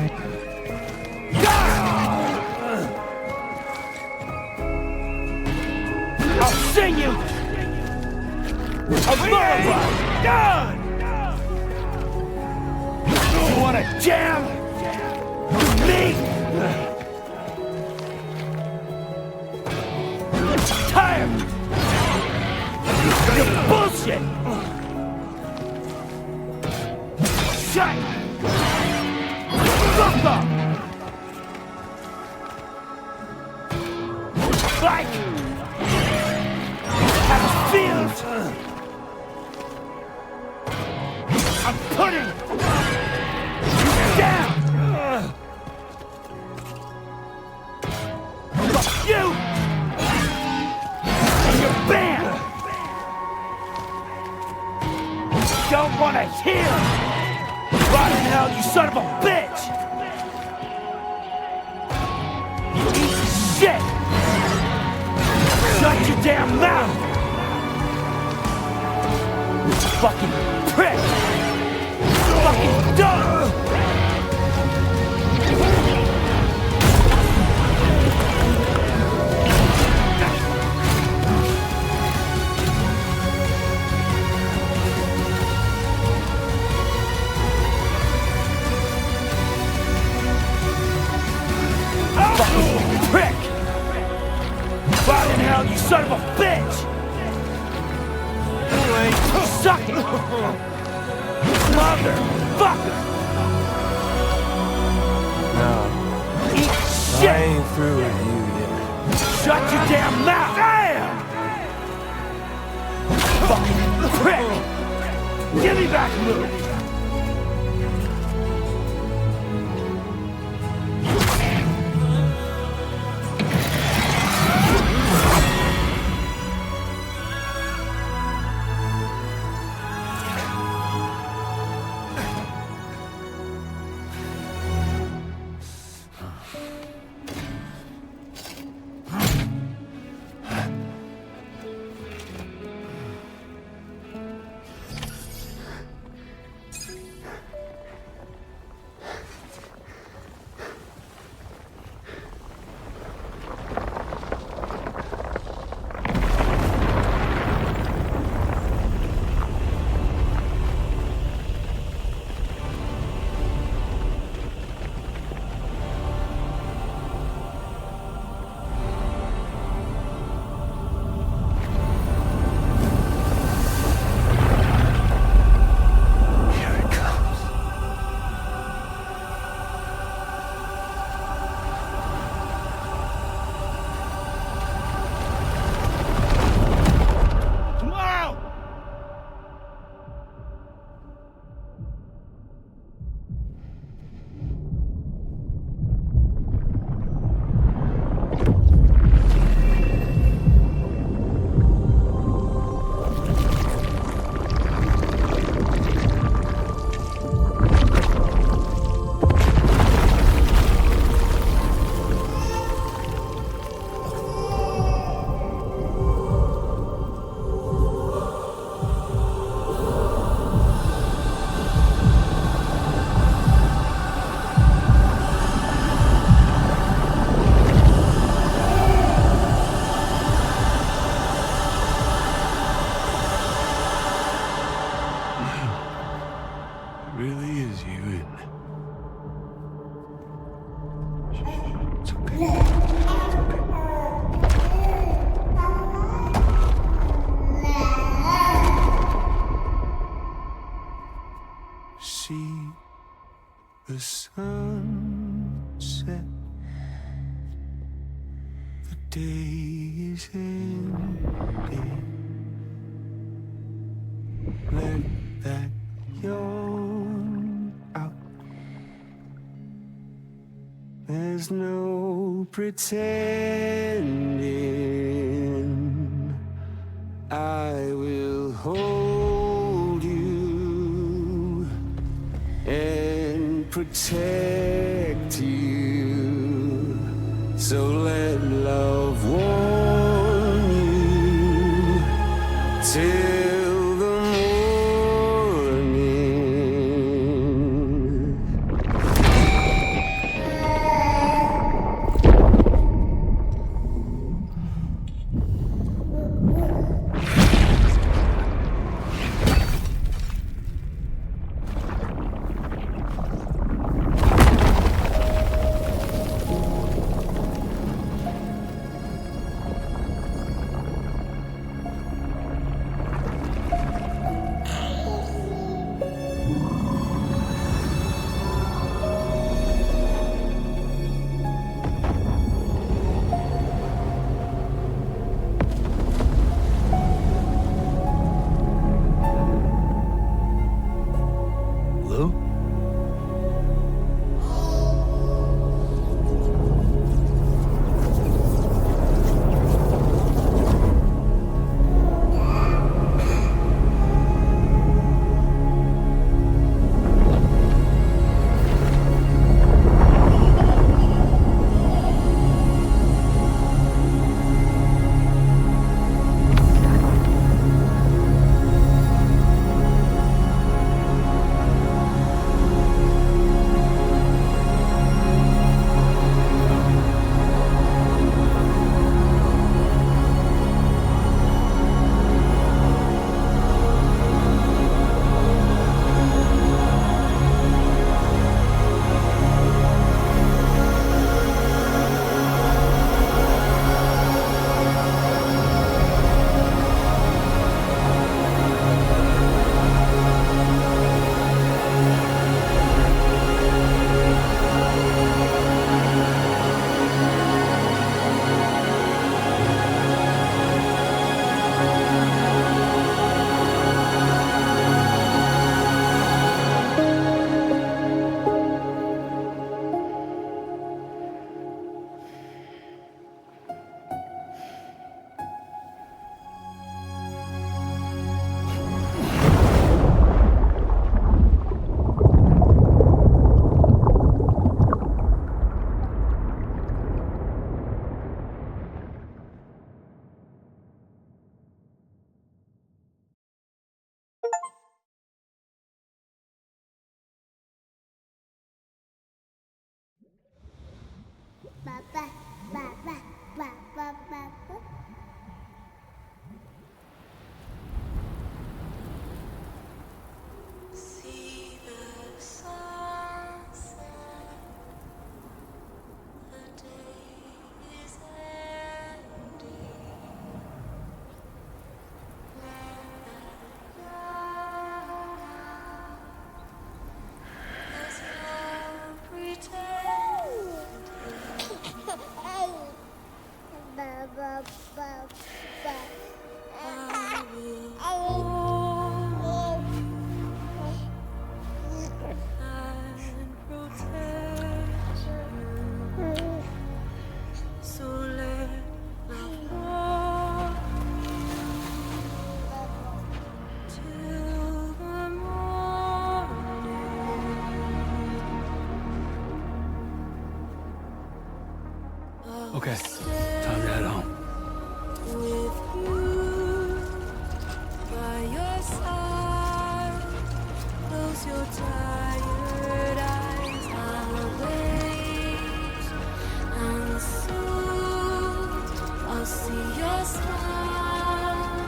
Speaker 6: I'll sing you a lullaby. Done. You wanna jam with me? Tired. You're bullshit! Shut! Fuck up! Like! Have a field! I'm putting you down! Fuck you! And your band! Don't wanna hear! Rot in hell, you son of a bitch! Eat shit! Shut your damn mouth! Fucking prick! Fucking dog! Fucking prick! Rot in hell, you son of a bitch! Suck it! Motherfucker!
Speaker 19: No.
Speaker 6: Eat shit!
Speaker 19: I ain't through with you yet.
Speaker 6: Shut your damn mouth! Damn! Fucking prick! Give me back Luke!
Speaker 19: The sunset, the day is ending. Let that yawn out. There's no pretending. I will hold you and protect you. So let love warm you till the morning.
Speaker 6: Okay, time to head home.
Speaker 16: With you by your side, close your tired eyes. I'll wait, and soon I'll see your smile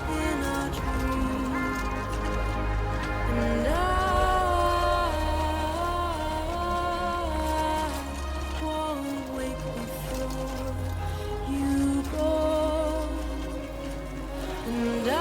Speaker 16: in a dream, and I won't wake before you go, and I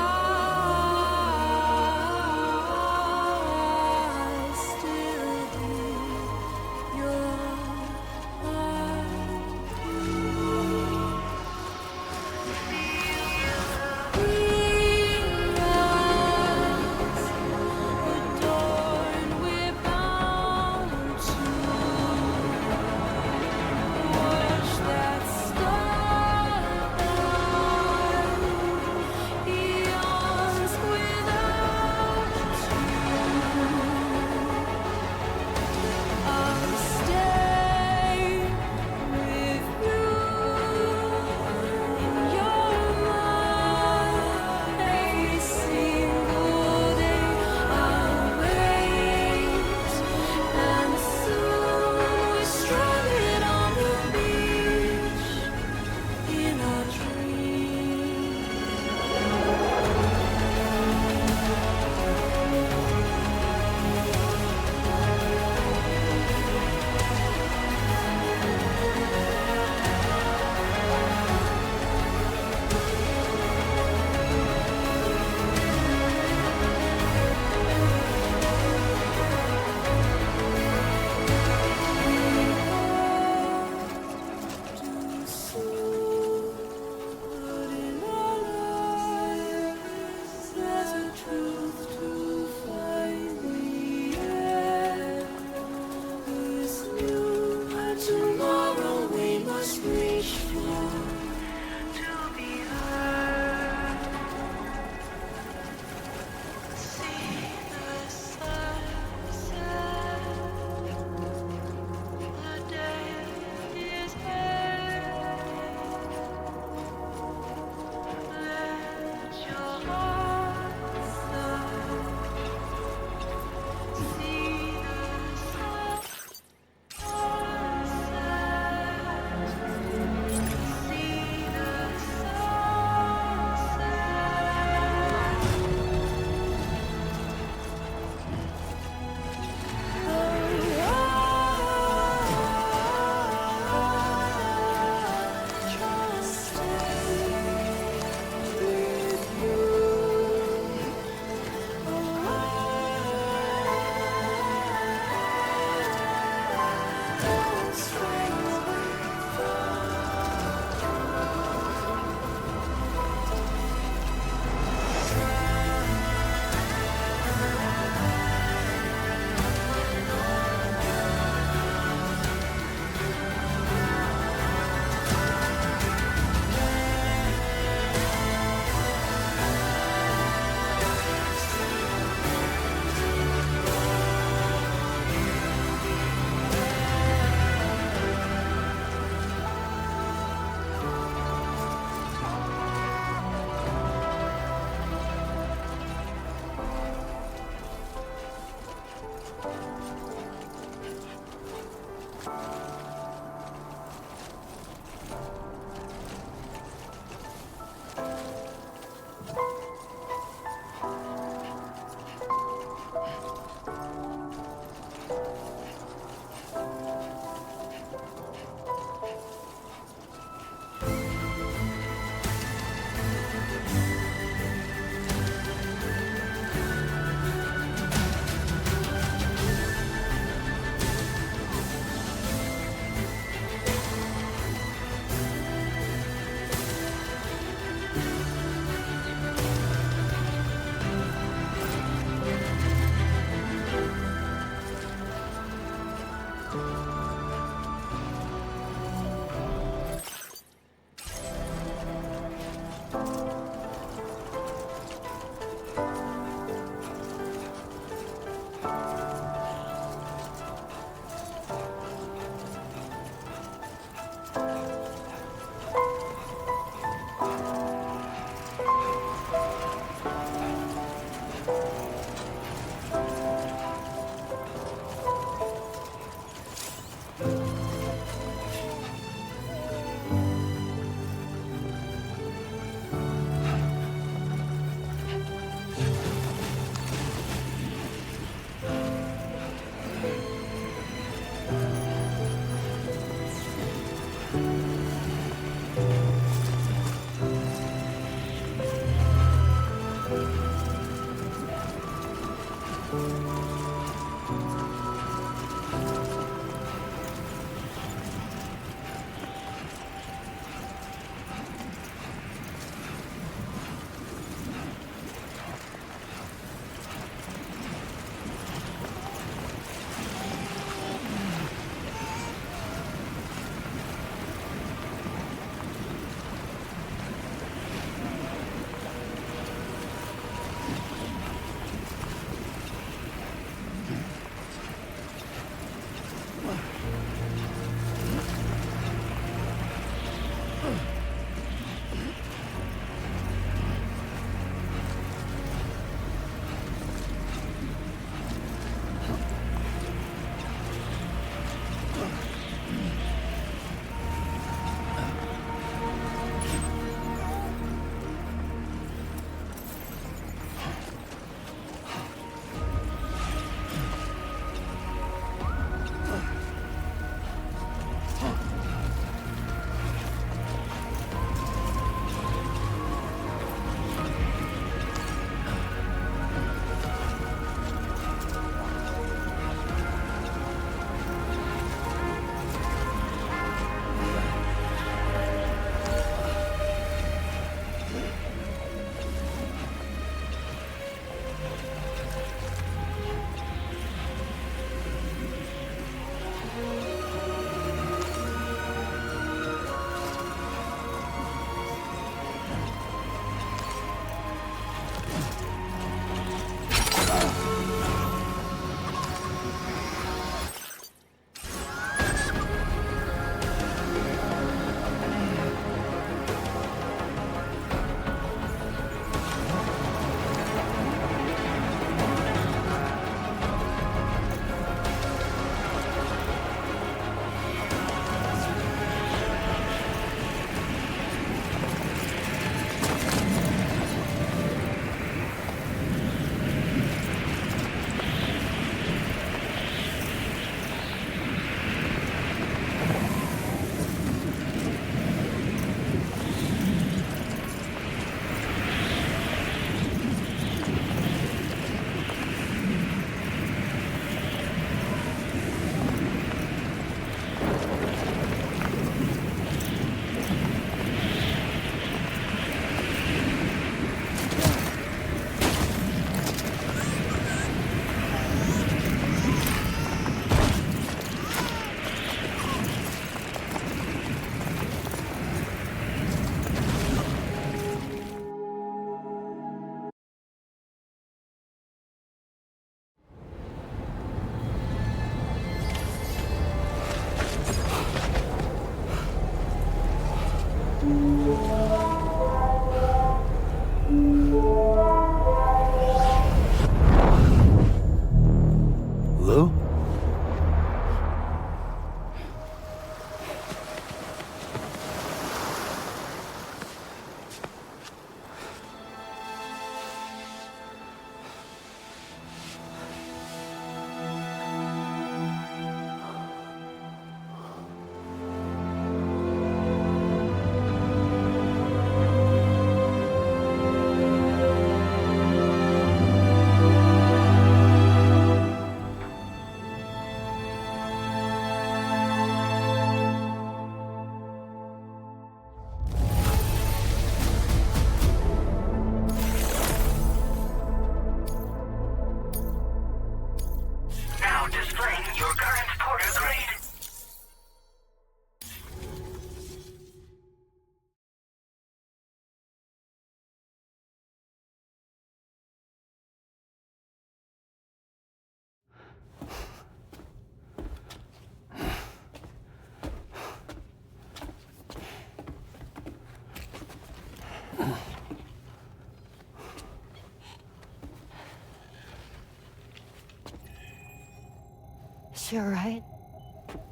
Speaker 17: She all right?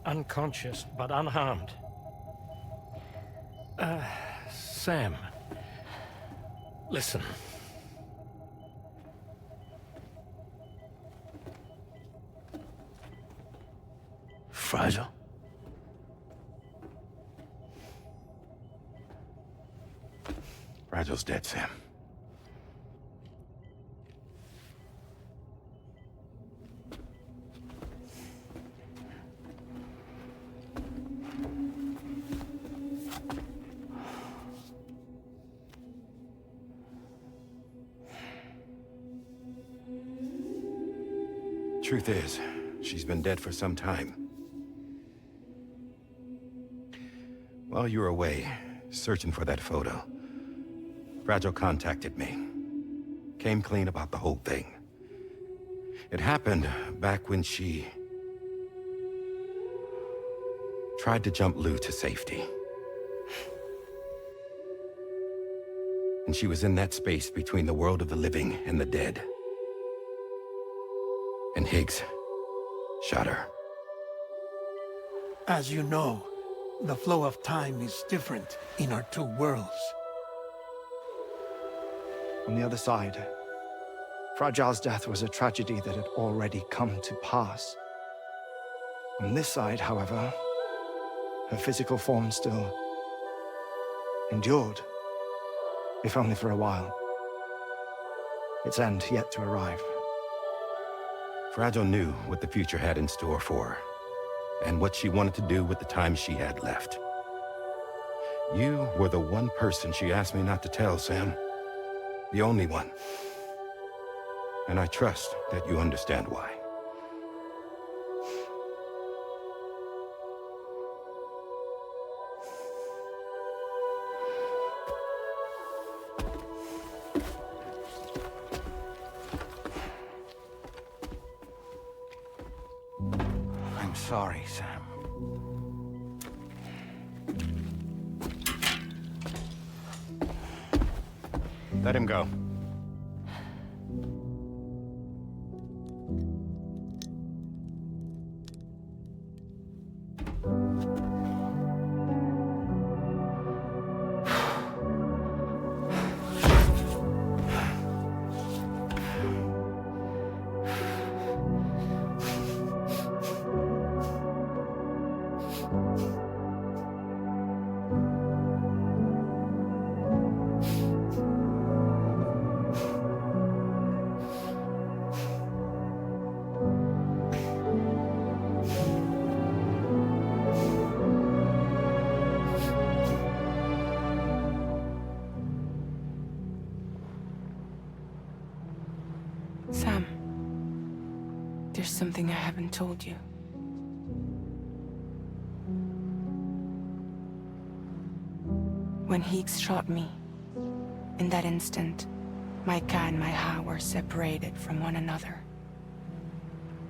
Speaker 14: Unconscious, but unharmed. Sam. Listen.
Speaker 6: Fragile?
Speaker 2: Fragile's dead, Sam. truth is, she's been dead for some time. While you were away, searching for that photo, Fragile contacted me. Came clean about the whole thing. It happened back when she tried to jump Lou to safety. And she was in that space between the world of the living and the dead. And Higgs shot her.
Speaker 1: As you know, the flow of time is different in our two worlds.
Speaker 15: On the other side, Fragile's death was a tragedy that had already come to pass. On this side, however, her physical form still endured, if only for a while. Its end yet to arrive.
Speaker 2: Fragile knew what the future had in store for her, and what she wanted to do with the time she had left. You were the one person she asked me not to tell, Sam. The only one. And I trust that you understand why.
Speaker 8: I'm sorry, Sam.
Speaker 2: Let him go.
Speaker 12: Sam, there's something I haven't told you. When Higgs shot me, in that instant, my Ka and my Ha were separated from one another.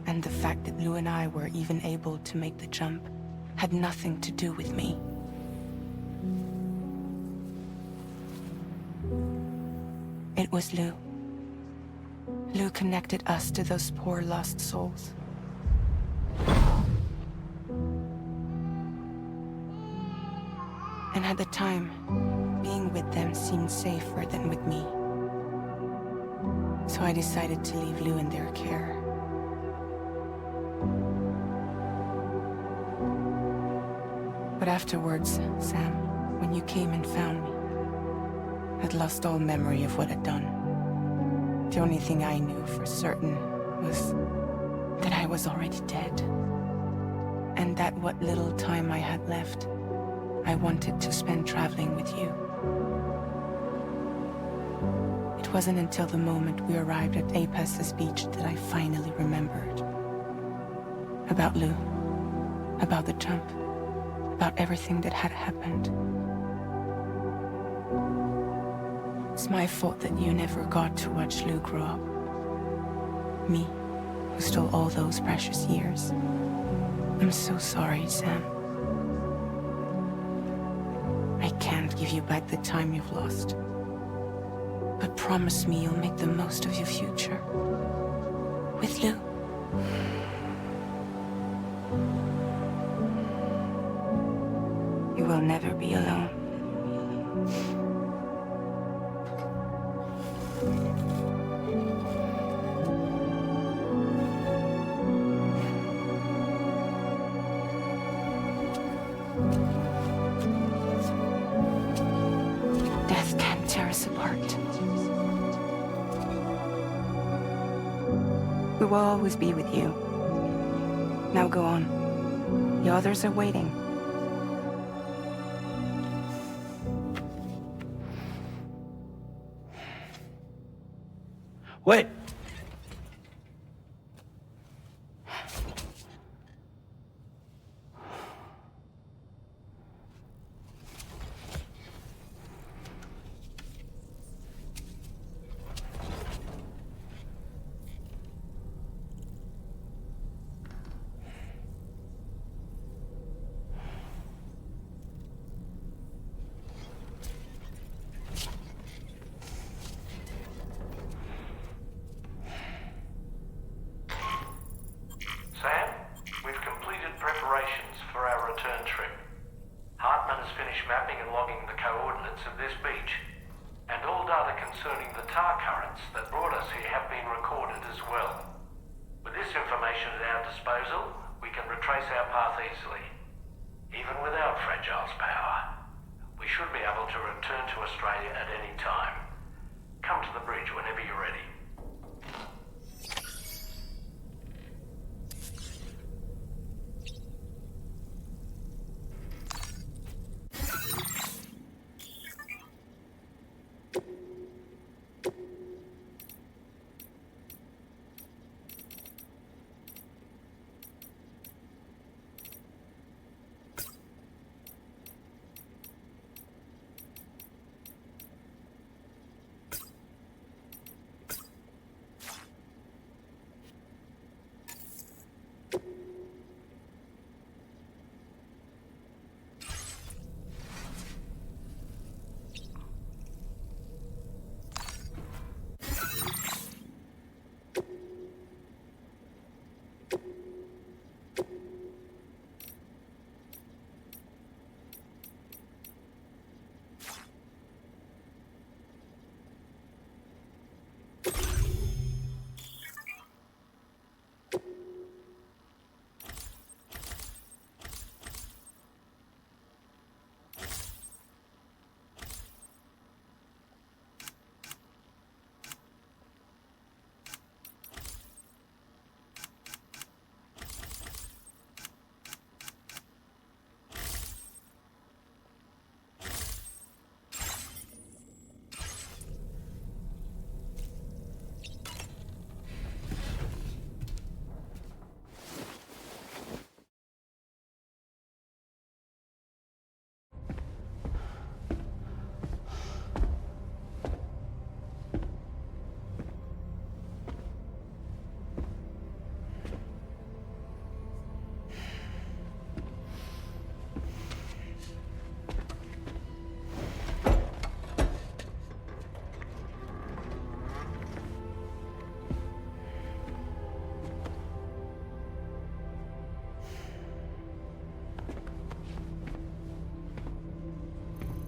Speaker 12: And the fact that Lou and I were even able to make the jump had nothing to do with me. It was Lou. Lou connected us to those poor lost souls. And at the time, being with them seemed safer than with me. So I decided to leave Lou in their care. But afterwards, Sam, when you came and found me, I'd lost all memory of what I'd done. The only thing I knew for certain was that I was already dead. And that what little time I had left, I wanted to spend traveling with you. It wasn't until the moment we arrived at Apas's beach that I finally remembered. About Lou, about the jump, about everything that had happened. It's my fault that you never got to watch Lou grow up. Me, who stole all those precious years. I'm so sorry, Sam. I can't give you back the time you've lost. But promise me you'll make the most of your future. With Lou. You will never be alone. Death can't tear us apart. We will always be with you. Now go on. The others are waiting.
Speaker 6: Wait!
Speaker 14: trace our path easily. Even without Fragile's power, we should be able to return to Australia at any time. Come to the bridge whenever you're ready.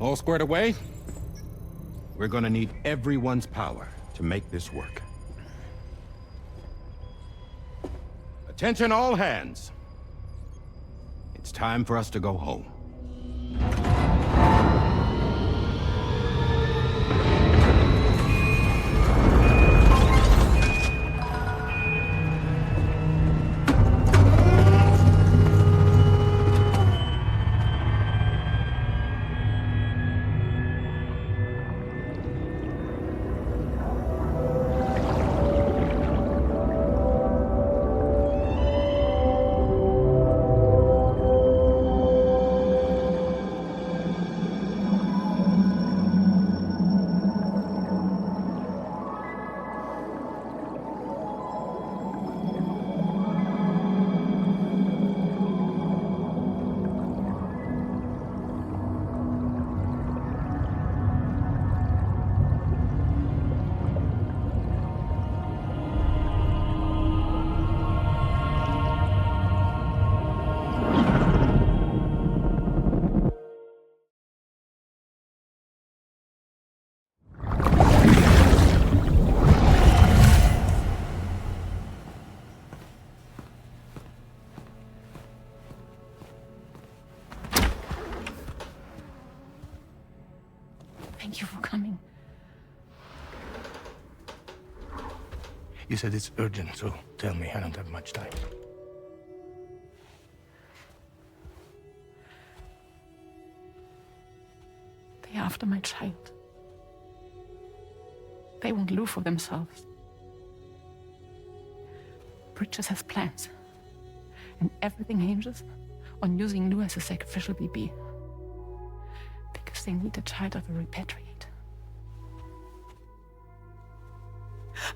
Speaker 2: All squared away? We're gonna need everyone's power to make this work. Attention all hands. It's time for us to go home.
Speaker 5: Thank you for coming.
Speaker 10: You said it's urgent, so tell me. I don't have much time.
Speaker 5: They're after my child. They want Lou for themselves. Bridges has plans. And everything hinges on using Lou as a sacrificial BB. Because they need a child of a repatriate.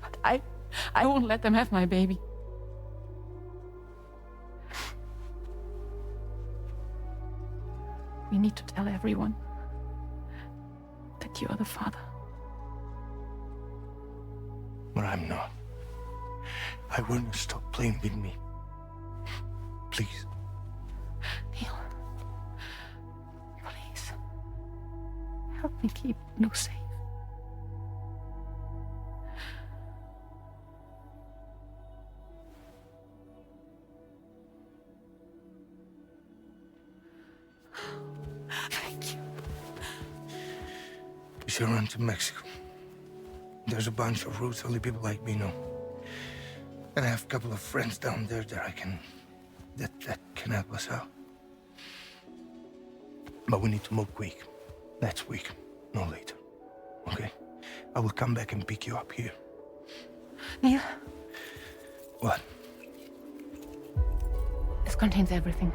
Speaker 5: But I won't let them have my baby. We need to tell everyone that you are the father.
Speaker 10: But I'm not. I want to stop playing with me. Please.
Speaker 5: Neil. Please. Help me keep Lou safe.
Speaker 10: should run to Mexico. There's a bunch of routes only people like me know. And I have a couple of friends down there that that can help us out. But we need to move quick. Next week, no later. Okay? I will come back and pick you up here.
Speaker 5: Neil?
Speaker 10: What?
Speaker 5: This contains everything.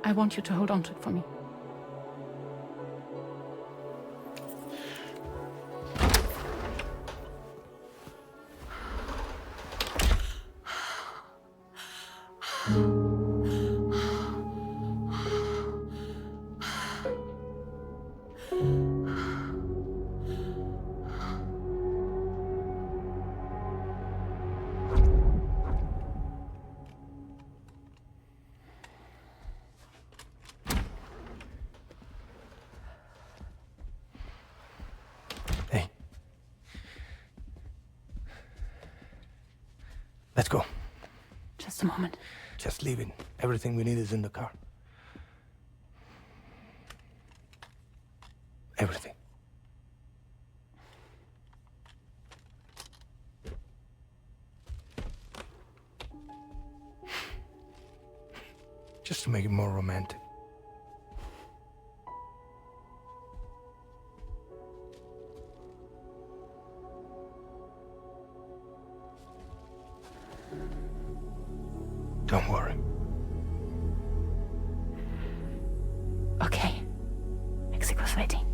Speaker 5: I want you to hold on to it for me.
Speaker 10: Let's go.
Speaker 5: Just a moment.
Speaker 10: Just leave it. Everything we need is in the car. Everything. Just to make it more romantic. Don't worry.
Speaker 5: Okay. Mexico's waiting.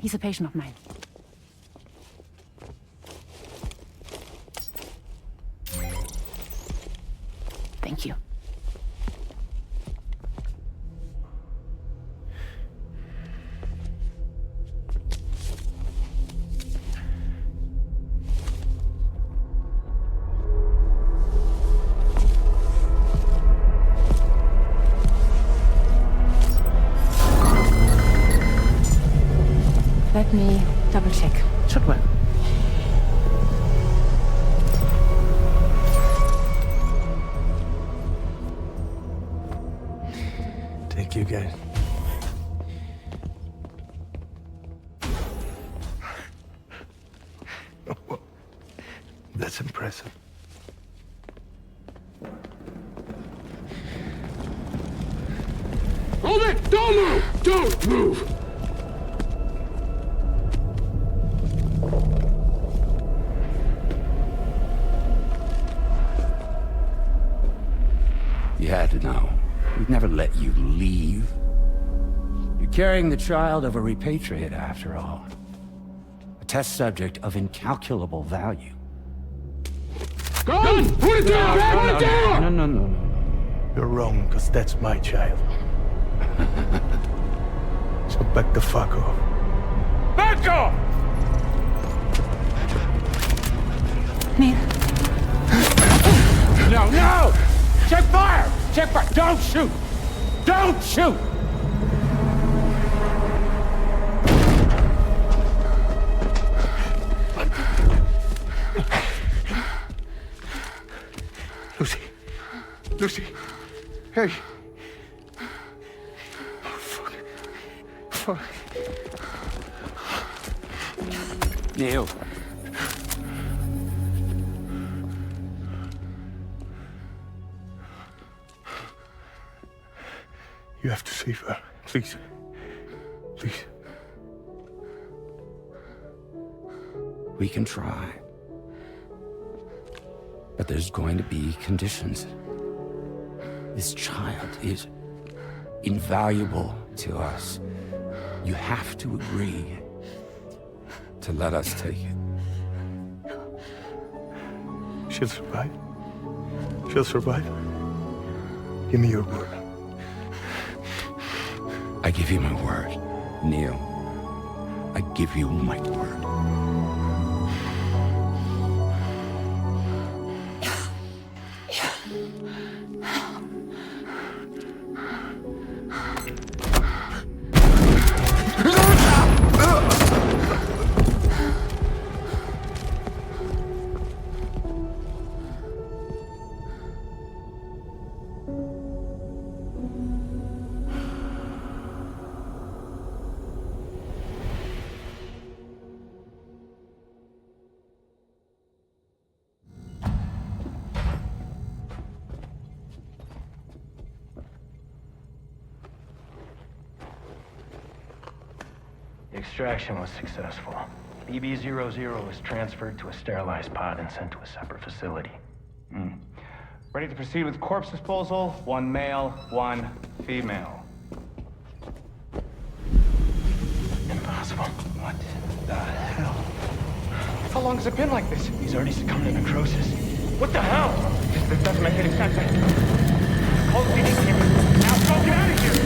Speaker 5: He's a patient of mine. Thank you. Let me double check. Should work.
Speaker 10: Thank you, guys. Oh, that's impressive.
Speaker 4: Hold it! Don't move! Don't move!
Speaker 8: You had to know. We'd never let you leave. You're carrying the child of a repatriate, after all. A test subject of incalculable value.
Speaker 4: Gun! Put it down! Put it down!
Speaker 8: No.
Speaker 10: You're wrong, because that's my child. So back the fuck off.
Speaker 4: Back off!
Speaker 5: Neil.
Speaker 8: No! Check fire! Check fire! Don't shoot! Don't shoot!
Speaker 10: Lucy. Hey. Oh, fuck.
Speaker 8: Neil.
Speaker 10: You have to save her. Please. Please.
Speaker 8: We can try. But there's going to be conditions. This child is invaluable to us. You have to agree to let us take it.
Speaker 10: She'll survive. She'll survive. Give me your word.
Speaker 8: I give you my word, Neil. I give you my word.
Speaker 18: Extraction was successful. BB-00 was transferred to a sterilized pod and sent to a separate facility. Ready to proceed with corpse disposal. 1 male, 1 female. Impossible. What the hell? How long has it been like this? He's already succumbed to necrosis. What the hell? This doesn't make any sense. Call the PD team. Now go get out of here!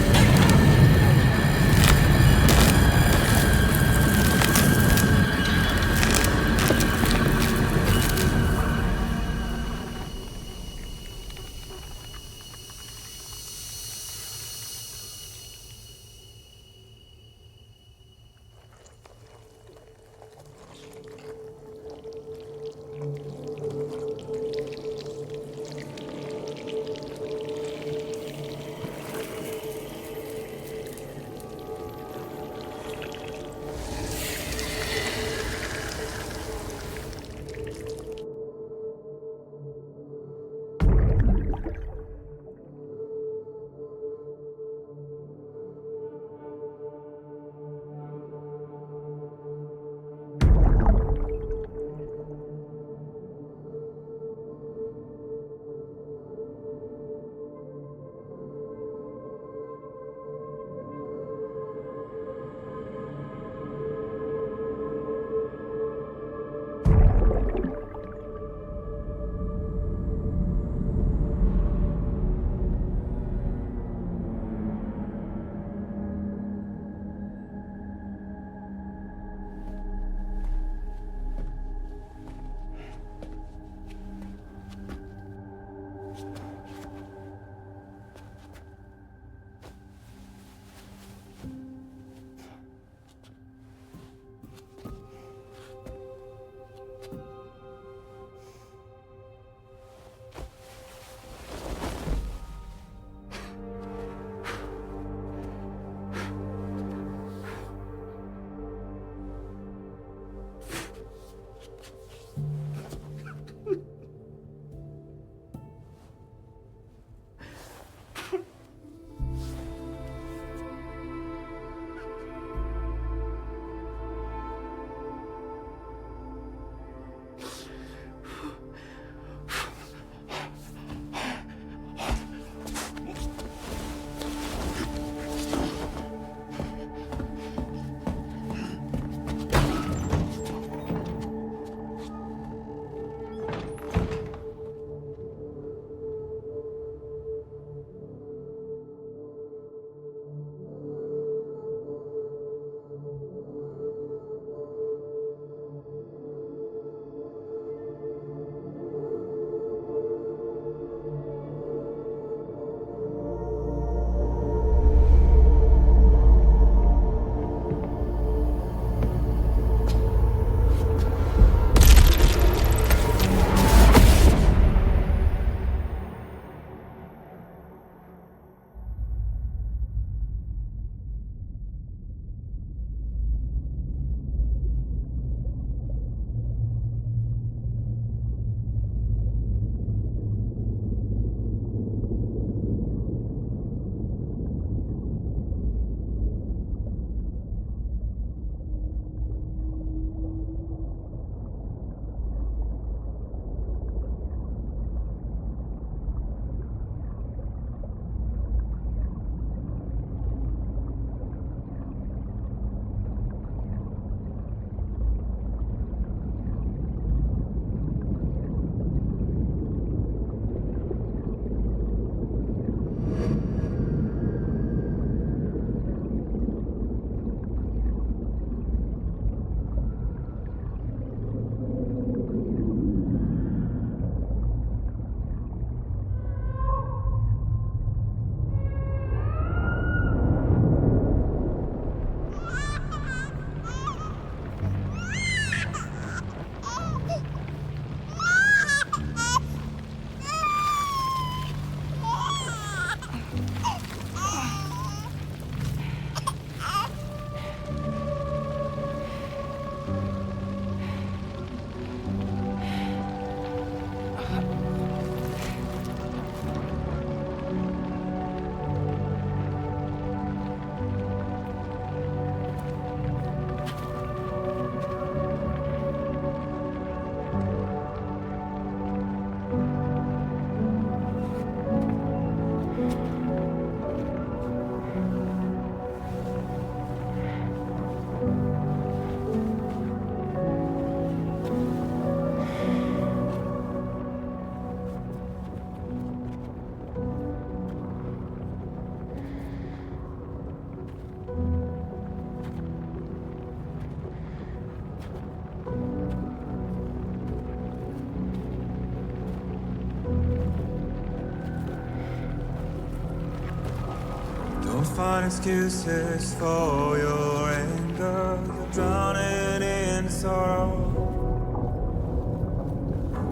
Speaker 19: find excuses for your anger. You're drowning in sorrow,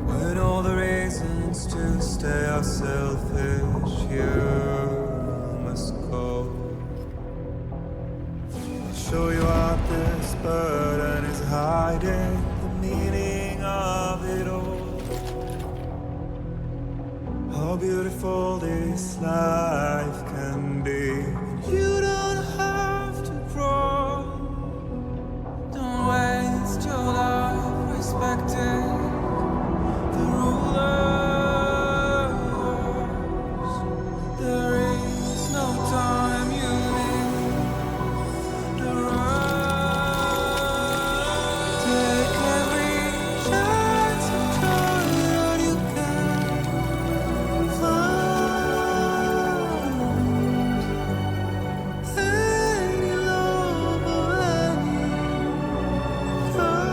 Speaker 19: when all the reasons to stay are selfish. You must go. I'll show you out this burden is hiding the meaning of it all. How beautiful this life can be. You don't have to grow. Don't waste your life respecting the rulers. There is no time you need to run. Take every chance and try what you can find. Any love or any find.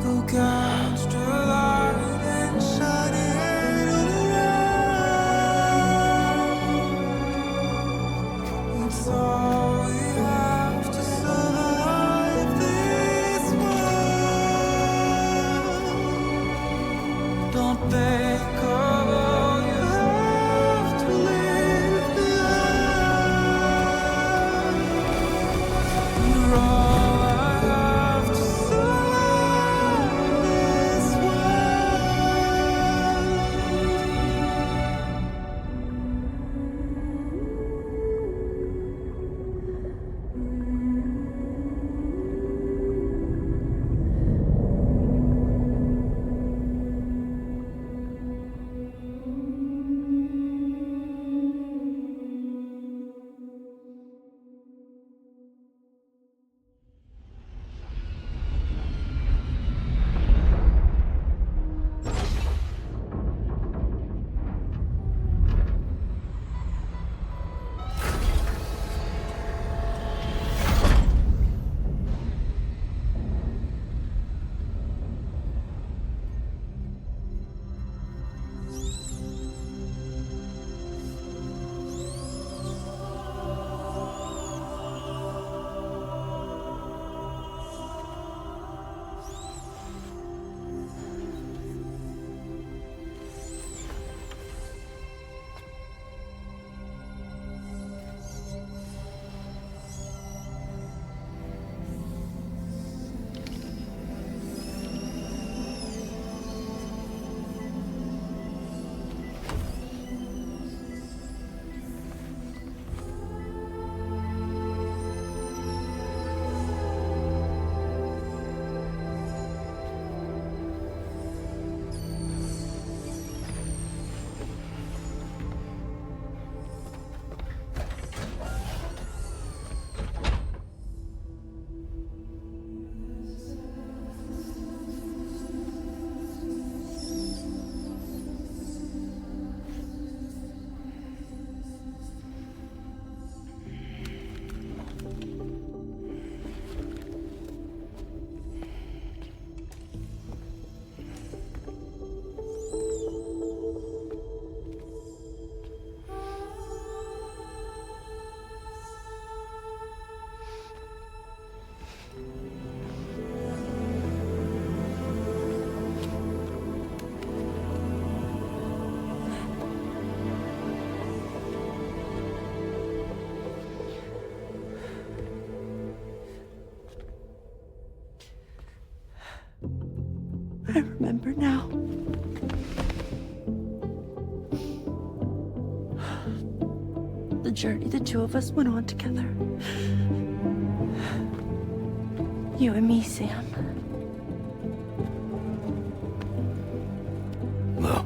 Speaker 19: Go catch the light and shine it all around. It's all we have to survive this world. Don't think of all you have to leave behind. You're all I have to survive this
Speaker 9: I remember now. The journey the two of us went on together. You and me, Sam.
Speaker 6: No.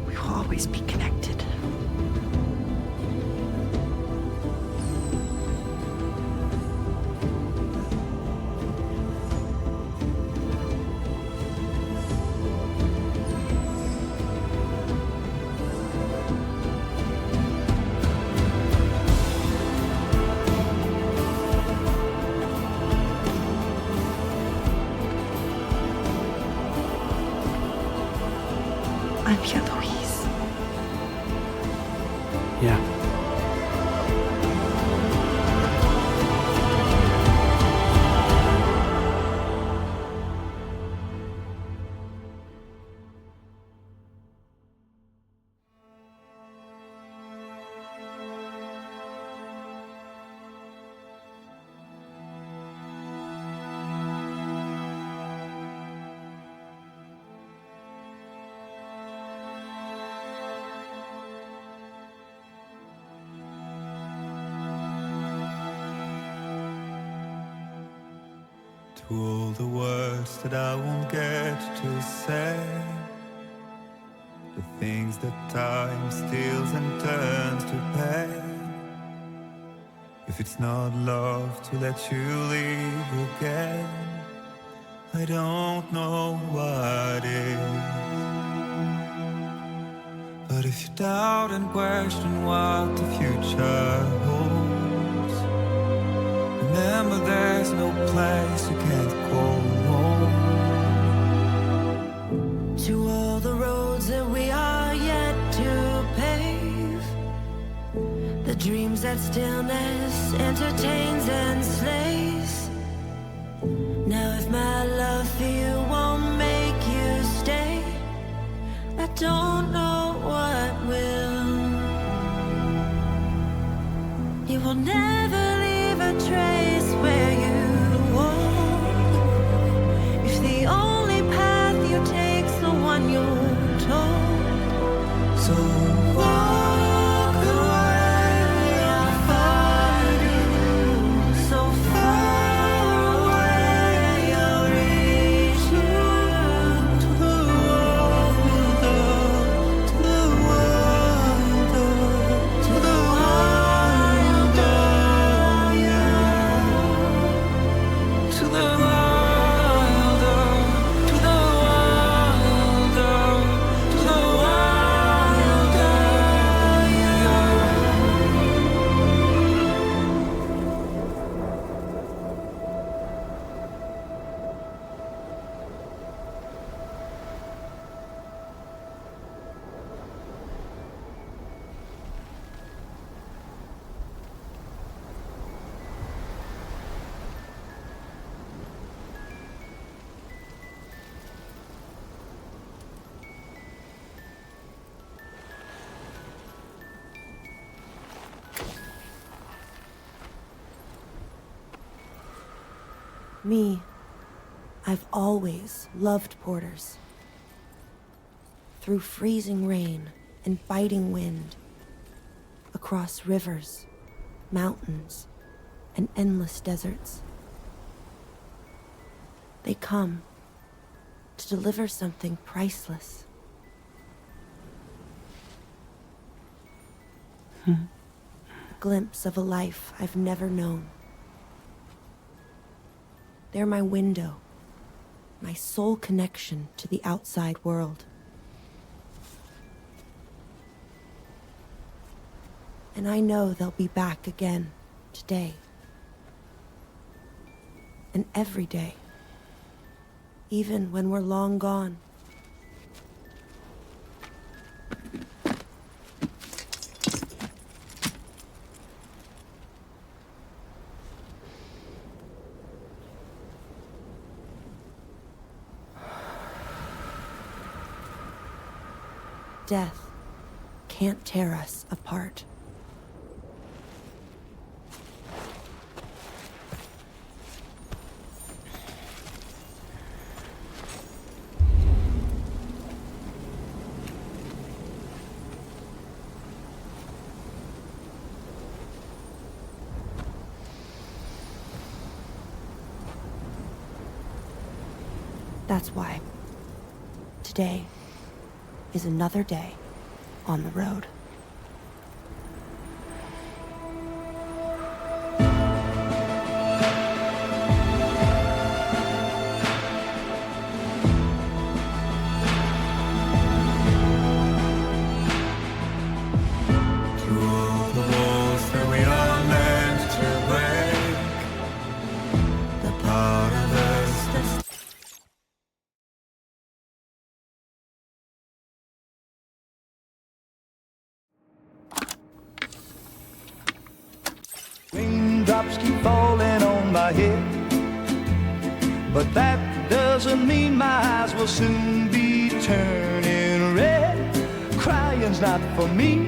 Speaker 9: We will always be connected. I'm here, Louise.
Speaker 6: Yeah.
Speaker 19: To all the words that I won't get to say, the things that time steals and turns to pain. If it's not love to let you leave again, I don't know what is. But if you doubt and question what the future holds, remember there's no place you can't call home.
Speaker 16: To all the roads that we are yet to pave, the dreams that stillness entertains and slays. Now if my love for you won't make you stay, I don't know what will. You will never leave a trace where you walk. If the only path you take's the one you're told, so walk away, I'll find you. So far away, I'll reach you. To the world, to the world, to the wild, yeah. To the wild, to the wild, to the wild, yeah.
Speaker 13: Me, I've always loved porters. Through freezing rain and biting wind, across rivers, mountains, and endless deserts. They come to deliver something priceless. A glimpse of a life I've never known. They're my window, my sole connection to the outside world. And I know they'll be back again today. And every day, even when we're long gone. Death can't tear us apart. That's why today is another day on the road.
Speaker 3: raindrops keep falling on my head. But that doesn't mean my eyes will soon be turning red. Crying's not for me,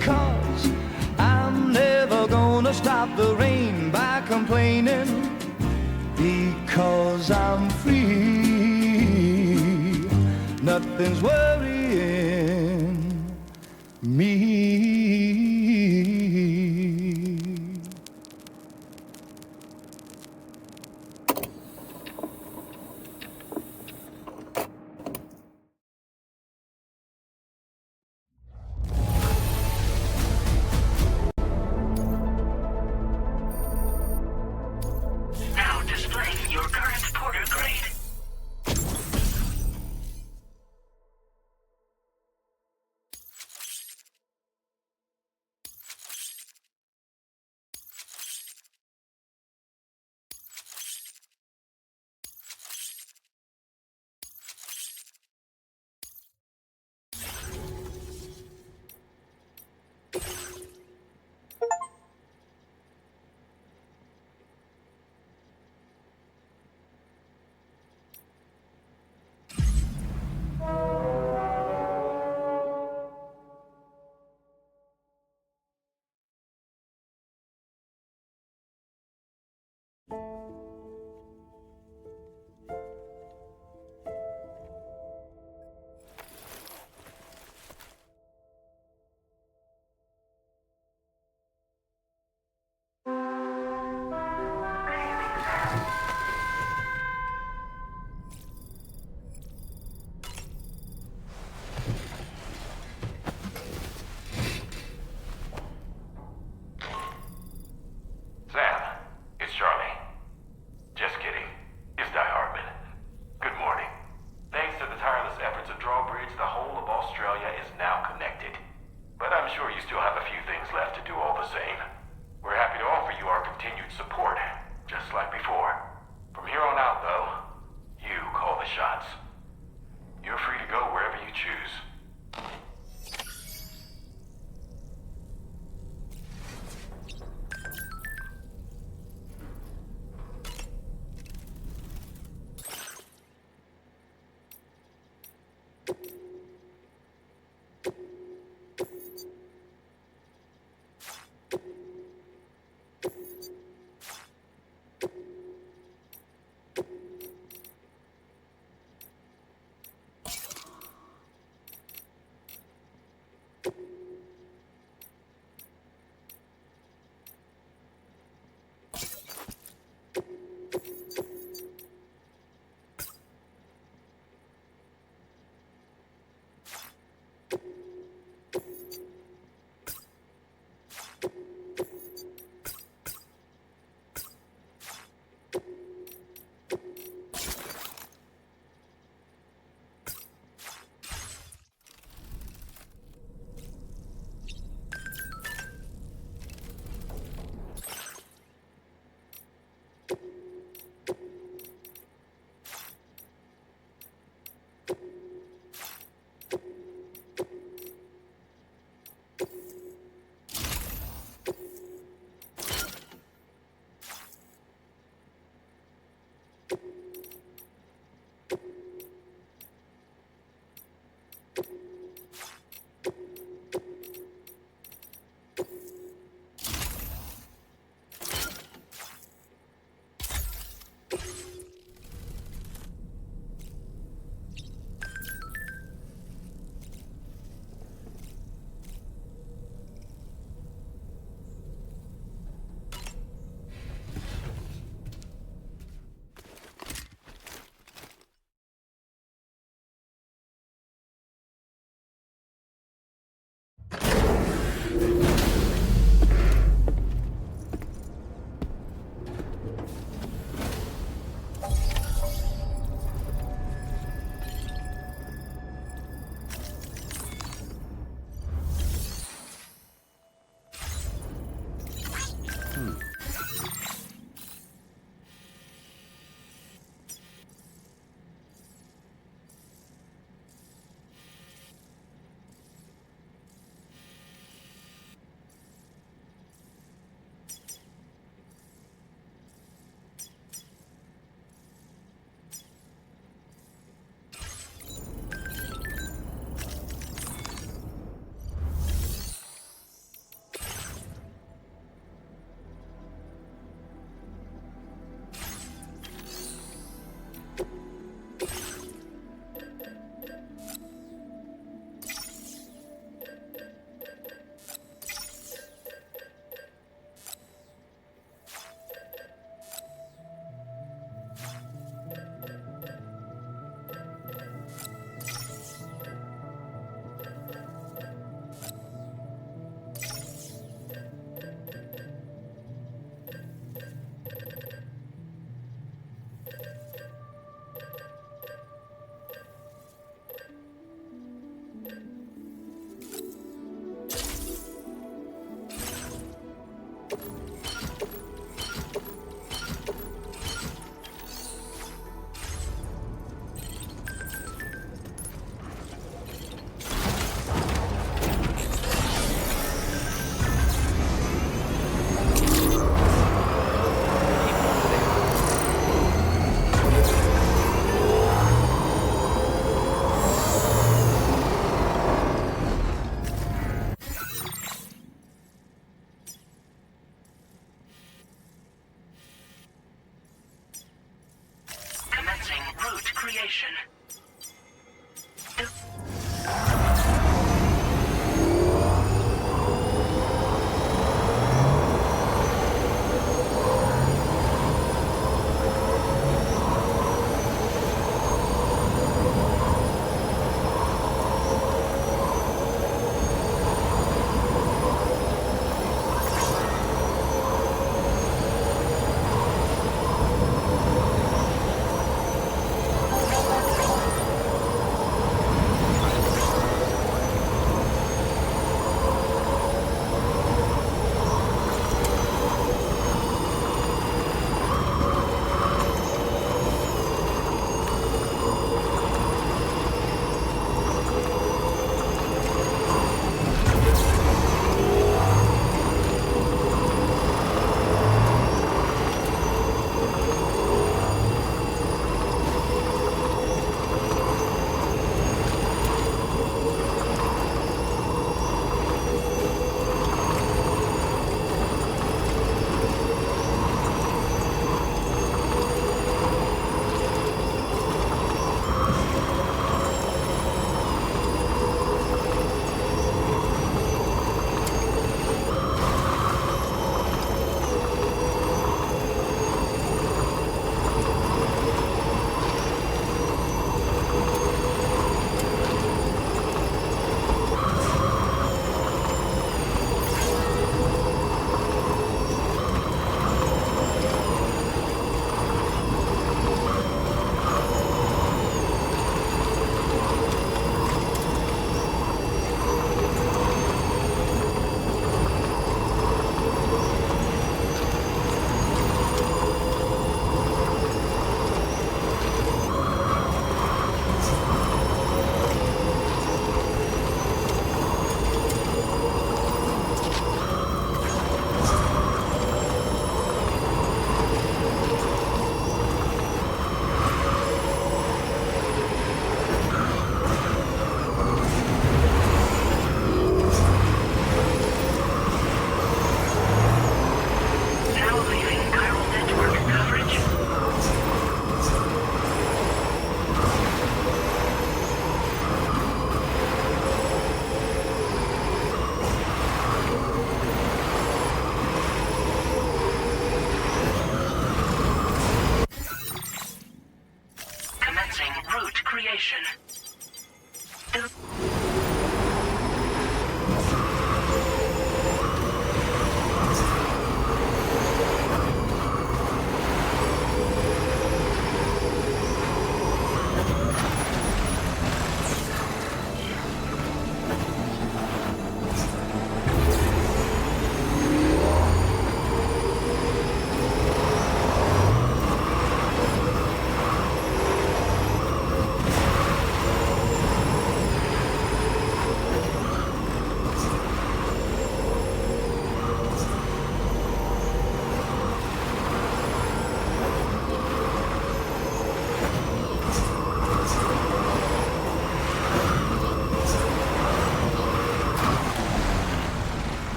Speaker 3: 'cause I'm never gonna stop the rain by complaining, because I'm free. Nothing's worrying me.